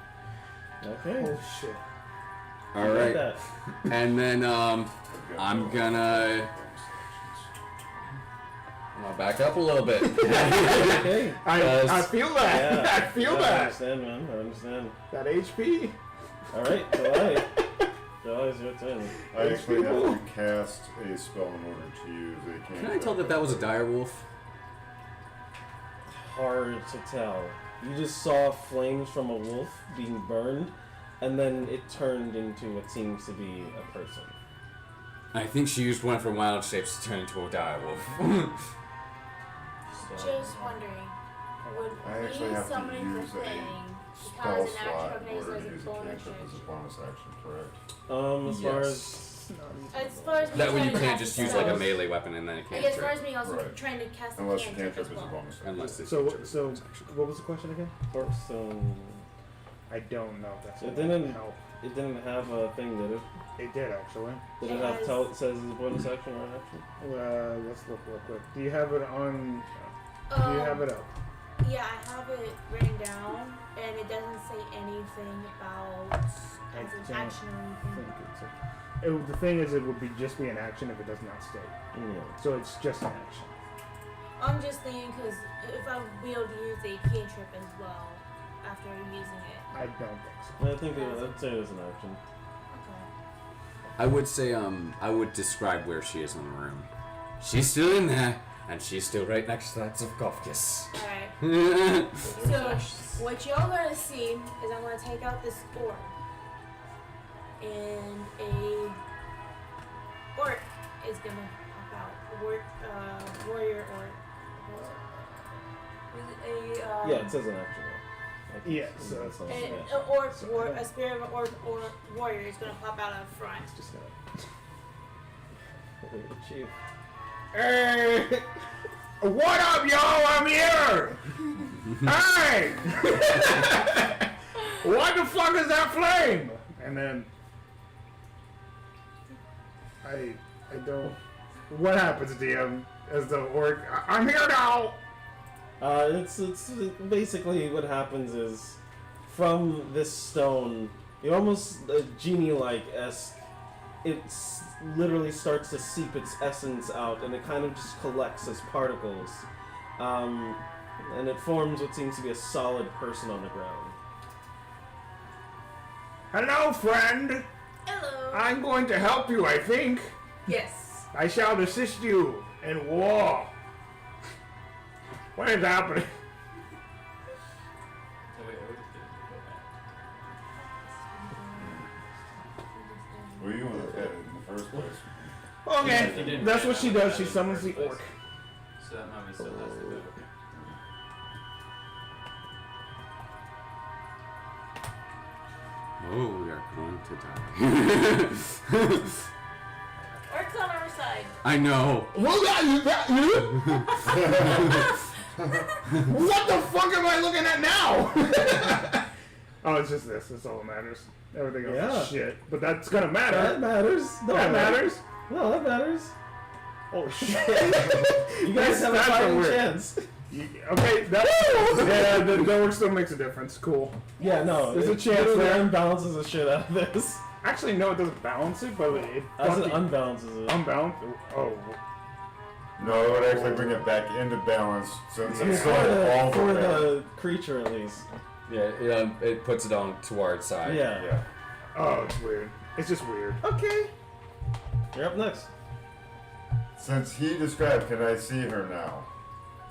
Okay. Oh shit. You got Alright. that. And then I'm gonna back up a little bit. Okay. I feel that. Yeah. I feel I that. understand, man. I understand. That HP. Alright, July. July's your turn. I actually have to cast a spell in order to use a cantrip. Can I tell that was a dire wolf? Hard to tell. You just saw flames from a wolf being burned, and then it turned into what seems to be a person. I think she used one of her wild shapes to turn into a dire wolf. Just wondering, would I actually we have to summoning the use thing a spell because an slot action in organizer order is to use a a bonus cantrip as a bonus action, correct? As far Yes. As far as me That way trying you to can't cast just a use like a spell- melee weepon and then a I guess as far cantrip. as me also Right. trying to cast a Unless a cantrip cantrip as is a well. bonus action. Unless it's So what was the question again? as so I don't know if that's It gonna didn't- help. it didn't have a thing, did it? It did actually. Did It it have has- tell it says it's a bonus action or an action? Let's look real quick. Do you have it on? Do you have it up? Yeah, I have it written down, and it doesn't say anything about as an don't action or I anything. think it's the thing is, it would be just be an action if it does not state. Yeah. So it's just an action. I'm just thinking because if I would be able to use a cantrip as well after using it. I don't think so. I think I'd say it was an action. Okay. I would say I would describe where she is in the room. She's still in there, and she's still right next to that sarcophagus. Alright. Alright. So, what y'all gonna see is I'm gonna take out this orc. And a orc is gonna pop out. Warrior orc. Is it a, Yeah, it says an action. Yeah, so that's all. a Yeah. a spirit of an orc warrior is gonna pop out up front. It's just gonna. Chief. Hey, what up, y'all? I'm here. Hey, what the fuck is that flame? And then I don't. What happens, DM? As the orc, I'm here now. It's basically what happens is from this stone, you almost genie-like esque. It literally starts to seep its essence out, and it kind of just collects as particles, and it forms what seems to be a solid person on the ground. Hello, friend. Hello. I'm going to help you. I think Yes. I shall assist you in war. What is happening? So wait, what is it? Well, you would have hit it in the first place. Okay, If you didn't that's hit, what I she would have does. She had it in summons the the first orc. place. So that mummy still has to go. going to die. Orc's on our side. I know. What the fuck am I looking at now? Oh, it's just this. That's all that matters. Everything else Yeah. is shit. But that's gonna matter. That matters. No, That matters. No, that matters. Oh shit. You guys have a That's fighting weird. chance. Okay, yeah, the work still makes a difference. Cool. Yeah, no. There's a it chance literally there. unbalances the shit out of this. Actually, no, it doesn't balance it, but it As it fucking unbalances it. unbalance. Oh, No, it would actually bring it back into balance since I mean, it's for still the, all for the the creature at least. Yeah, it puts it on to our side. Yeah. Yeah. oh, it's weird. It's just weird. Okay. You're up next. Since he described, can I see her now?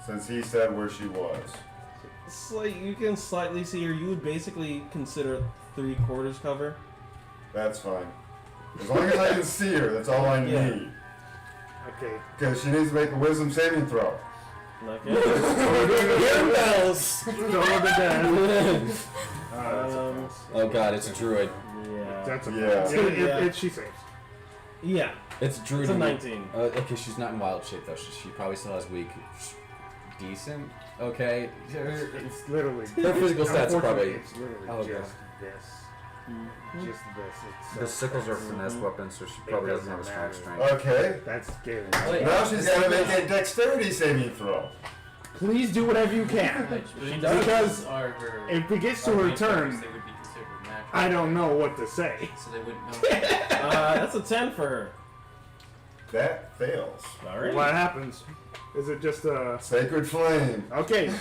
Since he said where she was. It's like you can slightly see her. You would basically consider 3/4 cover. That's fine. As long as I can see her, that's all I Yeah. need. Okay. Because she needs to make a wisdom saving throw. Okay. Hearing bells. Don't look at that. Oh god, it's a druid. Yeah. That's a Yeah. she saves. Yeah. It's a druid. It's a 19. Okay, she's not in wild shape though. She probably still has weak. Decent. Okay. It's literally. Her physical stats are probably. It's literally Oh, just this. Just this. It's The sickles are finesse weapons, so she probably doesn't have a strong doesn't strength. Okay. That's scary. Wait. Now she's got to make a dexterity saving throw. Please do whatever you can. Because are her. if it gets to are her range weapons, turn, they would be considered natural. I don't know what to say. So they wouldn't know. That's a 10 for her. That fails. Alright. What happens? Is it just a Sacred flame. okay?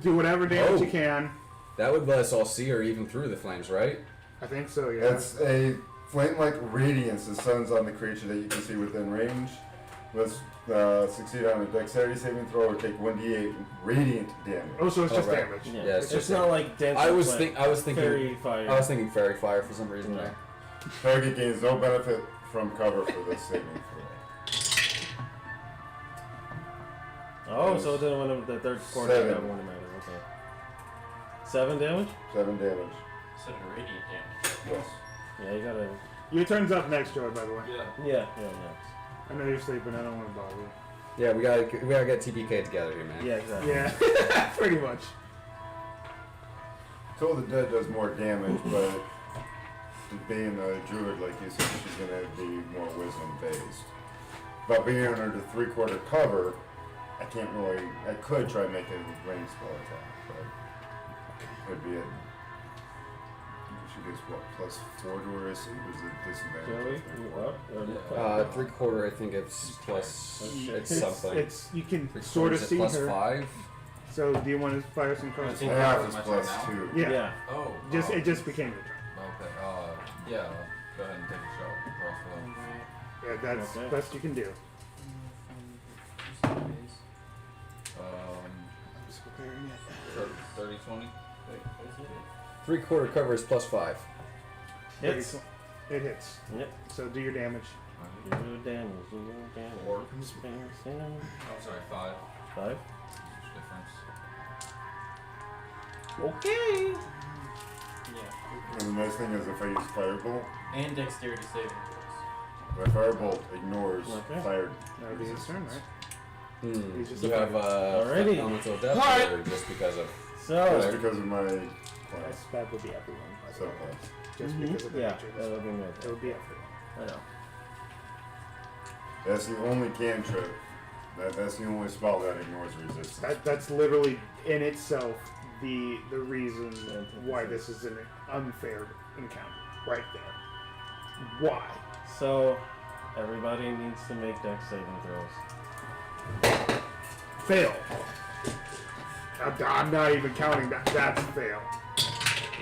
Do whatever damage you can. That would let us all see her even through the flames, right? I think so. Yeah. It's a flame-like radiance that suns on the creature that you can see within range. Let's succeed on a dexterity saving throw or take 1d8 radiant damage. Oh, so it's just right. damage. Yeah. Yeah, it's it's not like dancing. I was flame. thinking. Fairy fire. I was thinking fairy fire for some reason. Yeah. There. Target gains no benefit from cover for this saving throw. Oh, so then when the third quarter, 7. that wouldn't matter. Okay. 7 damage? 7 damage. Instead of radiant damage. Yes. Yeah, you gotta. Your turn's up next, Joy. By the way. Yeah. Yeah. I know you're sleeping. I don't want to bother you. Yeah, we gotta get TPK together here, man. Yeah, exactly. Yeah. Pretty much. Toll the Dead does more damage, but being a druid, like you said, she's gonna be more wisdom based. But being under the 3/4 cover, I can't really. I could try making a range spell attack, but it'd be a. She gets what, +4 to her AC? Was it Joey, disadvantage? you up? Or 3/4. I think it's plus. It's something. It's you can 3/4 sort of is it see plus her. 5. So do you want to fire some cards? Yeah. Half is Much plus now? 2. Yeah. Yeah. Oh. It just became your turn. Okay. Yeah. Go ahead and take a shot. Crossbow. Yeah, that's Okay. best you can do. Just preparing it. 30, 20. Wait, what is it? 3/4 cover is plus 5. Hits. It hits. Yep. So do your damage. Do damage. Do damage. Four. Damage. Oh, sorry, 5. 5. Difference. Okay. Yeah. And the nice thing is if I use Firebolt, And dexterity saving throws. my Firebolt ignores Okay. fire That would be his turn, resistance. right? He's just You a have Alrighty. elemental death, Alright. or just because of? So. Just because of my That's, class. that would be everyone. by the way. Subclass. Just because of the Yeah, natures. that would be me. It would be everyone. I know. That's the only cantrip. That's the only spell that ignores resistance. That's literally in itself the reason why this is an unfair encounter. Right there. Why? So, everybody needs to make dex saving throws. Fail. I'm not even counting that. That's a fail.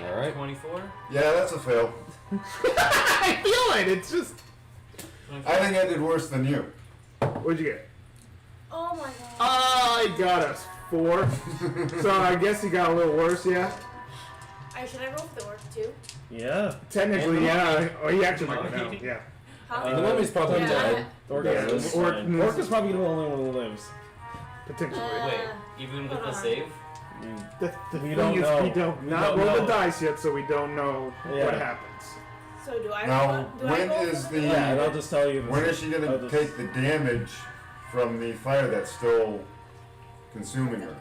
All right. 24? Yeah, that's a fail. I feel it. It's just. I think I did worse than you. What'd you get? Oh my god. I got us 4. So I guess you got a little worse, yeah? Should I roll for the orc too? Yeah. Technically, yeah. Oh, he actually might Monkey. know. Yeah. Huh? The mummy's probably Yeah. dead. Orc Yeah, is Orc- fine. Orc is probably the only one who lives. Potentially. Wait, even with Hold the on. save? The We thing don't is, know. we don't We not don't roll know. the dice yet, so we don't know Yeah. what happens. So do I? Now, do I when roll is for the- Yeah, and I'll just tell you. When is she gonna take the damage from the fire that's still consuming her?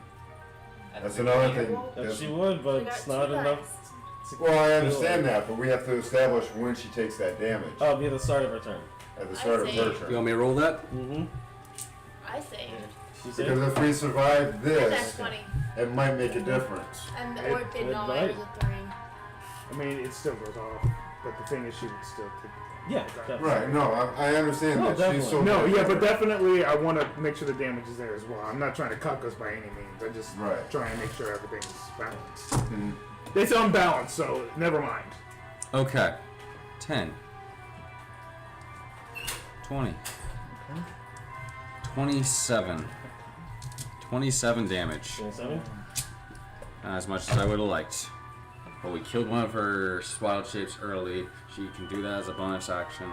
At That's the another beginning. thing. Well, that's- She would, but We got it's not two enough. dice. Well, I understand that, but we have to establish when she takes that damage Oh, it'll be the start of her turn. at the start of I her see. turn. You want me to roll that? Mm-hmm. I say. She said. Because if we survive That's this, 20. it might make a difference. And It- or it did it not. might. It was a 3. I mean, it still goes off, but the thing is, she would still take. Yeah, definitely. Right, no, I understand No, that. She's so No, yeah, but definitely, I want to make sure the damage is there as well. I'm not trying to cuck us by any means. I just Right. try and make sure everything's balanced. Mhm. It's unbalanced, so never mind. Okay. 10. 20. 27. 27 damage. 27? Not as much as I would have liked. But we killed one of her wild shapes early. She can do that as a bonus action.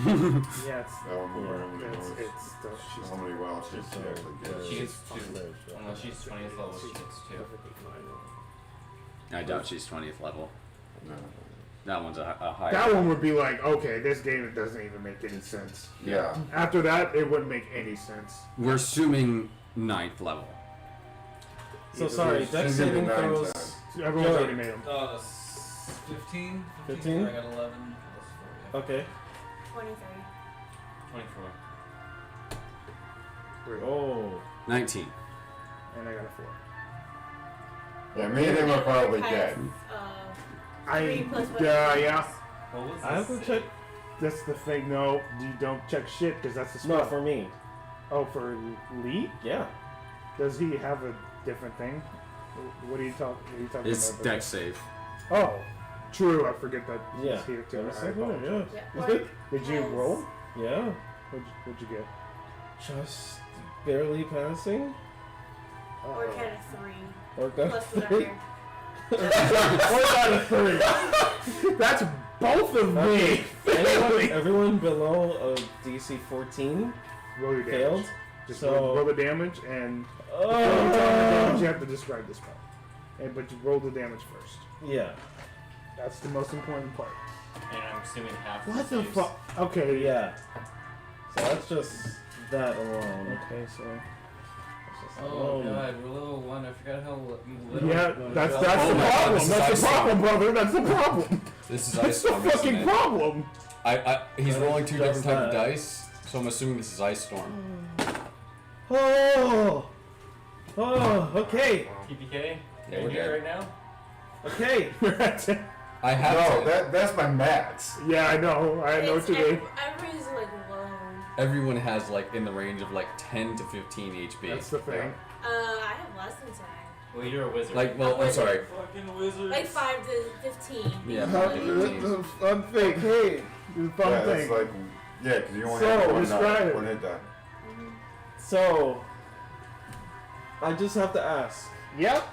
Yeah, it's, Oh, my it's, God. it's still, she's How many wild shapes do you actually get? She gets 2. Unless she's 20th level, she gets 2. perfectly fine. I doubt she's 20th level. No. That one's a higher. That one would be like, okay, this game, it doesn't even make any sense. Yeah. After that, it wouldn't make any sense. We're assuming 9th level. So sorry, She's dex gonna be saving 9, throws. 10. Everyone's Joey. already made them. 15? 15? I got 11 plus 4. Okay. 23. 24. Oh. 19. And I got a 4. Yeah, me and him are probably dead. Uh, 3 plus whatever. Yeah. What was I have to this? check. That's the thing. No, you don't check shit because that's the spell. No, for me. Oh, for Lee? Yeah. Does he have a different thing? What are you talking? It's about? dex save. Oh, true. I forget that. Yeah. He's here too. That was I so good, apologize. Yeah. Is it? Did you Yes. roll? Yeah. What'd you get? Just barely passing. Or kind of 3. Or got Plus 3. whatever. What out of 3? That's both of me. Everyone below a DC 14 Roll your damage. failed. Just So- roll the damage, and before you tell me the damage, you Oh. have to describe the spell. And, but you roll the damage first. Yeah. That's the most important part. And I'm assuming half What the saves. fuck? Okay, Yeah. So that's just that alone. Okay, so. That's just Oh alone. god, we're level 1. I forgot how little. Yeah, that's Oh the my God, problem. this is That's the Ice problem, brother. That's the problem. This is That's ice the storm. isn't fucking it? problem. He's That rolling is 2 just different types of that. dice, so I'm assuming this is ice storm. Oh. Oh. Okay. TPK? Yeah, Are we're you here dead. right now? Okay. I have No, to. that's my max. Yeah, I know. I know what you mean. Everybody's like low. Everyone has like in the range of like 10 to 15 HP. That's the thing. I have less than 10. Well, you're a wizard. Like, well, I'm wizard. sorry. fucking wizard. Like 5 to 15. Yeah, Huh? 5 to This 15. is a fun thing. Hey, this is a fun Yeah, thing. it's like, yeah, because you only So, have one, describe it. one hit die. So I just have to ask, Yep.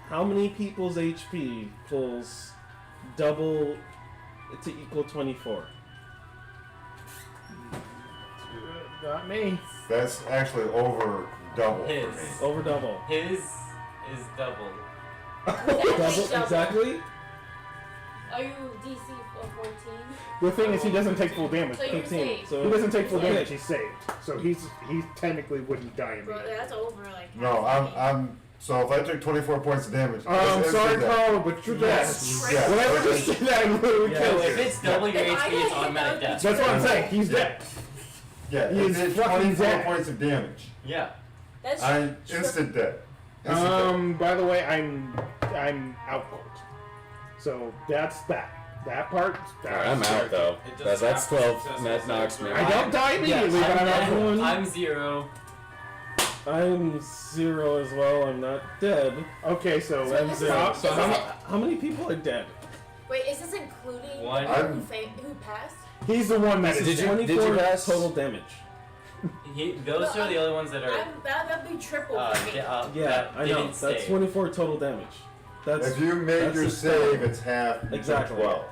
how many people's HP pulls double to equal 24? Not me. That's actually over double His. for me. Over double. His is double. Double exactly? Are you DC 14? The thing is, he doesn't take full damage. So you're 15. safe. He So doesn't take full Okay. damage. He's saved. So he technically wouldn't die Bro, immediately. that's over like. No, I'm. So if I took 24 points of damage, I'm it's sorry, instant death. Carl, but you're dead. Yes. Yeah. Whenever you say that, I'm literally Yeah. kill So if you. it's double your If I HP, get it's hit automatic down- death. That's what I'm saying. He's dead. Yeah, He if is it's fucking 24 dead. points of damage, Yeah. That's I'm instant dead. Instant death. By the way, I'm out cold. So that's that. That part. Alright, I'm out though. It just That's happens 12. successful That knocks me saves. I don't die immediately, but I'm out I'm, cold. dead. I'm 0. I'm 0 as well. I'm not dead. Okay, so So this is- stop. So this how, is- how many people are dead? Wait, is this including One. who passed? He's the one that This is is Did you 24 pass? total damage. Those are the only ones that are. That'd be triple for me. Yeah, that I know. didn't That's save. 24 total damage. That's If you make that's your the spell. save, it's half. You took Exactly. 12.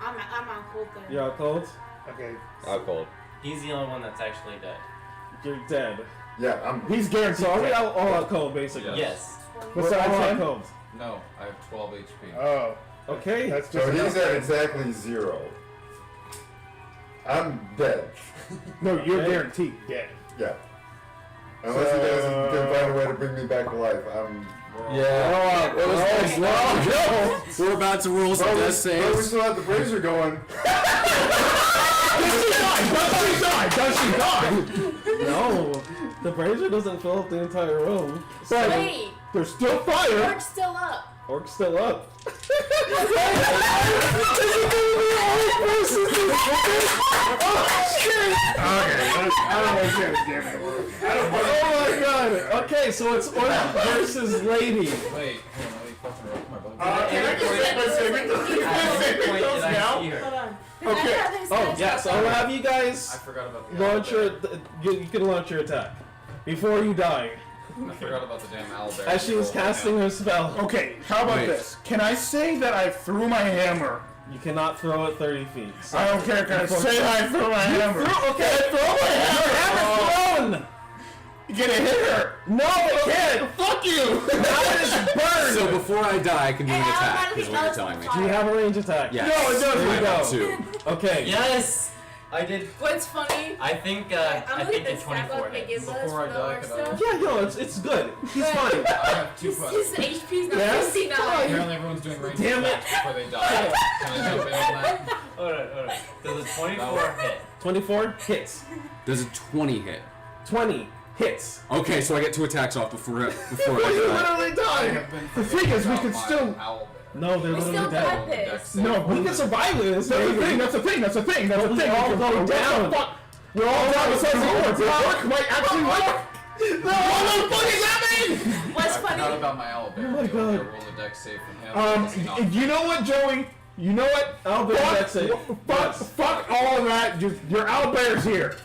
I'm on cold then. You're out cold. Okay. Out cold. He's the only one that's actually dead. You're dead. Yeah, I'm. He's guaranteed. So are we dead. all out cold basically? Yes. We're Besides all out him? cold. No, I have 12 HP. Oh. Okay. That's So just he's enough. at exactly 0. I'm dead. No, you're Okay. guaranteed dead. Yeah. Unless he doesn't can find a way to bring me back to life. I'm. Yeah. We're about to roll some death But we saves. still have the brazier going. Does she die? No, the brazier doesn't fill up the entire room. Wait, There's still fire. work's still up. Orc's still up. I don't want to say this game anymore. Oh my god. Okay, so it's Orc versus Lady. Wait, hold on, let me fucking roll my book. Can I just say my saving Point did I now? hear? Hold on. Okay. Oh, yeah, so I'll have you I guys forgot about the launch your. owlbear. You can launch your attack before you die. I forgot about the damn owlbear. As she was Roll right casting now. her spell. Okay, how about Wait. this? Can I say that I threw my hammer? You cannot throw it 30 feet. So. I don't care. Can I say that I threw my hammer? Okay, throw my hammer! Thrown! You gonna hit her? No, I can't! Fuck you! Now it is burned! So before I die, I can do an Hey, attack, automatically is what you're Ellis telling me. on Do you have a range attack? Yes. No, it doesn't. There you I have go. two. Okay. Yes! I did. What's funny? I think I'm I looking think at the the stat 24 block they hits. give us Before I for the die, orc can I- stuff. Yeah, no, it's good. He's fine. I have two His questions. HP's not Yes? 59. Apparently everyone's doing range Damn it. attacks before they die. Can I jump in on that? Hold on. Does a 24 hit? 24 hits. Does a 20 hit? 20 hits. Okay, so I get 2 attacks off before I You die. literally I died! have been The thing is, we forgetting could about still- my owlbear. No, they're We literally still dead. got this. No, We can survive this. That's the thing. That's the thing. That's the thing. That's the We thing. all We go can- down. Fuck. We're all down besides the orc. The orc might actually win. No, what the fuck is happening? What's I forgot funny? about my owlbear. Oh my Do you want me to God. roll a dex save from him? Does he not? You know what, Joey? You know what? I'll bet that's it. Fuck all of that. Just your owlbear's here.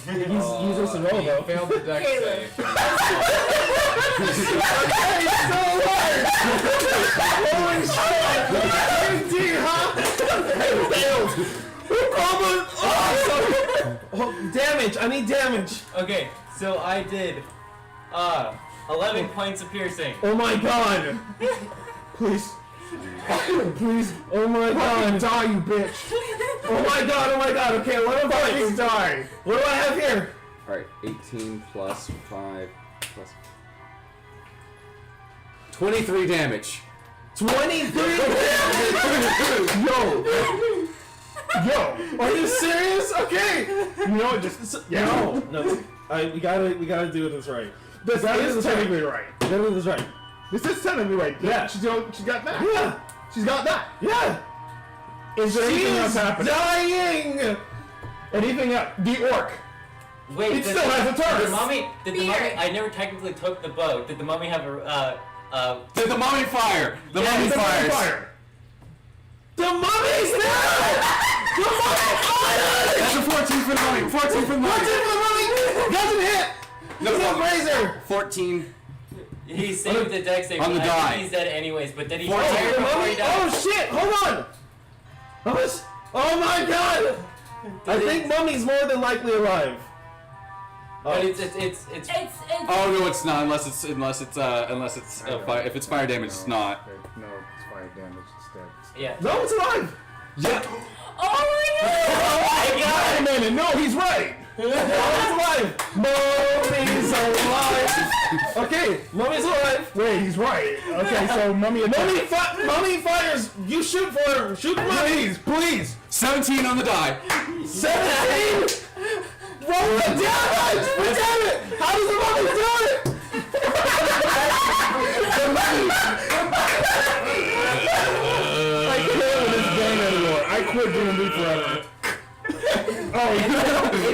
He's using some roll He though. failed the dex Caleb. save. Holy shit! 18, huh? Failed. Oh, damage. I need damage. Okay, so I did 11 points of piercing. Oh my god. Please. Please. Oh my Fucking god. die, you bitch. Oh my god. Oh my god. Okay, 11 Fucking points. die. What do I have here? Alright, 18 plus 5 plus 23 damage. 23 Yo. Are you serious? Okay. You know what? Just yeah. No. We gotta do this right. That is technically right. We gotta do this right. This is technically right. Yeah. She got that. Yeah. She's got that. Yeah. Is there anything else She's happening? dying. Anything else? The orc. Wait, It still has a turn. Did the mummy? Fear. I never technically took the bow. Did the mummy have a Did the mummy fire? The Yeah, mummy the mummy fires. Fire. The mummy's there. The mummy fired. That's a 14 for the mummy. 14 for the mummy. The mummy doesn't hit. No, No razor. 14. He saved the dex save. On the but I die. think he's dead anyways. But did he Fourteen. fire The before mummy. he died? Oh shit! Hold on. Oh my god. I think mummy's more than likely alive. But it's It's Oh no, it's not unless it's fire. If it's fire damage, it's not. No, it's fire damage instead. yeah. No, it's alive. Yeah. oh my god! Wait a minute. No, he's right. No, it's alive. Mummy's alive. Okay, mummy's alive. Wait, he's right. Okay, so mummy. Mummy fires. You shoot for her. Shoot for mummy. Please. 17 on the die. 17. Roll the damage. Damn it! How does the mummy do it? I can't with this game anymore. I quit D&D forever.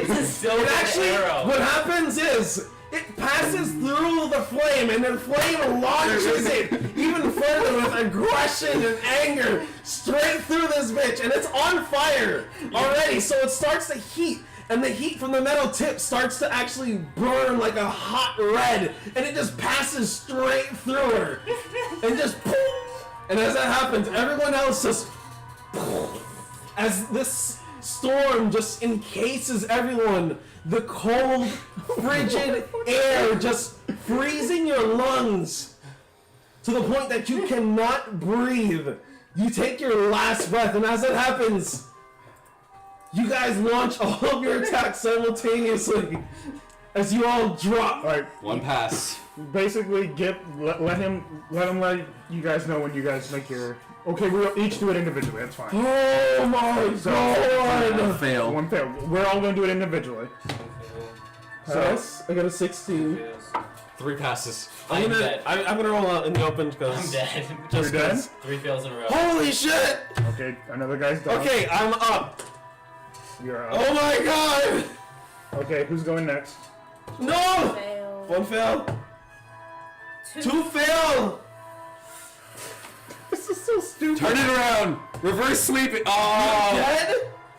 It's a silver Actually, arrow. what happens is it passes through the flame, and the flame launches it even further with aggression and anger straight through this bitch, and it's on fire already. So it starts to heat, and the heat from the metal tip starts to actually burn like a hot red, and it just passes straight through her, and just boom. And as that happens, everyone else just as this storm just encases everyone, the cold, frigid air just freezing your lungs to the point that you cannot breathe. You take your last breath, and as that happens, you guys launch all of your attacks simultaneously as you all drop. All right. One pass. Basically, let him let you guys know when you guys make your. Okay, we'll each do it individually. That's fine. Oh my god! Fail. One fail. We're all gonna do it individually. Pass. I got a 16. 3 passes. I'm dead. gonna roll out in the open because I'm dead. You're dead? 3 fails in a row. Holy shit! Okay, another guy's down. Okay, I'm up. You're up. Oh my god! Okay, who's going next? No! Fail. 1 fail. 2 fail. This is so stupid. Turn it around. Reverse sweep it. Oh. Dead?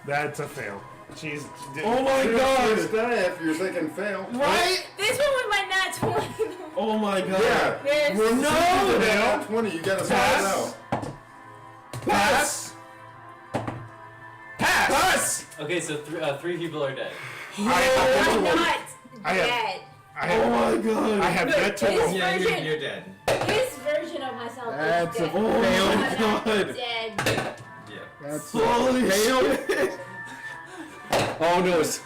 That's a fail. Jeez. Oh my god! If you're thinking fail. Right? This one with my nat 20. Oh my god. Yeah. There's No! Fail. 20. You gotta Pass. pass out. Pass! Pass! Okay, so 3 people are dead. I'm not I have- dead. I Oh have, my god. I have yet to This roll. Yeah, version, you're dead. this version of myself That's is a dead. Oh my I'm not god. dead. Yeah. That's Holy shit. Oh no. It's...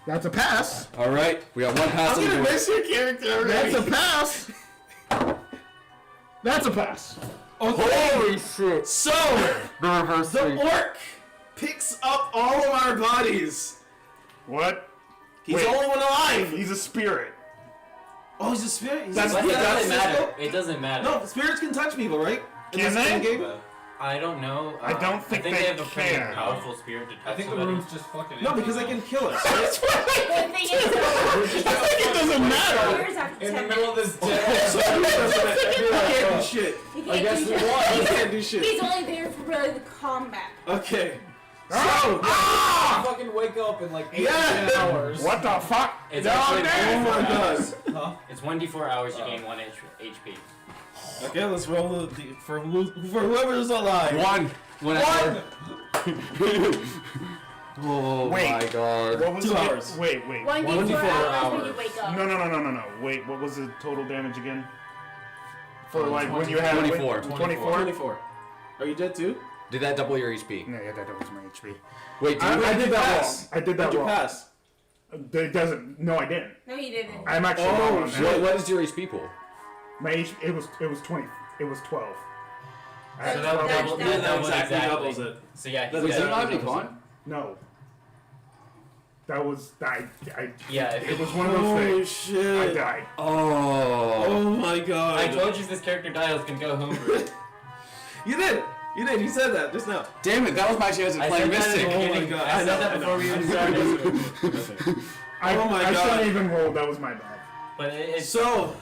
That's a pass. All right. We got 1 pass I'm on the gonna board. miss your character That's already. a pass. That's a pass. Okay. Shit. So, the orc picks up all of our bodies. What? He's Wait. the only one alive. He's a spirit. Oh, he's a spirit? He's That's- a But spirit. it doesn't That's matter. physical? It doesn't matter. No, spirits can touch people, right? In Can this they? game? I don't know. I don't think they they have a pretty can. powerful spirit to touch I think the somebody. room's just fucking No, empty because they now. can kill us. The thing is, though, It doesn't matter. years after In the 10 middle of minutes, this dead So he can't do shit. he I can't guess do we shit. won. He can't do shit. He's only there for really the combat. Okay. I fucking wake up in like 8 Yeah. 10 hours. What the fuck? It's No, actually damn. Oh my god. Huh? It's 1d4 hours. You gain 1 HP. Okay, let's roll for whoever's alive. 1. 1 after. Oh Wait. my god. What was 2 it? hours. Wait. 1d4 hours when you wake up. No. Wait, what was the total damage again? For like when you had 24. 24? 24. Are you dead too? Did that double your HP? No, yeah, that was my HP. Wait, I did that wrong. pass? I did that Did you wrong. pass? It doesn't. No, I didn't. No, he didn't. I'm actually Oh, wrong on shit. that. what is your HP pool? My HP, it was 20. It was 12. I had So 12 that HP. double- Yeah, that that was exactly exactly. doubles it. So yeah, he's Wait, Wait, dead. so you don't have any con? No. That was Yeah, if it it was one of those Holy things. shit. I died. Oh. Oh my god. I told you this character dies can go home. You did. You did. You said that just now. Damn it, that was my chance of I playing said that Mystic. at the Oh my beginning. God. I said that I know, before we even started. Oh my I God. shouldn't even roll. That was my bad. But it's So,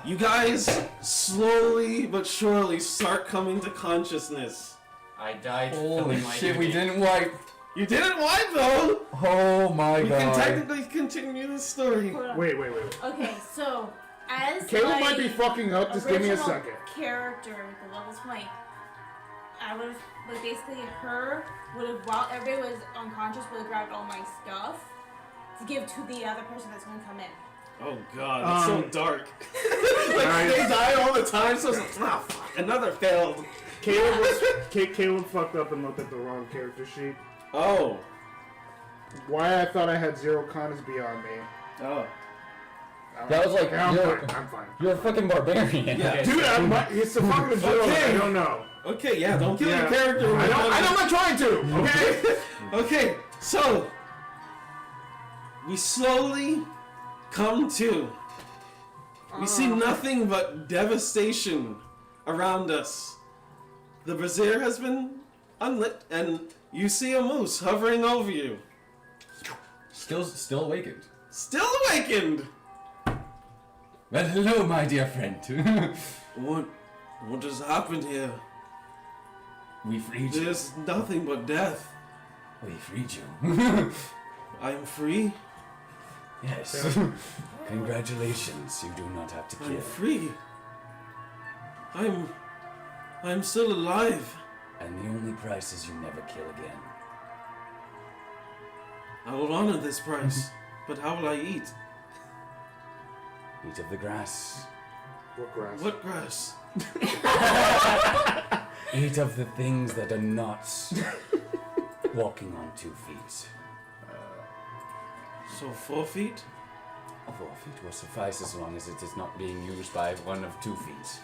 you guys slowly but surely start coming to consciousness. I died Holy filling my shit, we duty. didn't wipe. You didn't wipe though. Oh my We can god. technically continue the story. Hold on. Wait. Okay, so as Caleb my might be fucking up. Just give me a original second. character with the level 20, I would have, like, basically her would have, while everybody was unconscious, would have grabbed all my stuff to give to the other person that's gonna come in. Oh god, that's so dark. Like Alright. they die all the time, so it's like, ah, fuck, another failed. Caleb fucked up and looked at the wrong character sheet. Oh. Why I thought I had 0 con is beyond me. Oh. That was like, I'm you're- fine. I'm fine. You're a fucking barbarian. Yeah. Okay, Dude, it's a fucking zero. Okay. I don't know. Okay, yeah, don't kill Yeah. your character. I'm not trying to. Okay. Okay, so we slowly come to. We see nothing but devastation around us. The brazier has been unlit, and you see a moose hovering over you. Still awakened. Still awakened! Well, hello, my dear friend. What has happened here? We freed you. There's nothing but death. We freed you. I am free. Yes. Congratulations, you do not have to I'm kill. free. I'm still alive. And the only price is you never kill again. I will honor this price, but how will I eat? Eat of the grass. What grass? What grass? Eat of the things that are not walking on 2 feet. So 4 feet? 4 feet will suffice as long as it is not being used by one of 2 feet.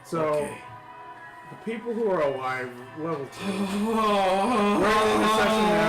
So, the people who are alive, level 2, Oh, we're in the session now.